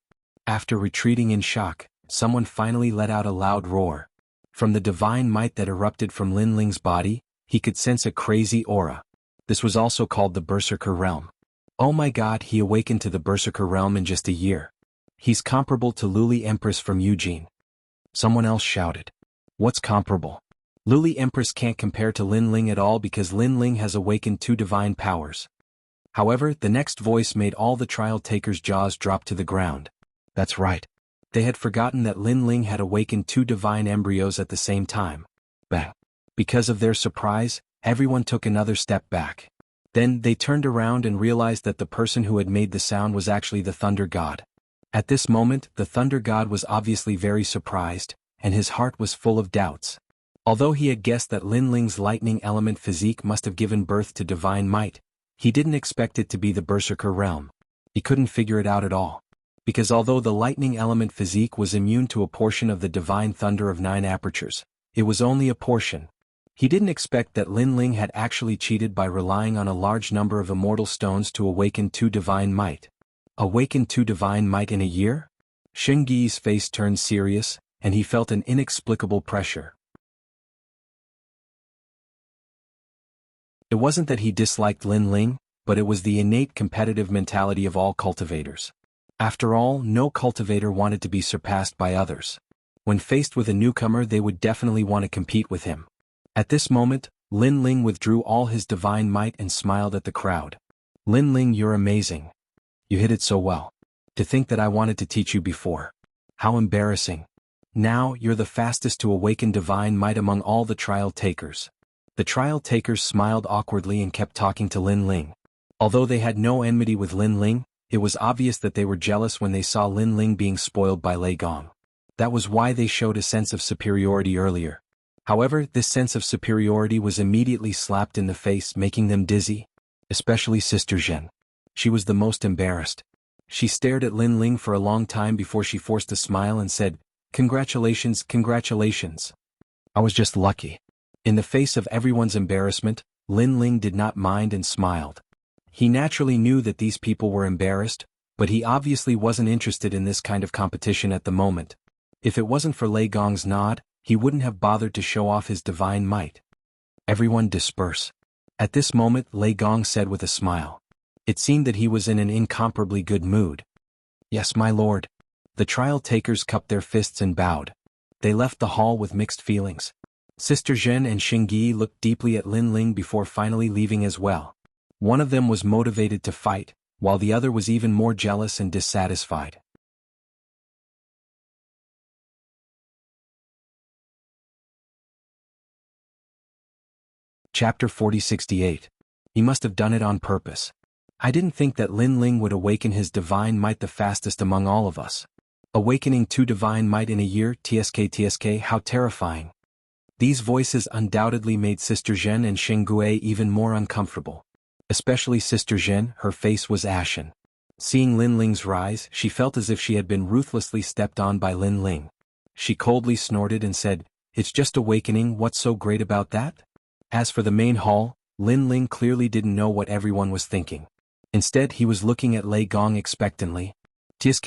After retreating in shock, someone finally let out a loud roar. From the divine might that erupted from Lin Ling's body, he could sense a crazy aura. This was also called the Berserker realm. Oh my god, he awakened to the Berserker realm in just a year. He's comparable to Luli Empress from Eugene. Someone else shouted. What's comparable? Luli Empress can't compare to Lin Ling at all because Lin Ling has awakened 2 divine powers. However, the next voice made all the trial takers' jaws drop to the ground. That's right. They had forgotten that Lin Ling had awakened 2 divine embryos at the same time. Bang. Because of their surprise, everyone took another step back. Then they turned around and realized that the person who had made the sound was actually the Thunder God. At this moment, the Thunder God was obviously very surprised, and his heart was full of doubts. Although he had guessed that Lin Ling's lightning element physique must have given birth to divine might, he didn't expect it to be the Berserker realm. He couldn't figure it out at all. Because although the lightning element physique was immune to a portion of the divine thunder of 9 apertures, it was only a portion. He didn't expect that Lin Ling had actually cheated by relying on a large number of immortal stones to awaken 2 divine might. Awaken 2 divine might in a year? Xing Yi's face turned serious, and he felt an inexplicable pressure. It wasn't that he disliked Lin Ling, but it was the innate competitive mentality of all cultivators. After all, no cultivator wanted to be surpassed by others. When faced with a newcomer, they would definitely want to compete with him. At this moment, Lin Ling withdrew all his divine might and smiled at the crowd. Lin Ling, you're amazing. You hit it so well. To think that I wanted to teach you before. How embarrassing. Now, you're the fastest to awaken divine might among all the trial takers. The trial takers smiled awkwardly and kept talking to Lin Ling. Although they had no enmity with Lin Ling, it was obvious that they were jealous when they saw Lin Ling being spoiled by Lei Gong. That was why they showed a sense of superiority earlier. However, this sense of superiority was immediately slapped in the face, making them dizzy. Especially Sister Zhen. She was the most embarrassed. She stared at Lin Ling for a long time before she forced a smile and said, "Congratulations, congratulations. I was just lucky." In the face of everyone's embarrassment, Lin Ling did not mind and smiled. He naturally knew that these people were embarrassed, but he obviously wasn't interested in this kind of competition at the moment. If it wasn't for Lei Gong's nod, he wouldn't have bothered to show off his divine might. Everyone disperse. At this moment, Lei Gong said with a smile. It seemed that he was in an incomparably good mood. Yes, my lord. The trial takers cupped their fists and bowed. They left the hall with mixed feelings. Sister Zhen and Xing Yi looked deeply at Lin Ling before finally leaving as well. One of them was motivated to fight, while the other was even more jealous and dissatisfied. Chapter 4068. He must have done it on purpose. I didn't think that Lin Ling would awaken his divine might the fastest among all of us. Awakening 2 divine might in a year, tsk, how terrifying. These voices undoubtedly made Sister Zhen and Xing Gui even more uncomfortable. Especially Sister Zhen, her face was ashen. Seeing Lin Ling's rise, she felt as if she had been ruthlessly stepped on by Lin Ling. She coldly snorted and said, "It's just awakening, what's so great about that?" As for the main hall, Lin Ling clearly didn't know what everyone was thinking. Instead, he was looking at Lei Gong expectantly. "Tsk,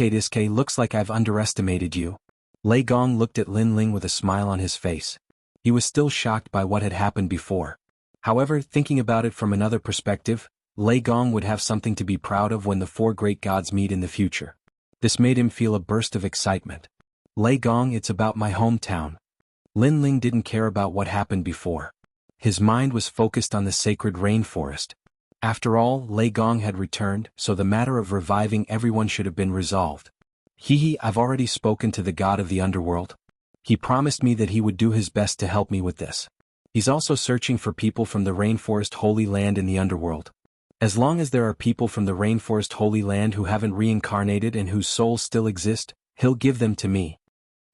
looks like I've underestimated you." Lei Gong looked at Lin Ling with a smile on his face. He was still shocked by what had happened before. However, thinking about it from another perspective, Lei Gong would have something to be proud of when the 4 great gods meet in the future. This made him feel a burst of excitement. Lei Gong, it's about my hometown. Lin Ling didn't care about what happened before. His mind was focused on the sacred rainforest. After all, Lei Gong had returned, so the matter of reviving everyone should have been resolved. I've already spoken to the god of the underworld. He promised me that he would do his best to help me with this. He's also searching for people from the rainforest holy land in the underworld. As long as there are people from the rainforest holy land who haven't reincarnated and whose souls still exist, he'll give them to me.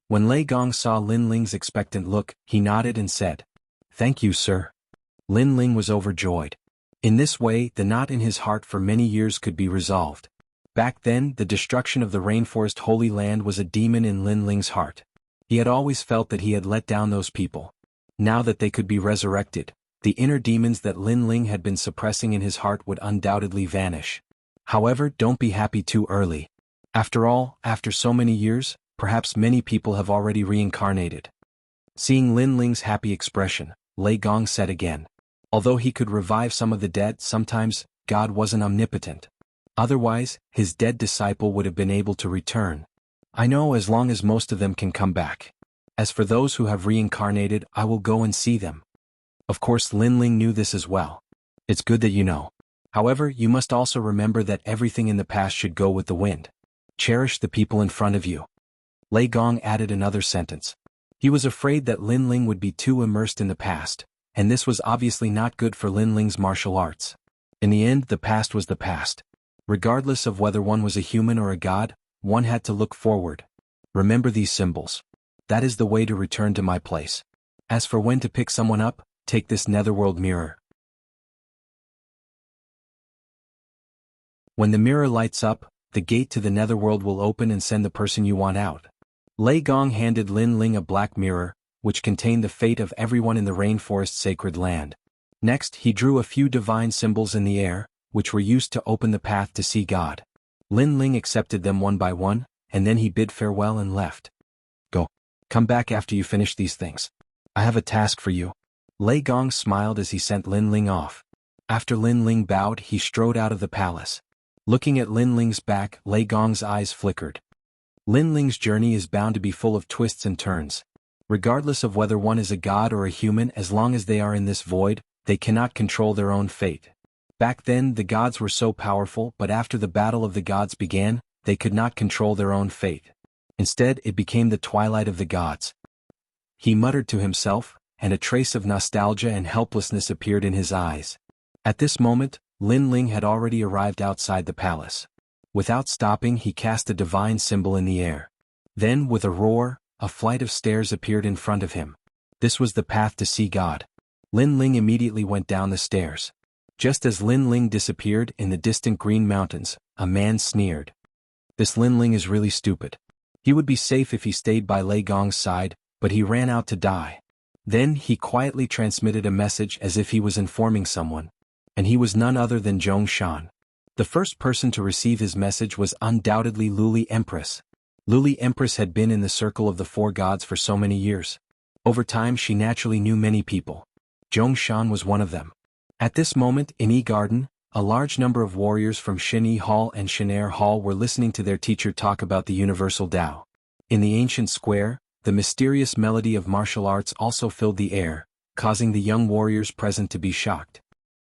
When Lei Gong saw Lin Ling's expectant look, he nodded and said, "Thank you, sir." Lin Ling was overjoyed. In this way, the knot in his heart for many years could be resolved. Back then, the destruction of the rainforest holy land was a demon in Lin Ling's heart. He had always felt that he had let down those people. Now that they could be resurrected, the inner demons that Lin Ling had been suppressing in his heart would undoubtedly vanish. However, don't be happy too early. After all, after so many years, perhaps many people have already reincarnated. Seeing Lin Ling's happy expression, Lei Gong said again. Although he could revive some of the dead, sometimes, God wasn't omnipotent. Otherwise, his dead disciple would have been able to return. I know, as long as most of them can come back. As for those who have reincarnated, I will go and see them. Of course, Lin Ling knew this as well. It's good that you know. However, you must also remember that everything in the past should go with the wind. Cherish the people in front of you. Lei Gong added another sentence. He was afraid that Lin Ling would be too immersed in the past, and this was obviously not good for Lin Ling's martial arts. In the end, the past was the past. Regardless of whether one was a human or a god, one had to look forward. Remember these symbols. That is the way to return to my place. As for when to pick someone up, take this netherworld mirror. When the mirror lights up, the gate to the netherworld will open and send the person you want out. Lei Gong handed Lin Ling a black mirror, which contained the fate of everyone in the rainforest sacred land. Next, he drew a few divine symbols in the air, which were used to open the path to see God. Lin Ling accepted them one by one, and then he bid farewell and left. Go. Come back after you finish these things. I have a task for you. Lei Gong smiled as he sent Lin Ling off. After Lin Ling bowed, he strode out of the palace. Looking at Lin Ling's back, Lei Gong's eyes flickered. Lin Ling's journey is bound to be full of twists and turns. Regardless of whether one is a god or a human, as long as they are in this void, they cannot control their own fate. Back then, the gods were so powerful, but after the battle of the gods began, they could not control their own fate. Instead, it became the twilight of the gods. He muttered to himself, and a trace of nostalgia and helplessness appeared in his eyes. At this moment, Lin Ling had already arrived outside the palace. Without stopping, he cast a divine symbol in the air. Then, with a roar, a flight of stairs appeared in front of him. This was the path to see God. Lin Ling immediately went down the stairs. Just as Lin Ling disappeared in the distant green mountains, a man sneered. This Lin Ling is really stupid. He would be safe if he stayed by Lei Gong's side, but he ran out to die. Then he quietly transmitted a message as if he was informing someone. And he was none other than Zhong Shan. The first person to receive his message was undoubtedly Luli Empress. Luli Empress had been in the circle of the four gods for so many years. Over time she naturally knew many people. Zhong Shan was one of them. At this moment, in Yi Garden, a large number of warriors from Shin Yi Hall and Shinair Hall were listening to their teacher talk about the universal Tao. In the ancient square, the mysterious melody of martial arts also filled the air, causing the young warriors present to be shocked.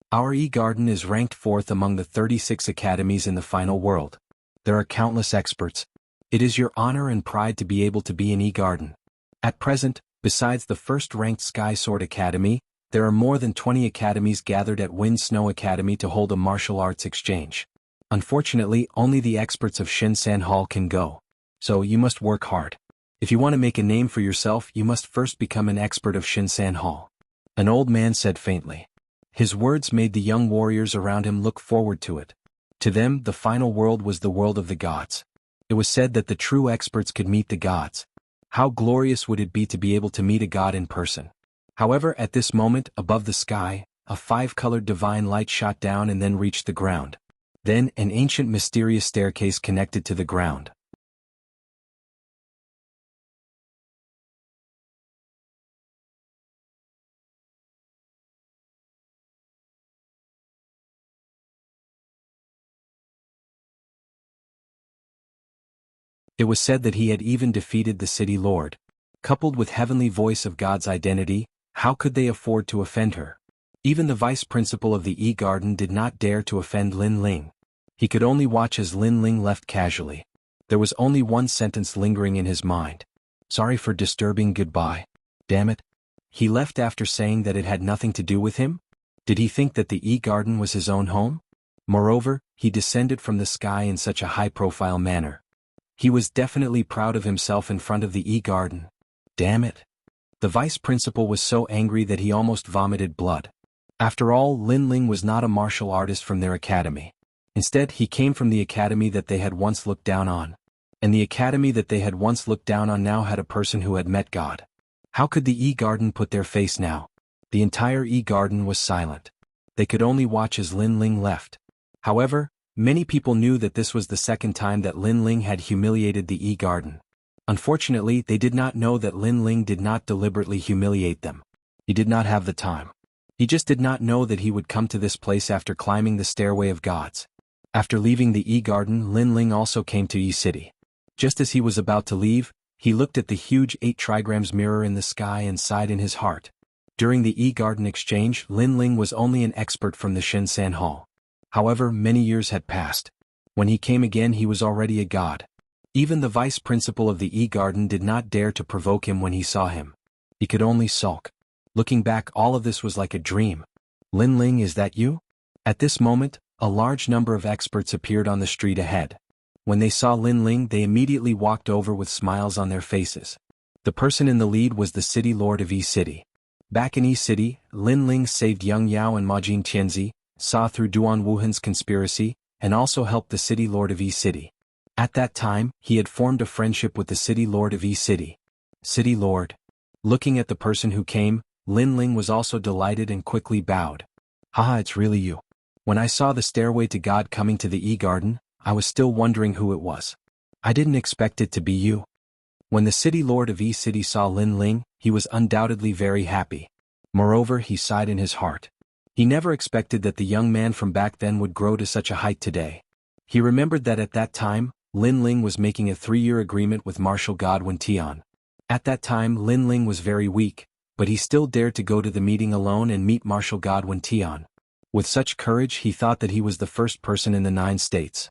Our Yi Garden is ranked 4th among the 36 academies in the final world. There are countless experts. It is your honor and pride to be able to be in Yi Garden. At present, besides the first-ranked Sky Sword Academy, there are more than 20 academies gathered at Wind Snow Academy to hold a martial arts exchange. Unfortunately, only the experts of Shinsan Hall can go. So you must work hard. If you want to make a name for yourself, you must first become an expert of Shinsan Hall. An old man said faintly. His words made the young warriors around him look forward to it. To them, the final world was the world of the gods. It was said that the true experts could meet the gods. How glorious would it be to be able to meet a god in person? However, at this moment, above the sky, a 5-colored divine light shot down and then reached the ground. Then, an ancient mysterious staircase connected to the ground. It was said that he had even defeated the city lord. Coupled with heavenly voice of God's identity, how could they afford to offend her? Even the vice principal of the E-Garden did not dare to offend Lin Ling. He could only watch as Lin Ling left casually. There was only one sentence lingering in his mind. Sorry for disturbing, goodbye. Damn it. He left after saying that it had nothing to do with him? Did he think that the E-Garden was his own home? Moreover, he descended from the sky in such a high-profile manner. He was definitely proud of himself in front of the E-Garden. Damn it. The vice principal was so angry that he almost vomited blood. After all, Lin Ling was not a martial artist from their academy. Instead, he came from the academy that they had once looked down on. And the academy that they had once looked down on now had a person who had met God. How could the E-Garden put their face now? The entire E-Garden was silent. They could only watch as Lin Ling left. However, many people knew that this was the second time that Lin Ling had humiliated the E-Garden. Unfortunately, they did not know that Lin Ling did not deliberately humiliate them. He did not have the time. He just did not know that he would come to this place after climbing the stairway of gods. After leaving the E-Garden, Lin Ling also came to E-City. Just as he was about to leave, he looked at the huge 8 trigrams mirror in the sky and sighed in his heart. During the E-Garden exchange, Lin Ling was only an expert from the Shinsan Hall. However, many years had passed. When he came again, he was already a god. Even the vice principal of the E-Garden did not dare to provoke him when he saw him. He could only sulk. Looking back, all of this was like a dream. Lin Ling, is that you? At this moment, a large number of experts appeared on the street ahead. When they saw Lin Ling, they immediately walked over with smiles on their faces. The person in the lead was the city lord of E-City. Back in E-City, Lin Ling saved Yang Yao and Ma Jing Tianzi, saw through Duan Wuhan's conspiracy, and also helped the city lord of E-City. At that time, he had formed a friendship with the city lord of E-City. City lord. Looking at the person who came, Lin Ling was also delighted and quickly bowed. Haha, it's really you. When I saw the stairway to God coming to the E-Garden, I was still wondering who it was. I didn't expect it to be you. When the city lord of E-City saw Lin Ling, he was undoubtedly very happy. Moreover, he sighed in his heart. He never expected that the young man from back then would grow to such a height today. He remembered that at that time, Lin Ling was making a 3-year agreement with martial god Wen Tian. At that time, Lin Ling was very weak, but he still dared to go to the meeting alone and meet martial god Wen Tian. With such courage, he thought that he was the first person in the 9 states.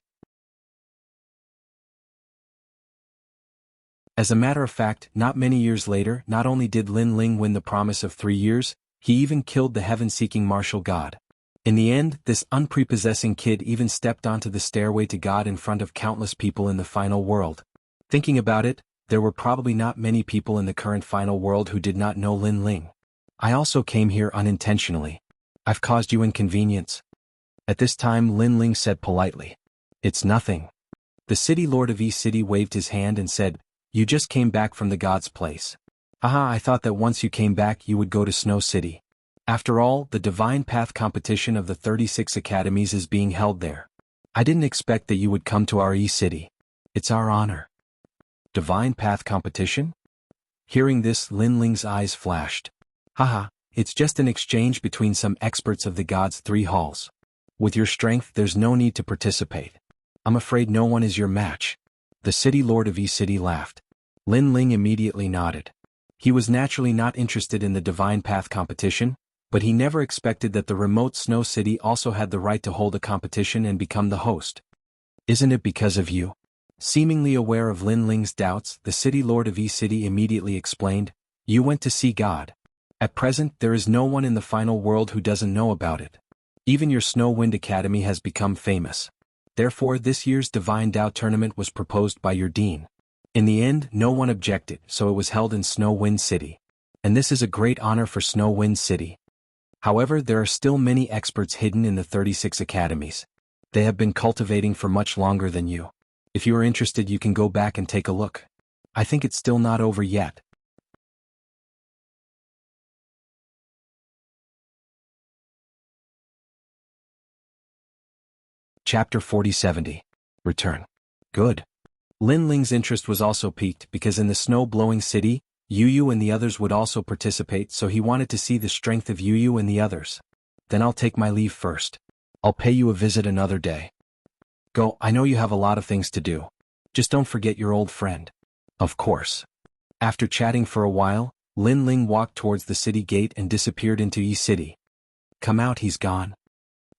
As a matter of fact, not many years later, not only did Lin Ling win the promise of 3 years, he even killed the heaven-seeking martial god. In the end, this unprepossessing kid even stepped onto the stairway to God in front of countless people in the final world. Thinking about it, there were probably not many people in the current final world who did not know Lin Ling. I also came here unintentionally. I've caused you inconvenience. At this time, Lin Ling said politely. It's nothing. The city lord of E-City waved his hand and said, you just came back from the god's place. Haha, I thought that once you came back you would go to Snow City. After all, the Divine Path competition of the 36 academies is being held there. I didn't expect that you would come to our E-City. It's our honor. Divine Path competition? Hearing this, Lin Ling's eyes flashed. Haha, it's just an exchange between some experts of the gods' 3 halls. With your strength, there's no need to participate. I'm afraid no one is your match. The city lord of E-City laughed. Lin Ling immediately nodded. He was naturally not interested in the Divine Path competition, but he never expected that the remote Snow City also had the right to hold a competition and become the host. Isn't it because of you? Seemingly aware of Lin Ling's doubts, the city lord of E-City immediately explained, you went to see God. At present, there is no one in the final world who doesn't know about it. Even your Snow Wind Academy has become famous. Therefore, this year's Divine Tao tournament was proposed by your dean. In the end, no one objected, so it was held in Snow Wind City. And this is a great honor for Snow Wind City. However, there are still many experts hidden in the 36 academies. They have been cultivating for much longer than you. If you are interested, you can go back and take a look. I think it's still not over yet. Chapter 4070. Return. Good. Lin Ling's interest was also piqued because in the snow-blowing city, Yu Yu and the others would also participate, so he wanted to see the strength of Yu Yu and the others. Then I'll take my leave first. I'll pay you a visit another day. Go, I know you have a lot of things to do. Just don't forget your old friend. Of course. After chatting for a while, Lin Ling walked towards the city gate and disappeared into Yi City. Come out, he's gone.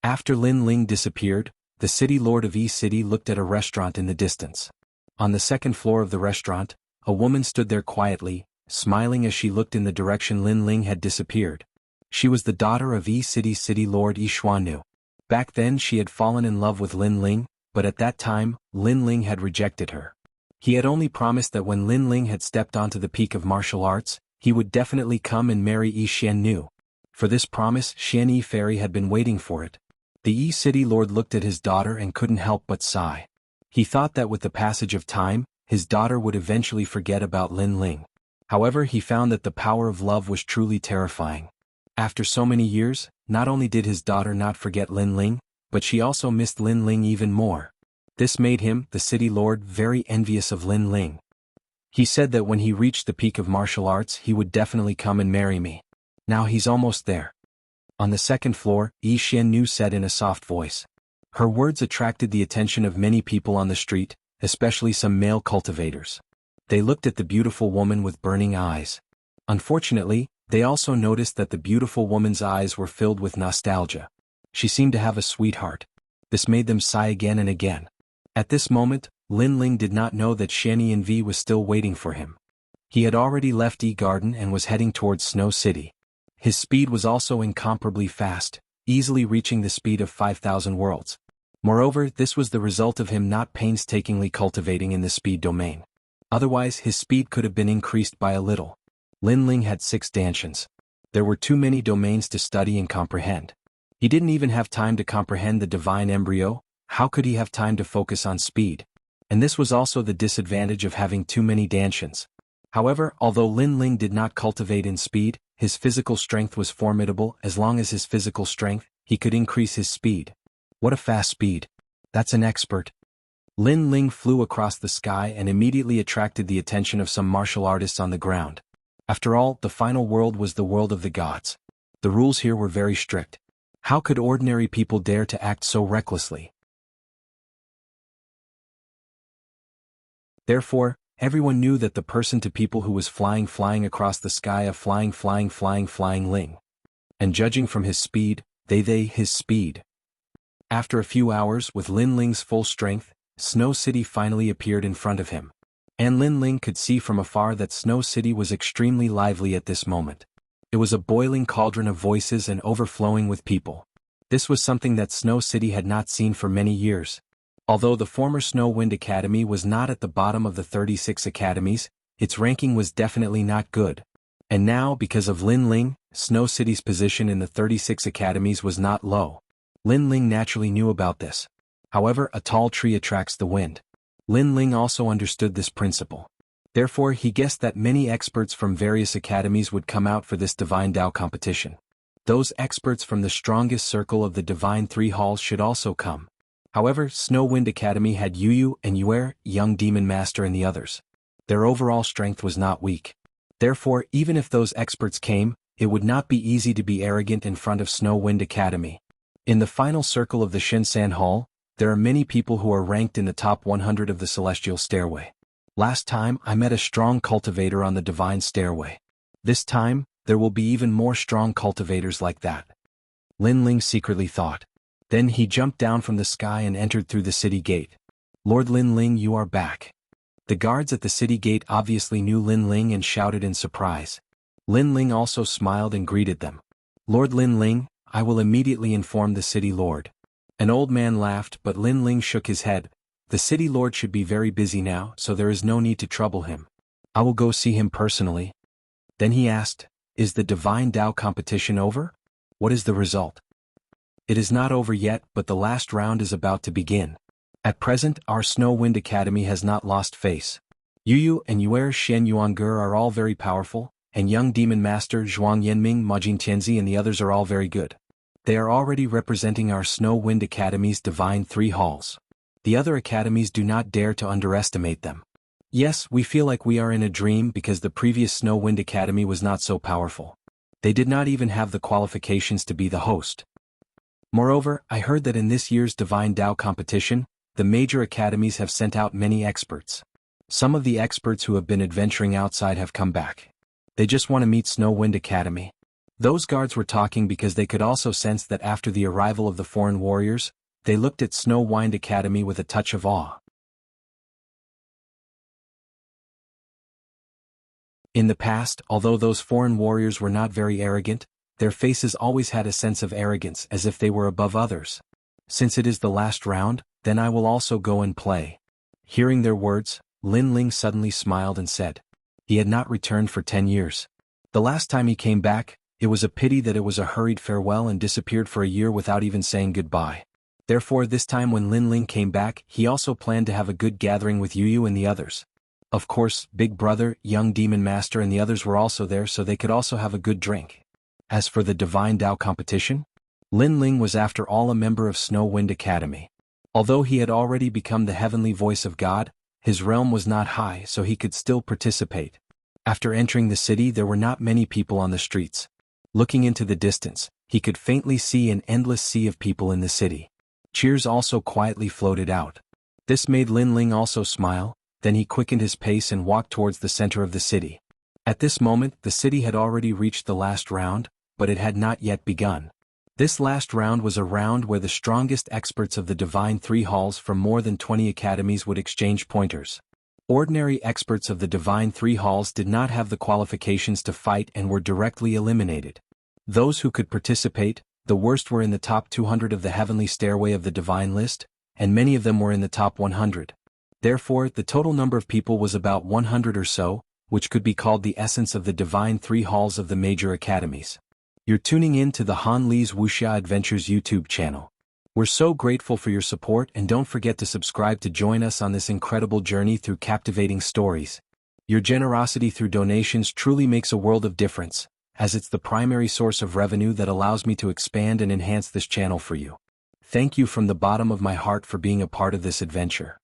After Lin Ling disappeared, the city lord of Yi City looked at a restaurant in the distance. On the second floor of the restaurant, a woman stood there quietly, smiling as she looked in the direction Lin Ling had disappeared. She was the daughter of Yi City's city lord Yi Xuannu. Back then she had fallen in love with Lin Ling, but at that time, Lin Ling had rejected her. He had only promised that when Lin Ling had stepped onto the peak of martial arts, he would definitely come and marry Yi Xuannu. For this promise, Xian Yi Fairy had been waiting for it. The Yi City Lord looked at his daughter and couldn't help but sigh. He thought that with the passage of time, his daughter would eventually forget about Lin Ling. However, he found that the power of love was truly terrifying. After so many years, not only did his daughter not forget Lin Ling, but she also missed Lin Ling even more. This made him, the city lord, very envious of Lin Ling. He said that when he reached the peak of martial arts he would definitely come and marry me. Now he's almost there. On the second floor, Yi Xuannu said in a soft voice. Her words attracted the attention of many people on the street, especially some male cultivators. They looked at the beautiful woman with burning eyes. Unfortunately, they also noticed that the beautiful woman's eyes were filled with nostalgia. She seemed to have a sweetheart. This made them sigh again and again. At this moment, Lin Ling did not know that Xian Yi was still waiting for him. He had already left Yi Garden and was heading towards Snow City. His speed was also incomparably fast, easily reaching the speed of 5,000 worlds. Moreover, this was the result of him not painstakingly cultivating in the speed domain. Otherwise, his speed could have been increased by a little. Lin Ling had 6 dantians. There were too many domains to study and comprehend. He didn't even have time to comprehend the divine embryo. How could he have time to focus on speed? And this was also the disadvantage of having too many dantians. However, although Lin Ling did not cultivate in speed, his physical strength was formidable. As long as his physical strength, he could increase his speed. What a fast speed. That's an expert. Lin Ling flew across the sky and immediately attracted the attention of some martial artists on the ground. After all, the final world was the world of the gods. The rules here were very strict. How could ordinary people dare to act so recklessly? Therefore, everyone knew that the person to people who was flying across the sky of flying Ling. And judging from his speed, his speed. After a few hours with Lin Ling's full strength, Snow City finally appeared in front of him. And Lin Ling could see from afar that Snow City was extremely lively at this moment. It was a boiling cauldron of voices and overflowing with people. This was something that Snow City had not seen for many years. Although the former Snow Wind Academy was not at the bottom of the 36 academies, its ranking was definitely not good. And now, because of Lin Ling, Snow City's position in the 36 academies was not low. Lin Ling naturally knew about this. However, a tall tree attracts the wind. Lin Ling also understood this principle. Therefore, he guessed that many experts from various academies would come out for this Divine Tao competition. Those experts from the strongest circle of the Divine Three Halls should also come. However, Snow Wind Academy had Yu and Yuer, Young Demon Master and the others. Their overall strength was not weak. Therefore, even if those experts came, it would not be easy to be arrogant in front of Snow Wind Academy. In the final circle of the Shinsan Hall, there are many people who are ranked in the top 100 of the Celestial Stairway. Last time, I met a strong cultivator on the Divine Stairway. This time, there will be even more strong cultivators like that. Lin Ling secretly thought. Then he jumped down from the sky and entered through the city gate. Lord Lin Ling, you are back. The guards at the city gate obviously knew Lin Ling and shouted in surprise. Lin Ling also smiled and greeted them. Lord Lin Ling, I will immediately inform the city lord. An old man laughed, but Lin Ling shook his head. The city lord should be very busy now, so there is no need to trouble him. I will go see him personally. Then he asked, is the Divine Tao competition over? What is the result? It is not over yet, but the last round is about to begin. At present, our Snow Wind Academy has not lost face. Yu and Yuer Shen Yuangur are all very powerful, and Young Demon Master Zhuang Yanming, Majin Tianzi and the others are all very good. They are already representing our Snow Wind Academy's Divine Three Halls. The other academies do not dare to underestimate them. Yes, we feel like we are in a dream because the previous Snow Wind Academy was not so powerful. They did not even have the qualifications to be the host. Moreover, I heard that in this year's Divine Tao competition, the major academies have sent out many experts. Some of the experts who have been adventuring outside have come back. They just want to meet Snow Wind Academy. Those guards were talking because they could also sense that after the arrival of the foreign warriors, they looked at Snow Wind Academy with a touch of awe. In the past, although those foreign warriors were not very arrogant, their faces always had a sense of arrogance as if they were above others. Since it is the last round, then I will also go and play. Hearing their words, Lin Ling suddenly smiled and said. He had not returned for 10 years. The last time he came back, it was a pity that it was a hurried farewell and disappeared for a year without even saying goodbye. Therefore this time when Lin Ling came back, he also planned to have a good gathering with Yu and the others. Of course, Big Brother, Young Demon Master and the others were also there so they could also have a good drink. As for the Divine Tao competition, Lin Ling was after all a member of Snow Wind Academy. Although he had already become the heavenly voice of God, his realm was not high so he could still participate. After entering the city there were not many people on the streets. Looking into the distance, he could faintly see an endless sea of people in the city. Cheers also quietly floated out. This made Lin Ling also smile, then he quickened his pace and walked towards the center of the city. At this moment the city had already reached the last round, but it had not yet begun. This last round was a round where the strongest experts of the Divine Three Halls from more than 20 academies would exchange pointers. Ordinary experts of the Divine Three Halls did not have the qualifications to fight and were directly eliminated. Those who could participate, the worst were in the top 200 of the Heavenly Stairway of the Divine List, and many of them were in the top 100. Therefore, the total number of people was about 100 or so, which could be called the essence of the Divine Three Halls of the major academies. You're tuning in to the Han Li's Wuxia Adventures YouTube channel. We're so grateful for your support and don't forget to subscribe to join us on this incredible journey through captivating stories. Your generosity through donations truly makes a world of difference, as it's the primary source of revenue that allows me to expand and enhance this channel for you. Thank you from the bottom of my heart for being a part of this adventure.